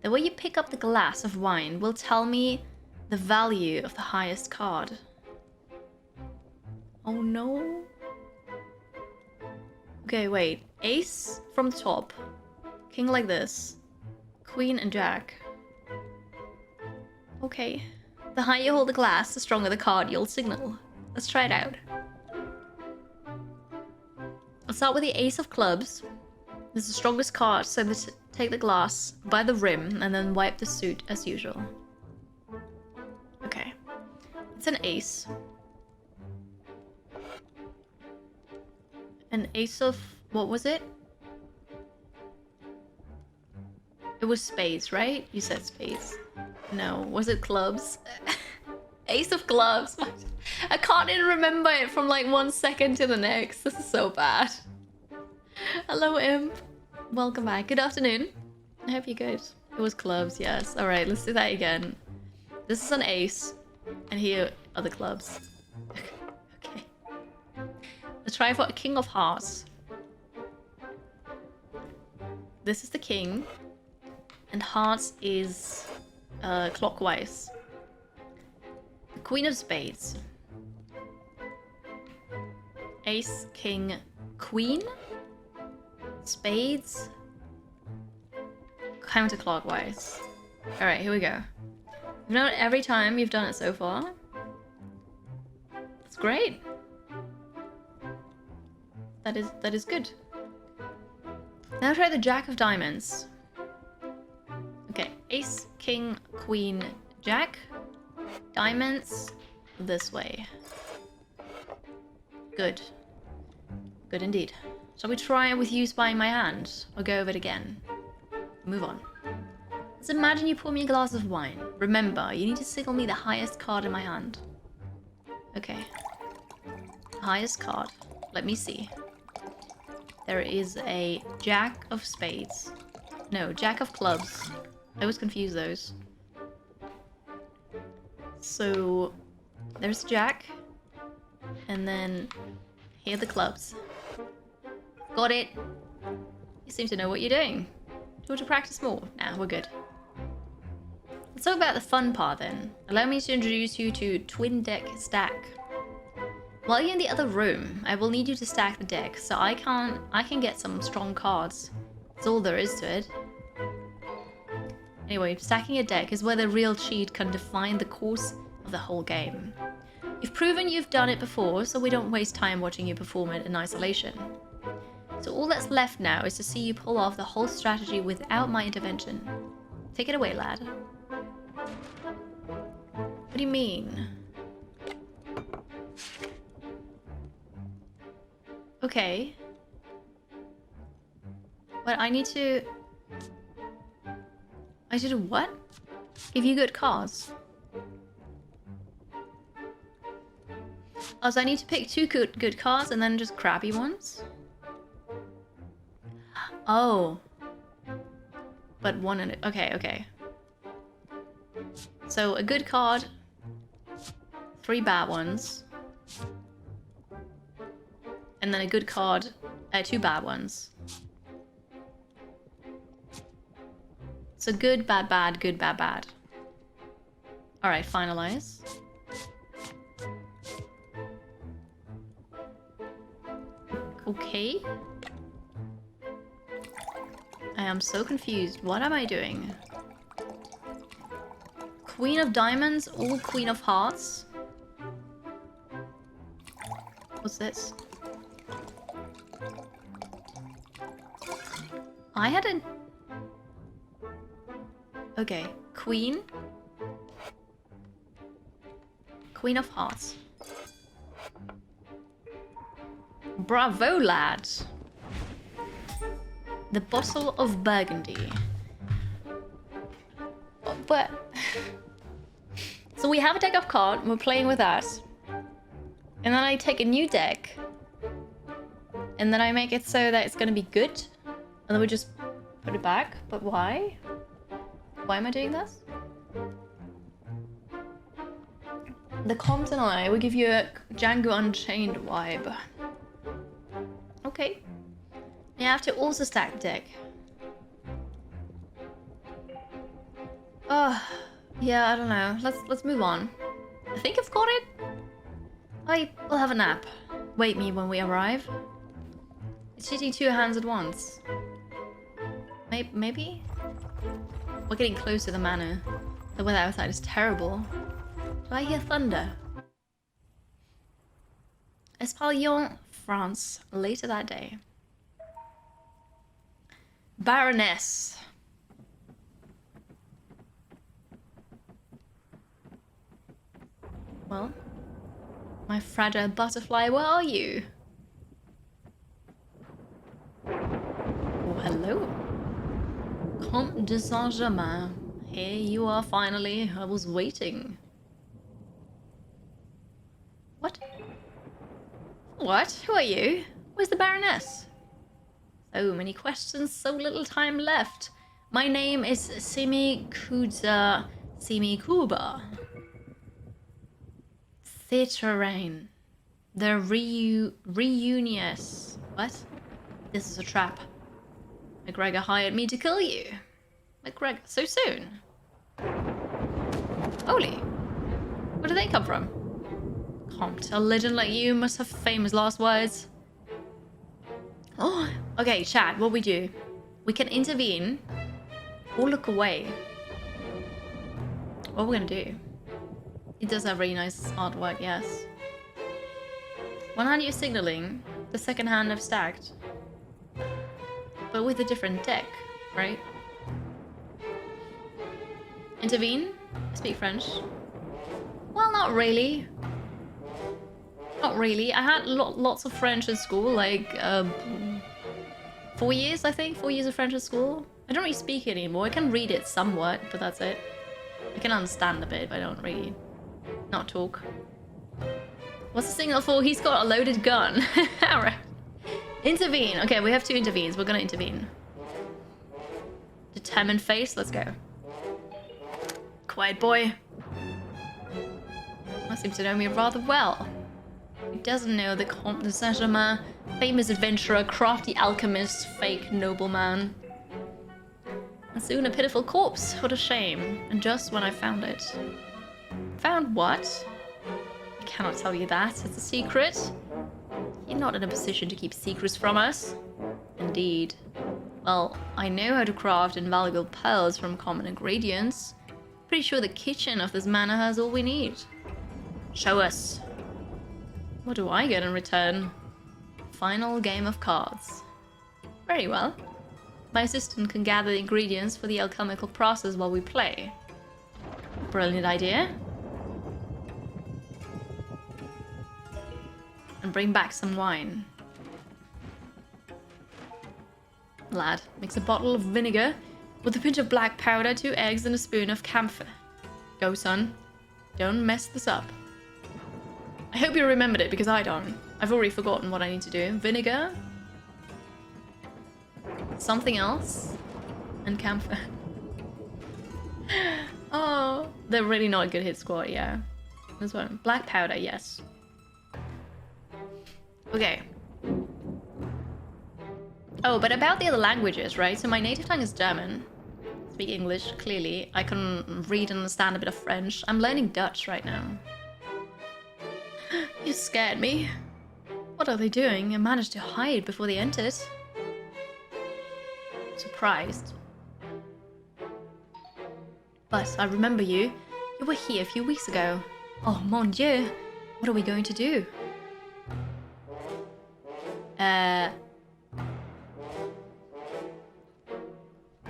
The way you pick up the glass of wine will tell me the value of the highest card. Oh no. Okay, wait. Ace from the top. King like this. Queen and jack. Okay. The higher you hold the glass, the stronger the card you'll signal. Let's try it out. I'll start with the ace of clubs. This is the strongest card, so take the glass by the rim and then wipe the suit as usual. Okay. It's an ace. An ace of... what was it? It was spades, right? You said spades. No, was it clubs? Ace of clubs. I can't even remember it from like 1 second to the next. This is so bad. Hello, Imp. Welcome back. Good afternoon. I hope you're good. It was clubs, yes. Alright, let's do that again. This is an ace. And here are the clubs. Okay. Let's try for a king of hearts. This is the king. And hearts is clockwise. The queen of spades. Ace, king, queen. Spades. Counterclockwise. Alright, here we go. You've done it every time you've done it so far. That's great. That is good. Now try the jack of diamonds. Okay, ace, king, queen, jack. Diamonds this way. Good. Good indeed. Shall we try with you spying my hand? Or go over it again? Move on. Let's imagine you pour me a glass of wine. Remember, you need to signal me the highest card in my hand. Okay. Highest card. Let me see. There is a jack of spades. No, jack of clubs. I always confuse those. So, there's jack. And then, here are the clubs. Got it. You seem to know what you're doing. Do you want to practice more? Nah, we're good. Let's talk about the fun part then. Allow me to introduce you to Twin Deck Stack. While you're in the other room, I will need you to stack the deck, so I can get some strong cards. That's all there is to it. Anyway, stacking a deck is where the real cheat can define the course of the whole game. You've proven you've done it before, so we don't waste time watching you perform it in isolation. So all that's left now is to see you pull off the whole strategy without my intervention. Take it away, lad. What do you mean? Okay. But I need to do what? Give you good cards. Oh, so I need to pick two good cards and then just crappy ones? Oh. But one in it. Okay, okay. So a good card, 3 bad ones. And then a good card, 2 bad ones. So good, bad, bad, good, bad, bad. Alright, finalize. Okay. I am so confused. What am I doing? Queen of Diamonds, all Queen of Hearts. What's this? I had a... Okay, Queen. Queen of Hearts. Bravo, lad. The Bottle of Burgundy. But... So we have a deck of cards, we're playing with that. And then I take a new deck. And then I make it so that it's gonna be good. And then we just put it back. But why? Why am I doing this? The comps and I will give you a Django Unchained vibe. Okay. You have to also stack the deck. Oh, yeah, I don't know. Let's move on. I think I've got it. I will have a nap. Wait me when we arrive. It's shooting 2 hands at once. Maybe? We're getting close to the manor. The weather outside is terrible. Do I hear thunder? Espalion, France, later that day. Baroness. Well, my fragile butterfly, where are you? Oh, hello. Comte de Saint-Germain. Here you are finally. I was waiting. What? What? Who are you? Where's the Baroness? So many questions, so little time left. My name is Simikuza Simikuba. Theaterrain. The reunious. What? This is a trap. McGregor hired me to kill you. McGregor, so soon? Holy. Where do they come from? Comte, a legend like you must have famous last words. Oh, okay, chat, what we do? We can intervene or look away. What we're gonna do? It does have really nice artwork, yes. One hand you're signaling, the second hand I've stacked. But with a different deck, right? Intervene? I speak French. Well, not really. Not really. I had lots of French at school, like 4 years, I think. 4 years of French at school. I don't really speak it anymore. I can read it somewhat, but that's it. I can understand a bit, but I don't really not talk. What's the signal for? He's got a loaded gun. Alright. Intervene. Okay, we have 2 intervenes. We're gonna intervene. Determined face. Let's go. Quiet boy. I seem to know me rather well. Who doesn't know the Comte de Saint-Germain, famous adventurer, crafty alchemist, fake nobleman? And soon a pitiful corpse. What a shame. And just when I found it. Found what? I cannot tell you that. It's a secret. You're not in a position to keep secrets from us. Indeed. Well, I know how to craft invaluable pearls from common ingredients. Pretty sure the kitchen of this manor has all we need. Show us. What do I get in return? Final game of cards. Very well. My assistant can gather the ingredients for the alchemical process while we play. Brilliant idea. And bring back some wine. Lad, mix a bottle of vinegar with a pinch of black powder, 2 eggs, and a spoon of camphor. Go, son. Don't mess this up. I hope you remembered it because I don't. I've already forgotten what I need to do. Vinegar. Something else. And camphor. Oh, they're really not a good hit squad, yeah. This one. Black powder, yes. Okay. Oh, but about the other languages, right? So my native tongue is German. Speak English, clearly. I can read and understand a bit of French. I'm learning Dutch right now. You scared me. What are they doing? I managed to hide before they entered. Surprised. But I remember you. You were here a few weeks ago. Oh, mon dieu. What are we going to do?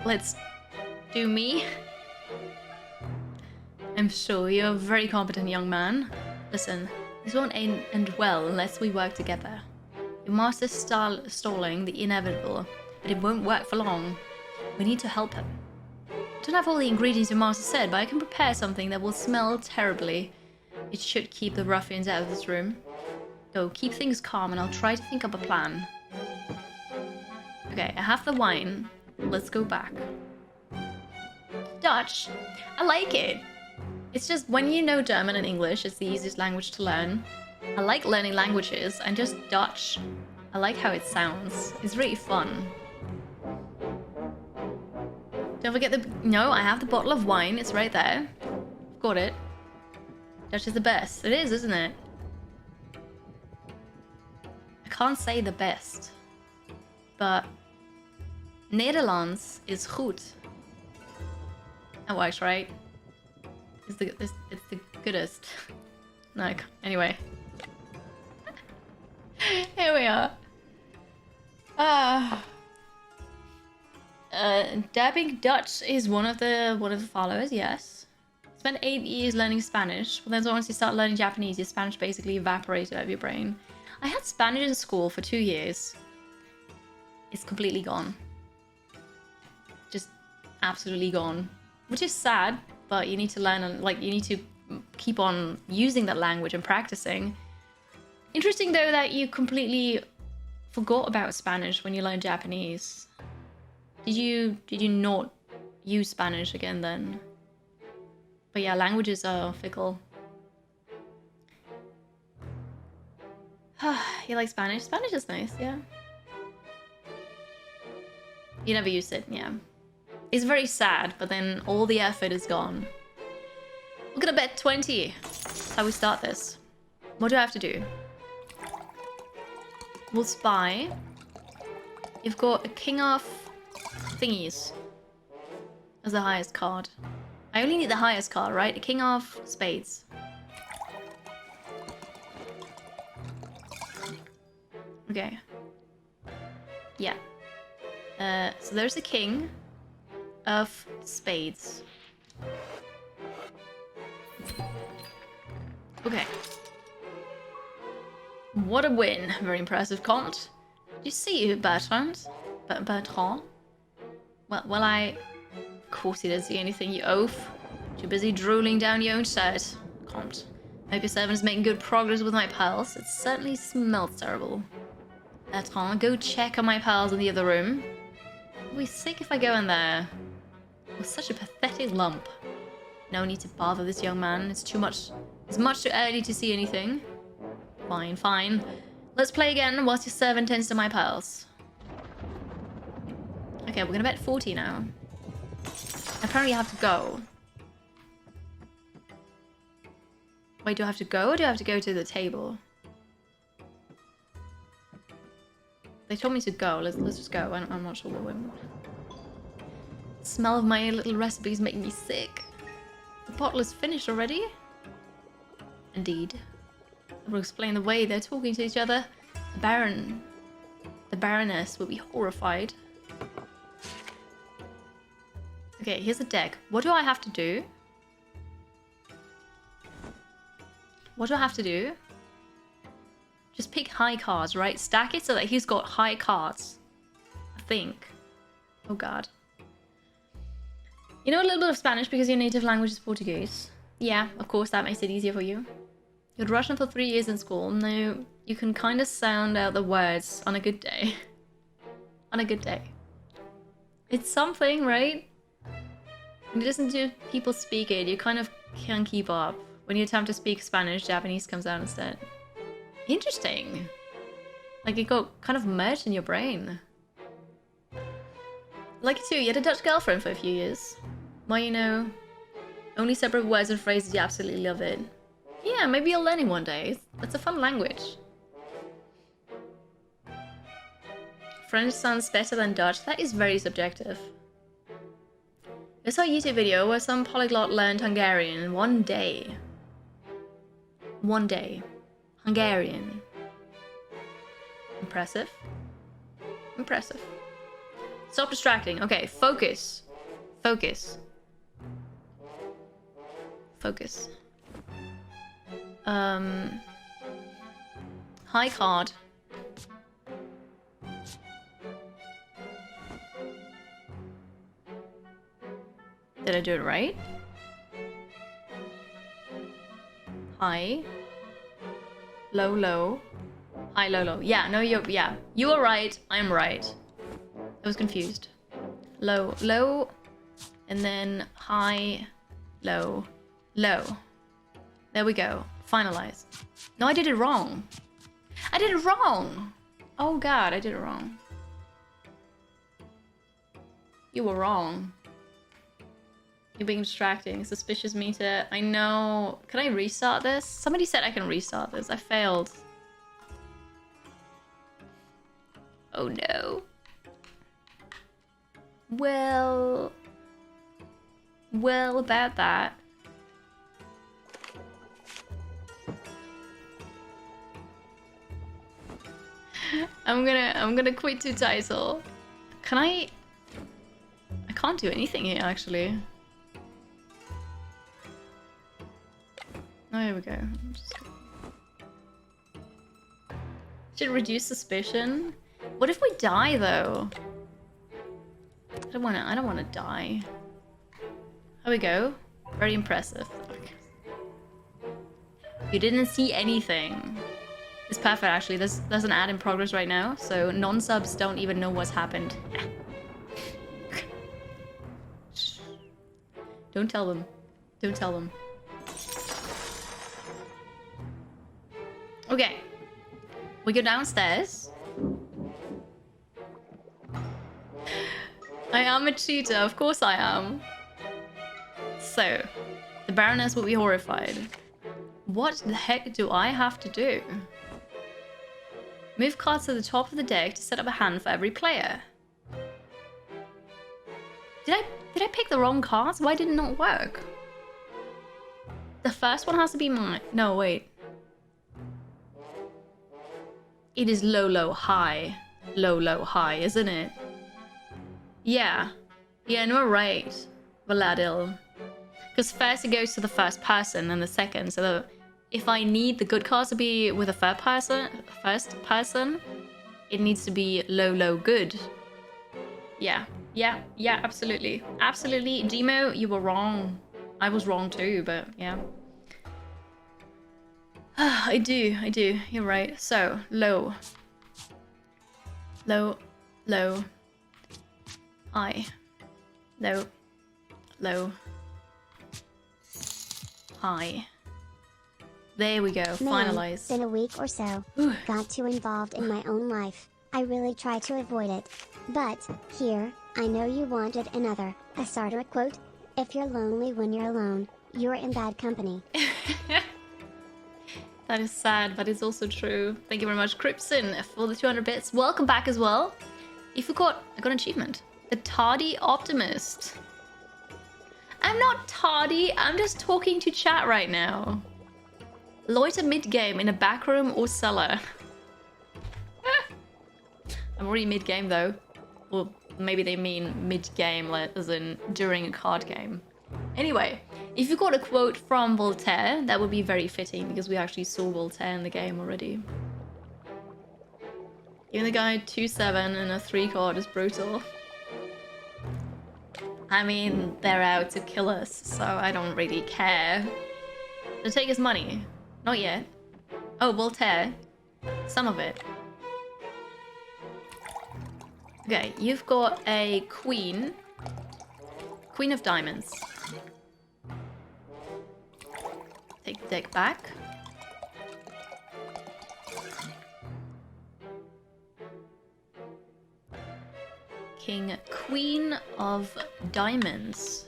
Let's do me. I'm sure you're a very competent young man. Listen, this won't end well unless we work together. Your master's stalling the inevitable, but it won't work for long. We need to help him. I don't have all the ingredients your master said, but I can prepare something that will smell terribly. It should keep the ruffians out of this room. Go, keep things calm and I'll try to think up a plan. Okay, I have the wine. Let's go back. Dutch. I like it. It's just when you know German and English, it's the easiest language to learn. I like learning languages and just Dutch. I like how it sounds. It's really fun. Don't forget the... No, I have the bottle of wine. It's right there. Got it. Dutch is the best. It is, isn't it? I can't say the best. But... Nederlands is goed. That works, right? It's the goodest. No, anyway. Here we are. Dabbing Dutch is one of the followers, yes. Spent 8 years learning Spanish, but then once you start learning Japanese, your Spanish basically evaporated out of your brain. I had Spanish in school for 2 years. It's completely gone. Just absolutely gone. Which is sad, but you need to learn and you need to keep on using that language and practicing. Interesting though that you completely forgot about Spanish when you learned Japanese. Did you not use Spanish again then? But yeah, languages are fickle. You like Spanish? Spanish is nice, yeah. You never used it, yeah. It's very sad, but then all the effort is gone. We're gonna bet 20. That's how we start this. What do I have to do? We'll spy. You've got a king of thingies as the highest card. I only need the highest card, right? A king of spades. Okay. Yeah. So there's a king of spades. Okay. What a win. Very impressive, Comte. Did you see Bertrand? Bertrand? Well, I... Of course he didn't see anything, you oaf. Too busy drooling down your own shirt. Comte. Hope your servant is making good progress with my pals. It certainly smells terrible. Bertrand, go check on my pals in the other room. I'll be sick if I go in there. With such a pathetic lump. No need to bother this young man. It's too much. It's much too early to see anything. Fine, fine. Let's play again whilst your servant tends to my pals. Okay, we're gonna bet 40 now. Apparently I have to go. Wait, do I have to go or do I have to go to the table? They told me to go. Let's just go. I'm not sure where we're... The smell of my little recipes making me sick. The bottle is finished already? Indeed. I will explain the way they're talking to each other. The Baroness will be horrified. Okay, here's a deck. What do I have to do? What do I have to do? Just pick high cards, right? Stack it so that he's got high cards. I think. Oh god. You know a little bit of Spanish because your native language is Portuguese. Yeah, of course, that makes it easier for you. You're Russian for 3 years in school. No, you can kind of sound out the words on a good day. On a good day. It's something, right? When you listen to people speak it, you kind of can keep up. When you attempt to speak Spanish, Japanese comes out instead. Interesting. Like it got kind of merged in your brain. Like it too, you had a Dutch girlfriend for a few years. Well, you know, only separate words and phrases, you absolutely love it. Yeah, maybe you'll learn it one day. It's a fun language. French sounds better than Dutch. That is very subjective. I saw a YouTube video where some polyglot learned Hungarian in one day. One day. Hungarian. Impressive. Impressive. Stop distracting. Okay, focus. Focus. Focus. High card. Did I do it right? High. Low, low. High, low, low. Yeah, no, yeah. You were right. I'm right. I was confused. Low, low. And then high, low, low. There we go. Finalize. No, I did it wrong. I did it wrong. Oh god, I did it wrong. You were wrong. You're being distracting. Suspicious meter. I know. Can I restart this? Somebody said I can restart this. I failed. Oh no. Well, about that. I'm gonna quit to title. Can I can't do anything here actually. Oh, here we go. Should reduce suspicion. What if we die though? I don't wanna die. There we go. Very impressive. You didn't see anything. It's perfect actually. There's an ad in progress right now, so non-subs don't even know what's happened. Don't tell them. Don't tell them. Okay. We go downstairs. I am a cheater, of course I am. So, the Baroness will be horrified. What the heck do I have to do? Move cards to the top of the deck to set up a hand for every player. Did I pick the wrong cards? Why did it not work? The first one has to be mine. No, wait. It is low, low, high. Low, low, high, isn't it? Yeah. Yeah, no, right. Valadil. Because first it goes to the first person and the second. So if I need the good cards to be with the first person, it needs to be low, low, good. Yeah. Yeah, yeah, absolutely. Absolutely. Gmo, you were wrong. I was wrong too, but yeah. I do. You're right. So, low. Low, low. High. Low. Low. High. There we go. Finalize. Been a week or so. Got too involved in my own life. I really try to avoid it. But, here, I know you wanted another. I started a quote. If you're lonely when you're alone, you're in bad company. That is sad, but it's also true. Thank you very much, Cripson, for the 200 bits. Welcome back as well. I got an achievement. The Tardy Optimist. I'm not tardy, I'm just talking to chat right now. Loiter mid-game in a back room or cellar. I'm already mid-game though. Or maybe they mean mid-game, as in during a card game. Anyway, if you got a quote from Voltaire, that would be very fitting because we actually saw Voltaire in the game already. Giving the guy 2-7 and a 3 card is brutal. I mean, they're out to kill us, so I don't really care. They'll take his money. Not yet. Oh, Voltaire. Some of it. Okay, you've got a queen. Queen of diamonds. Take the deck back. King, queen of diamonds.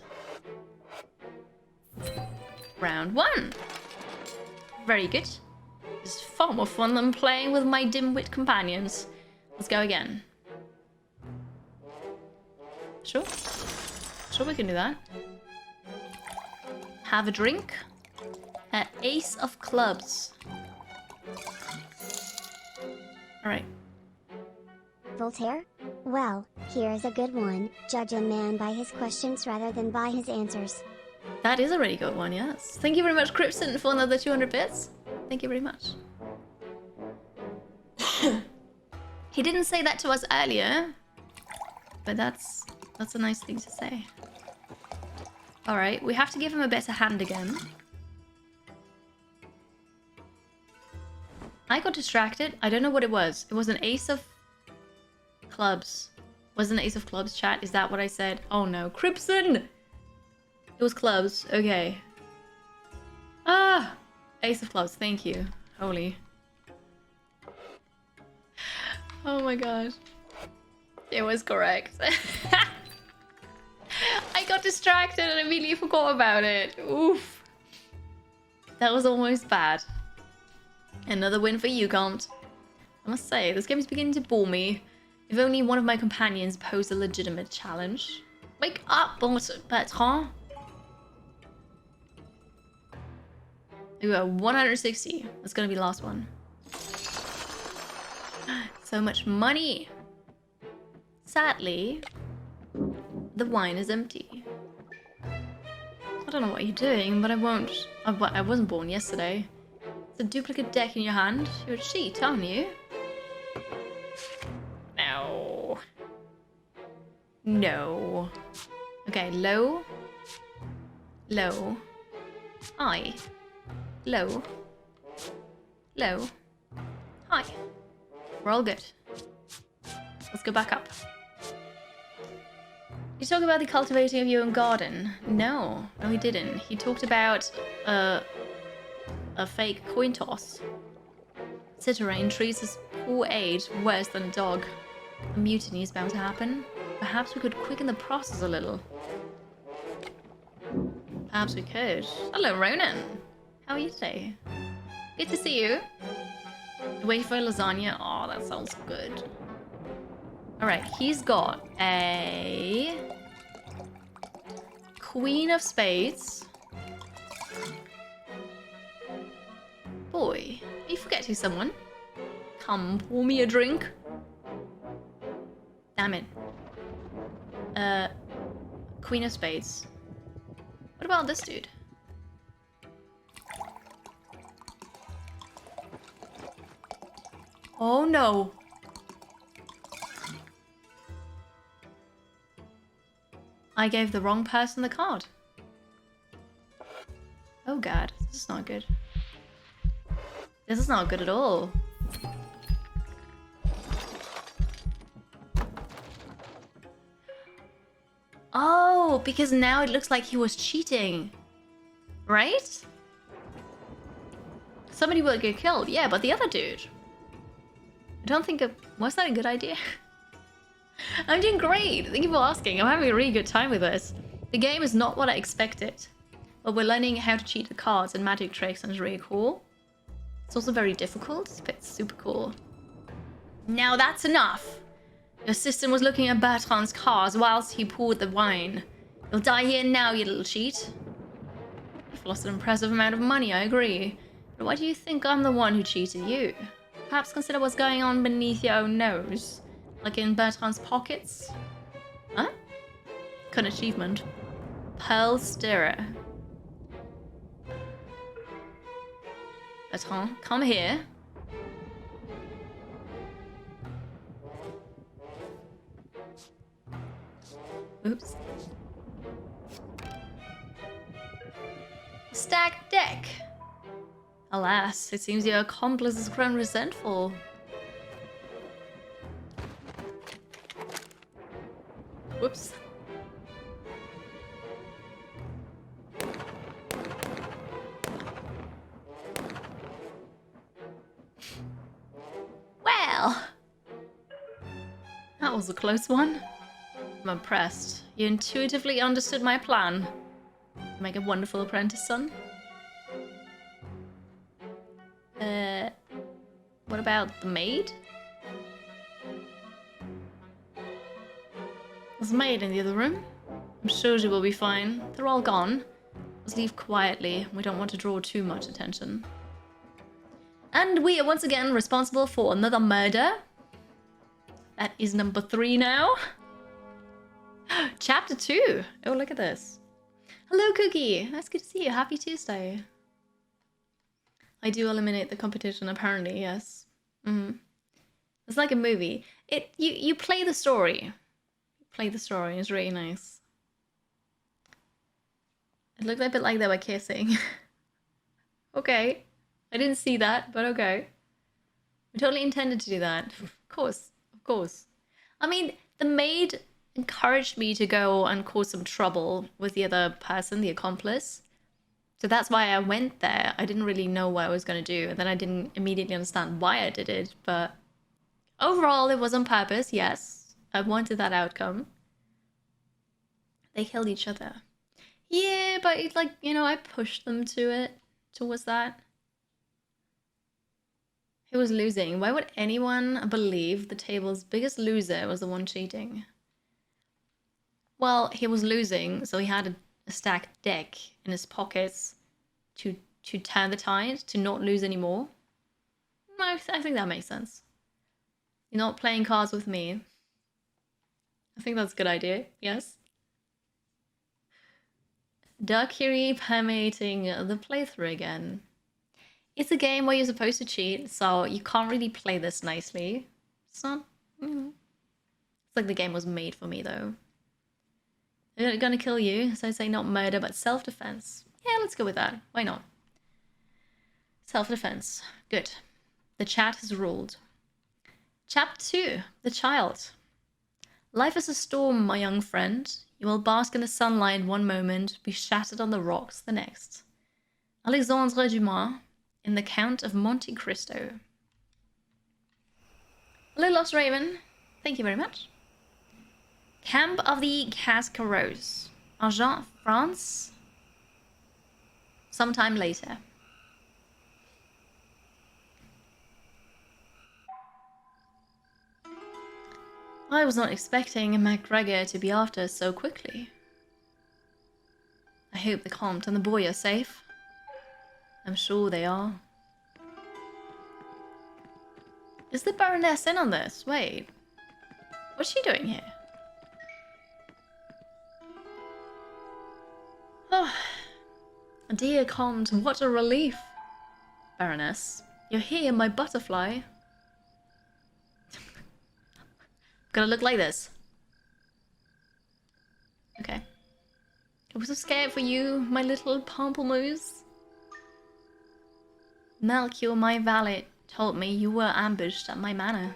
Round 1. Very good. It's far more fun than playing with my dim-wit companions. Let's go again. Sure. Sure, we can do that. Have a drink. Ace of clubs. Alright. Voltaire? Well, here's a good one. Judge a man by his questions rather than by his answers. That is a really good one, yes. Thank you very much, Cripson, for another 200 bits. Thank you very much. He didn't say that to us earlier, but that's a nice thing to say. Alright, we have to give him a better hand again. I got distracted. I don't know what it was. It was an ace of clubs. Was an ace of clubs, chat? Is that what I said? Oh no. Cripson! It was clubs. Okay. Ah! Ace of clubs. Thank you. Holy. Oh my gosh. It was correct. I got distracted and immediately forgot about it. Oof. That was almost bad. Another win for you, Comte. I must say, this game is beginning to bore me. If only one of my companions posed a legitimate challenge. Wake up, Bertrand. We got 160. That's gonna be the last one. So much money. Sadly, the wine is empty. I don't know what you're doing, but I won't. I wasn't born yesterday. It's a duplicate deck in your hand. You're a cheat, aren't you? No. No. Okay, low. Low. High. Low. Low. High. We're all good. Let's go back up. You talk about the cultivating of your own garden. No, he didn't. He talked about a fake coin toss. Citarain treats his poor aide worse than a dog. A mutiny is bound to happen. Perhaps we could quicken the process a little. Perhaps we could. Hello, Ronan. How are you today? Good to see you. Wait for lasagna. Oh, that sounds good. Alright, he's got a Queen of Spades. Boy, are you forgetting someone? Come, pour me a drink. Damn it. Queen of Spades. What about this dude? Oh no. I gave the wrong person the card. Oh god, this is not good. This is not good at all. Oh, because now it looks like he was cheating. Right? Somebody will get killed. Yeah, but the other dude. I don't think was that a good idea? I'm doing great. Thank you for asking. I'm having a really good time with this. The game is not what I expected, but we're learning how to cheat the cards and magic tricks, and it's really cool. It's also very difficult, but it's super cool. Now that's enough. Your assistant was looking at Bertrand's cards whilst he poured the wine. You'll die here now, you little cheat. You've lost an impressive amount of money, I agree. But why do you think I'm the one who cheated you? Perhaps consider what's going on beneath your own nose. Like in Bertrand's pockets? Huh? Good achievement. Pearl Stirrer. Bertrand, come here. Oops. Stacked deck. Alas, it seems your accomplice has grown resentful. Whoops. Well, that was a close one. I'm impressed. You intuitively understood my plan. You make a wonderful apprentice, son. What about the maid? There's a maid in the other room. I'm sure she will be fine. They're all gone. Let's leave quietly. We don't want to draw too much attention. And we are once again responsible for another murder. That is number 3 now. Chapter 2. Oh, look at this. Hello, Cookie. That's good to see you. Happy Tuesday. I do eliminate the competition, apparently, yes. It's like a movie. You play the story. Play the story. It's really nice. It looked a bit like they were kissing. Okay. I didn't see that, but okay. We totally intended to do that. Of course. Of course. I mean, the maid encouraged me to go and cause some trouble with the other person, the accomplice. So that's why I went there. I didn't really know what I was going to do. And then I didn't immediately understand why I did it. But overall, it was on purpose, yes. I wanted that outcome. They killed each other. Yeah, but it, like, you know, I pushed them towards that. He was losing. Why would anyone believe the table's biggest loser was the one cheating? Well, he was losing, so he had a stacked deck in his pockets to turn the tide, to not lose anymore. I think that makes sense. You're not playing cards with me. I think that's a good idea, yes? Darkery permeating the playthrough again. It's a game where you're supposed to cheat, so you can't really play this nicely. It's not... It's like the game was made for me, though. They're gonna kill you, so I say not murder, but self-defense. Yeah, let's go with that. Why not? Self-defense. Good. The chat has ruled. Chapter 2. The Child. Life is a storm, my young friend. You will bask in the sunlight one moment, be shattered on the rocks the next. Alexandre Dumas in The Count of Monte Cristo. Hello, Lost Raven. Thank you very much. Camp of the Cascaros. Agen, France. Sometime later. I was not expecting MacGregor to be after us so quickly. I hope the Comte and the boy are safe. I'm sure they are. Is the Baroness in on this? Wait. What's she doing here? Oh, dear Comte, what a relief. Baroness, you're here, my butterfly. Gonna look like this. Okay. I was so scared for you, my little pamplemousse. Melchior, my valet, told me you were ambushed at my manor.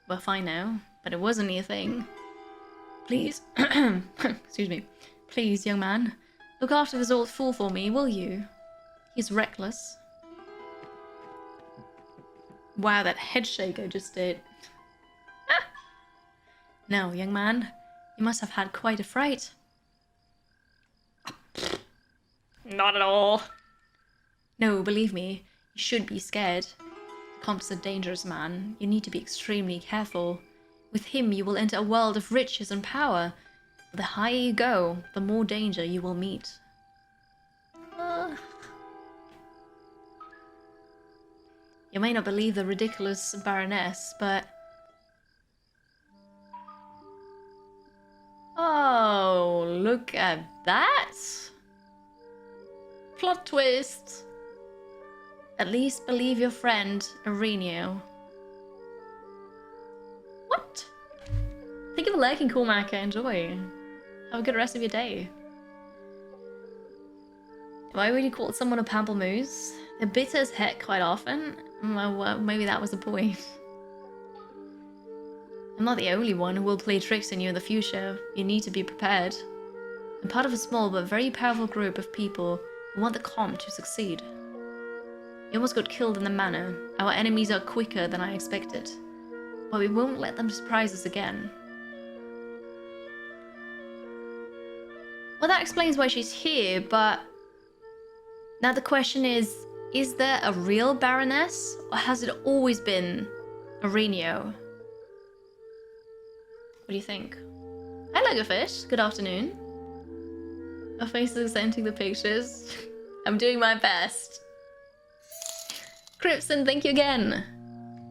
We're fine now, but it wasn't your thing. Please, excuse me. Please, young man, look after this old fool for me, will you? He's reckless. Wow, that head shake I just did. No, young man, you must have had quite a fright. Not at all. No, believe me, you should be scared. The Comte is a dangerous man. You need to be extremely careful. With him, you will enter a world of riches and power. The higher you go, the more danger you will meet. You may not believe the ridiculous Baroness, but... Oh, look at that! Plot twist! At least believe your friend, Arenio. What? Thank you for lurking, cool Maka. Enjoy. Have a good rest of your day. Do I really call someone a pamplemousse? They're bitter as heck quite often. Well, maybe that was the point. I'm not the only one who will play tricks on you in the future. You need to be prepared. I'm part of a small but very powerful group of people who want the comp to succeed. You almost got killed in the manor. Our enemies are quicker than I expected. But we won't let them surprise us again. Well, that explains why she's here, but... Now the question is there a real Baroness? Or has it always been Aurelio? What do you think? Hi, Legofish. Good afternoon. Our faces are sending the pictures. I'm doing my best. Cripson, thank you again.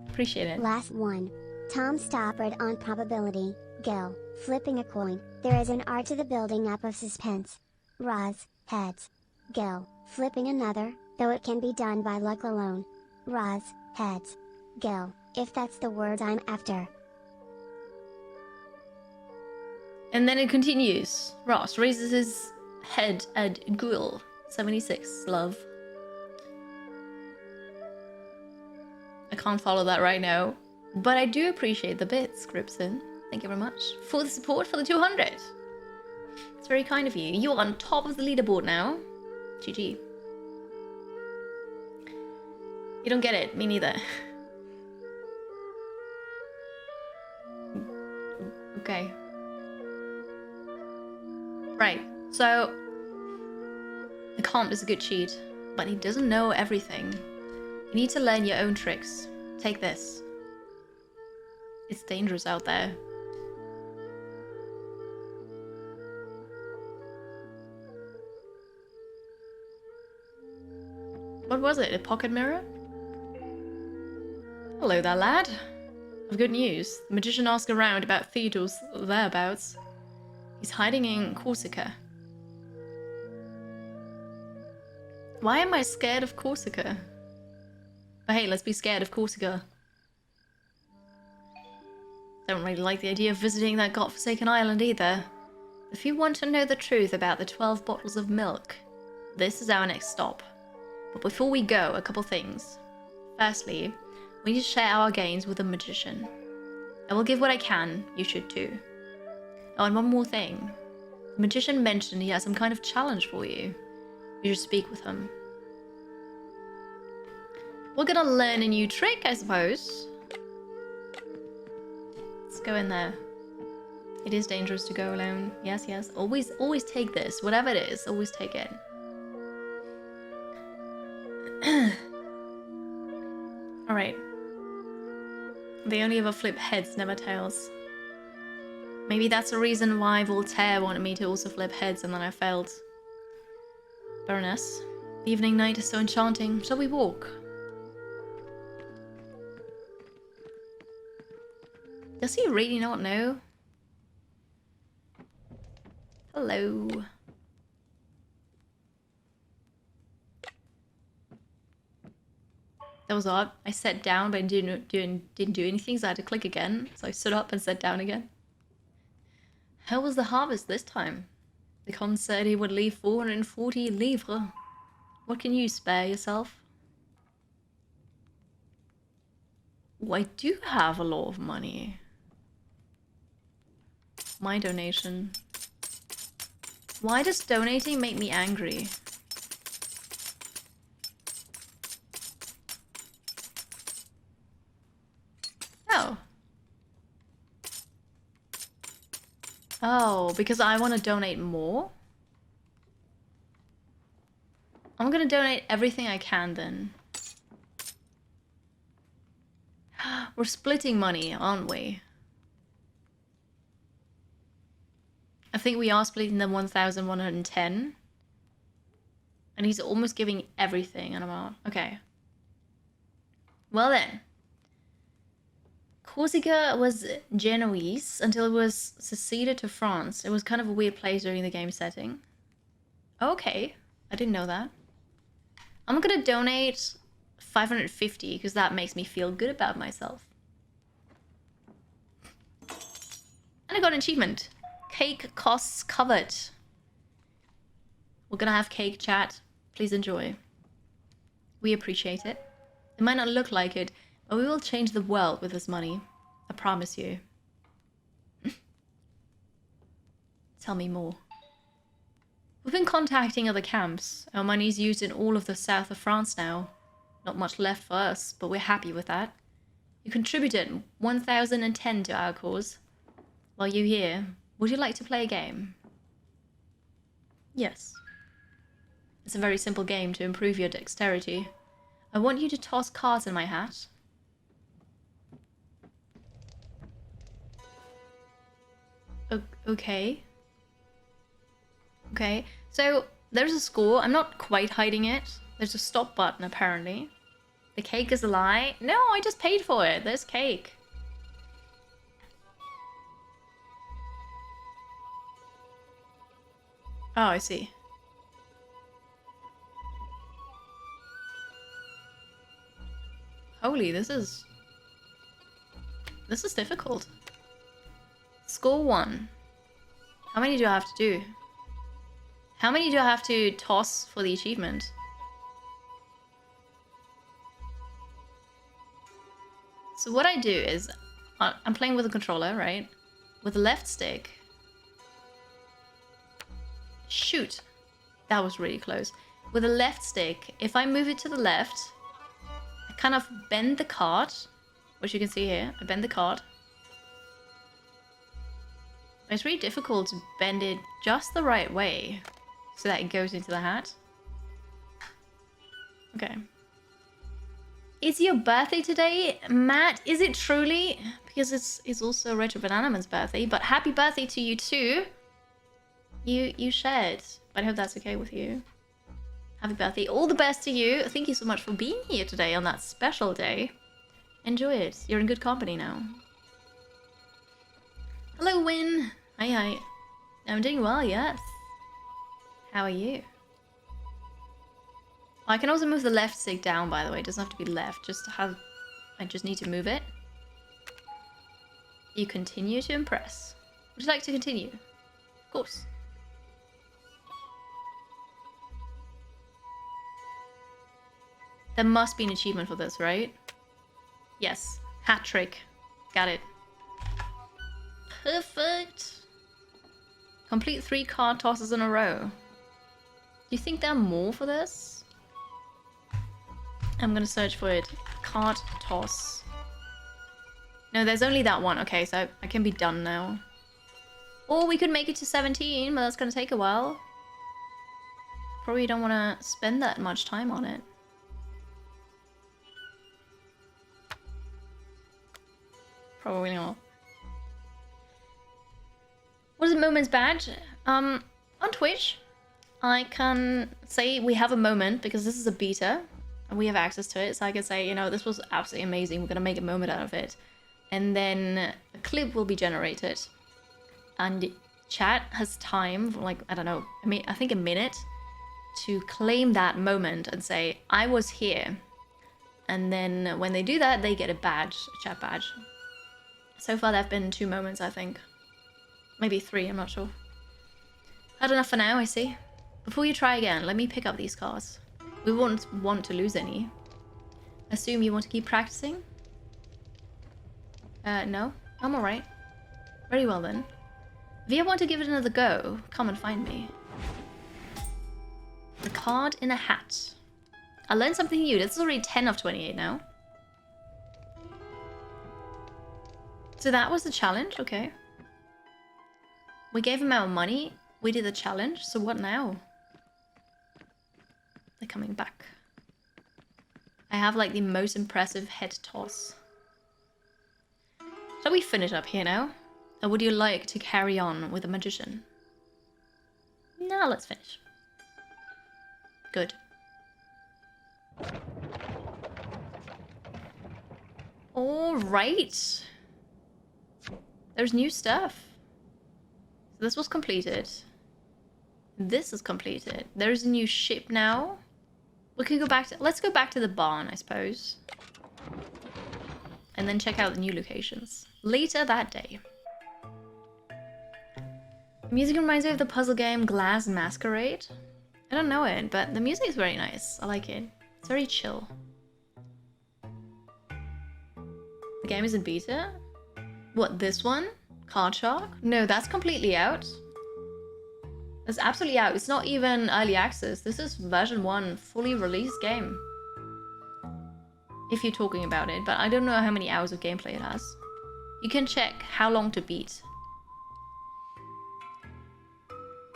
Appreciate it. Last one. Tom Stoppard on probability. Gil, flipping a coin. There is an art to the building up of suspense. Roz, heads. Gil, flipping another, though it can be done by luck alone. Roz, heads. Gil, if that's the word I'm after. And then it continues. Ross raises his head at Ghoul. 76, love. I can't follow that right now. But I do appreciate the bits, Gripson. Thank you very much for the support for the 200. It's very kind of you. You are on top of the leaderboard now. GG. You don't get it. Me neither. Okay. Right. So, the comp is a good cheat, but he doesn't know everything. You need to learn your own tricks. Take this. It's dangerous out there. What was it? A pocket mirror? Hello there, lad. I've good news. The magician asked around about Theodore's whereabouts. He's hiding in Corsica. Why am I scared of Corsica? But hey, let's be scared of Corsica. Don't really like the idea of visiting that godforsaken island either. If you want to know the truth about the 12 bottles of milk, this is our next stop. But before we go, a couple things. Firstly, we need to share our gains with the magician. I will give what I can, you should too. Oh, and one more thing. The magician mentioned he has some kind of challenge for you. You should speak with him. We're gonna learn a new trick, I suppose. Let's go in there. It is dangerous to go alone. Yes, yes. Always take this. Whatever it is, always take it. Alright. They only ever flip heads, never tails. Maybe that's the reason why Voltaire wanted me to also flip heads and then I failed. Baroness, the evening night is so enchanting. Shall we walk? Does he really not know? Hello. That was odd. I sat down but didn't do anything, so I had to click again. So I stood up and sat down again. How was the harvest this time? The con said he would leave 440 livres. What can you spare yourself? Oh, I do have a lot of money. My donation. Why does donating make me angry? Oh. Oh, because I want to donate more? I'm gonna donate everything I can then. We're splitting money, aren't we? I think we are splitting the 1,110. And he's almost giving everything, and I'm out. Okay. Well then. Corsica was Genoese until it was seceded to France. It was kind of a weird place during the game setting. Okay. I didn't know that. I'm gonna donate 550 because that makes me feel good about myself. And I got an achievement. Cake costs covered. We're gonna have cake, chat. Please enjoy. We appreciate it. It might not look like it, but we will change the world with this money. I promise you. Tell me more. We've been contacting other camps. Our money's used in all of the south of France now. Not much left for us, but we're happy with that. You contributed 1,010 to our cause. While you're here, would you like to play a game? Yes. It's a very simple game to improve your dexterity. I want you to toss cards in my hat. Okay. Okay, so there's a score. I'm not quite hiding it. There's a stop button, apparently. The cake is a lie. No, I just paid for it. There's cake. Oh, I see. Holy, this is difficult. Score 1. How many do I have to do? How many do I have to toss for the achievement? So what I do is, I'm playing with a controller, right? With the left stick. Shoot. That was really close. With the left stick, if I move it to the left, I kind of bend the card, which you can see here. I bend the card. It's really difficult to bend it just the right way so that it goes into the hat. Okay. Is your birthday today, Matt? Is it truly? Because it's also Retro Bananaman's birthday, but happy birthday to you too. You shared, but I hope that's okay with you. Happy birthday. All the best to you. Thank you so much for being here today on that special day. Enjoy it. You're in good company now. Hello, Win. Hi. I'm doing well, yes. How are you? Oh, I can also move the left stick down, by the way. It doesn't have to be left. I just need to move it. You continue to impress. Would you like to continue? Of course. There must be an achievement for this, right? Yes. Hat trick. Got it. Perfect. Complete 3 card tosses in a row. Do you think there are more for this? I'm gonna search for it. Card toss. No, there's only that one. Okay, so I can be done now. Or we could make it to 17, but that's gonna take a while. Probably don't want to spend that much time on it. Probably not. What is a moment's badge? On Twitch, I can say we have a moment because this is a beta and we have access to it. So I can say, you know, this was absolutely amazing. We're going to make a moment out of it. And then a clip will be generated. And chat has time for like, I don't know, I think a minute to claim that moment and say, I was here. And then when they do that, they get a badge, a chat badge. So far, there have been 2 moments, I think. Maybe 3, I'm not sure. Had enough for now, I see. Before you try again, let me pick up these cards. We won't want to lose any. Assume you want to keep practicing? No. I'm alright. Very well then. If you want to give it another go, come and find me. The card in a hat. I learned something new. This is already 10 of 28 now. So that was the challenge? Okay. We gave him our money. We did the challenge. So what now? They're coming back. I have like the most impressive head toss. Shall we finish up here now? Or would you like to carry on with the magician? No, let's finish. Good. Alright. There's new stuff. So this was completed. This is completed. There's a new ship now. We can go back to... Let's go back to the barn, I suppose. And then check out the new locations. Later that day. The music reminds me of the puzzle game Glass Masquerade. I don't know it, but the music is very nice. I like it. It's very chill. The game is in beta? What, this one? Card Shark? No, that's completely out. It's absolutely out. It's not even early access. This is version 1, fully released game. If you're talking about it, but I don't know how many hours of gameplay it has. You can check how long to beat.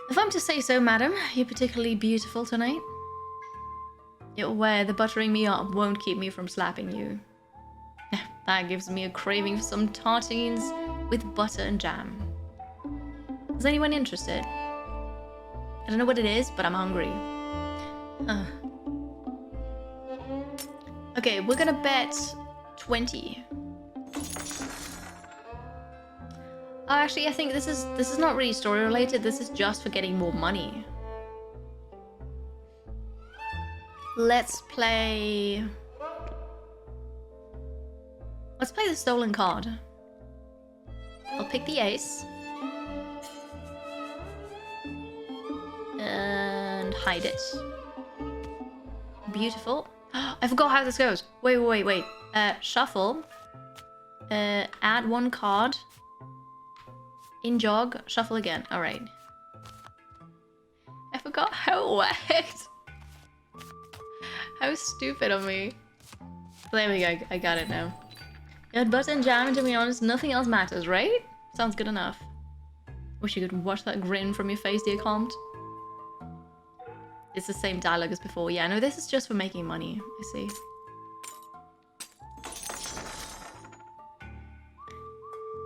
If I'm to say so, madam, you're particularly beautiful tonight. You're aware the buttering me up won't keep me from slapping you. That gives me a craving for some tartines with butter and jam. Is anyone interested? I don't know what it is, but I'm hungry. Okay, we're gonna bet 20. Oh, actually, I think this is not really story related. This is just for getting more money. Let's play the stolen card. I'll pick the ace. And hide it. Beautiful. I forgot how this goes. Wait. Shuffle. Add one card. In jog, shuffle again. Alright. I forgot how it worked. How stupid of me. There we go, I got it now. You had butter and jam, and to be honest, nothing else matters, right? Sounds good enough. Wish you could watch that grin from your face, dear Comte. It's the same dialogue as before. Yeah, no, this is just for making money. I see.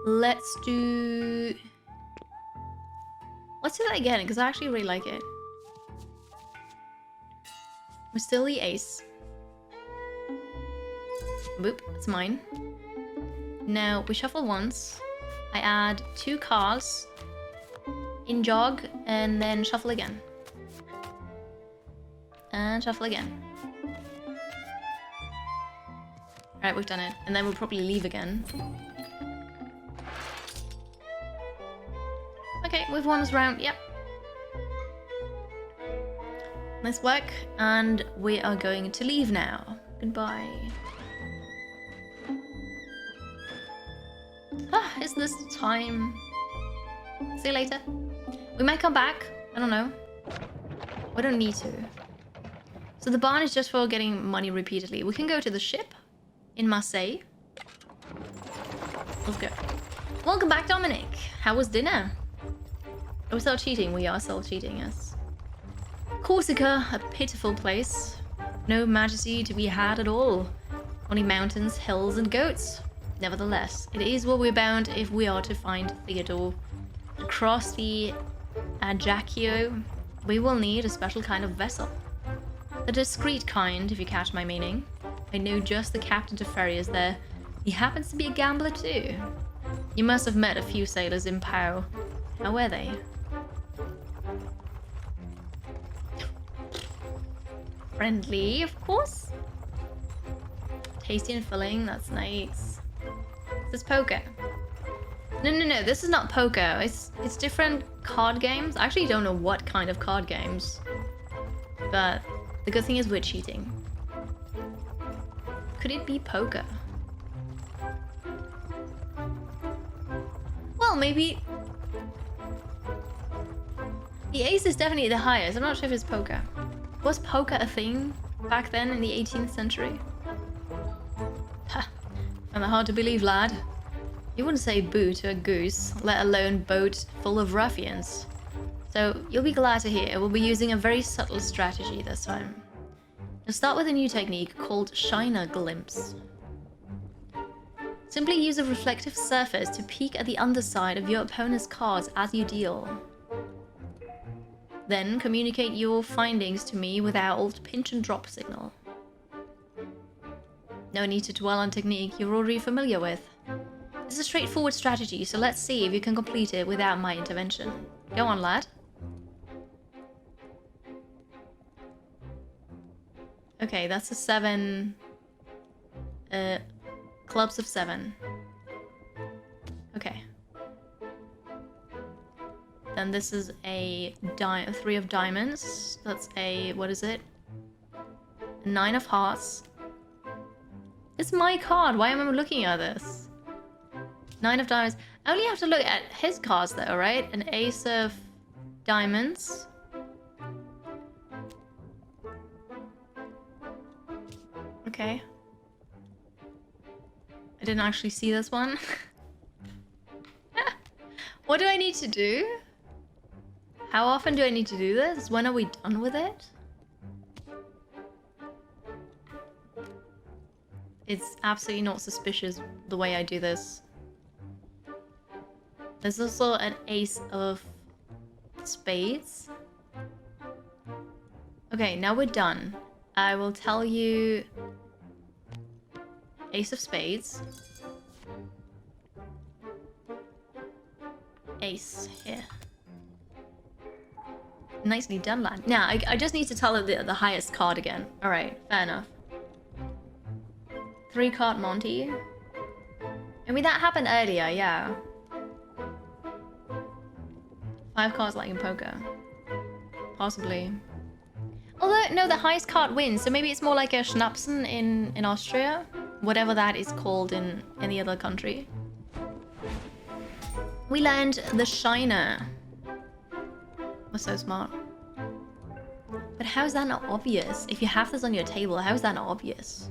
Let's do that again, because I actually really like it. We're still the ace. Boop, it's mine. Now, we shuffle once. I add 2 cards. In jog, and then shuffle again. And shuffle again. Alright, we've done it. And then we'll probably leave again. Okay, we've won this round, yep. Nice work, and we are going to leave now. Goodbye. Is this time? See you later. We might come back, I don't know. We don't need to. So the barn is just for getting money repeatedly. We can go to the ship in Marseille. Let's go. Welcome back, Dominic. How was dinner? Are we still cheating? We are still cheating, yes. Corsica, a pitiful place. No majesty to be had at all. Only mountains, hills, and goats. Nevertheless, it is what we're bound if we are to find Theodore. To cross the Ajaccio, we will need a special kind of vessel. The discreet kind, if you catch my meaning. I know just the captain to ferry is there. He happens to be a gambler too. You must have met a few sailors in Pau. How were they? Friendly, of course. Tasty and filling, that's nice. This is poker. No, this is not poker. It's different card games. I actually don't know what kind of card games. But the good thing is we're cheating. Could it be poker? Well, maybe... The ace is definitely the highest. I'm not sure if it's poker. Was poker a thing back then in the 18th century? Ha! Found that hard to believe, lad. You wouldn't say boo to a goose, let alone boat full of ruffians. So you'll be glad to hear we'll be using a very subtle strategy this time. We'll start with a new technique called Shiner Glimpse. Simply use a reflective surface to peek at the underside of your opponent's cards as you deal. Then communicate your findings to me with our old pinch and drop signal. No need to dwell on technique you're already familiar with. It's a straightforward strategy, so let's see if you can complete it without my intervention. Go on, lad. Okay, that's a 7. Clubs of 7. Okay. Then this is a 3 of diamonds. That's a, what is it? 9 of hearts. It's my card. Why am I looking at this? 9 of diamonds. I only have to look at his cards though, right? An ace of diamonds. Okay. I didn't actually see this one. What do I need to do? How often do I need to do this? When are we done with it? It's absolutely not suspicious the way I do this. There's also an ace of spades. Okay, now we're done. I will tell you... Ace of spades. Ace here. Nicely done, lad. Now, I just need to tell her the highest card again. Alright, fair enough. 3 card Monty. I mean, that happened earlier, yeah. 5 cards like in poker. Possibly. Although, no, the highest card wins, so maybe it's more like a Schnapsen in Austria. Whatever that is called in any other country. We learned the Shiner. We're so smart. But how is that not obvious? If you have this on your table, how is that not obvious?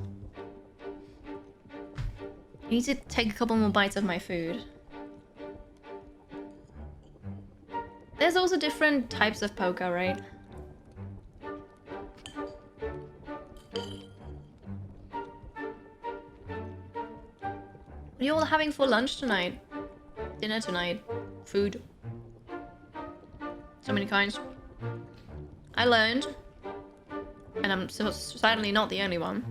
I need to take a couple more bites of my food. There's also different types of poker, right? What are you all having for lunch tonight? Dinner tonight? Food? So many kinds. I learned, and I'm certainly not the only one,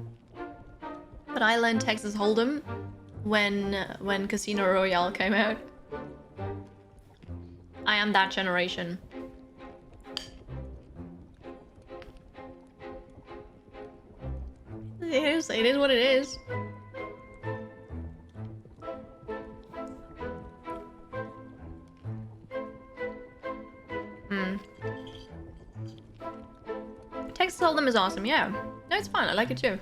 but I learned Texas Hold'em when Casino Royale came out. I am that generation. It is what it is. Texas Hold'em is awesome, yeah. No, it's fun. I like it too.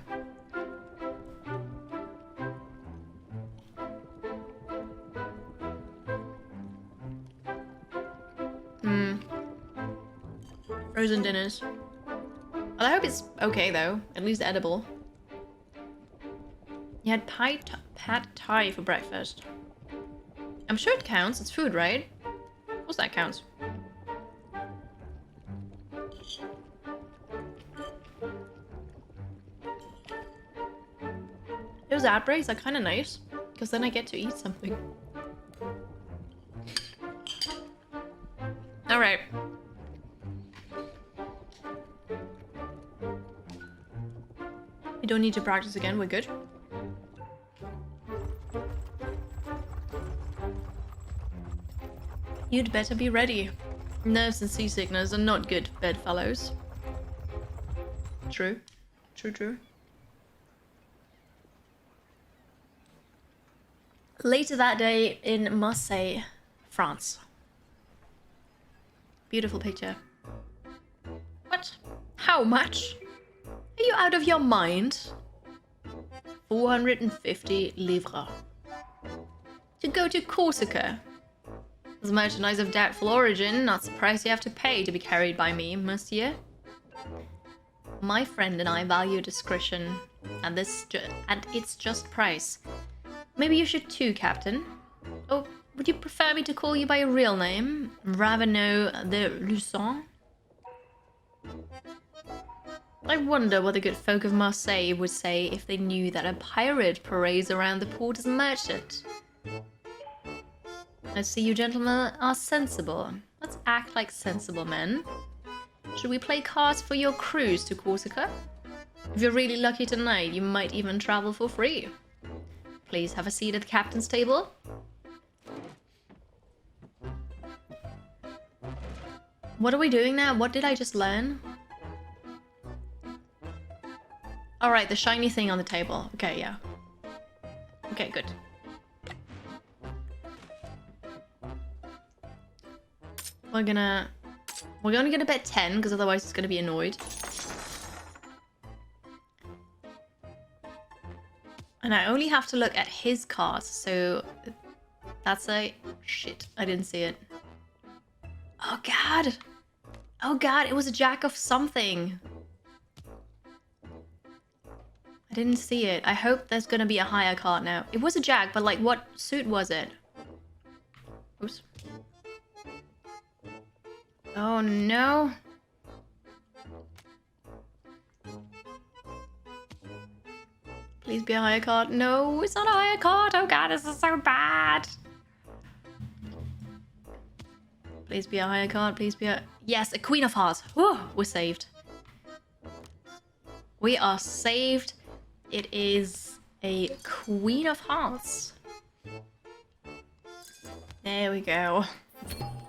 Frozen dinners. Well, I hope it's okay though. At least edible. You had pad thai for breakfast. I'm sure it counts. It's food, right? Of course that counts. Those ad breaks are kind of nice, because then I get to eat something. Alright. We don't need to practice again, we're good. You'd better be ready. Nerves and seasickness are not good bedfellows. True. True, true. Later that day in Marseille, France. Beautiful picture. What? How much? Are you out of your mind? 450 livres. To go to Corsica. As merchandise of doubtful origin, not surprised you have to pay to be carried by me, monsieur. My friend and I value discretion at its just price. Maybe you should too, Captain. Or would you prefer me to call you by your real name? Ravenel de Luçon? I wonder what the good folk of Marseille would say if they knew that a pirate parades around the port as a merchant. I see you gentlemen are sensible. Let's act like sensible men. Should we play cards for your cruise to Corsica? If you're really lucky tonight, you might even travel for free. Please have a seat at the captain's table. What are we doing now? What did I just learn? Alright, the shiny thing on the table. Okay, yeah. Okay, good. We're only gonna bet 10, because otherwise it's gonna be annoyed. And I only have to look at his cards, so that's a... Shit, I didn't see it. Oh god! Oh god, it was a jack of something. I didn't see it. I hope there's gonna be a higher card now. It was a jack, but like what suit was it? Oops. Oh no. Please be a higher card. No, it's not a higher card. Oh god, this is so bad. Please be a higher card. Please be a... Yes, a Queen of Hearts. Whew, we're saved. We are saved. It is a Queen of Hearts. There we go.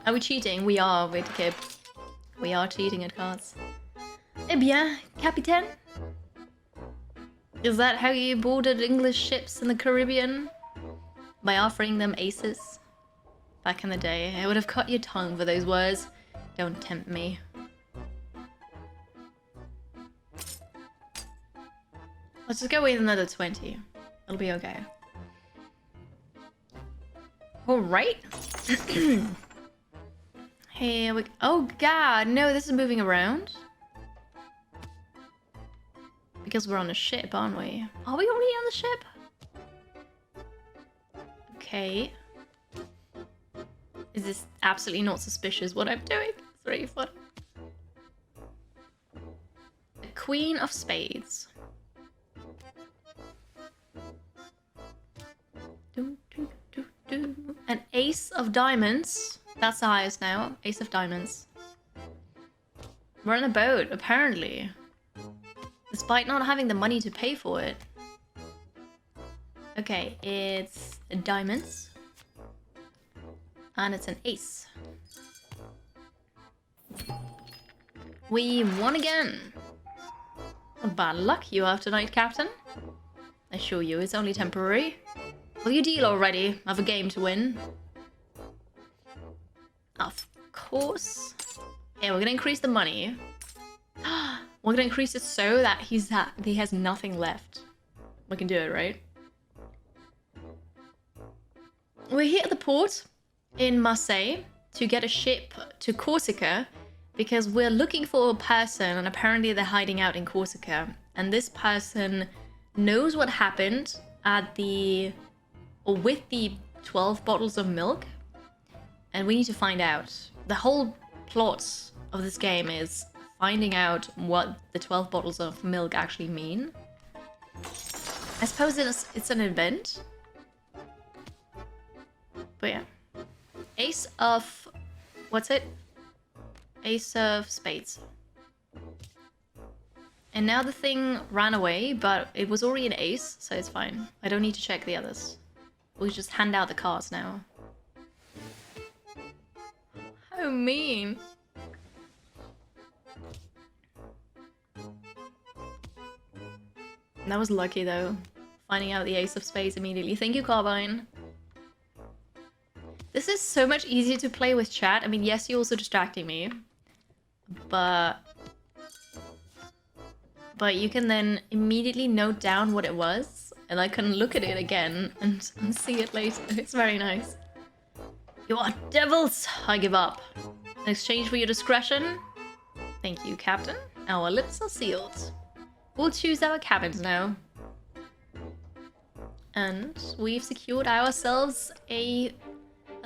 Are we cheating? We are, wait, kid. We are cheating at cards. Eh bien, Capitaine? Is that how you boarded English ships in the Caribbean? By offering them aces? Back in the day, I would have cut your tongue for those words. Don't tempt me. Let's just go with another 20. It'll be okay. Alright. Here we go. Oh god, no, this is moving around. Because we're on a ship, aren't we? Are we already on the ship? Okay. Is this absolutely not suspicious what I'm doing? It's really fun. The Queen of Spades. An Ace of Diamonds. That's the highest now. Ace of Diamonds. We're on a boat, apparently. Despite not having the money to pay for it. Okay, it's diamonds. And it's an ace. We won again. Bad luck you have tonight, Captain. I assure you, it's only temporary. Will you deal already? I have a game to win. Of course. Yeah, we're gonna increase the money. We're gonna increase it so that he has nothing left. We can do it, right? We're here at the port in Marseille to get a ship to Corsica because we're looking for a person and apparently they're hiding out in Corsica. And this person knows what happened at the... or with the 12 bottles of milk. And we need to find out. The whole plot of this game is finding out what the 12 bottles of milk actually mean. I suppose it's an event. But yeah. Ace of... what's it? Ace of Spades. And now the thing ran away, but it was already an ace, so it's fine. I don't need to check the others. We'll just hand out the cards now. How mean. That was lucky though. Finding out the Ace of Spades immediately. Thank you, Carbine. This is so much easier to play with chat. I mean, yes, you're also distracting me. But you can then immediately note down what it was. And I can look at it again and see it later. It's very nice. You are devils! I give up. In exchange for your discretion? Thank you, Captain. Our lips are sealed. We'll choose our cabins now. And we've secured ourselves a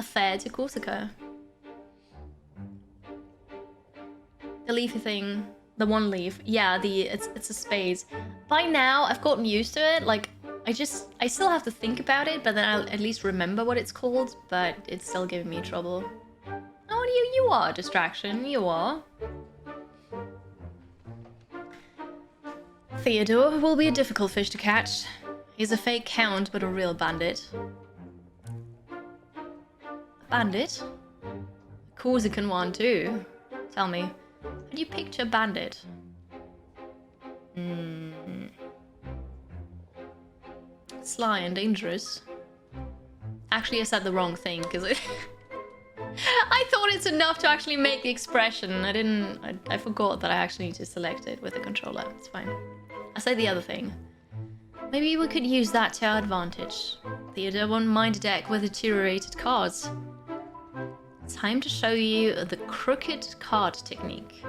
fare to Corsica. The leafy thing. The one leaf. Yeah, it's a spades. By now, I've gotten used to it. Like, I still have to think about it, but then I'll at least remember what it's called, but it's still giving me trouble. Oh, you are a distraction. You are. Theodore will be a difficult fish to catch. He's a fake count, but a real bandit. A bandit? A Corsican one, too. Tell me, how do you picture bandit? Sly and dangerous. Actually, I said the wrong thing, because I thought it's enough to actually make the expression. I forgot that I actually need to select it with the controller. It's fine. I said the other thing. Maybe we could use that to our advantage. Theodore won't mind a deck with deteriorated cards. Time to show you the crooked card technique.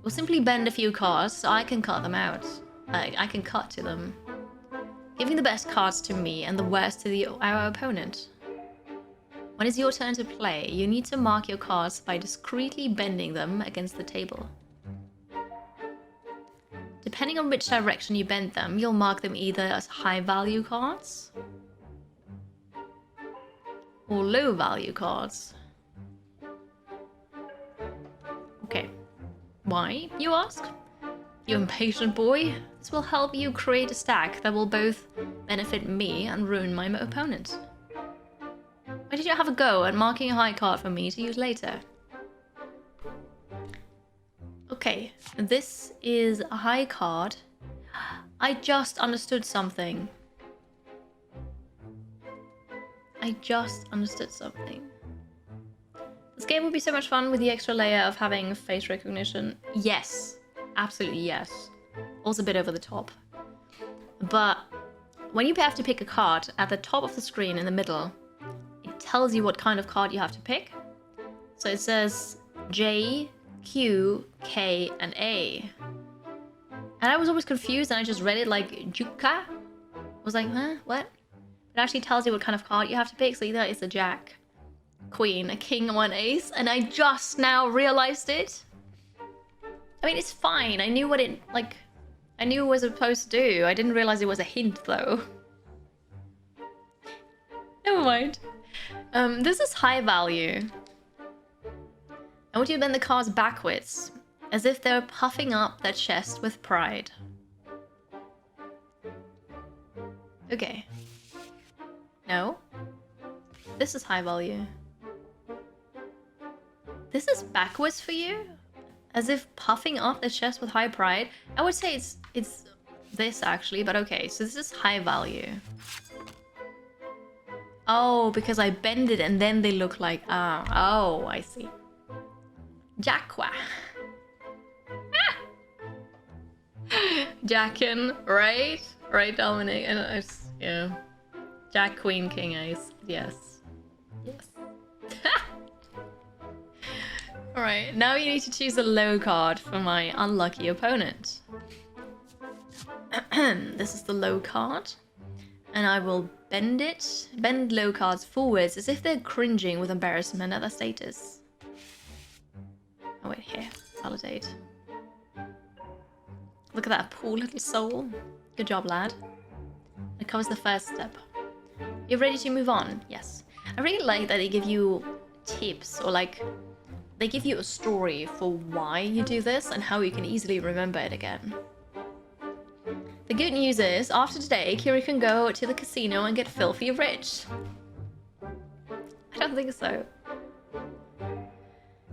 We'll simply bend a few cards so I can cut them out. I can cut to them. Giving the best cards to me and the worst to our opponent. When it's your turn to play, you need to mark your cards by discreetly bending them against the table. Depending on which direction you bend them, you'll mark them either as high value cards or low value cards. Okay. Why, you ask? You impatient boy? This will help you create a stack that will both benefit me and ruin my opponent. Why did you have a go at marking a high card for me to use later? Okay, this is a high card. I just understood something. This game would be so much fun with the extra layer of having face recognition. Yes, absolutely yes. Also a bit over the top. But when you have to pick a card, at the top of the screen in the middle, it tells you what kind of card you have to pick. So it says J, Q, K, and A. And I was always confused and I just read it like Juka. I was like, huh? What? It actually tells you what kind of card you have to pick. So either it's a Jack, Queen, a King, and one Ace. And I just now realized it. I mean, it's fine. I knew what it, like, I knew what it was supposed to do. I didn't realize it was a hint though. Never mind. This is high value. I want you to bend the cards backwards, as if they're puffing up their chest with pride. Okay. No. This is high value. This is backwards for you? As if puffing up their chest with high pride? I would say it's this actually, but okay. So this is high value. Oh, because I bend it and then they look like, oh, I see. Jacqua. Jackin, right? Right, Dominic? And yeah. Jack, Queen, King, Ace. Yes. Yes. Alright, now you need to choose a low card for my unlucky opponent. This is the low card. And I will bend low cards forwards as if they're cringing with embarrassment at their status. Oh wait, here. Validate. Look at that poor little soul. Good job, lad. It covers the first step. You're ready to move on? Yes. I really like that they give you tips, or like, they give you a story for why you do this and how you can easily remember it again. The good news is, after today, Kiri can go to the casino and get filthy rich. I don't think so.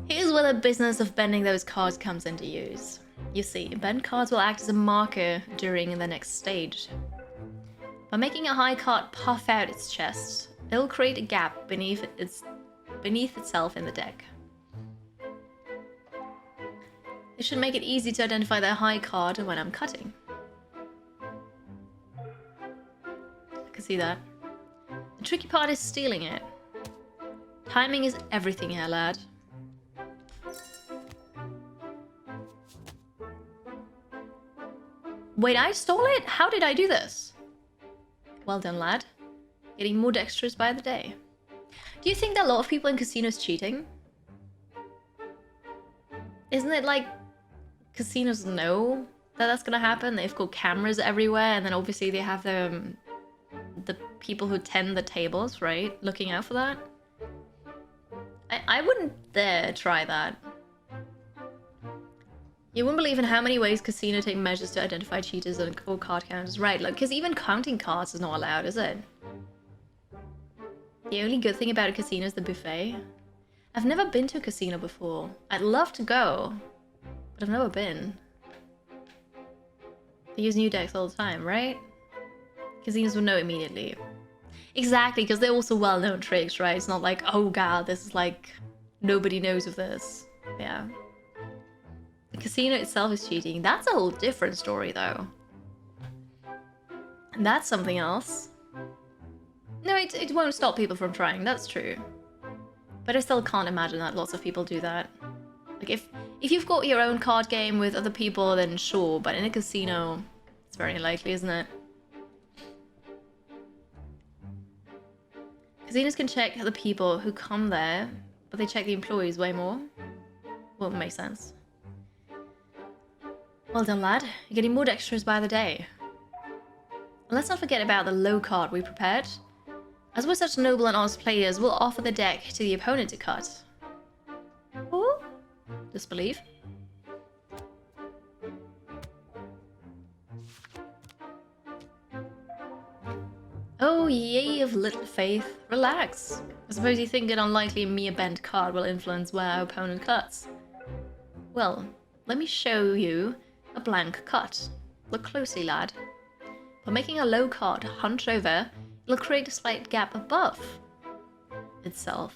Here's where the business of bending those cards comes into use. You see, bent cards will act as a marker during the next stage. By making a high card puff out its chest, it'll create a gap beneath itself in the deck. It should make it easy to identify the high card when I'm cutting. I can see that. The tricky part is stealing it. Timing is everything here, lad. Wait, I stole it? How did I do this? Well done, lad. Getting more dexterous by the day. Do you think that a lot of people in casinos cheating? Isn't it like casinos know that that's gonna happen? They've got cameras everywhere, and then obviously they have the people who tend the tables, right? Looking out for that. I wouldn't dare try that. You wouldn't believe in how many ways casino take measures to identify cheaters or card counters. Right, like, because even counting cards is not allowed, is it? The only good thing about a casino is the buffet. I've never been to a casino before. I'd love to go, but I've never been. They use new decks all the time, right? Casinos would know immediately. Exactly, because they're also well-known tricks, right? It's not like, oh god, this is like, nobody knows of this. Yeah. The casino itself is cheating. That's a whole different story, though. And that's something else. No, it won't stop people from trying, that's true. But I still can't imagine that lots of people do that. Like, if you've got your own card game with other people, then sure, but in a casino, it's very unlikely, isn't it? Casinos can check the people who come there, but they check the employees way more. Well, it makes sense. Well done, lad. You're getting more dexterous by the day. Let's not forget about the low card we prepared. As we're such noble and honest players, we'll offer the deck to the opponent to cut. Ooh. Disbelief. Oh, yay of little faith. Relax. I suppose you think an unlikely mere bent card will influence where our opponent cuts. Well, let me show you a blank cut. Look closely, lad. By making a low card hunch over, it'll create a slight gap above itself.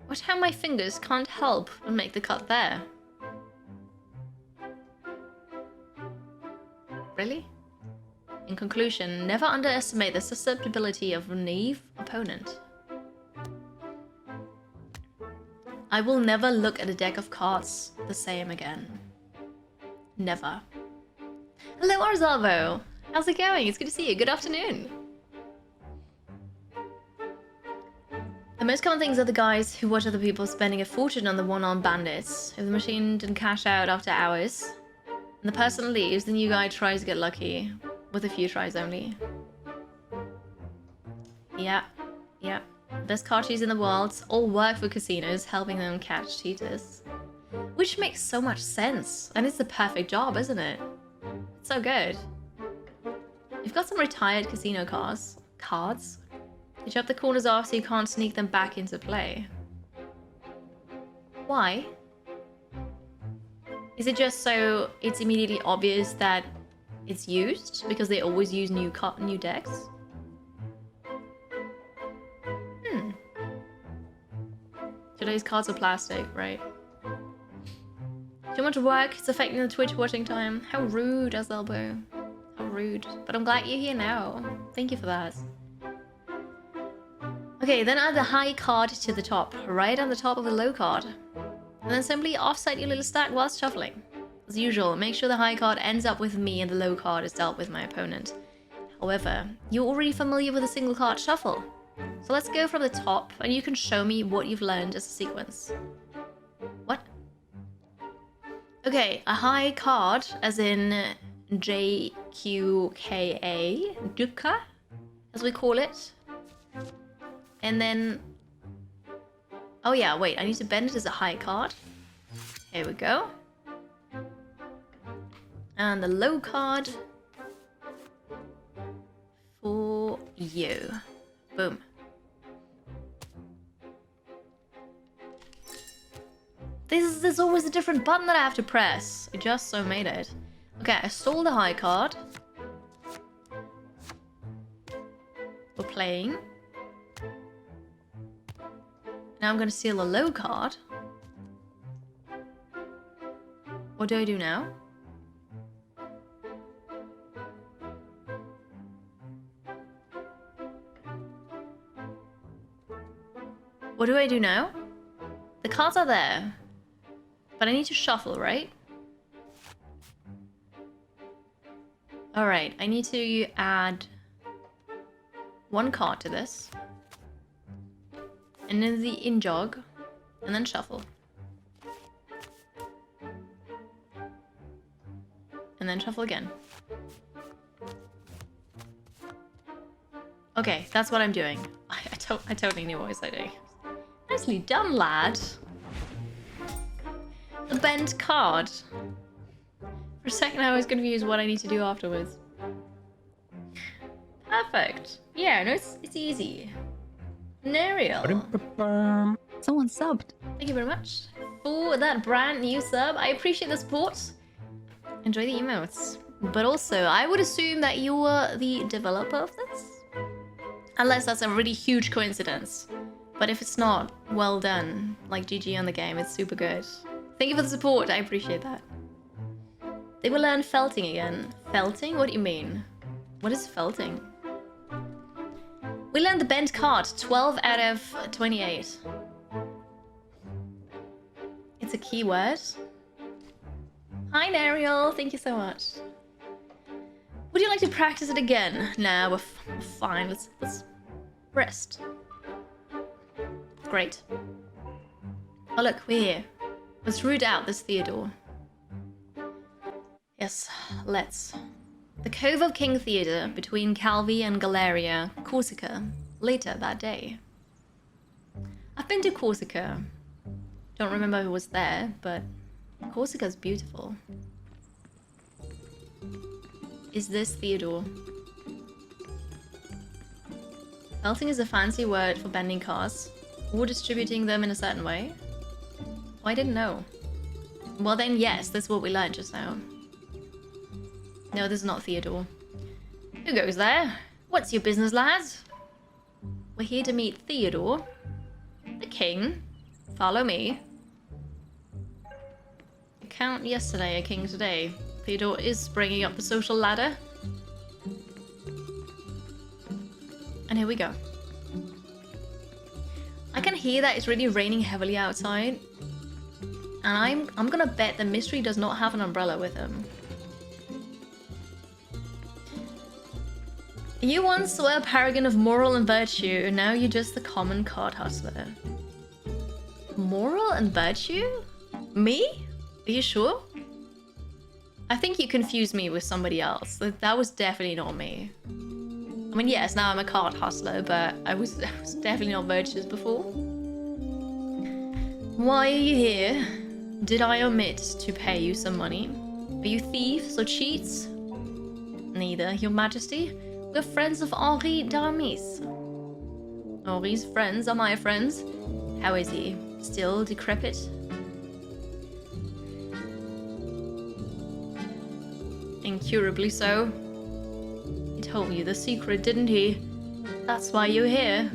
Watch how my fingers can't help but make the cut there. Really? In conclusion, never underestimate the susceptibility of a naive opponent. I will never look at a deck of cards the same again. Never. Hello, Arzalvo! How's it going? It's good to see you. Good afternoon. The most common things are the guys who watch other people spending a fortune on the one-armed bandits. If the machine didn't cash out after hours, and the person leaves, the new guy tries to get lucky. With a few tries only. Yeah. Best card cheats in the world all work for casinos, helping them catch cheaters. Which makes so much sense. And it's the perfect job, isn't it? It's so good. You've got some retired casino cards. You chop the corners off so you can't sneak them back into play. Why? Is it just so it's immediately obvious that it's used? Because they always use new decks? Today's cards are plastic, right? Too much work, it's affecting the Twitch watching time. How rude, Elbow. How rude. But I'm glad you're here now. Thank you for that. Okay, then add the high card to the top, right on the top of the low card. And then simply offset your little stack whilst shuffling. As usual, make sure the high card ends up with me and the low card is dealt with my opponent. However, you're already familiar with a single card shuffle. So let's go from the top and you can show me what you've learned as a sequence. What? Okay, a high card, as in JQKA, Dukkha, as we call it. And then... Oh yeah, wait, I need to bend it as a high card. Here we go. And the low card for you. Boom. There's always a different button that I have to press. It just so made it. Okay, I stole the high card. We're playing. Now I'm gonna steal a low card. What do I do now? What do I do now? The cards are there. But I need to shuffle, right? Alright, I need to add one card to this. And then the in-jog. And then shuffle. And then shuffle again. Okay, that's what I'm doing. I totally knew what I was doing. Nicely done, lad. The bent card. For a second I was confused what I need to do afterwards. Perfect. Yeah, no, it's easy. Nariel. Someone subbed. Thank you very much for that brand new sub. I appreciate the support. Enjoy the emotes. But also, I would assume that you were the developer of this? Unless that's a really huge coincidence. But if it's not, well done. Like GG on the game, it's super good. Thank you for the support, I appreciate that. They will learn felting again. Felting? What do you mean? What is felting? We learned the bent card. 12 out of 28. It's a keyword. Hi, Nariel. Thank you so much. Would you like to practice it again? Nah, we're fine. Let's rest. Great. Oh, look, we're here. Let's root out this Theodore. Yes, let's. The Cove of King Theodore between Calvi and Galeria, Corsica, later that day. I've been to Corsica. Don't remember who was there, but Corsica's beautiful. Is this Theodore? Felting is a fancy word for bending cars, or distributing them in a certain way. Oh, I didn't know. Well then, yes, that's what we learned just now. No, this is not Theodore. Who goes there? What's your business, lads? We're here to meet Theodore, the king. Follow me. A count yesterday, a king today. Theodore is bringing up the social ladder. And here we go. I can hear that it's really raining heavily outside. And I'm gonna bet the mystery does not have an umbrella with him. You once were a paragon of moral and virtue, and now you're just the common card hustler. Moral and virtue? Me? Are you sure? I think you confused me with somebody else. That was definitely not me. I mean, yes, now I'm a card hustler, but I was definitely not virtuous before. Why are you here? Did I omit to pay you some money? Are you thieves or cheats? Neither, Your Majesty. We're friends of Henri d'Armis. Henri's friends are my friends. How is he? Still decrepit? Incurably so. He told you the secret, didn't he? That's why you're here.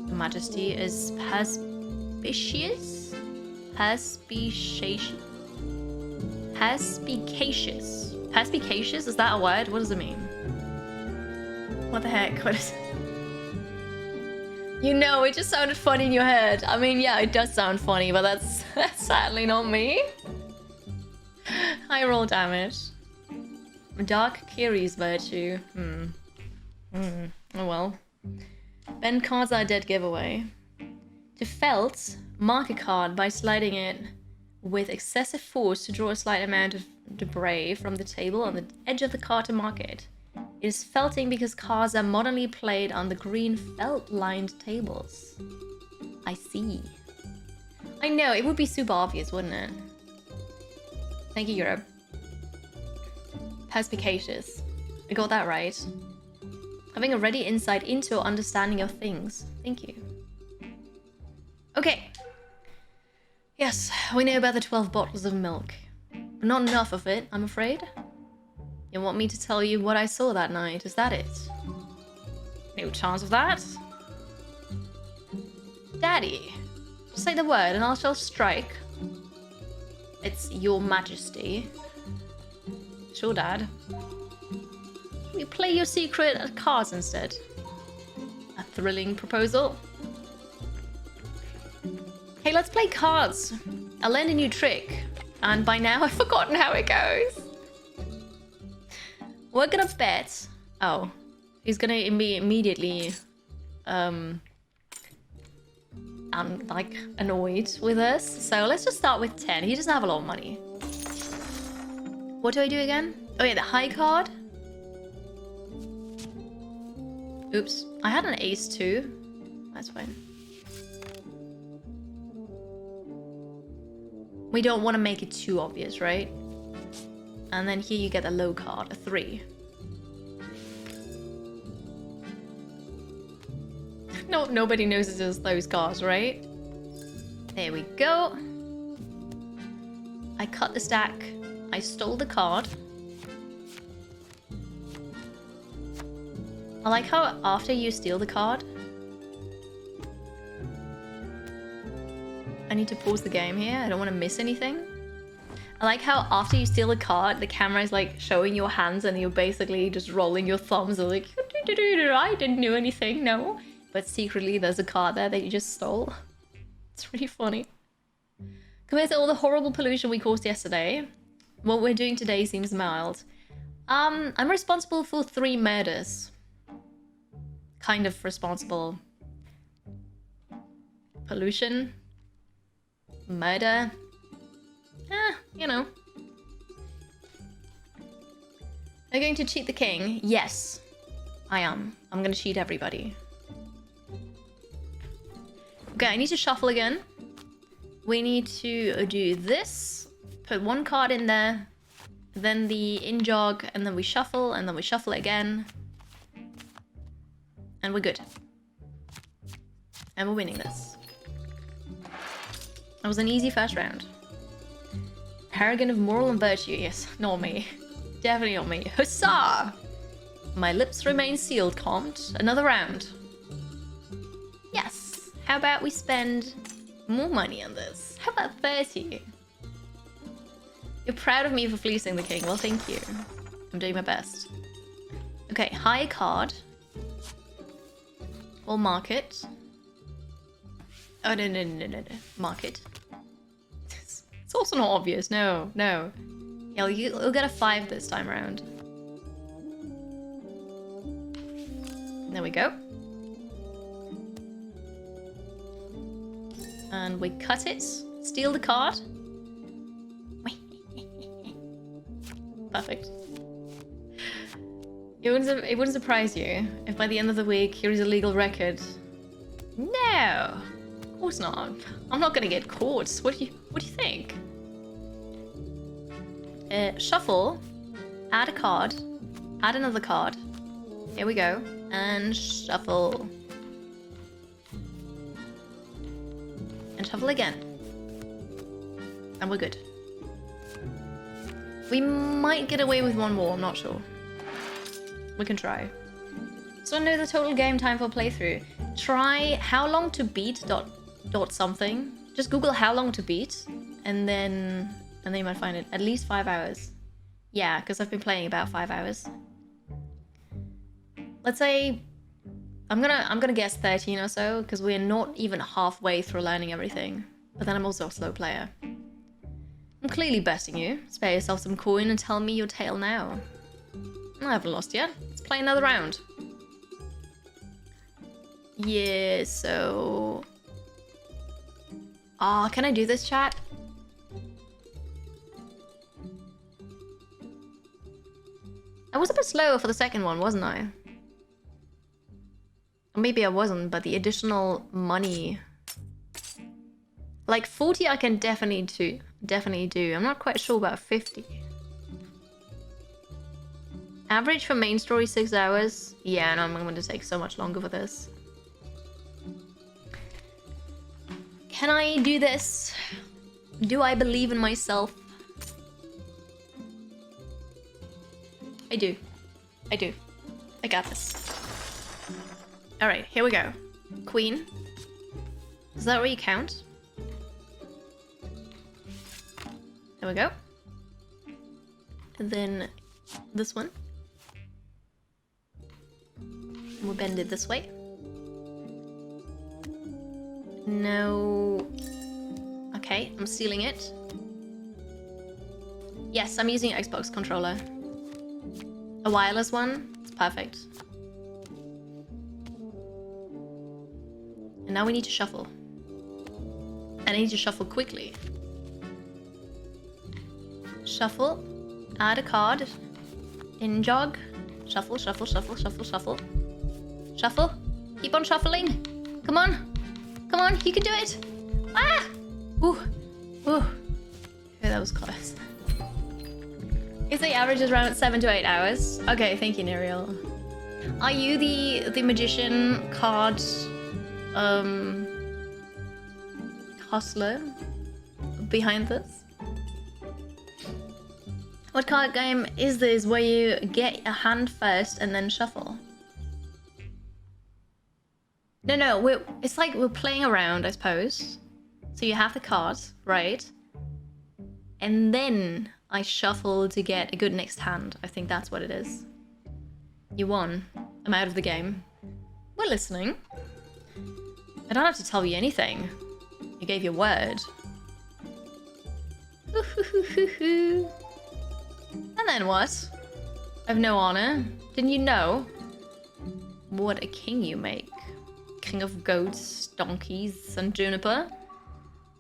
Your Majesty is perspicacious? Perspicacious? Perspicacious? Perspicacious? Is that a word? What does it mean? What the heck? What is it? You know, it just sounded funny in your head. I mean, yeah, it does sound funny, but that's sadly not me. High roll damage. Dark Kiri's virtue. Oh well. Bend cards are a dead giveaway. To felt, mark a card by sliding it with excessive force to draw a slight amount of debris from the table on the edge of the card to mark it. It is felting because cards are modernly played on the green felt-lined tables. I see. I know, it would be super obvious, wouldn't it? Thank you, Europe. Perspicacious. I got that right. Having a ready insight into or understanding of things. Thank you. Okay. Yes, we know about the 12 bottles of milk. But not enough of it, I'm afraid. You want me to tell you what I saw that night? Is that it? No chance of that. Daddy, just say the word and I shall strike. It's Your Majesty. Sure, Dad. We play your secret at cards instead. A thrilling proposal. Hey, let's play cards. I'll learn a new trick. And by now I've forgotten how it goes. We're gonna bet. Oh, he's gonna be immediately, like annoyed with us. So let's just start with 10. He doesn't have a lot of money. What do I do again? Oh yeah, the high card. Oops, I had an ace too. That's fine. We don't want to make it too obvious, right? And then here you get a low card, a 3. No, nobody notices those cards, right? There we go. I cut the stack. I stole the card. I like how after you steal the card, I need to pause the game here. I don't want to miss anything. I like how after you steal a card, the camera is like showing your hands and you're basically just rolling your thumbs like, I didn't do anything, no. But secretly there's a card there that you just stole. It's really funny. Compared to all the horrible pollution we caused yesterday, what we're doing today seems mild. I'm responsible for 3 murders. Kind of responsible. Pollution. Murder. You know. Are you going to cheat the king? Yes, I am. I'm gonna cheat everybody. Okay, I need to shuffle again. We need to do this. Put 1 card in there. Then the in-jog, and then we shuffle, and then we shuffle again. And we're good. And we're winning this. That was an easy first round. Paragon of moral and virtue. Yes, not me. Definitely not me. Huzzah! My lips remain sealed, Comte. Another round. Yes. How about we spend more money on this? How about 30? You're proud of me for fleecing the king. Well, thank you. I'm doing my best. Okay, high card. We'll mark it. Oh, no. Mark it. It's also not obvious. No. Yeah, you'll get a 5 this time around. There we go. And we cut it. Steal the card. Perfect. It wouldn't surprise you if by the end of the week here is a legal record. No, of course not. I'm not gonna get caught. What do you think? Shuffle, add a card, add another card. Here we go, and shuffle, and shuffle again, and we're good. We might get away with 1 more. I'm not sure. We can try. So I know the total game time for playthrough. Try how long to beat dot something. Just Google how long to beat, and then you might find it. At least 5 hours. Yeah, because I've been playing about 5 hours. Let's say I'm gonna guess 13 or so, because we're not even halfway through learning everything. But then I'm also a slow player. I'm clearly besting you. Spare yourself some coin and tell me your tale now. I haven't lost yet. Let's play another round. Yeah, so... can I do this, chat? I was a bit slower for the second one, wasn't I? Or maybe I wasn't, but the additional money... Like 40 I can definitely do. I'm not quite sure about 50. Average for main story 6 hours. Yeah, no, I'm going to take so much longer for this. Can I do this? Do I believe in myself? I do. I got this. Alright, here we go. Queen. Is that where you count? There we go. And then this one. We'll bend it this way. No. Okay, I'm sealing it. Yes, I'm using an Xbox controller. A wireless one. It's perfect. And now we need to shuffle. And I need to shuffle quickly. Shuffle. Add a card. In jog. Shuffle, shuffle, shuffle, shuffle, shuffle. Shuffle. Keep on shuffling. Come on. Come on, you can do it. Ah! Ooh. Ooh. Okay, that was close. If the average is around 7 to 8 hours. Okay, thank you, Neriel. Are you the magician card hustler behind this? What card game is this where you get a hand first and then shuffle? No, it's like we're playing around, I suppose. So you have the cards, right? and then I shuffle to get a good next hand. I think that's what it is. You won. I'm out of the game. We're listening. I don't have to tell you anything. You gave your word. And then what? I've no honor. Didn't you know? What a king you make. King of goats, donkeys, and juniper.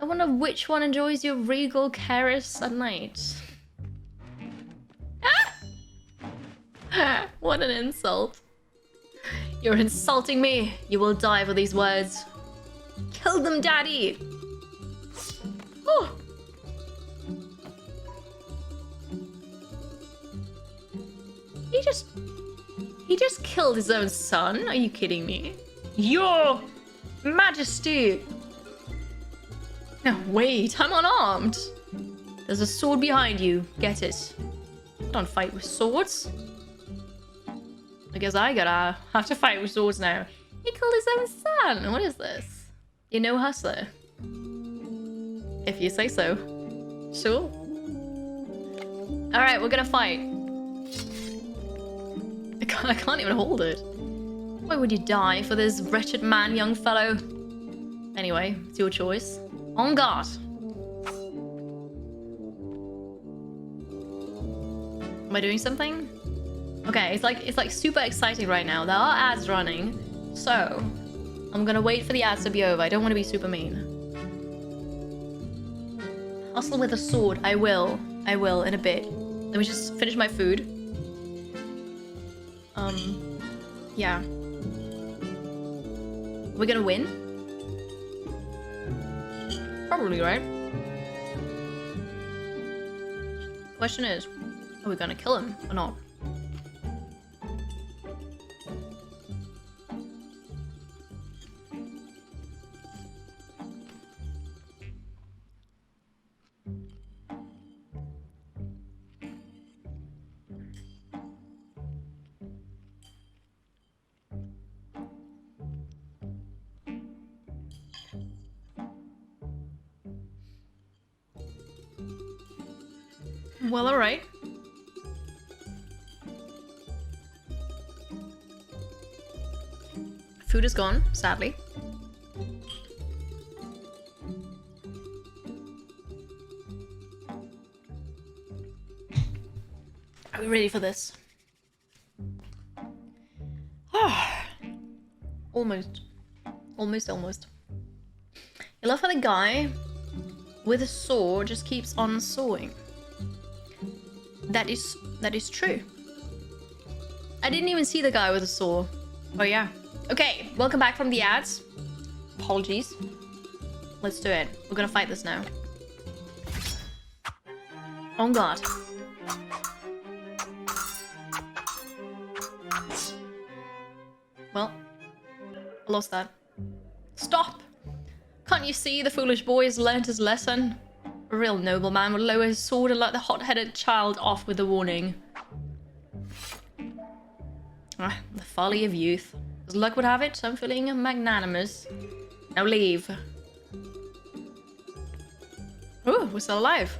I wonder which one enjoys your regal caress at night. What an insult. You're insulting me. You will die for these words. Kill them, daddy. Oh. He just killed his own son? Are you kidding me? Your Majesty! No, wait, I'm unarmed. There's a sword behind you. Get it. Don't fight with swords. I guess I gotta have to fight with swords now. He killed his own son. What is this? You're no hustler. If you say so. Sure. Alright, we're gonna fight. I can't even hold it. Why would you die for this wretched man, young fellow? Anyway, it's your choice. On guard. Am I doing something? Okay, it's like super exciting right now. There are ads running, so I'm gonna wait for the ads to be over. I don't want to be super mean. Hustle with a sword. I will in a bit. Let me just finish my food. Yeah. We're gonna win? Probably, right? Question is, are we gonna kill him or not? Well, alright. Food is gone, sadly. Are we ready for this? Almost. Almost. I love how the guy with a saw just keeps on sawing. That is true. I didn't even see the guy with a saw. Oh yeah. Okay, welcome back from the ads. Apologies. Let's do it. We're gonna fight this now. On guard. Well, I lost that. Stop! Can't you see the foolish boy has learnt his lesson? A real nobleman would lower his sword and let the hot-headed child off with a warning. Ah, the folly of youth. As luck would have it, I'm feeling magnanimous. Now leave. Ooh, we're still alive.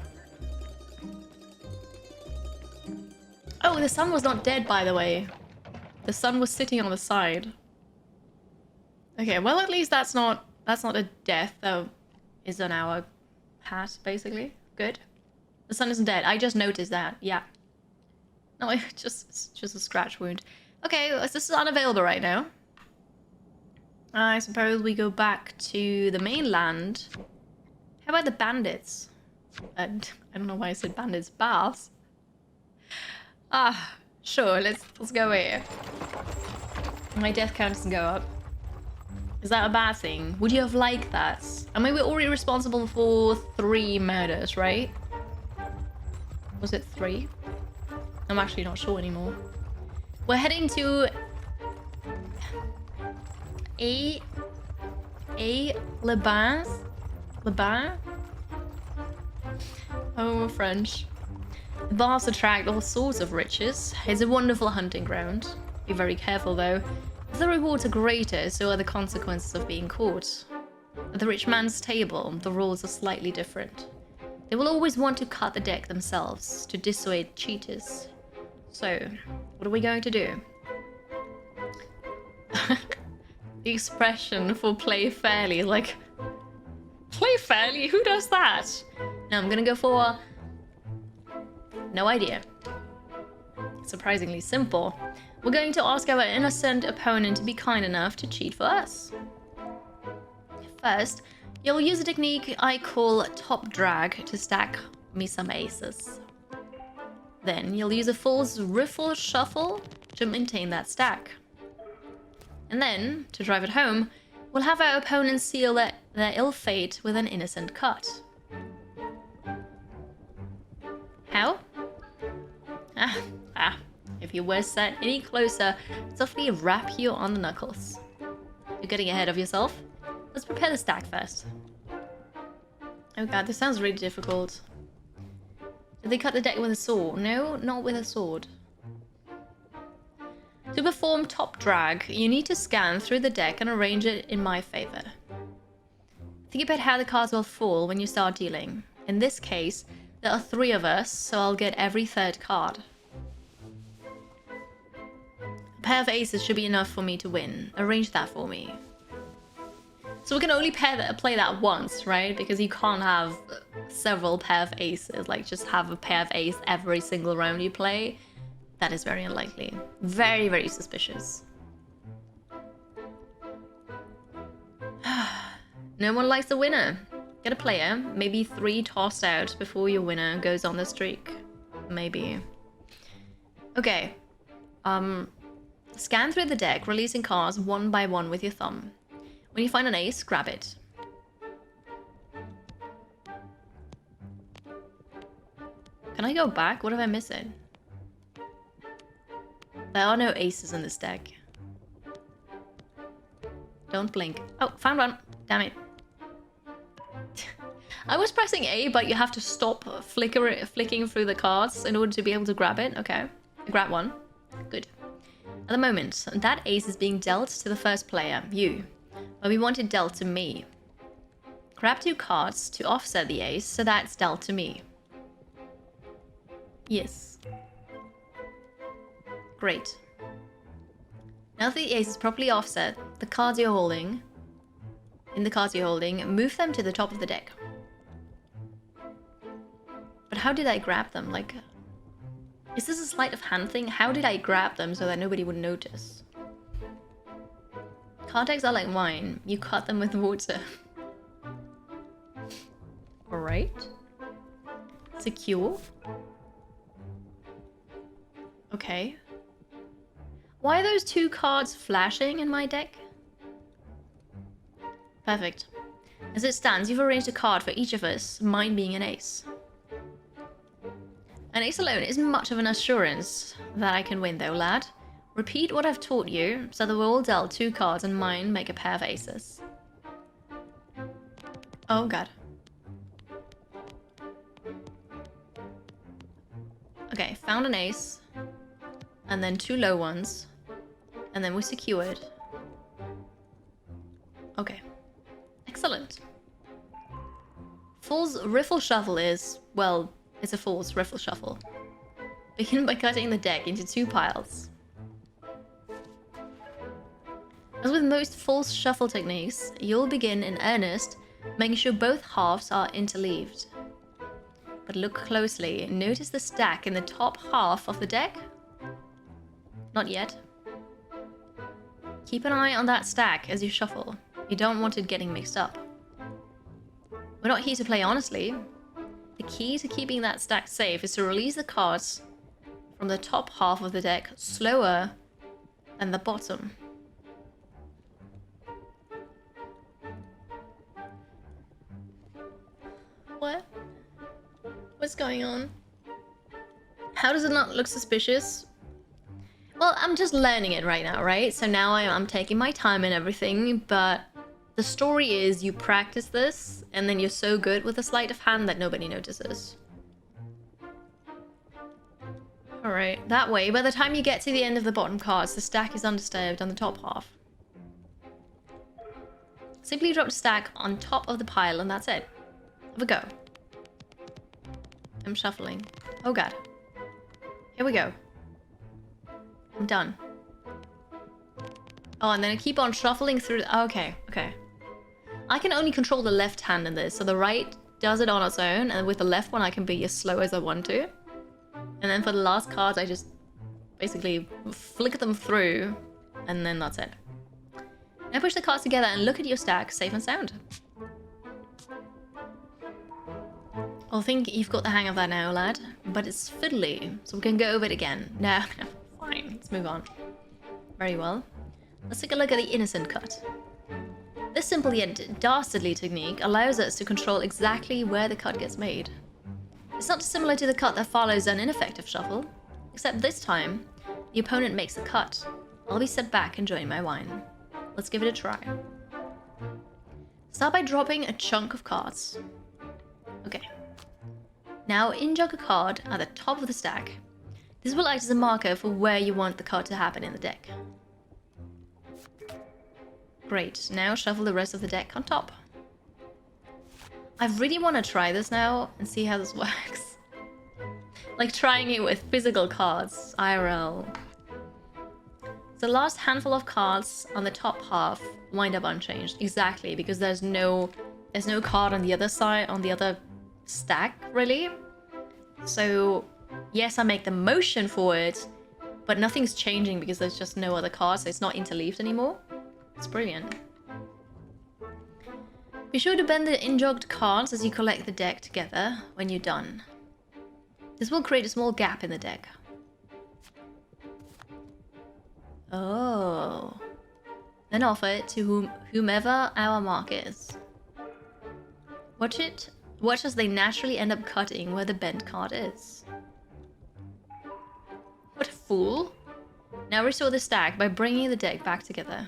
Oh, the sun was not dead, by the way. The sun was sitting on the side. Okay, well, at least that's not a death. That is on our hat, basically. Good. The sun isn't dead. I just noticed that. Yeah. No, it's just a scratch wound. Okay, this is unavailable right now. I suppose we go back to the mainland. How about the bandits? I don't know why I said bandits. Baths. Ah, sure. Let's go here. My death count doesn't go up. Is that a bad thing? Would you have liked that? I mean, we're already responsible for 3 murders, right? Was it 3? I'm actually not sure anymore. We're heading to Le Bain? Le Bain? Oh, French. The baths attract all sorts of riches. It's a wonderful hunting ground. Be very careful though. The rewards are greater, so are the consequences of being caught. At the rich man's table, the rules are slightly different. They will always want to cut the deck themselves to dissuade cheaters. So, what are we going to do? The expression for play fairly is like, play fairly? Who does that? No, I'm gonna go for no idea. Surprisingly simple. We're going to ask our innocent opponent to be kind enough to cheat for us. First, you'll use a technique I call top drag to stack me some aces. Then you'll use a fool's riffle shuffle to maintain that stack. And then, to drive it home, we'll have our opponents seal their ill fate with an innocent cut. How? If you were set any closer, softly wrap you on the knuckles. You're getting ahead of yourself. Let's prepare the stack first. Oh god, this sounds really difficult. Did they cut the deck with a sword? No, not with a sword. To perform top drag, you need to scan through the deck and arrange it in my favor. Think about how the cards will fall when you start dealing. In this case, there are 3 of us, so I'll get every 3rd card. A pair of aces should be enough for me to win. Arrange that for me. So we can only play that once, right? Because you can't have several pair of aces. Like, just have a pair of ace every single round you play. That is very unlikely. Very, very suspicious. No one likes the winner. Get a player. Maybe 3 tossed out before your winner goes on the streak. Maybe. Okay. Scan through the deck, releasing cards one by one with your thumb. When you find an ace, grab it. Can I go back? What if I miss it? There are no aces in this deck. Don't blink. Oh, found one. Damn it. I was pressing A, but you have to stop flicking through the cards in order to be able to grab it. Okay. I grabbed one. Good. At the moment, that ace is being dealt to the first player, you. But we want it dealt to me. Grab 2 cards to offset the ace, so that's dealt to me. Yes. Great. Now that the ace is properly offset, the cards you're holding, move them to the top of the deck. But how did I grab them? Like, is this a sleight of hand thing? How did I grab them so that nobody would notice? Card decks are like wine. You cut them with water. Alright. Secure. Okay. Why are those 2 cards flashing in my deck? Perfect. As it stands, you've arranged a card for each of us, mine being an ace. An ace alone isn't much of an assurance that I can win though, lad. Repeat what I've taught you, so that we're all dealt 2 cards and mine make a pair of aces. Oh god. Okay, found an ace. And then 2 low ones. And then we secured. Okay. Excellent. Fool's riffle shuffle is, well, it's a fool's riffle shuffle. Begin by cutting the deck into 2 piles. As with most fool's shuffle techniques, you'll begin in earnest, making sure both halves are interleaved. But look closely. Notice the stack in the top half of the deck? Not yet. Keep an eye on that stack as you shuffle. You don't want it getting mixed up. We're not here to play honestly. The key to keeping that stack safe is to release the cards from the top half of the deck slower than the bottom. What? What's going on? How does it not look suspicious? Well, I'm just learning it right now, right? So now I'm taking my time and everything, but the story is you practice this, and then you're so good with a sleight of hand that nobody notices. Alright, that way, by the time you get to the end of the bottom cards, the stack is undisturbed on the top half. Simply drop the stack on top of the pile, and that's it. Have a go. I'm shuffling. Oh god. Here we go. I'm done. Oh, and then I keep on shuffling through... okay, okay. I can only control the left hand in this, so the right does it on its own, and with the left one I can be as slow as I want to. And then for the last cards, I just basically flick them through, and then that's it. Now push the cards together and look at your stack, safe and sound. I think you've got the hang of that now, lad. But it's fiddly, so we can go over it again. No, no, fine. Let's move on. Very well. Let's take a look at the innocent cut. This simple yet dastardly technique allows us to control exactly where the cut gets made. It's not dissimilar to the cut that follows an ineffective shuffle, except this time, the opponent makes the cut. I'll be set back enjoying my wine. Let's give it a try. Start by dropping a chunk of cards. Okay. Now in-jug a card at the top of the stack. This will act as a marker for where you want the card to happen in the deck. Great, now shuffle the rest of the deck on top. I really want to try this now and see how this works. Like trying it with physical cards, IRL. The last handful of cards on the top half wind up unchanged. Exactly, because there's no card on the other side, on the other stack, really. So, yes, I make the motion for it, but nothing's changing because there's just no other cards, so it's not interleaved anymore. It's brilliant. Be sure to bend the in-jogged cards as you collect the deck together when you're done. This will create a small gap in the deck. Oh. Then offer it to whomever our mark is. Watch as they naturally end up cutting where the bent card is. What a fool. Now restore the stack by bringing the deck back together.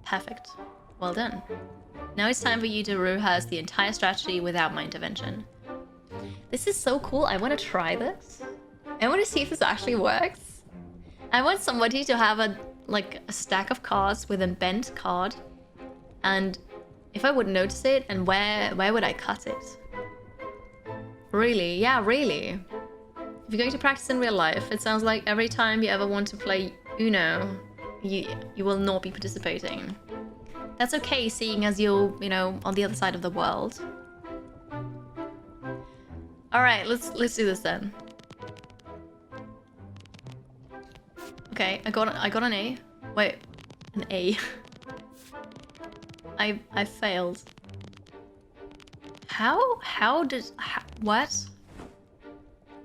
Perfect. Well done. Now it's time for you to rehearse the entire strategy without my intervention. This is so cool. I want to try this. I want to see if this actually works. I want somebody to have a stack of cards with a bent card, and if I would notice it, and where would I cut it? Really? Yeah, really. If you're going to practice in real life, it sounds like every time you ever want to play Uno, you will not be participating. That's okay, seeing as you're, on the other side of the world. All right, let's do this then. Okay, I got an A. Wait, an A. I failed. What?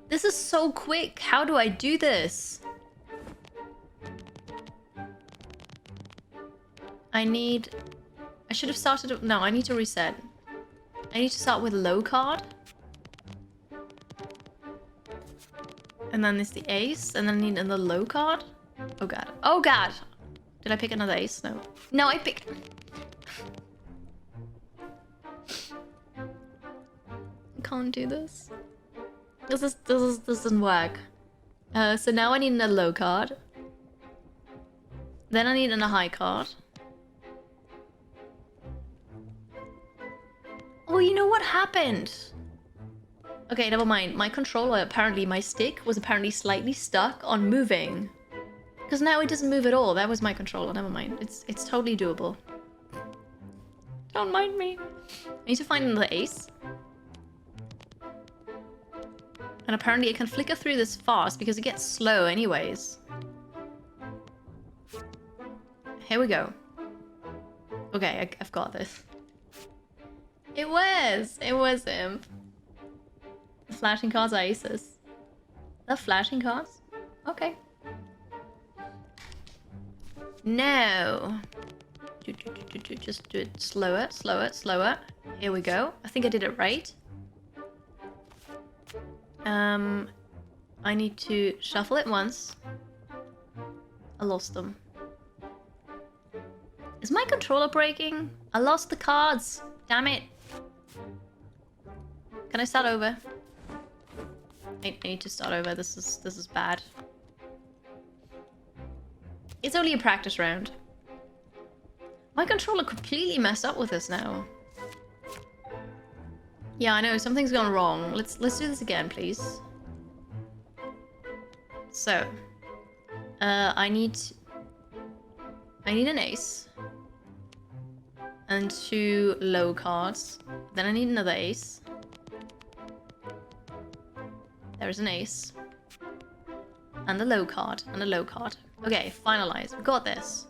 This is so quick. How do I do this? I should have started... No, I need to reset. I need to start with low card. And then it's the ace, and then I need another low card. Oh god. Oh god! Did I pick another ace? No. No, I picked... I can't do this. This doesn't work. So now I need a low card. Then I need a high card. Oh, you know what happened? Okay, never mind. My controller, apparently my stick was apparently slightly stuck on moving. Because now it doesn't move at all. That was my controller, never mind. It's totally doable. Don't mind me. I need to find another ace. And apparently it can flicker through this fast because it gets slow anyways. Here we go. Okay, I've got this. It was him. The flashing cards are aces. The flashing cards? Okay. No. Just do it slower, slower, slower. Here we go. I think I did it right. I need to shuffle it once. I lost them. Is my controller breaking? I lost the cards. Damn it. Can I start over? I need to start over. This is bad. It's only a practice round. My controller completely messed up with this now. Yeah, I know, something's gone wrong. Let's do this again, please. So, I need an ace. And 2 low cards. Then I need another ace. There's an ace. And a low card. And a low card. Okay, finalized. We got this.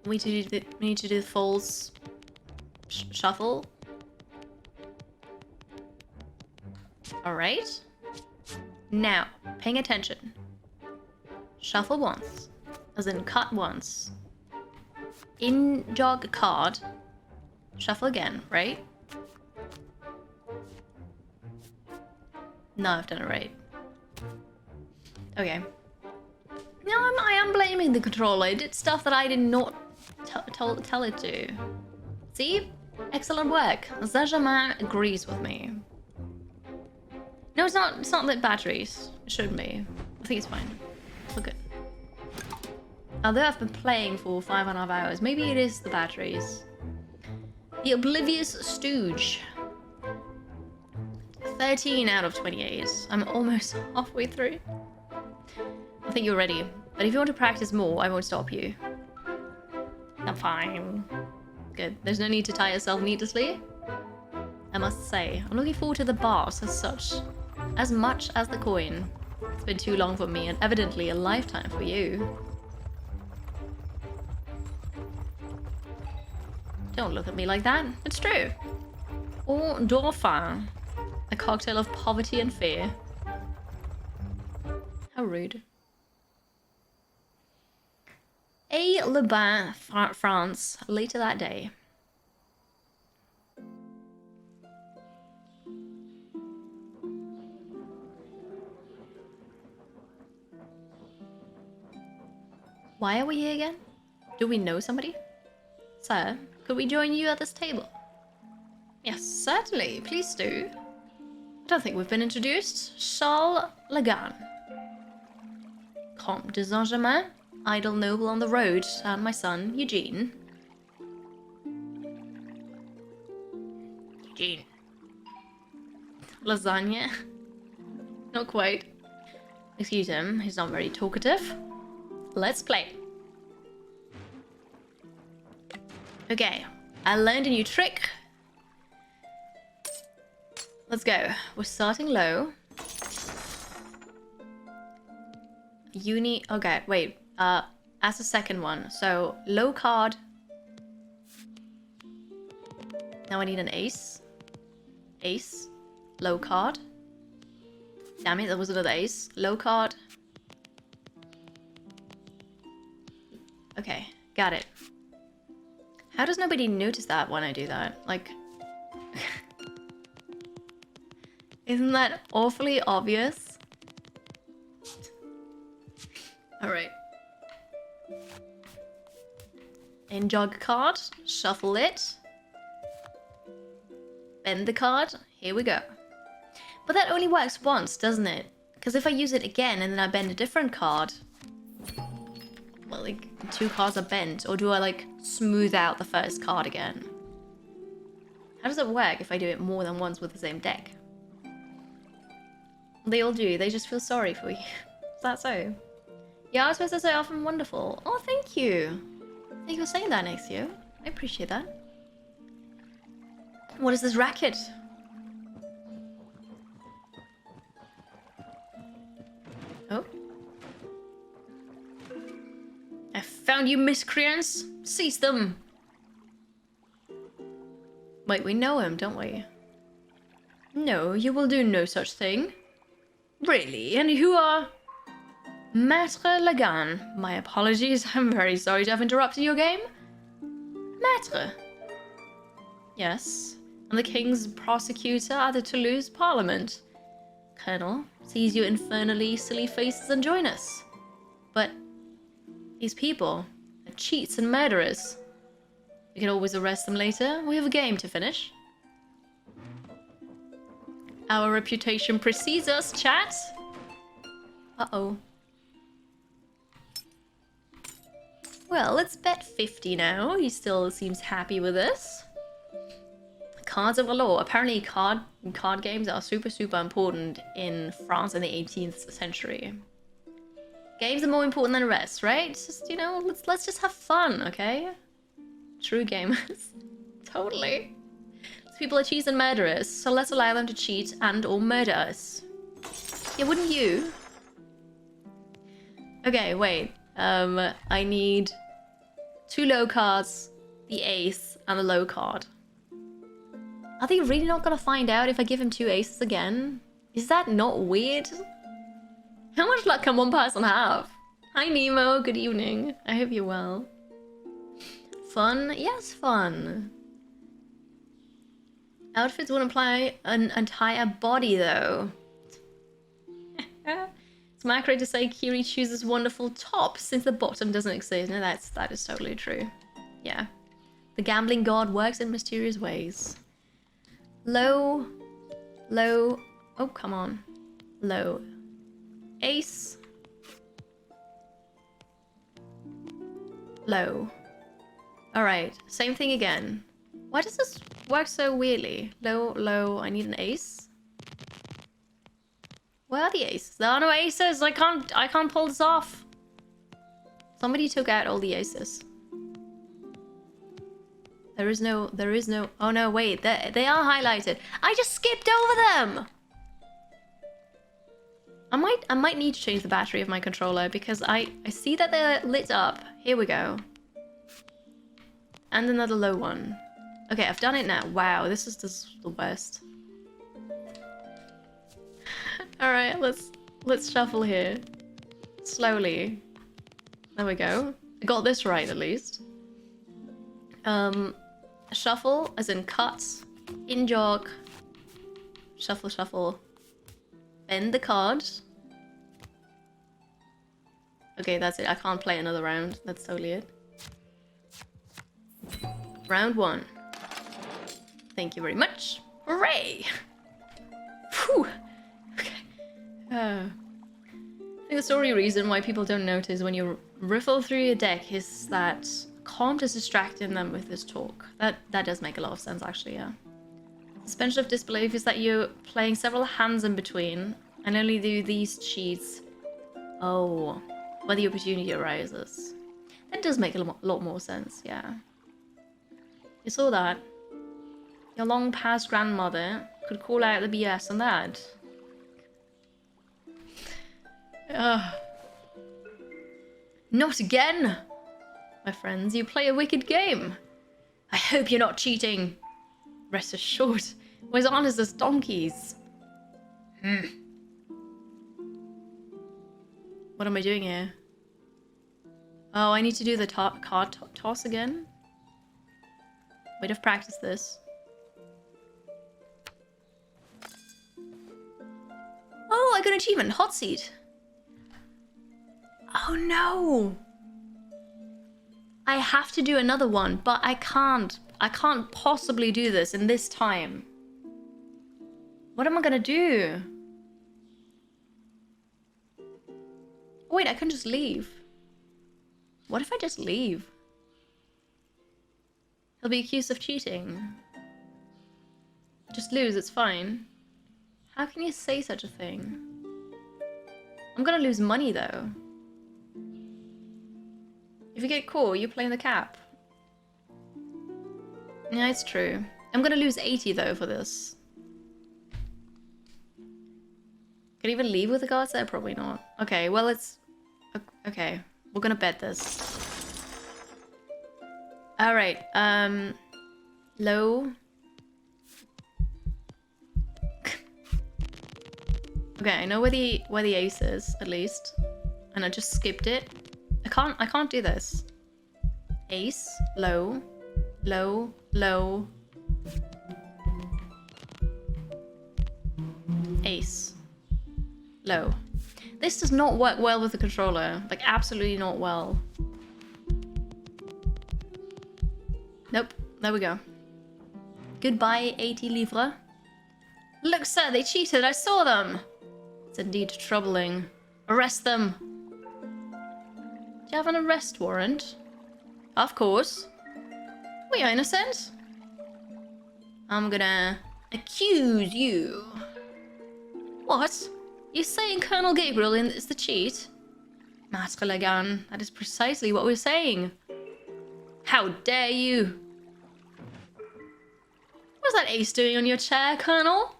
We need to do the false shuffle. Alright. Now, paying attention. Shuffle once. As in cut once. In jog card. Shuffle again, right? No, I've done it right. Okay. No, I am blaming the controller. It did stuff that I did not tell it to. See? Excellent work. Zajaman agrees with me. No, it's not. It's not the batteries. It shouldn't be. I think it's fine. We're good. Although I've been playing for 5.5 hours, maybe it is the batteries. The Oblivious Stooge. 13 out of 28. I'm almost halfway through. I think you're ready. But if you want to practice more, I won't stop you. I'm fine. Good. There's no need to tie yourself needlessly. I must say, I'm looking forward to the boss as such. As much as the coin. It's been too long for me and evidently a lifetime for you. Don't look at me like that. It's true. Or Dauphin. A cocktail of poverty and fear. How rude. Le Bain, France, later that day. Why are we here again? Do we know somebody? Sir, could we join you at this table? Yes, certainly. Please do. I don't think we've been introduced. Charles Lagan. Comte de Saint-Germain, idle noble on the road, and my son, Eugene. Eugene. Lasagna? Not quite. Excuse him, he's not very talkative. Let's play. Okay, I learned a new trick. Let's go. We're starting low. Okay, wait. As a second one. So, low card. Now I need an ace. Ace. Low card. Damn it, that was another ace. Low card. Okay, got it. How does nobody notice that when I do that? Like... Isn't that awfully obvious? Alright. In jog card, shuffle it. Bend the card, here we go. But that only works once, doesn't it? Because if I use it again and then I bend a different card... Well, like, 2 cards are bent, or do I, like, smooth out the first card again? How does it work if I do it more than once with the same deck? They all do, they just feel sorry for you. Is that so? Yeah, I was supposed to say often wonderful. Oh, thank you. Thank you for saying that, Nexio. I appreciate that. What is this racket? Oh. I found you miscreants. Seize them. Wait, we know him, don't we? No, you will do no such thing. Really? And who are... Maître Lagan. My apologies. I'm very sorry to have interrupted your game. Maître. Yes. I'm the king's prosecutor at the Toulouse Parliament. Colonel, seize your infernally silly faces and join us. But these people are cheats and murderers. We can always arrest them later. We have a game to finish. Our reputation precedes us, chat. Uh-oh. Well, let's bet 50 now. He still seems happy with us. Cards of law. Apparently card games are super important in France in the 18th century. Games are more important than the rest, right? It's just, you know, let's just have fun, okay? True gamers. Totally. These people are cheats and murderers, so let's allow them to cheat and or murder us. Yeah, wouldn't you? Okay, wait. I need 2 low cards, the ace, and the low card. Are they really not gonna find out if I give him 2 aces again? Is that not weird? How much luck can one person have? Hi Nemo, good evening. I hope you're well. Fun? Yes, fun. Outfits wouldn't imply an entire body though. It's more accurate to say Kiri chooses wonderful top since the bottom doesn't exist. No, that is totally true. Yeah. The gambling god works in mysterious ways. Low. Oh, come on. Low. Ace. Low. Alright, same thing again. Why does this work so weirdly? Low, I need an ace. Where are the aces? There are no aces! I can't pull this off. Somebody took out all the aces. There is no, oh no, wait, they are highlighted. I just skipped over them! I might need to change the battery of my controller because I see that they're lit up. Here we go. And another low one. Okay, I've done it now. Wow, this is the worst. Alright, let's shuffle here. Slowly. There we go. I got this right at least. Shuffle, as in cut, in jog, shuffle, shuffle, bend the card. Okay, that's it. I can't play another round. That's totally it. Round 1. Thank you very much. Hooray! Whew. Okay. I think the story reason why people don't notice when you riffle through your deck is that Compt is distracting them with his talk. That does make a lot of sense, actually, yeah. Suspension of disbelief is that you're playing several hands in between and only do these cheats. Oh, when the opportunity arises. That does make a lot more sense, yeah. You saw that. Your long past grandmother could call out the BS on that. Not again! My friends, you play a wicked game. I hope you're not cheating. Rest assured, we're as honest as donkeys. What am I doing here? Oh, I need to do the card toss again? Wait, I've practiced this. Oh, I got an achievement. Hot seat. Oh no! I have to do another one, but I can't. I can't possibly do this in this time. What am I gonna do? Oh, wait, I can just leave. What if I just leave? He'll be accused of cheating. Just lose, it's fine. How can you say such a thing? I'm gonna lose money though. If you get caught, you're playing the cap. Yeah, it's true. I'm gonna lose 80 though for this. Can I even leave with the cards there? Probably not. Okay, well it's... Okay, we're gonna bet this. Alright, low. Okay, I know where the ace is, at least. And I just skipped it. I can't do this. Ace, low, low, low. Ace. Low. This does not work well with the controller. Like, absolutely not well. Nope. There we go. Goodbye, 80 livres. Look, sir, they cheated. I saw them. It's indeed troubling. Arrest them. Do you have an arrest warrant? Of course. We are innocent. I'm gonna accuse you. What? You're saying Colonel Gabriel is the cheat? Maître Lagan, that is precisely what we're saying. How dare you? What's that ace doing on your chair, Colonel?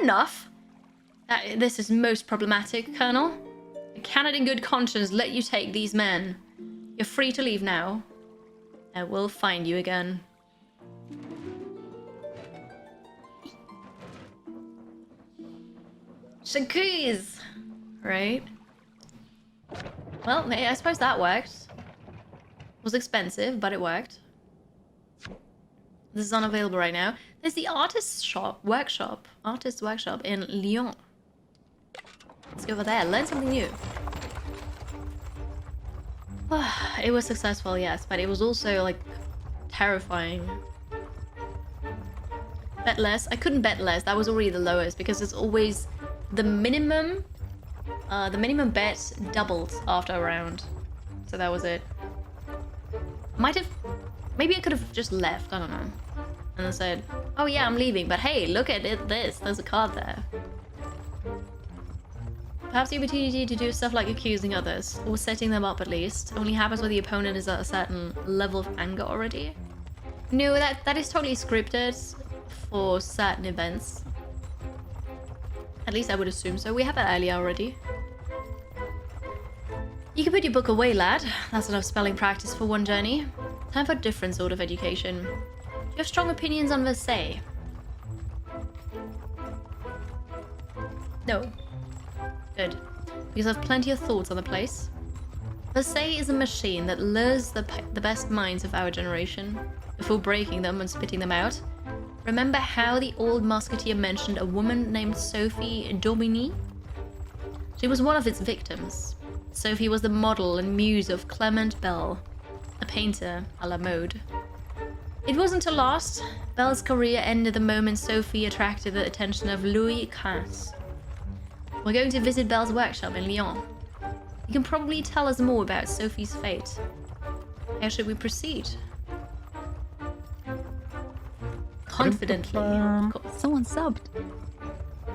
Enough. This is most problematic, Colonel. I cannot in good conscience let you take these men. You're free to leave now. I will find you again. Shakuz! Right. Well, I suppose that worked. It was expensive, but it worked. This is unavailable right now. There's the artist's workshop in Lyon. Let's go over there, learn something new. It was successful, yes, but it was also, like, terrifying. Bet less? I couldn't bet less, that was already the lowest, because it's always the minimum bet doubled after a round. So that was it. Maybe I could have just left, I don't know. And then said, oh yeah, I'm leaving, but hey, look at this, there's a card there. Perhaps the opportunity to do stuff like accusing others, or setting them up at least, only happens when the opponent is at a certain level of anger already. No, that is totally scripted for certain events. At least I would assume so. We have it earlier already. You can put your book away, lad. That's enough spelling practice for one journey. Time for a different sort of education. Do you have strong opinions on Versailles? No. Good. Because I have plenty of thoughts on the place. Versailles is a machine that lures the best minds of our generation before breaking them and spitting them out. Remember how the old musketeer mentioned a woman named Sophie d'Aubigny? She was one of its victims. Sophie was the model and muse of Clement Bell, a painter a la mode. It wasn't to last. Belle's career ended the moment Sophie attracted the attention of Louis XV. We're going to visit Belle's workshop in Lyon. You can probably tell us more about Sophie's fate. How should we proceed? Confidently, of course. Someone subbed.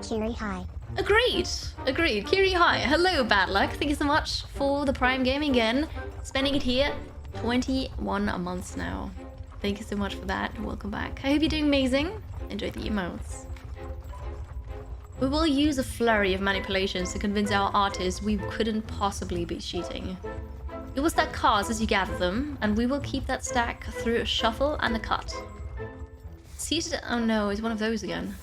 Kiri, hi. Agreed. Kiri, hi. Hello, bad luck. Thank you so much for the Prime Gaming again. Spending it here 21 months now. Thank you so much for that. Welcome back. I hope you're doing amazing. Enjoy the emotes. We will use a flurry of manipulations to convince our artists we couldn't possibly be cheating. You will stack cards as you gather them, and we will keep that stack through a shuffle and a cut. Seated... Oh no, it's one of those again.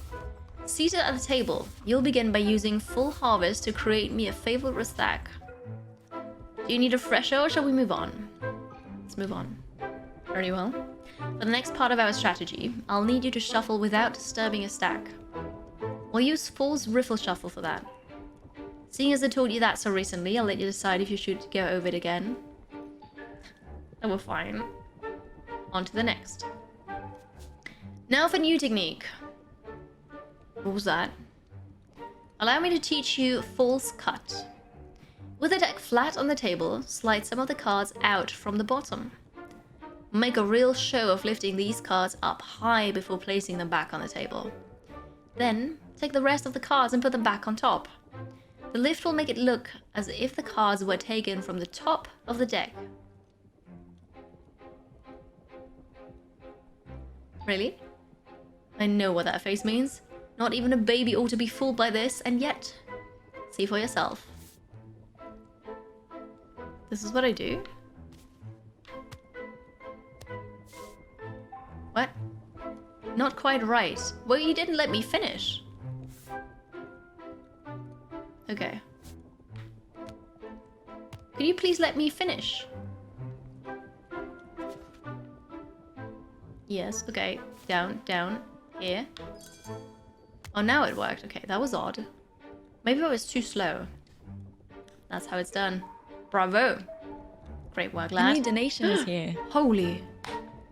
Seated at the table, you'll begin by using Full Harvest to create me a favorite stack. Do you need a fresher or shall we move on? Let's move on. Very well. For the next part of our strategy, I'll need you to shuffle without disturbing a stack. We'll use Full's Riffle Shuffle for that. Seeing as I told you that so recently, I'll let you decide if you should go over it again. And we're fine. On to the next. Now for new technique. What was that? Allow me to teach you False Cut. With the deck flat on the table, slide some of the cards out from the bottom. Make a real show of lifting these cards up high before placing them back on the table. Then, take the rest of the cards and put them back on top. The lift will make it look as if the cards were taken from the top of the deck. Really? I know what that face means. Not even a baby ought to be fooled by this, and yet, see for yourself. This is what I do? What? Not quite right. Well, you didn't let me finish. Okay. Could you please let me finish? Yes, okay. Down, down, here. Oh, now it worked. Okay, that was odd. Maybe I was too slow. That's how it's done. Bravo. Great work, lad. Any donations here? Holy.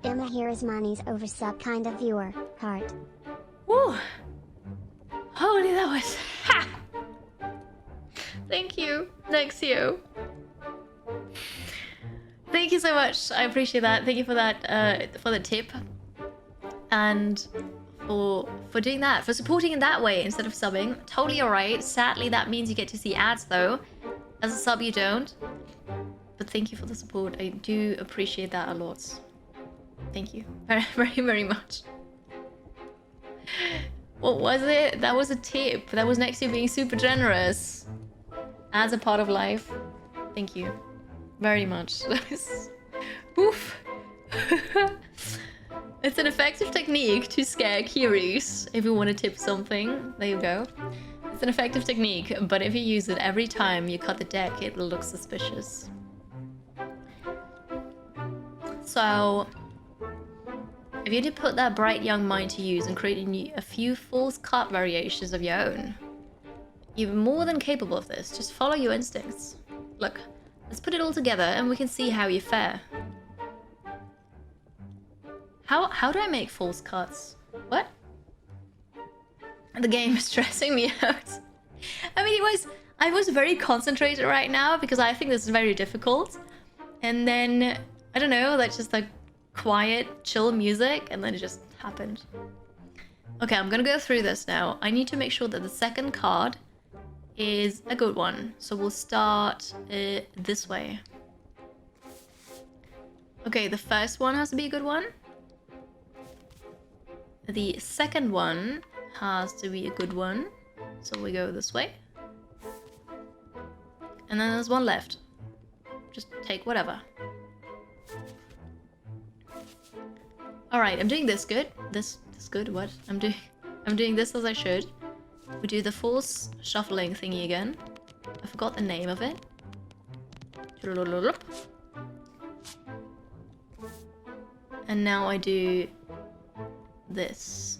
Emma, here is money's over sub kind of viewer. Heart. Woo. Holy, that was... Ha! Thank you. Thanks you. Thank you you so much. I appreciate that. Thank you for that, for the tip. And for doing that, for supporting in that way instead of subbing. Totally alright. Sadly, that means you get to see ads though. As a sub, you don't. But thank you for the support. I do appreciate that a lot. Thank you very, very, very much. What was it? That was a tip. That was next to being super generous. As a part of life. Thank you. Very much. Oof. It's an effective technique to scare Kiris. If you want to tip something, there you go. It's an effective technique, but if you use it every time you cut the deck, it will look suspicious. So, if you did put that bright young mind to use and create a few false cut variations of your own, you're more than capable of this. Just follow your instincts. Look, let's put it all together and we can see how you fare. How do I make false cuts? What? The game is stressing me out. I mean, I was very concentrated right now because I think this is very difficult. And then, I don't know, that's just like quiet, chill music, and then it just happened. Okay, I'm gonna go through this now. I need to make sure that the second card is a good one. So we'll start this way. Okay, the first one has to be a good one. The second one has to be a good one. So we go this way. And then there's one left. Just take whatever. Alright, I'm doing this good. This good, what? I'm doing this as I should. We do the false shuffling thingy again. I forgot the name of it. And now I do this.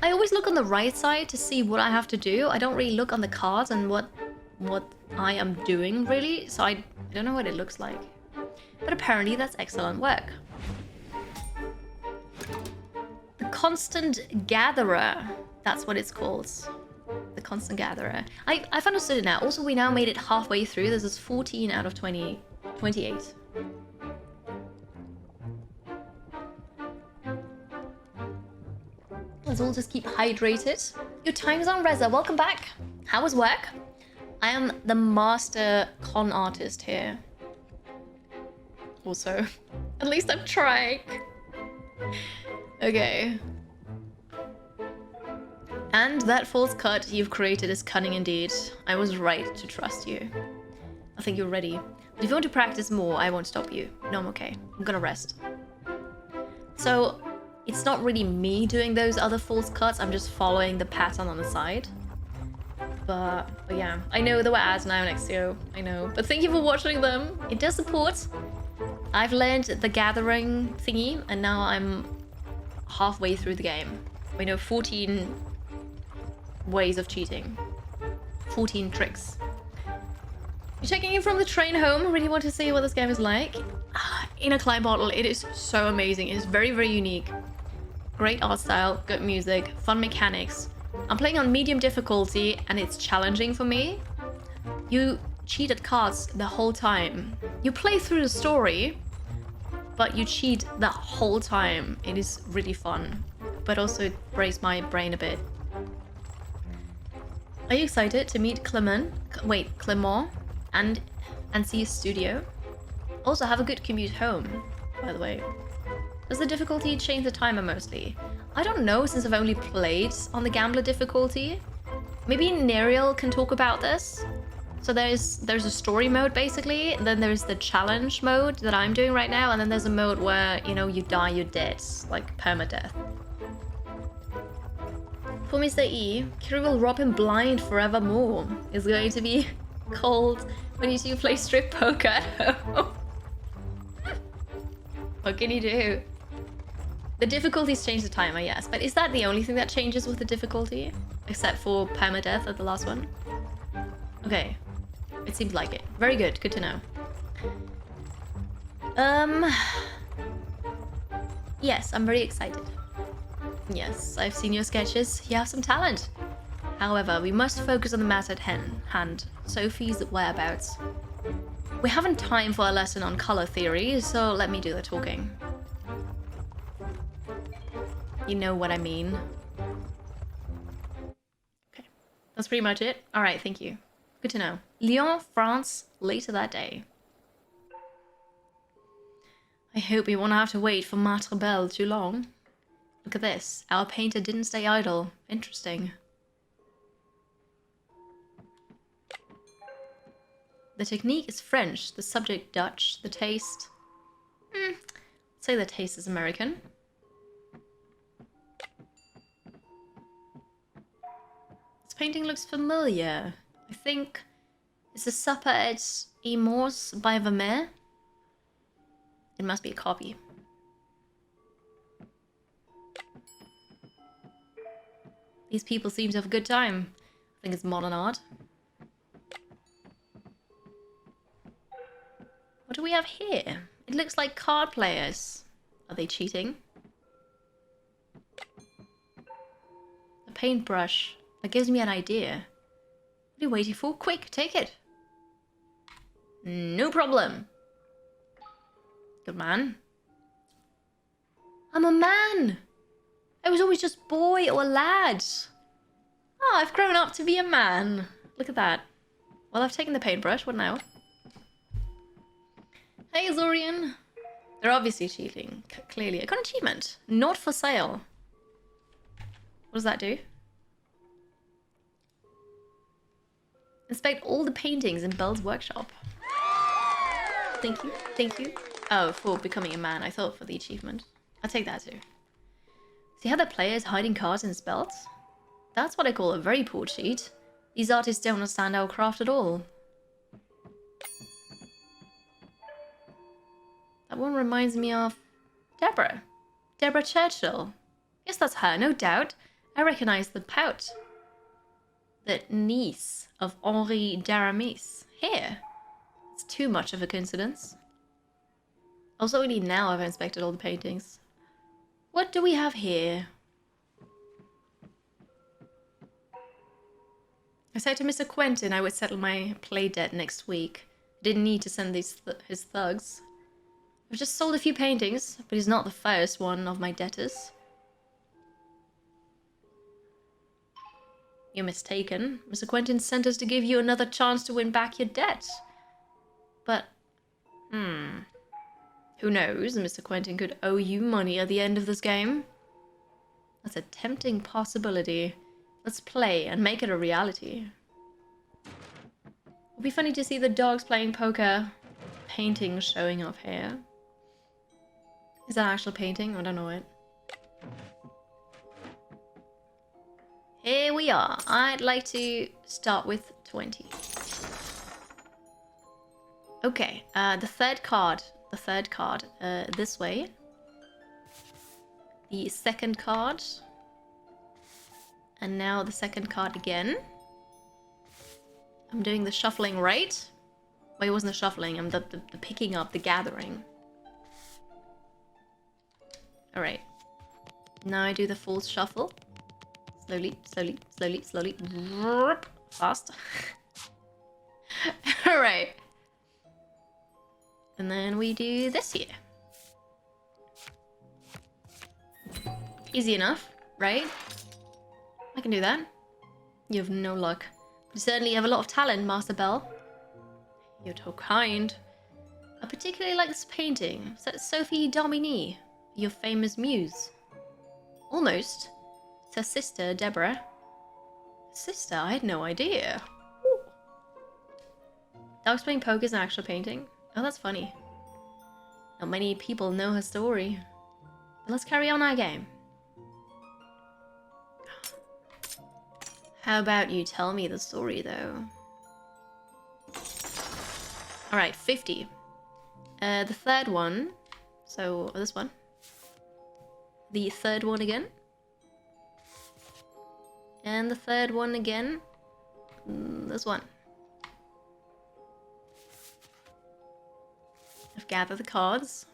I always look on the right side to see what I have to do. I don't really look on the cards and what I am doing really, so I don't know what it looks like. But apparently that's excellent work. The Constant Gatherer. That's what it's called. The Constant Gatherer. I've understood it now. Also, we now made it halfway through. This is 14 out of 28. Let's all just keep hydrated. Your time is on Reza. Welcome back. How was work? I am the master con artist here. Also, at least I'm trying. Okay. And that false cut you've created is cunning indeed. I was right to trust you. I think you're ready. But if you want to practice more, I won't stop you. No, I'm okay. I'm gonna rest. So, it's not really me doing those other false cuts. I'm just following the pattern on the side. But yeah, I know there were ads now next to you. I know. But thank you for watching them. It does support. I've learned the gathering thingy, and now I'm halfway through the game. We know 14 ways of cheating. 14 tricks. You're checking in from the train home. Really want to see what this game is like. In a Klein bottle, it is so amazing. It is very, very unique. Great art style, good music, fun mechanics. I'm playing on medium difficulty, and it's challenging for me. You cheat at cards the whole time. You play through the story, but you cheat the whole time. It is really fun, but also it breaks my brain a bit. Are you excited to meet Clement and see his studio? Also have a good commute home, by the way. Does the difficulty change the timer mostly? I don't know, since I've only played on the Gambler difficulty. Maybe Neriel can talk about this. So there's a story mode basically, and then there's the challenge mode that I'm doing right now, and then there's a mode where, you know, you die, you're dead, like permadeath. For Mr. E, Kiri will rob him blind forevermore. It's going to be cold when you two play strip poker at home. What can you do? The difficulties change the timer, yes, but is that the only thing that changes with the difficulty? Except for permadeath at the last one? Okay. It seems like it. Very good. Good to know. Yes, I'm very excited. Yes, I've seen your sketches. You have some talent. However, we must focus on the matter at hand, Sophie's whereabouts. We haven't time for a lesson on color theory, so let me do the talking. You know what I mean. Okay, that's pretty much it. Alright, thank you. Good to know. Lyon, France, later that day. I hope we won't have to wait for Maitre Belle too long. Look at this. Our painter didn't stay idle. Interesting. The technique is French, the subject Dutch, the taste... say the taste is American. This painting looks familiar. I think it's the Supper at Emos by Vermeer. It must be a copy. These people seem to have a good time. I think it's modern art. What do we have here? It looks like card players. Are they cheating? A paintbrush. That gives me an idea. What are you waiting for? Quick, take it. No problem. Good man. I'm a man. I was always just boy or lad. Oh, I've grown up to be a man. Look at that. Well, I've taken the paintbrush. What now? Hey, Zorian. They're obviously cheating. Clearly. I got an achievement. Not for sale. What does that do? Inspect all the paintings in Belle's workshop. Thank you. Thank you. Oh, for becoming a man. I thought for the achievement. I'll take that too. See how the player is hiding cards in his belt? That's what I call a very poor cheat. These artists don't understand our craft at all. That one reminds me of Deborah. Deborah Churchill. Yes, that's her, no doubt. I recognize the pout. The niece of Henri d'Aramis. Here. It's too much of a coincidence. Also, only now I've inspected all the paintings. What do we have here? I said to Mr. Quentin I would settle my play debt next week. I didn't need to send his thugs. I've just sold a few paintings, but he's not the first one of my debtors. You're mistaken. Mr. Quentin sent us to give you another chance to win back your debt. But, who knows? Mr. Quentin could owe you money at the end of this game. That's a tempting possibility. Let's play and make it a reality. It'll be funny to see the dogs playing poker paintings showing up here. Is that actual painting? I don't know it. Here we are. I'd like to start with 20. Okay, the third card. This way. The second card. And now the second card again. I'm doing the shuffling right. Wait, it wasn't the shuffling. I'm the picking up, the gathering. Alright. Now I do the full shuffle. Slowly, slowly, slowly, slowly. Fast. Alright. And then we do this here. Easy enough, right? I can do that. You have no luck. You certainly have a lot of talent, Master Bell. You're so kind. I particularly like this painting. Is that Sophie Domini, your famous muse? Almost. It's her sister, Deborah. Sister? I had no idea. Ooh. Dogs playing poker is an actual painting? Oh, that's funny. Not many people know her story. But let's carry on our game. How about you tell me the story, though? Alright, 50. The third one. So, this one. The third one again. And the third one again. This one. I've gathered the cards.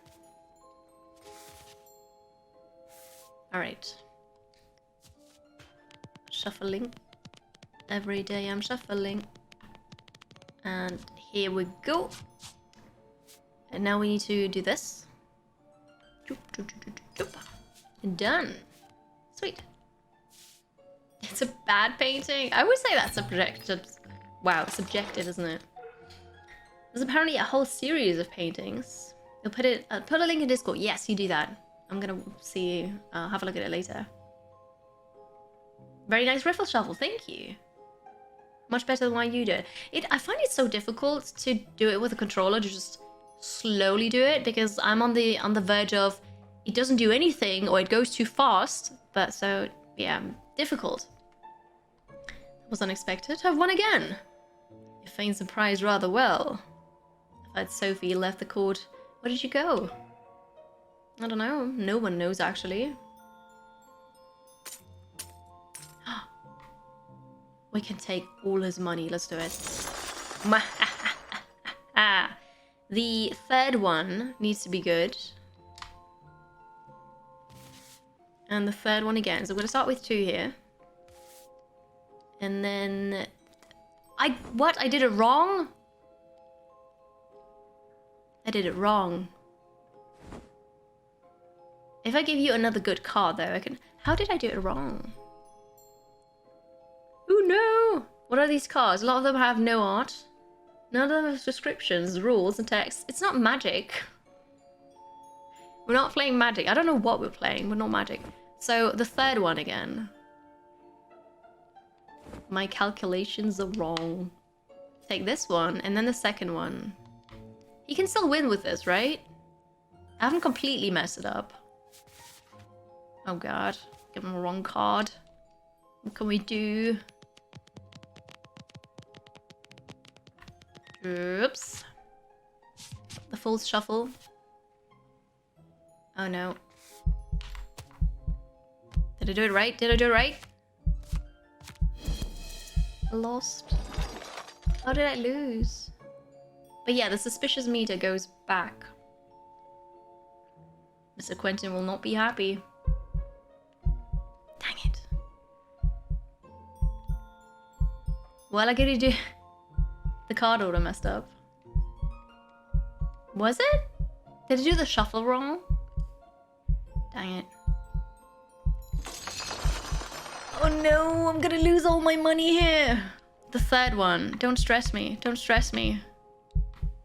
Alright. Shuffling. Every day I'm shuffling. And here we go. And now we need to do this. Done. Sweet. It's a bad painting. I would say that's subjective. Wow, subjective, isn't it? There's apparently a whole series of paintings. You'll put a link in Discord. Yes, you do that. I'm gonna see. I'll have a look at it later. Very nice riffle shuffle. Thank you. Much better than why you do it. I find it so difficult to do it with a controller, to just slowly do it, because I'm on the verge of it doesn't do anything or it goes too fast. But so yeah, difficult. That was unexpected. I've won again. You feigned surprise rather well. I had Sophie left the court. Where did you go? I don't know. No one knows actually. We can take all his money. Let's do it. The third one needs to be good. And the third one again. So we're going to start with 2 here. And then... What? I did it wrong? I did it wrong. If I give you another good card though, I can... How did I do it wrong? Oh no! What are these cards? A lot of them have no art. None of them have descriptions, rules, and text. It's not magic. We're not playing magic. I don't know what we're playing. We're not magic. So the third one again. My calculations are wrong. Take this one and then the second one. You can still win with this, right? I haven't completely messed it up. Oh god. Give him a wrong card. What can we do? Oops. The full shuffle. Oh no. Did I do it right? Did I do it right? I lost. How did I lose? But yeah, the suspicious meter goes back. Mr. Quentin will not be happy. Dang it. Well, I gotta do... The card order messed up. Was it? Did I do the shuffle wrong? Dang it. Oh no, I'm gonna lose all my money here. The third one. Don't stress me. Don't stress me.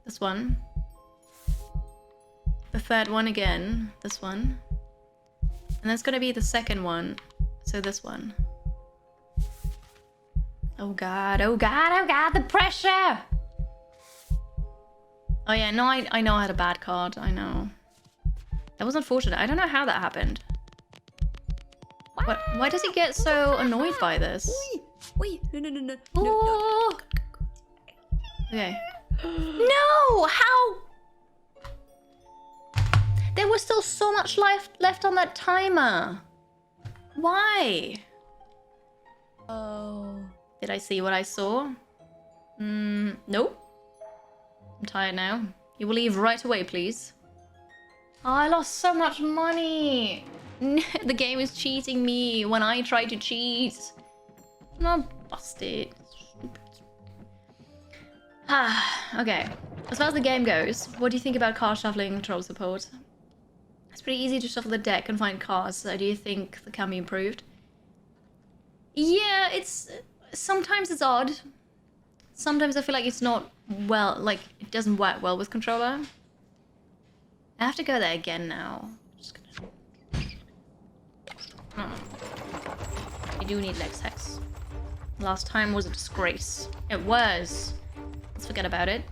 This one. The third one again. This one. And that's gonna be the second one. So this one. Oh god, oh god, oh god, the pressure! Oh yeah, no, I know I had a bad card. I know. That was unfortunate. I don't know how that happened. What? Why does he get so annoyed by this? No. Oh. Okay. No! How? There was still so much left on that timer. Why? Oh. Did I see what I saw? Nope. I'm tired now. You will leave right away, please. Oh, I lost so much money. The game is cheating me when I try to cheat. I'm not busted. Okay. As far as the game goes, what do you think about card shuffling control support? It's pretty easy to shuffle the deck and find cards, so do you think that can be improved? Yeah, it's... Sometimes it's odd. Sometimes I feel like it's not well, like, it doesn't work well with controller. I have to go there again now. Just gonna... You do need Lex Hex. Last time was a disgrace. It was. Let's forget about it.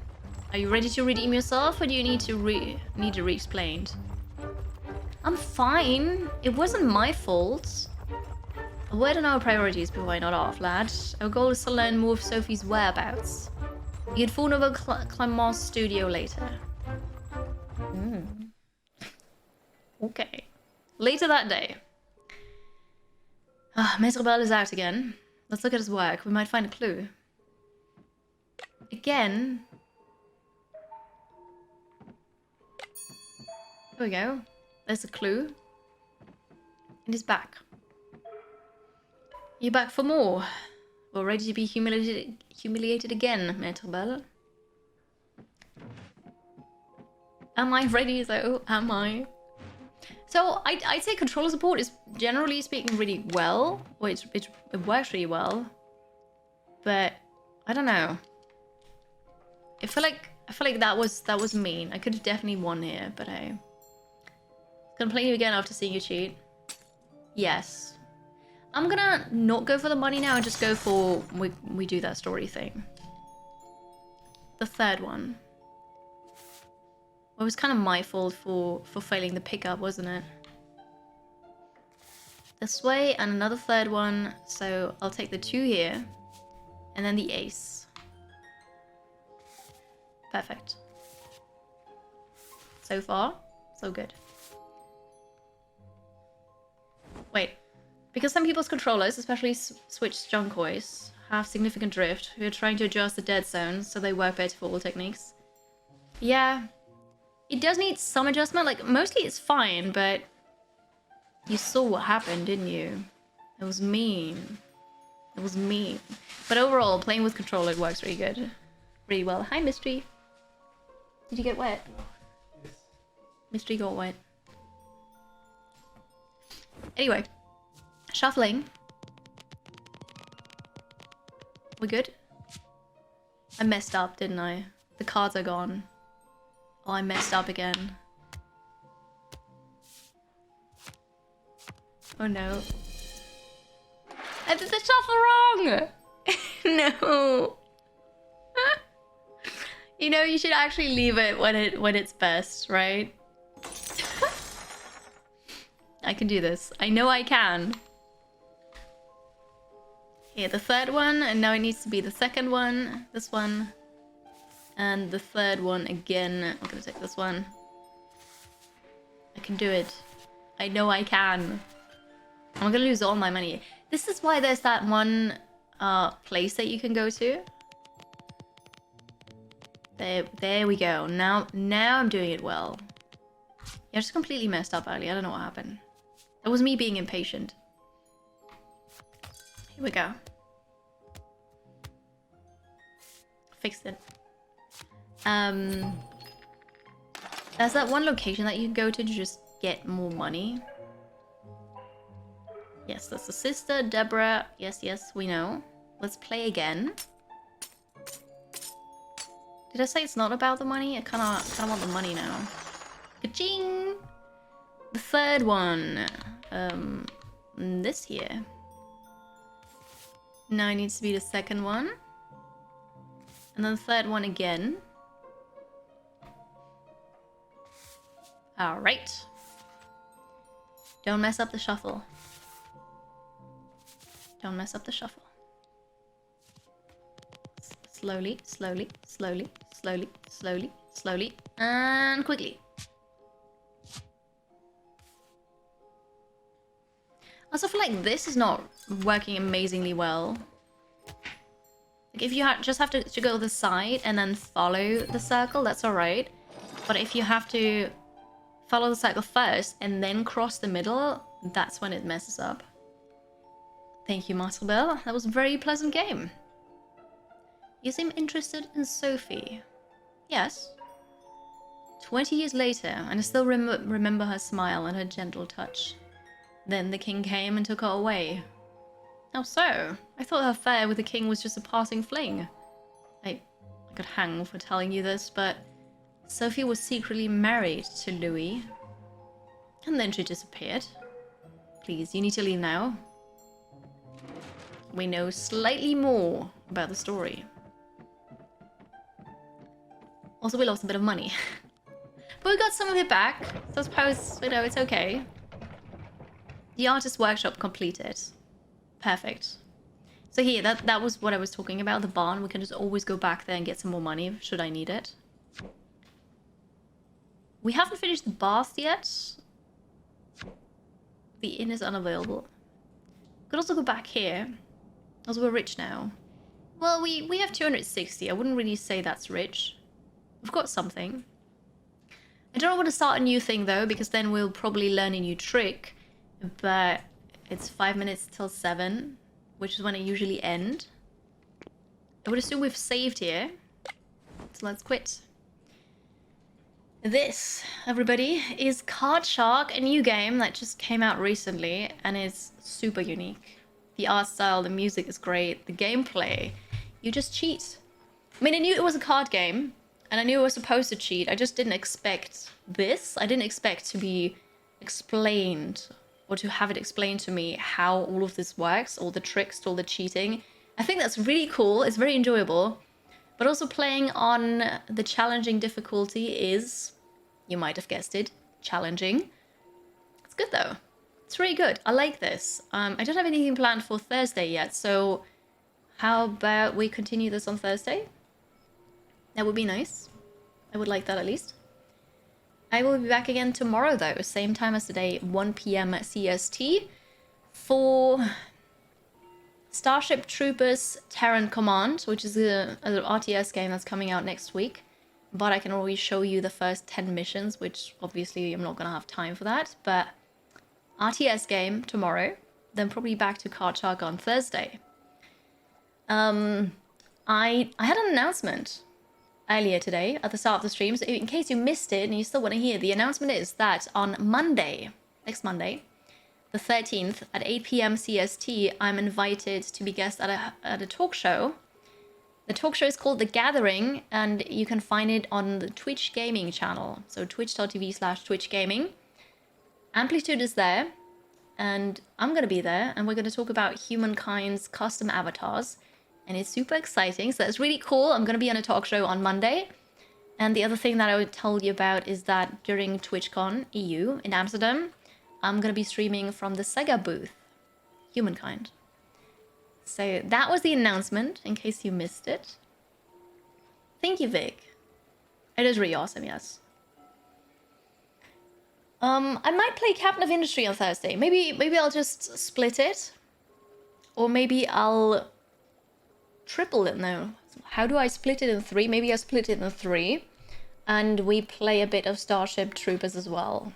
Are you ready to redeem yourself, or do you need to re-explained? I'm fine. It wasn't my fault. Where are our priorities before I nod off, lad? Our goal is to learn more of Sophie's whereabouts. You'd phone over Clement's studio later. Okay. Later that day. Maître Bell is out again. Let's look at his work. We might find a clue. Again. There we go. There's a clue. And he's back. You back for more? We're ready to be humiliated again, Maître Belle. Am I ready though? Am I? So I'd say controller support is generally speaking really well. Well, it works really well. But I don't know. I feel like that was mean. I could have definitely won here, but I gonna play you again after seeing you cheat. Yes. I'm gonna not go for the money now and just go for we do that story thing. The third one. Well, it was kind of my fault for failing the pickup, wasn't it? This way and another third one. So I'll take the 2 here. And then the ace. Perfect. So far, so good. Wait. Because some people's controllers, especially Switch Junkois, have significant drift, who are trying to adjust the dead zone so they work better for all techniques. Yeah. It does need some adjustment, like, mostly it's fine, but you saw what happened, didn't you? It was mean. It was mean. But overall, playing with controller, it works really good. Really well. Hi, Mystery. Did you get wet? Yes. Mystery got wet. Anyway. Shuffling. We good? I messed up, didn't I? The cards are gone. Oh, I messed up again. Oh no. I did the shuffle wrong! No. You know, you should actually leave it when it's best, right? I can do this. I know I can. Here, the third one, and now it needs to be the second one. This one. And the third one again. I'm gonna take this one. I can do it. I know I can. I'm gonna lose all my money. This is why there's that one place that you can go to. There we go. Now I'm doing it well. Yeah, I just completely messed up earlier. I don't know what happened. That was me being impatient. Here we go. Fixed it. There's that one location that you can go to just get more money. Yes, that's the sister, Deborah. Yes, yes, we know. Let's play again. Did I say it's not about the money? I kind of want the money now. Ka-ching! The third one. This here. Now it needs to be the second one. And then the third one again. Alright. Don't mess up the shuffle. Don't mess up the shuffle. Slowly, slowly, slowly, slowly, slowly, slowly, and quickly. I also feel like this is not working amazingly well. Like if you just have to go to the side and then follow the circle, that's alright. But if you have to follow the circle first and then cross the middle, that's when it messes up. Thank you, Marcel. That was a very pleasant game. You seem interested in Sophie. Yes. 20 years later, and I still remember her smile and her gentle touch. Then the king came and took her away. How so? I thought her affair with the king was just a passing fling. I could hang for telling you this, but Sophie was secretly married to Louis. And then she disappeared. Please, you need to leave now. We know slightly more about the story. Also, we lost a bit of money. But we got some of it back, so I suppose, you know, it's okay. The artist workshop completed. Perfect. So here, that was what I was talking about, the barn. We can just always go back there and get some more money, should I need it. We haven't finished the bath yet. The inn is unavailable. We could also go back here. Also, we're rich now. Well, we have 260. I wouldn't really say that's rich. We've got something. I don't want to start a new thing, though, because then we'll probably learn a new trick. But it's 5 minutes till 7, which is when I usually end. I would assume we've saved here. So let's quit. This, everybody, is Card Shark, a new game that just came out recently and is super unique. The art style, the music is great, the gameplay, you just cheat. I mean, I knew it was a card game, and I knew I was supposed to cheat. I just didn't expect this. I didn't expect to be explained, or to have it explained to me how all of this works, all the tricks, all the cheating. I think that's really cool, it's very enjoyable. But also playing on the challenging difficulty is, you might have guessed it, challenging. It's good though. It's really good. I like this. I don't have anything planned for Thursday yet, so how about we continue this on Thursday? That would be nice. I would like that at least. I will be back again tomorrow though, same time as today, 1 PM CST, for Starship Troopers Terran Command, which is an RTS game that's coming out next week. But I can always show you the first 10 missions, which obviously I'm not going to have time for that. But RTS game tomorrow, then probably back to Card Shark on Thursday. I had an announcement earlier today at the start of the stream, so in case you missed it and you still want to hear, the announcement is that on Monday, next Monday, the 13th at 8 PM CST, I'm invited to be guest at a talk show. The talk show is called The Gathering, and you can find it on the Twitch Gaming channel. So twitch.tv/Twitch Gaming. Amplitude is there, and I'm going to be there, and we're going to talk about humankind's custom avatars. And it's super exciting, so that's really cool. I'm going to be on a talk show on Monday. And the other thing that I would tell you about is that during TwitchCon EU in Amsterdam, I'm going to be streaming from the Sega booth, Humankind. So that was the announcement, in case you missed it. Thank you, Vic. It is really awesome, yes. I might play Captain of Industry on Thursday. Maybe I'll just split it. Or maybe I'll triple it now. How do I split it in 3? Maybe I split it in 3. And we play a bit of Starship Troopers as well.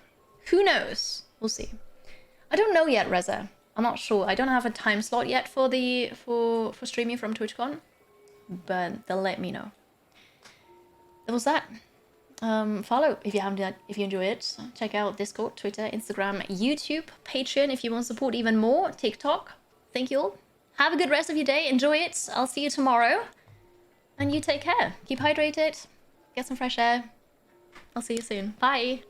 Who knows? We'll see. I don't know yet, Reza. I'm not sure. I don't have a time slot yet for streaming from TwitchCon, but they'll let me know. That was that. Follow if you haven't yet, if you enjoy it. Check out Discord, Twitter, Instagram, YouTube, Patreon if you want to support even more, TikTok. Thank you all. Have a good rest of your day. Enjoy it. I'll see you tomorrow. And you take care. Keep hydrated. Get some fresh air. I'll see you soon. Bye.